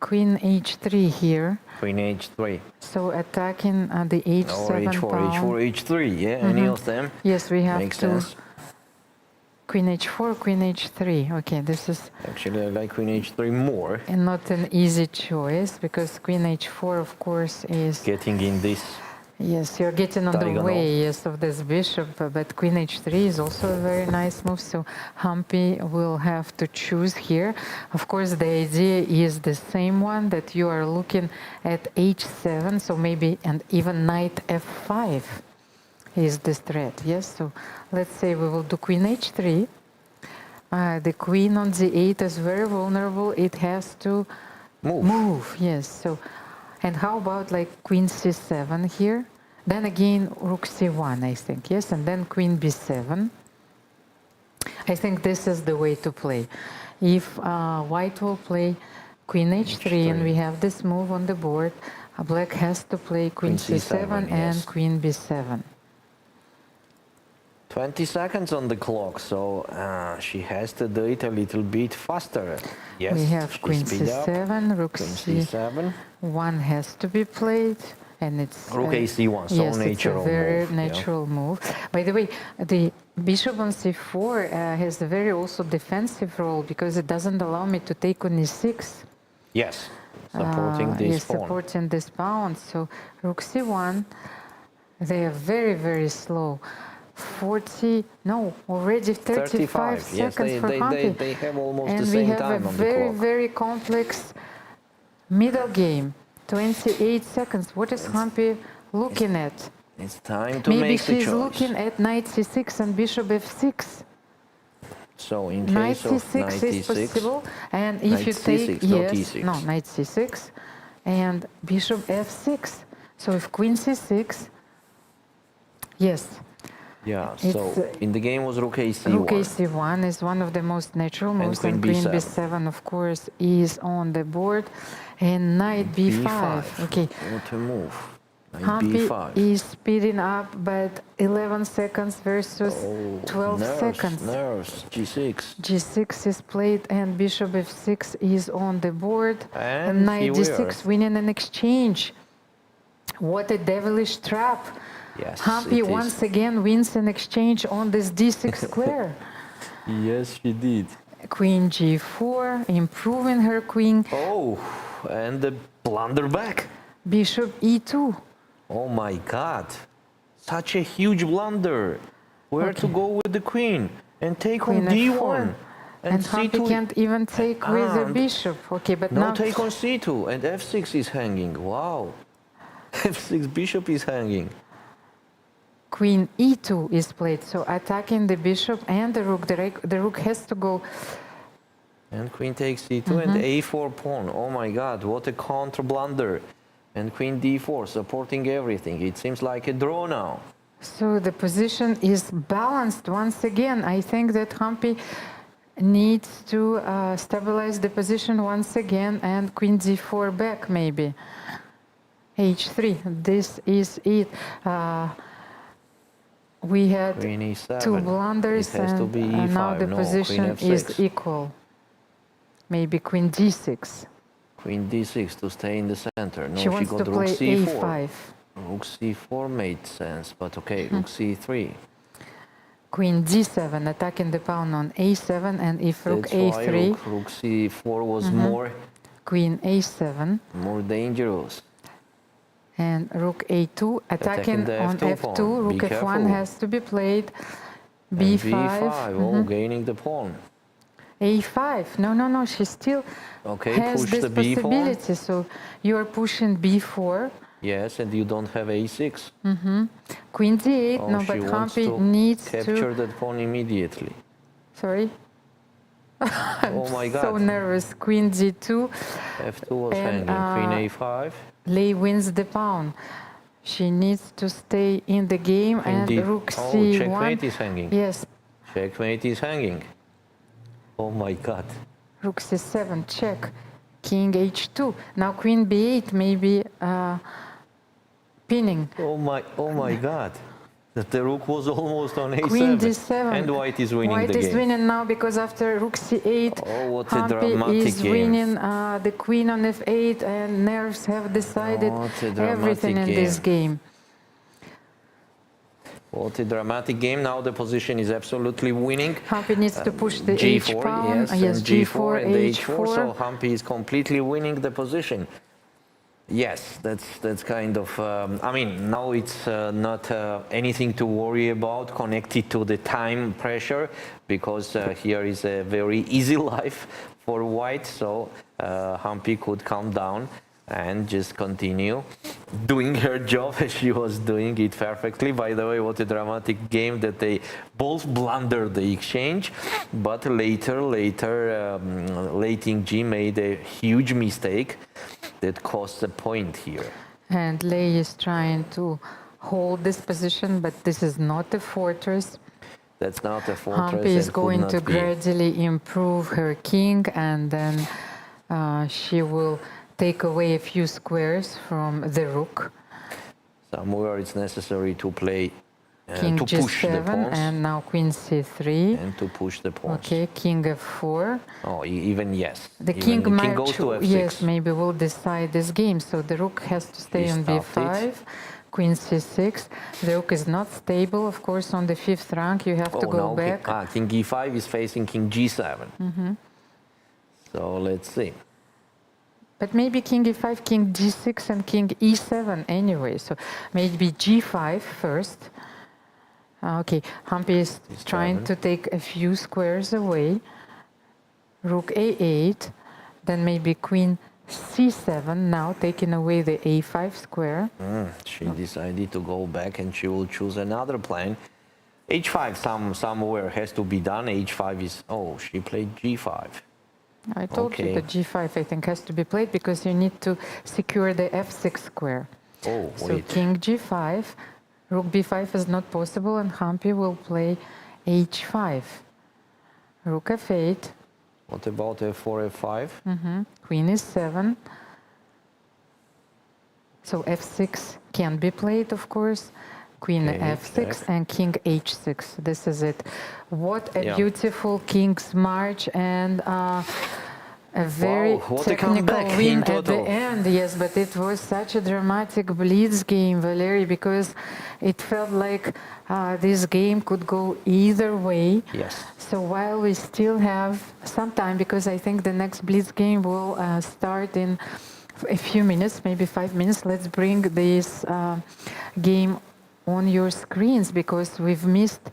S1: queen h3 here?
S2: Queen h3.
S1: So attacking the h7
S2: Or h4,
S1: pawn.
S2: h4, h3. Yeah, any of them.
S1: Yes, we have
S2: Makes
S1: to
S2: sense.
S1: queen h4, queen h3. Okay, this is
S2: Actually, I like queen h3 more.
S1: and not an easy choice, because queen h4, of course, is...
S2: Getting in this.
S1: Yes, you're getting on the
S2: Diagonal.
S1: way, yes, of this bishop, but queen h3 is also a very nice move, so Hampi will have to choose here. Of course, the idea is the same one, that you are looking at h7, so maybe, and even knight f5 is the threat, yes? So let's say we will do queen h3. The queen on d8 is very vulnerable, it has to move, yes. So, and how about like queen c7 here? Then again, rook c1, I think, yes? And then queen b7. I think this is the way to play. If white will play queen h3 and we have this move on the board, black has to play queen c7 and
S2: yes.
S1: queen b7.
S2: 20 seconds on the clock, so she has to do it a little bit faster. Yes,
S1: We have
S2: she
S1: queen
S2: speed up.
S1: c7, rook
S2: Queen
S1: c1
S2: c7.
S1: has to be played, and it's
S2: Rook ac1, so
S1: yes,
S2: natural
S1: it's a very
S2: move, yeah.
S1: natural move. By the way, the bishop on c4 has a very also defensive role, because it doesn't allow me to take on e6.
S2: Yes, supporting this
S1: yes,
S2: pawn.
S1: supporting this pawn. So rook c1, they are very, very slow. 40, no, already 35 seconds
S2: Yes,
S1: for Hampi.
S2: they have almost
S1: And
S2: the
S1: we
S2: same
S1: have
S2: time
S1: a
S2: on the
S1: very,
S2: clock.
S1: very complex middle game. 28 seconds. What is Hampi looking at?
S2: It's time to
S1: Maybe
S2: make the
S1: she's
S2: choice.
S1: looking at knight c6 and bishop f6.
S2: So in
S1: Knight
S2: case of
S1: c6
S2: knight
S1: is
S2: e6,
S1: possible, and if
S2: knight
S1: you take
S2: c6, not
S1: yes,
S2: e6.
S1: no, knight c6, and bishop f6. So if queen c6, yes,
S2: yeah.
S1: It's,
S2: So in the game was rook ac1.
S1: rook ac1 is one of the most natural moves,
S2: queen
S1: and queen
S2: b7.
S1: b7, of course, is on the board, and knight b5. Okay,
S2: What to move?
S1: Hampi
S2: B5.
S1: is speeding up, but 11 seconds versus 12 seconds.
S2: Nerves, G6.
S1: G6 is played and bishop f6 is on the board.
S2: And
S1: knight
S2: here we
S1: d6
S2: are.
S1: winning an exchange. What a devilish trap.
S2: Yes,
S1: Hampi
S2: it is.
S1: once again wins an exchange on this d6 square.
S2: Yes, she did.
S1: Queen g4, improving her queen.
S2: Oh, and the blunder back.
S1: Bishop e2.
S2: Oh my God, such a huge blunder. Where to go with the queen? And take
S1: Queen
S2: on d1.
S1: f4. And Hampi
S2: c2.
S1: can't even take with the bishop. Okay, but
S2: No,
S1: now
S2: take on c2 and f6 is hanging. Wow. f6 bishop is hanging.
S1: Queen e2 is played, so attacking the bishop and the rook. The rook has to go.
S2: And queen takes c2 and a4 pawn. Oh my God, what a counter blunder. And queen d4 supporting everything. It seems like a draw now.
S1: So the position is balanced once again. I think that Hampi needs to stabilize the position once again, and queen d4 back maybe. h3, this is it. We had
S2: Queen e7.
S1: two blunders,
S2: It has to
S1: and
S2: be e5.
S1: now the
S2: No,
S1: position
S2: queen
S1: is
S2: f6.
S1: equal. Maybe queen d6.
S2: Queen d6 to stay in the center. No,
S1: She
S2: she
S1: wants
S2: got
S1: to
S2: rook
S1: play
S2: c4.
S1: a5.
S2: Rook c4 made sense, but okay, rook c3.
S1: Queen d7, attacking the pawn on a7, and if rook
S2: That's why
S1: a3,
S2: rook c4 was more
S1: queen a7,
S2: dangerous.
S1: and rook a2, attacking
S2: the
S1: on
S2: f2
S1: f2,
S2: pawn.
S1: rook
S2: Be
S1: f1
S2: careful.
S1: has to be played,
S2: And
S1: b5,
S2: oh, gaining the pawn.
S1: a5, no, she still
S2: Okay,
S1: has
S2: push
S1: this
S2: the b pawn.
S1: possibility, so you are pushing b4,
S2: Yes, and you don't have a6.
S1: queen d8,
S2: Oh,
S1: no,
S2: she
S1: but
S2: wants
S1: Hampi
S2: to
S1: needs
S2: capture
S1: to,
S2: that pawn immediately.
S1: sorry,
S2: Oh my God.
S1: so nervous, queen d2,
S2: f2 was
S1: And,
S2: hanging. Queen a5.
S1: Lei wins the pawn. She needs to stay in the game,
S2: Queen
S1: and
S2: d.
S1: rook
S2: Oh,
S1: c1.
S2: checkmate is hanging.
S1: Yes,
S2: Checkmate is hanging. Oh my God.
S1: rook c7, check. King h2. Now queen b8, maybe pinning.
S2: Oh my God. That the rook was almost on a7.
S1: Queen d7.
S2: And white is winning
S1: White
S2: the
S1: is
S2: game.
S1: winning now because after rook c8,
S2: Oh, what a
S1: Hampi
S2: dramatic
S1: is
S2: game.
S1: winning the queen on f8, and nerves have decided
S2: What a dramatic
S1: everything in this game.
S2: What a dramatic game. Now the position is absolutely winning.
S1: Hampi needs to push the h
S2: G4,
S1: pawn.
S2: yes,
S1: Yes,
S2: and
S1: g4,
S2: and
S1: h4.
S2: So Hampi is completely winning the position. Yes, that's kind of. I mean, now it's not anything to worry about connected to the time pressure, because here is a very easy life for white. So Hampi could calm down and just continue doing her job as she was doing it perfectly. By the way, what a dramatic game that they both blundered the exchange, but later, late in G made a huge mistake that cost a point here.
S1: And Lei is trying to hold this position, but this is not a fortress.
S2: That's not a fortress.
S1: Hampi is
S2: and could
S1: going
S2: not
S1: to
S2: be.
S1: gradually improve her king, and then she will take away a few squares from the rook.
S2: Somewhere it's necessary to play,
S1: King
S2: to push the
S1: g7,
S2: pawns
S1: and now queen c3.
S2: and to push the pawns.
S1: Okay, king f4.
S2: Oh, even yes.
S1: The
S2: Even
S1: king might
S2: goes to f6.
S1: yes, maybe will decide this game. So the rook has to stay
S2: He
S1: on
S2: stopped
S1: b5.
S2: it.
S1: Queen c6. The rook is not stable, of course, on the 5th rank. You have to go
S2: now
S1: back.
S2: King e5 is facing king g7. So let's see.
S1: But maybe king e5, king g6, and king e7 anyway. So maybe g5 first. Okay, Hampi is trying to take a few squares away. Rook a8, then maybe queen c7, now taking away the a5 square.
S2: She decided to go back and she will choose another plan. h5 somewhere has to be done. h5 is, oh, she played g5.
S1: I told you that g5, I think, has to be played because you need to secure the f6 square.
S2: Oh,
S1: So
S2: wait.
S1: king g5, rook b5 is not possible, and Hampi will play h5. Rook f8,
S2: What about f4, f5?
S1: queen is 7. So f6 can be played, of course. Queen
S2: Okay,
S1: f6
S2: check.
S1: and king h6. This is it. What a
S2: Yeah.
S1: beautiful king's march and a very
S2: Wow, what a
S1: technical
S2: comeback
S1: win
S2: in
S1: at the
S2: total.
S1: end. Yes, but it was such a dramatic Blitz game, Valery, because it felt like this game could go either way.
S2: Yes.
S1: So while we still have some time, because I think the next Blitz game will start in a few minutes, maybe 5 minutes, let's bring this game on your screens, because we've missed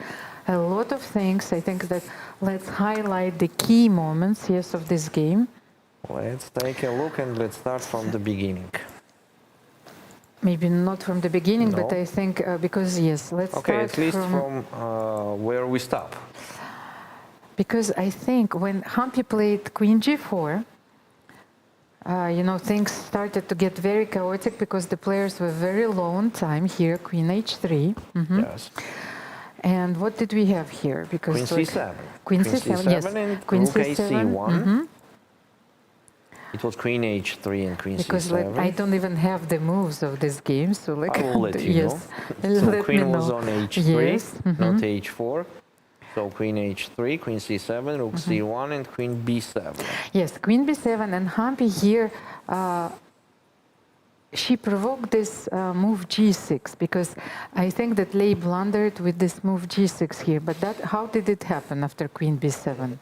S1: a lot of things. I think that let's highlight the key moments, yes, of this game.
S2: Let's take a look and let's start from the beginning.
S1: Maybe not from the beginning, but
S2: No.
S1: I think because, yes, let's
S2: Okay,
S1: start
S2: at least
S1: from
S2: where we stop.
S1: because I think when Hampi played Queen G4, you know, things started to get very chaotic because the players were very low on time here. Queen H3.
S2: Yes.
S1: And what did we have here? Because
S2: Queen
S1: like,
S2: C7.
S1: Queen C7, yes.
S2: And
S1: Queen
S2: Rook
S1: C7.
S2: AC1. It was Queen H3 and Queen
S1: Because
S2: C7.
S1: like I don't even have the moves of this game, so like
S2: I will let you
S1: yes,
S2: know. So
S1: let
S2: Queen
S1: me
S2: was
S1: know.
S2: on H3,
S1: Yes.
S2: not H4. So Queen H3, Queen C7, Rook C1, and Queen B7.
S1: Yes, Queen B7 and Hampi here. She provoked this move G6 because I think that Lei blundered with this move G6 here. But that, how did it happen after Queen B7?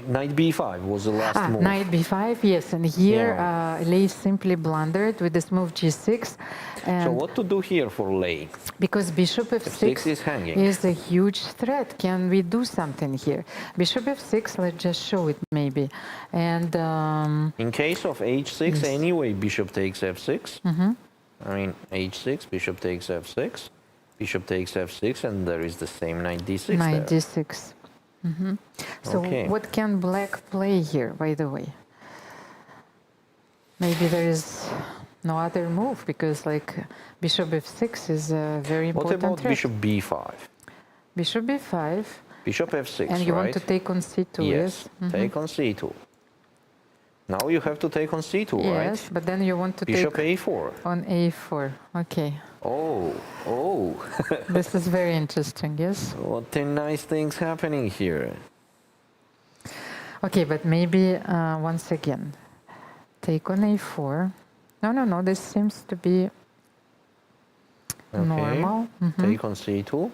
S2: Knight B5 was the last move.
S1: Knight B5, yes, and here Lei simply blundered with this move G6. And
S2: So what to do here for Lei?
S1: because Bishop
S2: F6 is hanging.
S1: is a huge threat. Can we do something here? Bishop F6, let's just show it maybe. And
S2: In case of H6,
S1: Yes.
S2: anyway, Bishop takes F6. I mean, H6, Bishop takes F6, Bishop takes F6, and there is the same Knight D6
S1: Knight
S2: there.
S1: D6. So
S2: Okay.
S1: what can Black play here, by the way? Maybe there is no other move because like Bishop F6 is a very
S2: What
S1: important
S2: about
S1: threat.
S2: Bishop B5?
S1: Bishop B5,
S2: Bishop F6,
S1: and you
S2: right?
S1: want to take on C2, yes?
S2: Take on C2. Now you have to take on C2,
S1: Yes,
S2: right?
S1: but then you want to
S2: Bishop
S1: take
S2: A4.
S1: on A4. Okay,
S2: Oh,
S1: this is very interesting, yes?
S2: what a nice things happening here.
S1: Okay, but maybe once again, take on A4. No, this seems to be
S2: Okay.
S1: normal.
S2: Take on C2.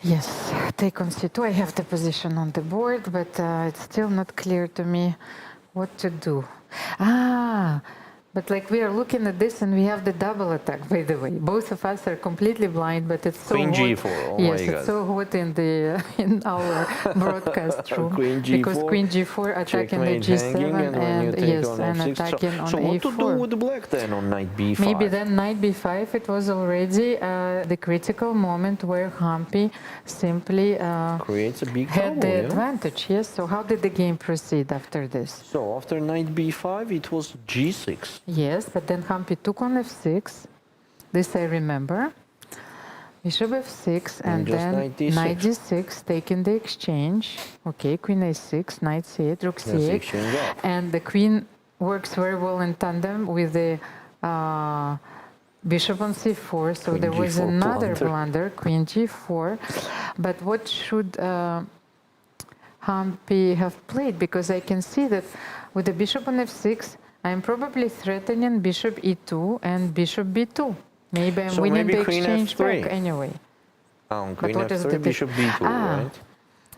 S1: Yes, take on C2. I have the position on the board, but it's still not clear to me what to do. But like we are looking at this and we have the double attack, by the way. Both of us are completely blind, but it's so
S2: Queen
S1: hot.
S2: G4, oh
S1: yes,
S2: my God.
S1: it's so hot in our broadcast room.
S2: Queen
S1: because
S2: G4,
S1: Queen G4 attacking the
S2: checkmate
S1: G7
S2: hanging, and when you take
S1: yes,
S2: on
S1: and
S2: F6.
S1: attacking on
S2: So
S1: A4.
S2: what to do with Black then on Knight B5?
S1: Maybe then Knight B5, it was already the critical moment where Hampi simply
S2: Creates a big
S1: had
S2: trouble,
S1: the
S2: yeah?
S1: advantage, yes? So how did the game proceed after this?
S2: So after Knight B5, it was G6.
S1: Yes, but then Hampi took on F6. This I remember. Bishop F6 and
S2: just
S1: then
S2: Knight D6.
S1: Knight D6, taking the exchange. Okay, Queen A6, Knight C8, Rook
S2: Let's
S1: C8.
S2: exchange up.
S1: And the Queen works very well in tandem with the Bishop on C4. So
S2: Queen
S1: there was
S2: G4
S1: another
S2: blunder.
S1: blunder, Queen G4. But what should Hampi have played? Because I can see that with the Bishop on F6, I'm probably threatening Bishop E2 and Bishop B2. Maybe I'm
S2: So
S1: winning
S2: maybe
S1: the
S2: Queen
S1: exchange
S2: F3.
S1: back anyway.
S2: Queen
S1: what is
S2: F3,
S1: the
S2: Bishop B2, right?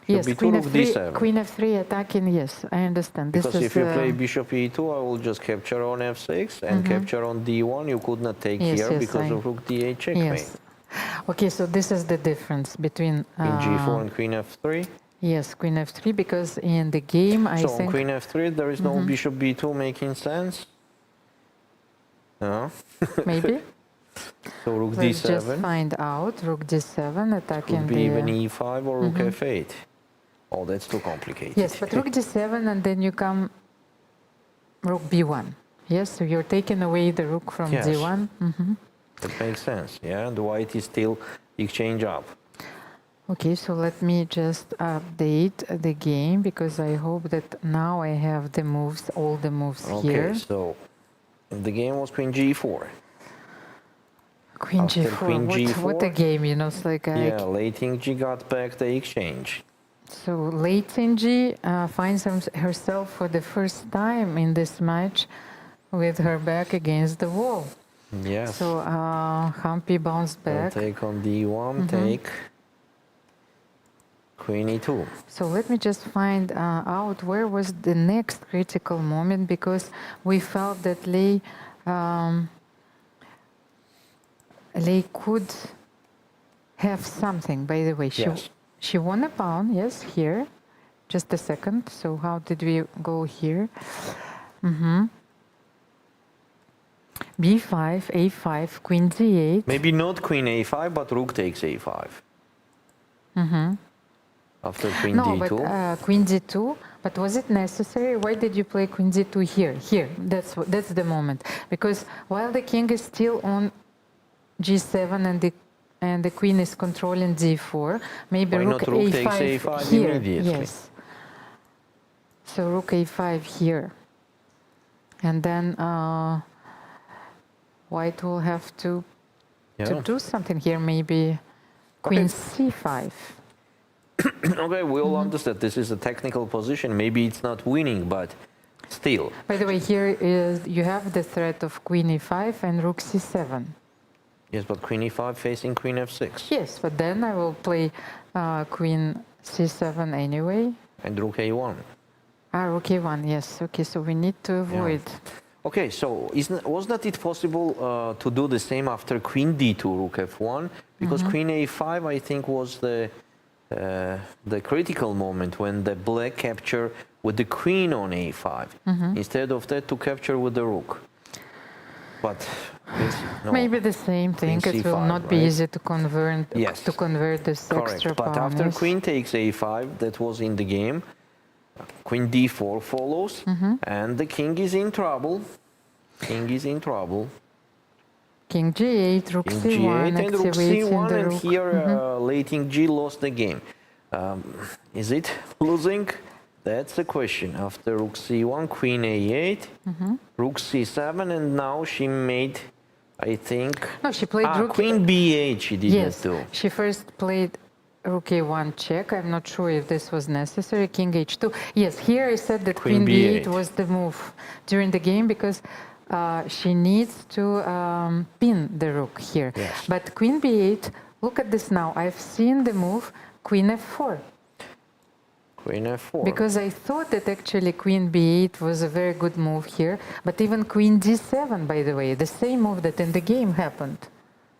S1: Yes,
S2: B2,
S1: Queen
S2: Rook
S1: F3,
S2: D7.
S1: Queen F3 attacking, yes, I understand.
S2: Because
S1: this
S2: if
S1: is,
S2: you play Bishop E2, I will just capture on F6 and capture on D1. You could not take
S1: Yes,
S2: here
S1: yes,
S2: because of Rook D8 checkmate.
S1: Yes. Okay, so this is the difference between...
S2: Queen G4 and Queen F3.
S1: Yes, Queen F3, because in the game, I
S2: So on
S1: think...
S2: Queen F3, there is no Bishop B2 making sense. No?
S1: Maybe?
S2: So Rook
S1: Let's just
S2: D7
S1: find out. Rook D7 attacking
S2: could be
S1: the...
S2: even E5 or Rook F8. Oh, that's too complicated.
S1: Yes, but Rook D7 and then you come Rook B1. Yes, so you're taking away the Rook from
S2: Yes.
S1: D1.
S2: That makes sense, yeah? And White is still exchange up.
S1: Okay, so let me just update the game because I hope that now I have the moves, all the moves
S2: Okay,
S1: here.
S2: so The game was Queen G4.
S1: Queen
S2: After
S1: G4.
S2: Queen
S1: What a
S2: G4?
S1: game, you know, it's like
S2: Yeah, late King G got back the exchange.
S1: So Lei Qingji finds herself for the first time in this match with her back against the wall.
S2: Yes.
S1: So Hampi bounced
S2: We'll
S1: back.
S2: take on D1, take Queen E2.
S1: So let me just find out where was the next critical moment, because we felt that Lei could have something. By the way,
S2: Yes.
S1: she won a pawn. Yes, here. Just a second. So how did we go here? B5, A5, Queen D8.
S2: Maybe not Queen A5, but Rook takes A5. After Queen
S1: No,
S2: D2.
S1: but Queen D2. But was it necessary? Why did you play Queen D2 here? Here, that's the moment. Because while the king is still on G7 and the queen is controlling D4, maybe
S2: Why
S1: Rook
S2: not Rook
S1: A5
S2: takes A5
S1: here.
S2: immediately?
S1: Yes. So Rook A5 here, and then White will have to do something here. Maybe Queen C5.
S2: Okay, we all understand this is a technical position. Maybe it's not winning, but still.
S1: By the way, here is you have the threat of Queen E5 and Rook C7.
S2: Yes, but Queen E5 facing Queen F6.
S1: Yes, but then I will play Queen C7 anyway.
S2: And Rook A1.
S1: Rook A1, yes. Okay, so we need to avoid.
S2: Okay, so was not it possible to do the same after Queen D2, Rook F1? Because Queen A5, I think, was the critical moment when the black capture with the queen on A5, instead of that to capture with the rook. But no.
S1: Maybe the same thing.
S2: Queen
S1: It will
S2: C5,
S1: not be
S2: right?
S1: easy to convert this
S2: Correct.
S1: extra
S2: But
S1: pawn.
S2: after
S1: Yes.
S2: Queen takes A5, that was in the game. Queen D4 follows, and the king is in trouble. King is in trouble.
S1: King G8, Rook
S2: King
S1: C1,
S2: G8 and Rook
S1: activating
S2: C1,
S1: the
S2: and
S1: rook.
S2: here late King G lost the game. Is it losing? That's the question. After Rook C1, Queen A8, Rook C7, and now she made, I think...
S1: No, she played Rook...
S2: Queen B8 she did
S1: Yes,
S2: not do.
S1: she first played Rook A1 check. I'm not sure if this was necessary. King H2. Yes, here I said that
S2: Queen
S1: Queen B8
S2: B8
S1: was the move during the game because she needs to pin the rook here.
S2: Yes.
S1: But Queen B8, look at this now. I've seen the move Queen F4.
S2: Queen F4.
S1: Because I thought that actually Queen B8 was a very good move here. But even Queen D7, by the way, the same move that in the game happened.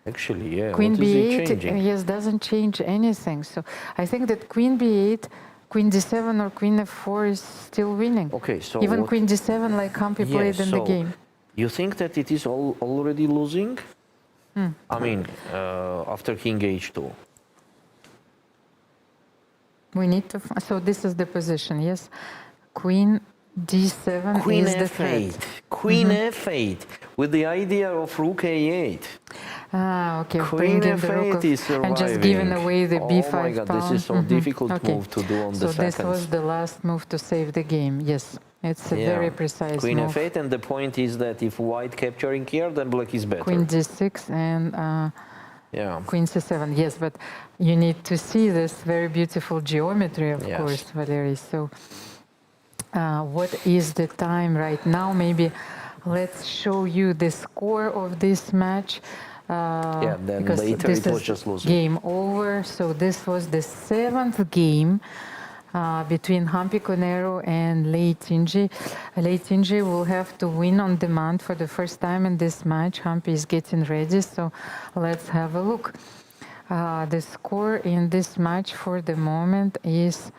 S2: Actually, yeah.
S1: Queen
S2: what is it
S1: B8,
S2: changing?
S1: yes, doesn't change anything. So I think that Queen B8, Queen D7 or Queen F4 is still winning.
S2: Okay, so
S1: even
S2: what-
S1: Queen D7 like Hampi played in the
S2: so
S1: game.
S2: You think that it is already losing? I mean, after King H2.
S1: We need to, so this is the position, yes. Queen D7
S2: Queen
S1: is the threat.
S2: F8. Queen F8 with the idea of Rook A8.
S1: Okay,
S2: Queen
S1: bringing the rook
S2: F8 is surviving.
S1: and just giving away the B5
S2: Oh my God, this is so
S1: pawn.
S2: difficult
S1: Okay.
S2: move to do on
S1: So
S2: the
S1: this
S2: seconds.
S1: was the last move to save the game. Yes, it's a
S2: Yeah.
S1: very precise
S2: Queen
S1: move.
S2: F8, and the point is that if White capturing here, then Black is better.
S1: Queen D6 and
S2: Yeah.
S1: Queen C7. Yes, but you need to see this very beautiful geometry, of
S2: Yes.
S1: course, Valery. So what is the time right now? Maybe let's show you the score of this match.
S2: Then
S1: because
S2: later
S1: this
S2: it was
S1: is
S2: just losing.
S1: game over. So this was the 7th game between Hampi Koneru and Lei Qingji. Lei Qingji will have to win on demand for the first time in this match. Hampi is getting ready, so let's have a look. The score in this match for the moment is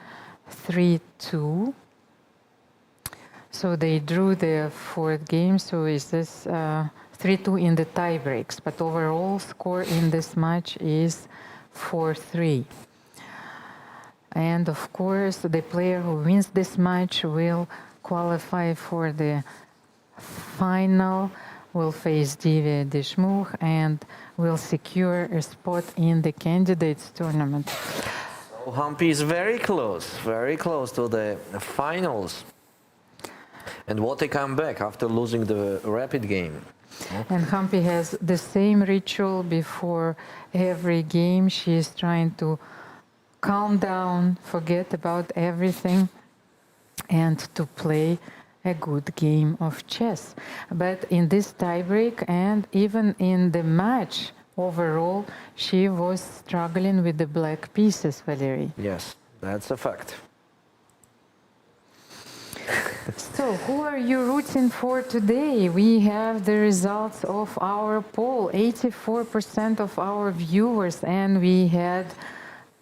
S1: 3-2. So they drew the 4th game, so is this 3-2 in the tie breaks, but overall score in this match is 4-3. And of course, the player who wins this match will qualify for the final, will face Divya Deshmukh, and will secure a spot in the candidates tournament.
S2: So Hampi is very close to the finals. And what a comeback after losing the rapid game.
S1: And Hampi has the same ritual before every game. She is trying to calm down, forget about everything, and to play a good game of chess. But in this tiebreak and even in the match overall, she was struggling with the black pieces, Valerie.
S2: Yes, that's a fact.
S1: So, who are you rooting for today? We have the results of our poll. 84% of our viewers, and we had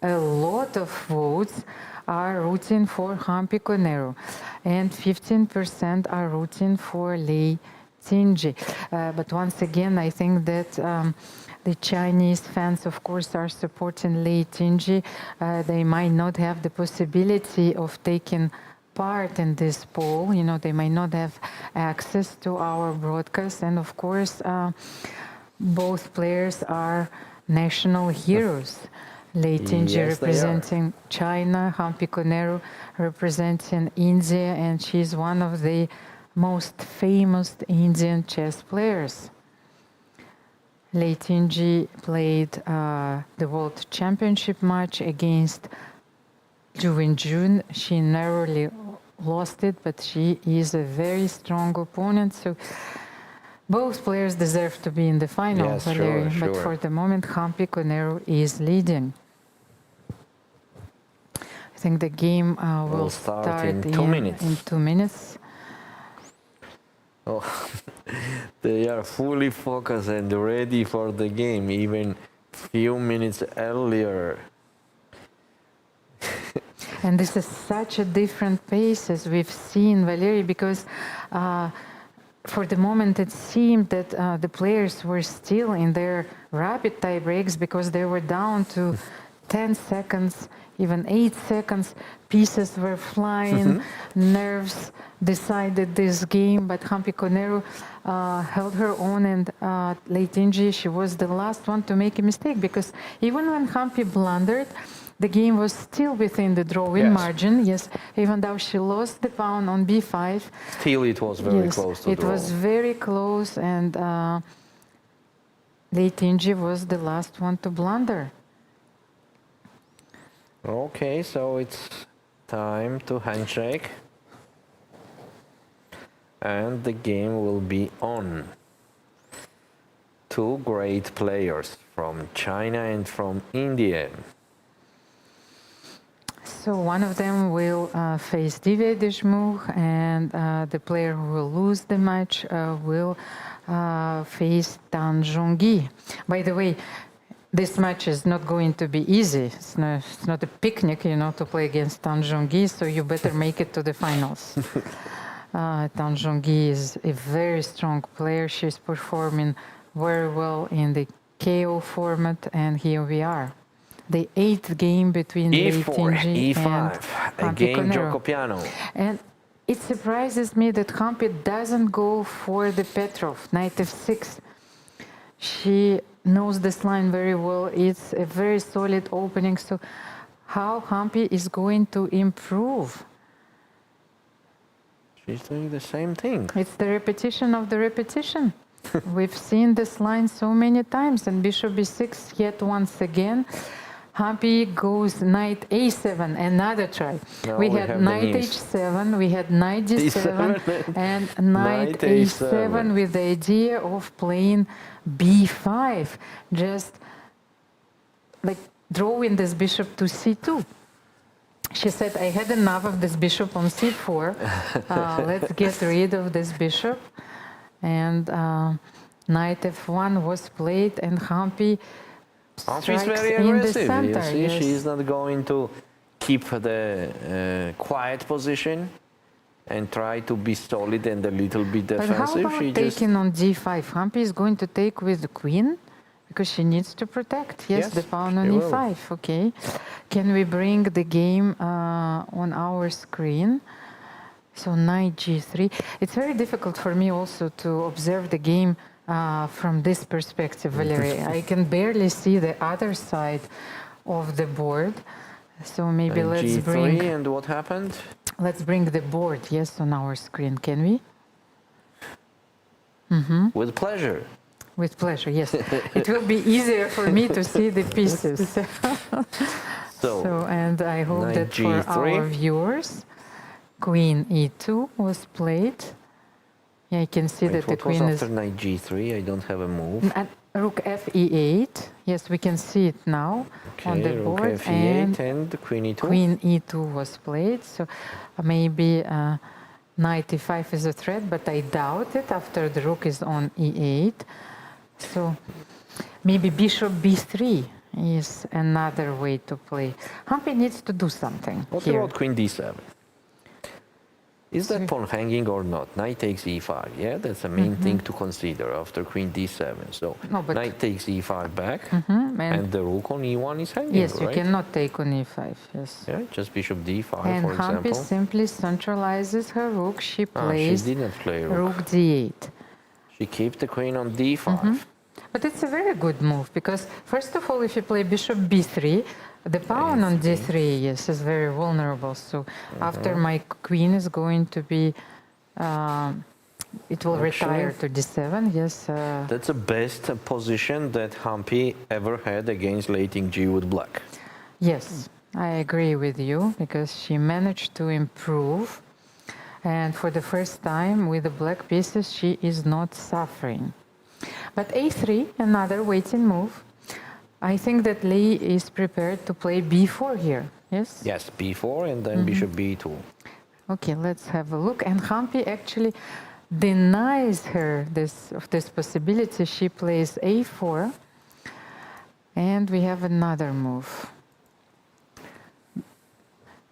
S1: a lot of votes, are rooting for Hampi Koneru, and 15% are rooting for Lei Tinji. But once again, I think that the Chinese fans, of course, are supporting Lei Tinji. They might not have the possibility of taking part in this poll. You know, they might not have access to our broadcast. And of course, both players are national heroes. Lei Tinji
S2: Yes, they are.
S1: representing China, Hampi Koneru representing India, and she's one of the most famous Indian chess players. Lei Tinji played the World Championship match against Zhu Jun. She narrowly lost it, but she is a very strong opponent. So both players deserve to be in the final,
S2: Yes,
S1: Valerie.
S2: sure,
S1: But
S2: sure.
S1: for the moment, Hampi Koneru is leading. I think the game will
S2: start in 2 minutes.
S1: In 2 minutes.
S2: Oh, they are fully focused and ready for the game, even few minutes earlier.
S1: And this is such a different pace as we've seen, Valerie, because for the moment it seemed that the players were still in their rapid tie breaks because they were down to 10 seconds, even 8 seconds. Pieces were flying, nerves decided this game, but Hampi Koneru held her own, and Lei Tinji, she was the last one to make a mistake, because even when Hampi blundered, the game was still within the drawing
S2: Yes.
S1: margin. Yes, even though she lost the pawn on b5.
S2: Still, it was very close to
S1: it
S2: draw.
S1: was very close, and Lei Tinji was the last one to blunder.
S2: Okay, so it's time to handshake. And the game will be on. Two great players from China and from India.
S1: So one of them will face Divya Deshmukh, and the player who will lose the match will face Tan Zhongyi. By the way, this match is not going to be easy. It's not a picnic, you know, to play against Tan Zhongyi, so you better make it to the finals. Tan Zhongyi is a very strong player. She's performing very well in the KO format, and here we are. The 8th game between Lei Tinji
S2: E5,
S1: and Hampi
S2: again
S1: Koneru.
S2: Jokopiano.
S1: And it surprises me that Hampi doesn't go for the Petrov, knight f6. She knows this line very well. It's a very solid opening. So how Hampi is going to improve?
S2: She's doing the same thing.
S1: It's the repetition of the repetition. We've seen this line so many times, and bishop b6 yet once again. Hampi goes knight a7, another try.
S2: Now
S1: we had knight h7, we had knight d7, and knight a7 with the idea of playing b5, just like drawing this bishop to c2. She said, I had enough of this bishop on c4. Let's get rid of this bishop. And knight f1 was played, and Hampi
S2: Hampi's very
S1: in the
S2: aggressive.
S1: center.
S2: You see,
S1: Yes.
S2: she's not going to keep the quiet position and try to be solid and a little bit
S1: But
S2: defensive.
S1: how about taking on d5? Hampi is going to take with the queen, because she needs to protect. Yes,
S2: Yes,
S1: the pawn on
S2: she
S1: e5.
S2: will.
S1: Okay. Can we bring the game on our screen? So knight g3. It's very difficult for me also to observe the game from this perspective, Valerie. I can barely see the other side of the board. So maybe
S2: And
S1: let's
S2: G3,
S1: bring
S2: and what happened?
S1: Let's bring the board, yes, on our screen, can we?
S2: With pleasure.
S1: With pleasure, yes. It will be easier for me to see the pieces.
S2: So,
S1: And I hope
S2: knight
S1: that for
S2: G3.
S1: our viewers, Queen E2 was played. Yeah, you can see that the
S2: what was
S1: queen is...
S2: after knight G3? I don't have a move.
S1: And rook F8. Yes, we can see it now on the
S2: Rook
S1: board.
S2: F8 and Queen E2.
S1: Queen E2 was played. So maybe knight E5 is a threat, but I doubt it after the rook is on E8. So maybe bishop B3 is another way to play. Hampi needs to do something
S2: What
S1: here.
S2: about Queen D7? Is that pawn hanging or not? Knight takes E5, yeah? That's the main thing to consider after Queen D7. So
S1: No, but-
S2: knight takes E5 back,
S1: and
S2: and the rook on E1 is hanging,
S1: yes, you
S2: right?
S1: cannot take on E5, yes.
S2: Yeah, just bishop D5,
S1: And
S2: for
S1: Hampi
S2: example.
S1: simply centralizes her rook. She
S2: She
S1: plays
S2: didn't play rook.
S1: rook D8.
S2: She keeps the queen on D5.
S1: But it's a very good move because, first of all, if you play bishop b3, the pawn on d3, yes, is very vulnerable. So after my queen is going to be, it will retire to d7, yes.
S2: That's the best position that Hampi ever had against late G with black.
S1: Yes, I agree with you because she managed to improve. And for the first time with the black pieces, she is not suffering. But a3, another waiting move. I think that Lee is prepared to play b4 here, yes?
S2: Yes, b4 and then bishop b2.
S1: Okay, let's have a look. And Hampi actually denies her this possibility. She plays a4. And we have another move.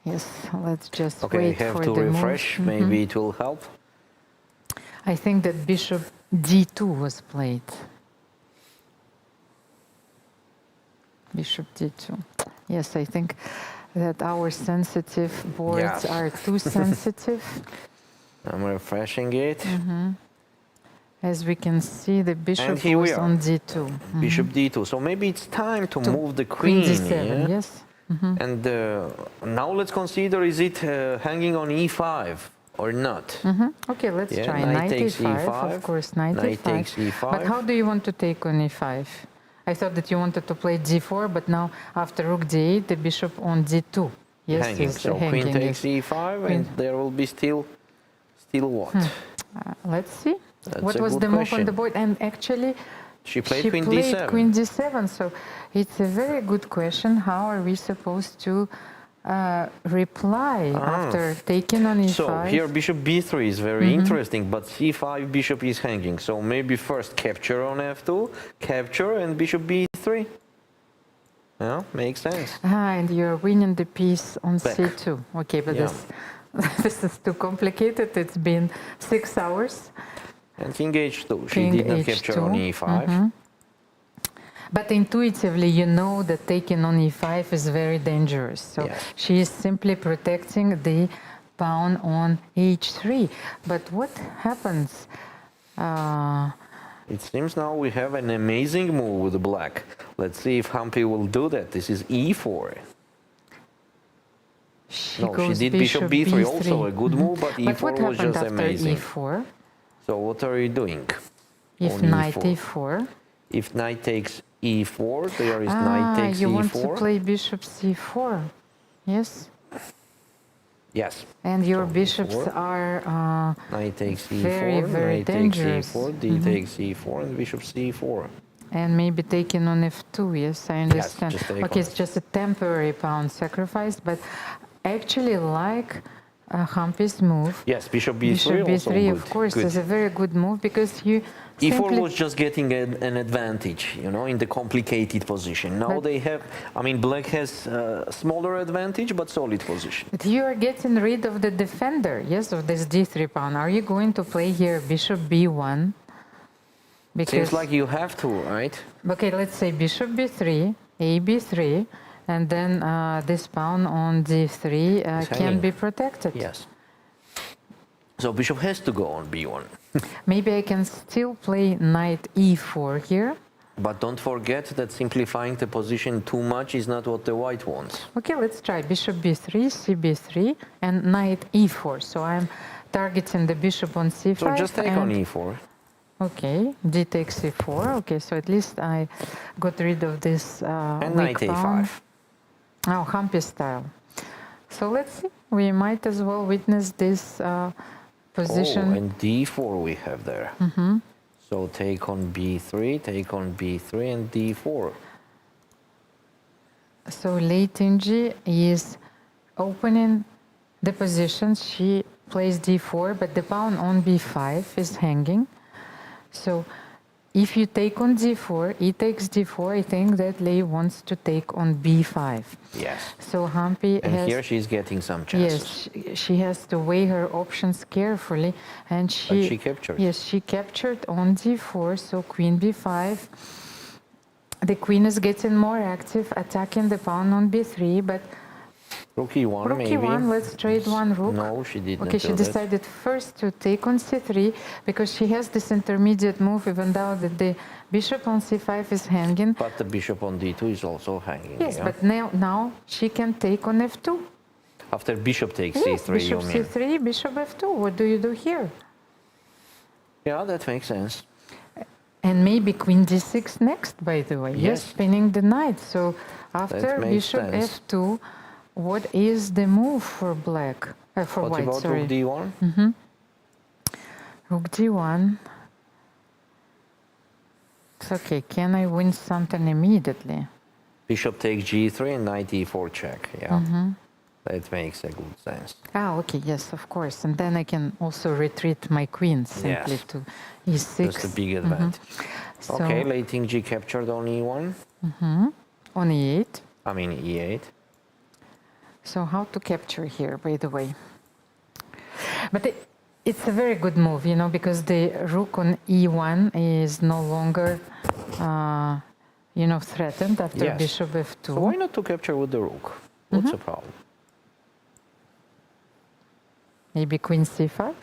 S1: Yes, let's just
S2: Okay,
S1: wait
S2: I have
S1: for
S2: to
S1: the
S2: refresh.
S1: move.
S2: Maybe it will help.
S1: I think that bishop d2 was played. Bishop d2. Yes, I think that our sensitive boards
S2: Yes.
S1: are too sensitive.
S2: I'm refreshing it.
S1: As we can see, the bishop
S2: here we
S1: was
S2: are.
S1: on d2.
S2: Bishop d2. So maybe it's time to move the queen.
S1: Queen d7,
S2: yeah?
S1: yes.
S2: And now let's consider, is it hanging on e5 or not?
S1: Okay, let's
S2: Yeah,
S1: try
S2: knight
S1: knight
S2: takes
S1: e5,
S2: e5,
S1: of course, knight
S2: knight
S1: e5.
S2: takes e5.
S1: But how do you want to take on e5? I thought that you wanted to play d4, but now after rook d8, the bishop on d2. Yes,
S2: Hanging.
S1: is
S2: So
S1: hanging,
S2: queen takes
S1: yes.
S2: e5
S1: Queen.
S2: and there will be still what?
S1: Let's see.
S2: That's
S1: What
S2: a
S1: was
S2: good
S1: the move on
S2: question.
S1: the board? And actually,
S2: She played
S1: she
S2: queen
S1: played
S2: d7.
S1: queen d7. So it's a very good question. How are we supposed to reply after taking on e5?
S2: So here bishop b3 is very interesting, but c5 bishop is hanging. So maybe first capture on f2, capture and bishop b3. Yeah, makes sense.
S1: And you're winning the piece on
S2: Back.
S1: c2. Okay, but
S2: Yeah.
S1: this is too complicated. It's been 6 hours.
S2: And king h2. She
S1: King
S2: did not
S1: h2.
S2: capture on e5.
S1: But intuitively, you know that taking on e5 is very dangerous. So
S2: Yes.
S1: she is simply protecting the pawn on h3. But what happens?
S2: It seems now we have an amazing move with black. Let's see if Hampi will do that. This is e4.
S1: She
S2: No, she
S1: goes
S2: did bishop b3, also a good move, but
S1: But
S2: e4
S1: what
S2: was
S1: happened
S2: just
S1: after
S2: amazing.
S1: e4?
S2: So what are you doing?
S1: If
S2: on
S1: knight
S2: e4?
S1: e4?
S2: If knight takes e4, there is knight takes
S1: you
S2: e4.
S1: want to play bishop c4, yes?
S2: Yes.
S1: And your
S2: So
S1: bishops
S2: e4.
S1: are
S2: Knight takes e4,
S1: very, very
S2: knight
S1: dangerous.
S2: takes e4, d takes e4, and bishop c4.
S1: and maybe taking on f2, yes, I understand.
S2: just take
S1: Okay,
S2: on
S1: it's just a temporary pawn sacrifice, but actually like Hampi's move,
S2: Yes, bishop b3
S1: bishop
S2: also
S1: b3,
S2: good.
S1: of course,
S2: Good.
S1: is a very good move because you
S2: e4
S1: simply...
S2: was just getting an advantage, you know, in the complicated position. Now
S1: But-
S2: they have, I mean, black has a smaller advantage, but solid position.
S1: But you are getting rid of the defender, yes, of this d3 pawn. Are you going to play here bishop b1? Because,
S2: Seems like you have to, right?
S1: okay, let's say bishop b3, a b3, and then this pawn on d3 can
S2: hanging.
S1: be protected.
S2: Yes. So bishop has to go on b1.
S1: Maybe I can still play knight e4 here.
S2: But don't forget that simplifying the position too much is not what the white wants.
S1: Okay, let's try bishop b3, cb3, and knight e4. So I'm targeting the bishop on c5.
S2: So just take on e4.
S1: Okay, d takes e4. Okay, so at least I got rid of this
S2: And
S1: weak
S2: knight
S1: pawn.
S2: a5.
S1: Oh, Humpy style. So let's see. We might as well witness this position.
S2: Oh, and d4 we have there. So take on b3, take on b3, and d4.
S1: So Lei Tingy is opening the position. She plays d4, but the pawn on b5 is hanging. So if you take on d4, he takes d4, I think that Lei wants to take on b5.
S2: Yes.
S1: So Humpy
S2: And
S1: has...
S2: here she's getting some chances.
S1: Yes, she has to weigh her options carefully, and
S2: But
S1: she...
S2: she captured.
S1: Yes, she captured on d4, so queen b5. The queen is getting more active, attacking the pawn on b3, but
S2: Rook e1
S1: rook
S2: maybe.
S1: e1, let's trade one rook.
S2: No, she didn't
S1: Okay,
S2: do
S1: she
S2: that.
S1: decided first to take on c3, because she has this intermediate move, even though that the bishop on c5 is hanging.
S2: But the bishop on d2 is also hanging.
S1: Yes,
S2: yeah?
S1: but now she can take on f2.
S2: After bishop takes
S1: Yes,
S2: c3,
S1: bishop
S2: you mean?
S1: c3, bishop f2. What do you do here?
S2: Yeah, that makes sense.
S1: And maybe queen d6 next, by the way. Yes,
S2: Yes.
S1: pinning the knight. So after
S2: That makes
S1: bishop
S2: sense.
S1: f2, what is the move for black? For
S2: What
S1: white,
S2: about
S1: sorry.
S2: rook d1?
S1: Rook d1. It's okay. Can I win something immediately?
S2: Bishop takes g3 and knight e4 check. Yeah, that makes a good sense.
S1: Ah, okay, yes, of course. And then I can also retreat my queen simply
S2: Yes.
S1: to e6.
S2: That's a big advantage.
S1: So
S2: Okay, Lei Tingy captured on e1.
S1: on e8.
S2: I mean e8.
S1: So how to capture here, by the way? But it's a very good move, you know, because the rook on e1 is no longer, you know, threatened after
S2: Yes.
S1: bishop f2.
S2: So why not to capture with the rook? What's the problem?
S1: Maybe queen c5?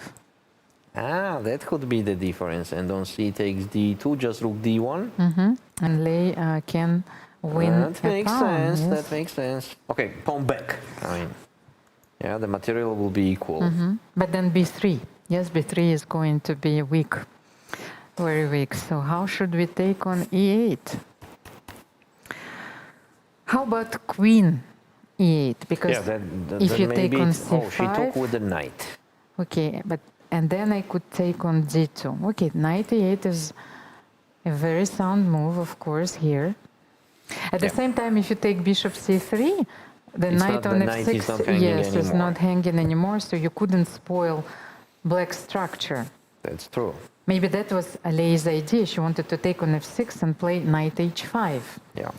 S2: Ah, that could be the difference. And on c takes d2, just rook d1.
S1: And Lei can win
S2: That
S1: a
S2: makes
S1: pawn.
S2: sense.
S1: Yes.
S2: That makes sense. Okay, pawn back. I mean, yeah, the material will be equal.
S1: But then b3. Yes, b3 is going to be weak, very weak. So how should we take on e8? How about queen e8? Because
S2: Yeah, that
S1: if you take
S2: maybe
S1: on
S2: oh, she took
S1: c5,
S2: with the knight.
S1: okay, but and then I could take on d2. Okay, knight e8 is a very sound move, of course, here. At the
S2: Yeah.
S1: same time, if you take bishop c3, the
S2: It's
S1: knight
S2: not-
S1: on
S2: the
S1: f6,
S2: knight is not hanging
S1: yes, is
S2: anymore.
S1: not hanging anymore, so you couldn't spoil black structure.
S2: That's true.
S1: Maybe that was Lei's idea. She wanted to take on f6 and play knight h5.
S2: Yeah.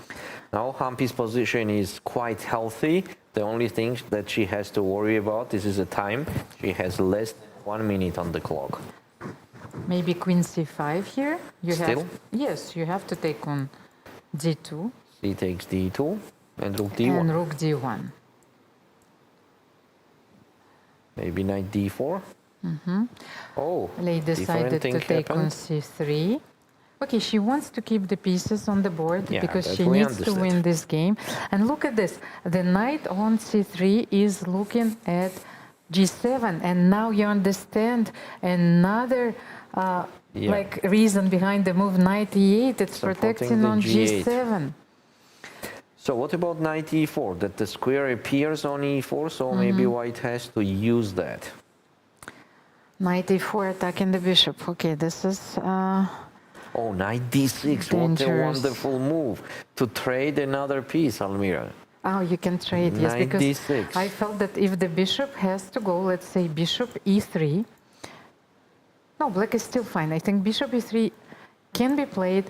S2: Now Humpy's position is quite healthy. The only thing that she has to worry about is the time. She has less than 1 minute on the clock.
S1: Maybe queen c5 here. You
S2: Still?
S1: have, yes, you have to take on d2
S2: C takes d2 and rook d1.
S1: and rook d1.
S2: Maybe knight d4. Oh,
S1: Lei decided
S2: different thing
S1: to take on
S2: happened.
S1: c3. Okay, she wants to keep the pieces on the board
S2: Yeah,
S1: because
S2: that
S1: she
S2: we
S1: needs to
S2: understand.
S1: win this game. And look at this. The knight on c3 is looking at g7. And now you understand another
S2: Yeah.
S1: like reason behind the move knight e8. It's
S2: Supporting
S1: protecting
S2: the
S1: on
S2: G8.
S1: g7.
S2: So what about knight e4? That the square appears on e4, so maybe white has to use that.
S1: Knight e4 attacking the bishop. Okay, this is...
S2: Oh, knight d6, what a
S1: Dangerous.
S2: wonderful move. To trade another piece, Almira.
S1: Oh, you can trade, yes,
S2: Knight
S1: because
S2: d6.
S1: I felt that if the bishop has to go, let's say bishop e3. No, black is still fine. I think bishop e3 can be played,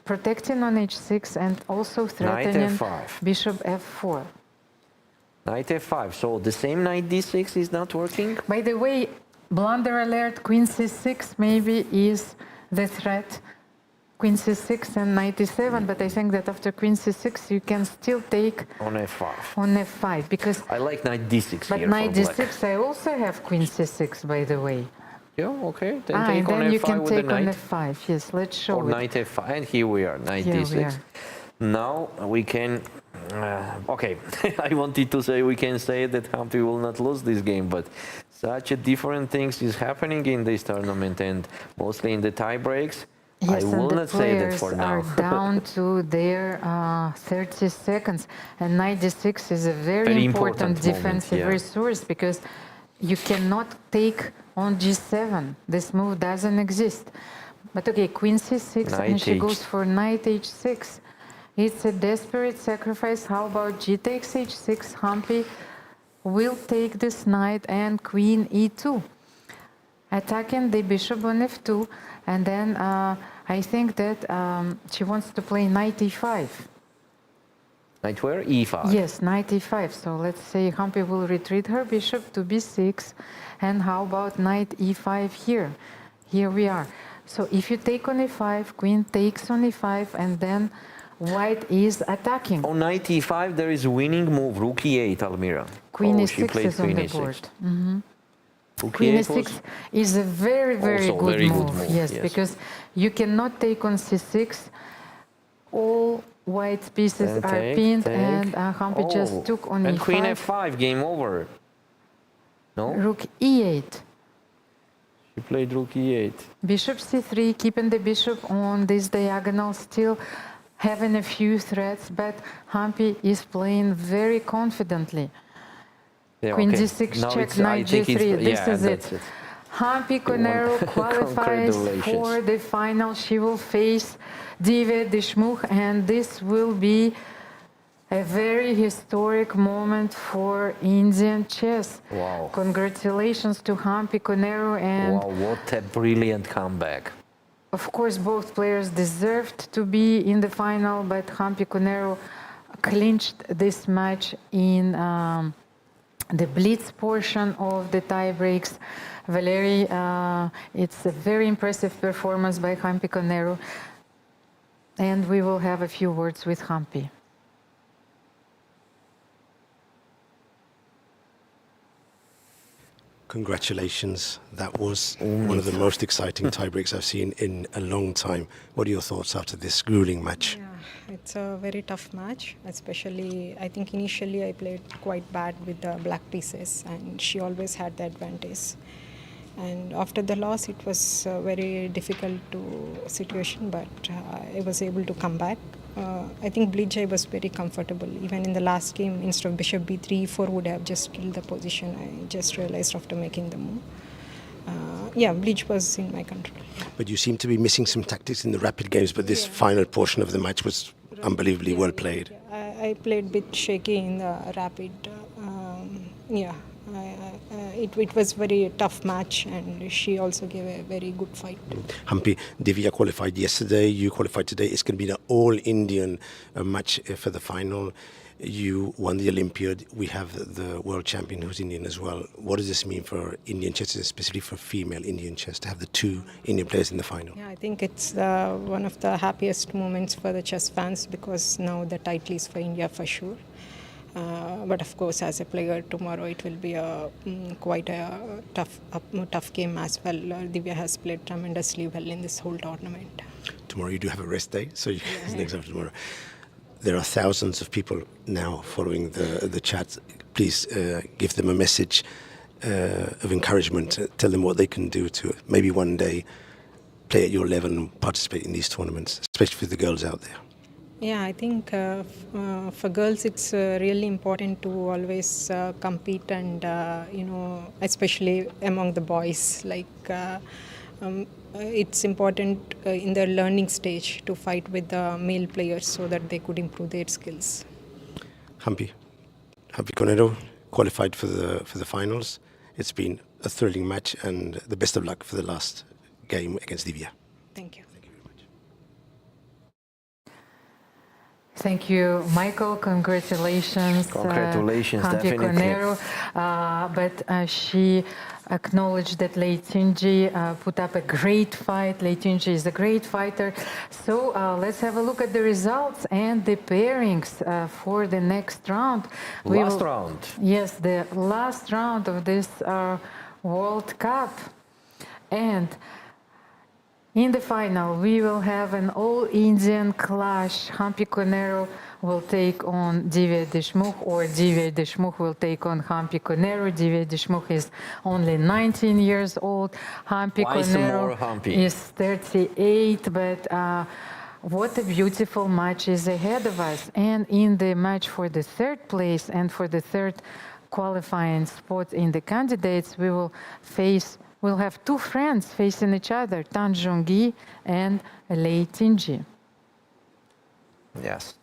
S1: protecting on h6 and also threatening
S2: f5.
S1: bishop f4.
S2: Knight f5, so the same knight d6 is not working?
S1: By the way, blunder alert, queen c6 maybe is the threat. Queen c6 and knight e7, but I think that after queen c6 you can still take
S2: On f5.
S1: on f5 because
S2: I like knight d6
S1: but
S2: here
S1: knight
S2: for black.
S1: d6 I also have queen c6 by the way.
S2: Yeah, okay. Then
S1: And
S2: take on
S1: then you
S2: f5
S1: can
S2: with the
S1: take on
S2: knight.
S1: f5. Yes, let's show
S2: Or
S1: it.
S2: knight f5. And here we are, knight
S1: Here
S2: d6.
S1: we are.
S2: Now we can... okay, I wanted to say we can say that Hampi will not lose this game, but such a different things is happening in this tournament, and mostly in the tie breaks.
S1: Yes,
S2: I will not say that for now.
S1: are down to their 30 seconds, and knight d6 is a very important
S2: moment,
S1: defensive
S2: yeah.
S1: resource, because you cannot take on g7. This move doesn't exist. But okay, queen c6,
S2: Knight
S1: and she
S2: h-
S1: goes for knight h6. It's a desperate sacrifice. How about g takes h6? Hampi will take this knight and queen e2, attacking the bishop on f2, and then I think that she wants to play knight e5.
S2: Knight where? e5.
S1: Yes, knight e5. So let's say Hampi will retreat her bishop to b6, and how about knight e5 here? Here we are. So if you take on e5, queen takes on e5, and then white is attacking.
S2: On knight e5 there is winning move, rook e8, Almira.
S1: Queen
S2: she
S1: e6
S2: played
S1: is on
S2: queen
S1: the
S2: e6.
S1: board.
S2: Rook
S1: Queen
S2: e8 was-
S1: e6 is a very, very,
S2: Also
S1: good,
S2: very good
S1: move.
S2: move,
S1: Yes,
S2: yes.
S1: because you cannot take on c6. All white pieces
S2: And
S1: are
S2: take,
S1: pinned,
S2: take.
S1: and Hampi just took on
S2: and
S1: e5.
S2: queen f5, game over. No?
S1: Rook e8.
S2: She played rook e8.
S1: Bishop c3, keeping the bishop on this diagonal, still having a few threats, but Hampi is playing very confidently.
S2: Yeah,
S1: Queen
S2: okay.
S1: d6
S2: Now
S1: check,
S2: it's- I
S1: knight
S2: think
S1: g3.
S2: it's-
S1: This
S2: yeah,
S1: is
S2: that's
S1: it. Hampi Koneru qualifies
S2: Congratulations.
S1: for the final. She will face Divya Deshmukh, and this will be a very historic moment for Indian chess.
S2: Wow.
S1: Congratulations to Hampi Koneru, and
S2: Wow, what a brilliant comeback.
S1: of course both players deserved to be in the final, but Hampi Koneru clinched this match in the Blitz portion of the tie breaks. Valery, it's a very impressive performance by Hampi Koneru, and we will have a few words with Hampi.
S3: Congratulations. That was one of the most exciting tiebreaks I've seen in a long time. What are your thoughts after this grueling match?
S8: Yeah, it's a very tough match, especially I think initially I played quite bad with the black pieces, and she always had the advantage. And after the loss, it was a very difficult situation, but I was able to come back. I think Blit Game was very comfortable. Even in the last game, instead of bishop b3, e4 would have just killed the position. I just realized after making the move. Yeah, Blit was in my control.
S3: But you seem to be missing some tactics in the rapid games, but this final portion of the match was unbelievably well played.
S8: I played a bit shaky in the rapid. It was very tough match, and she also gave a very good fight.
S3: Hampi, Divya qualified yesterday, you qualified today. It's going to be an all-Indian match for the final. You won the Olympiad. We have the world champion who's Indian as well. What does this mean for Indian chess, especially for female Indian chess, to have the two Indian players in the final?
S8: Yeah, I think it's one of the happiest moments for the chess fans, because now the title is for India for sure. But of course, as a player, tomorrow it will be quite a tough game as well. Divya has played tremendously well in this whole tournament.
S3: Tomorrow you do have a rest day, so next after tomorrow. There are thousands of people now following the chat. Please give them a message of encouragement. Tell them what they can do to maybe one day play at your level and participate in these tournaments, especially for the girls out there.
S8: Yeah, I think for girls it's really important to always compete, and especially among the boys. It's important in their learning stage to fight with the male players so that they could improve their skills.
S3: Hampi Koneru qualified for the finals. It's been a thrilling match, and the best of luck for the last game against Divya.
S8: Thank you.
S1: Thank you, Michael. Congratulations.
S2: Congratulations,
S1: Hampi
S2: definitely.
S1: Koneru. But she acknowledged that Lei Tunji put up a great fight. Lei Tunji is a great fighter. So let's have a look at the results and the pairings for the next round.
S2: Last round.
S1: Yes, the last round of this World Cup. And in the final, we will have an all-Indian clash. Hampi Koneru will take on Divya Deshmukh, or Divya Deshmukh will take on Hampi Koneru. Divya Deshmukh is only 19 years old. Hampi
S2: Twice more
S1: Koneru
S2: Hampi.
S1: is 38, but what a beautiful match is ahead of us. And in the match for the third place and for the third qualifying spot in the candidates, we'll have two friends facing each other, Tan Zhongyi and Lei Tinji.
S2: Yes.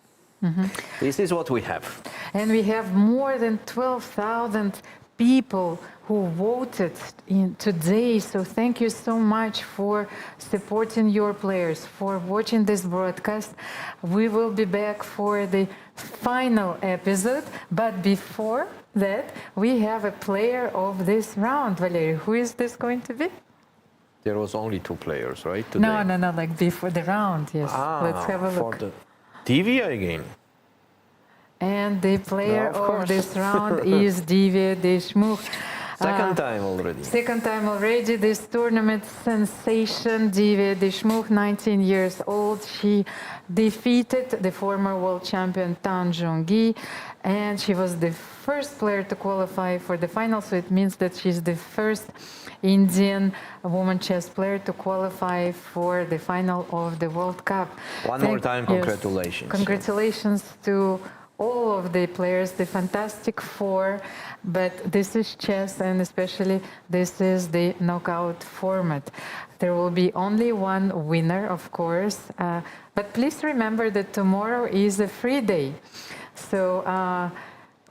S2: This is what we have.
S1: And we have more than 12,000 people who voted in today. So thank you so much for supporting your players, for watching this broadcast. We will be back for the final episode, but before that, we have a player of this round. Valery, who is this going to be?
S2: There was only 2 players, right? Today?
S1: No, like before the round, yes. Let's have a look.
S2: For the Divya again.
S1: And the player
S2: of
S1: of
S2: course.
S1: this round is Divya Deshmukh.
S2: Second time already.
S1: Second time already, this tournament sensation, Divya Deshmukh, 19 years old. She defeated the former world champion Tan Zhongyi, and she was the first player to qualify for the final, so it means that she's the first Indian woman chess player to qualify for the final of the World Cup.
S2: One more time, congratulations.
S1: Congratulations to all of the players, the Fantastic Four, but this is chess, and especially this is the knockout format. There will be only one winner, of course, but please remember that tomorrow is a free day. So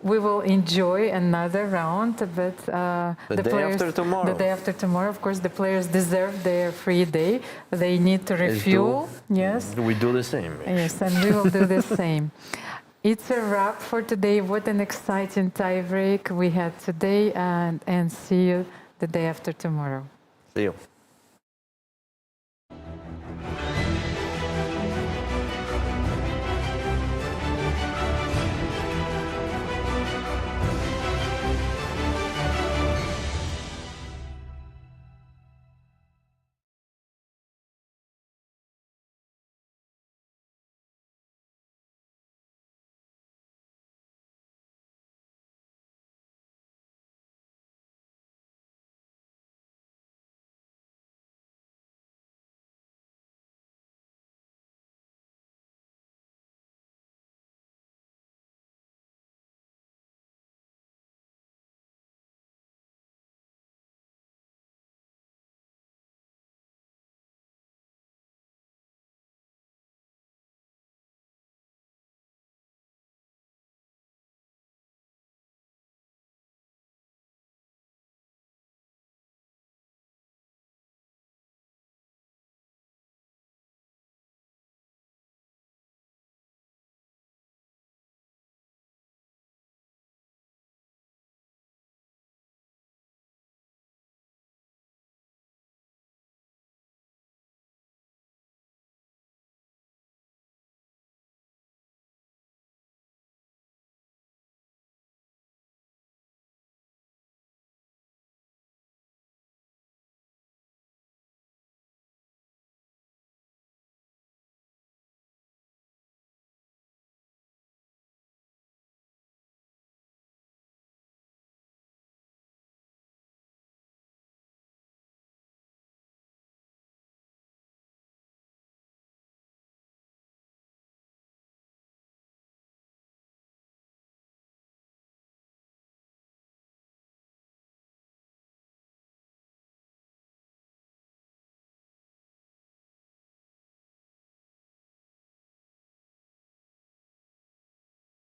S1: we will enjoy another round, but
S2: The day after tomorrow.
S1: The day after tomorrow, of course, the players deserve their free day. They need to refuel. Yes.
S2: We do the same.
S1: Yes, and we will do the same. It's a wrap for today. What an exciting tiebreak we had today, and see you the day after tomorrow.
S2: See you.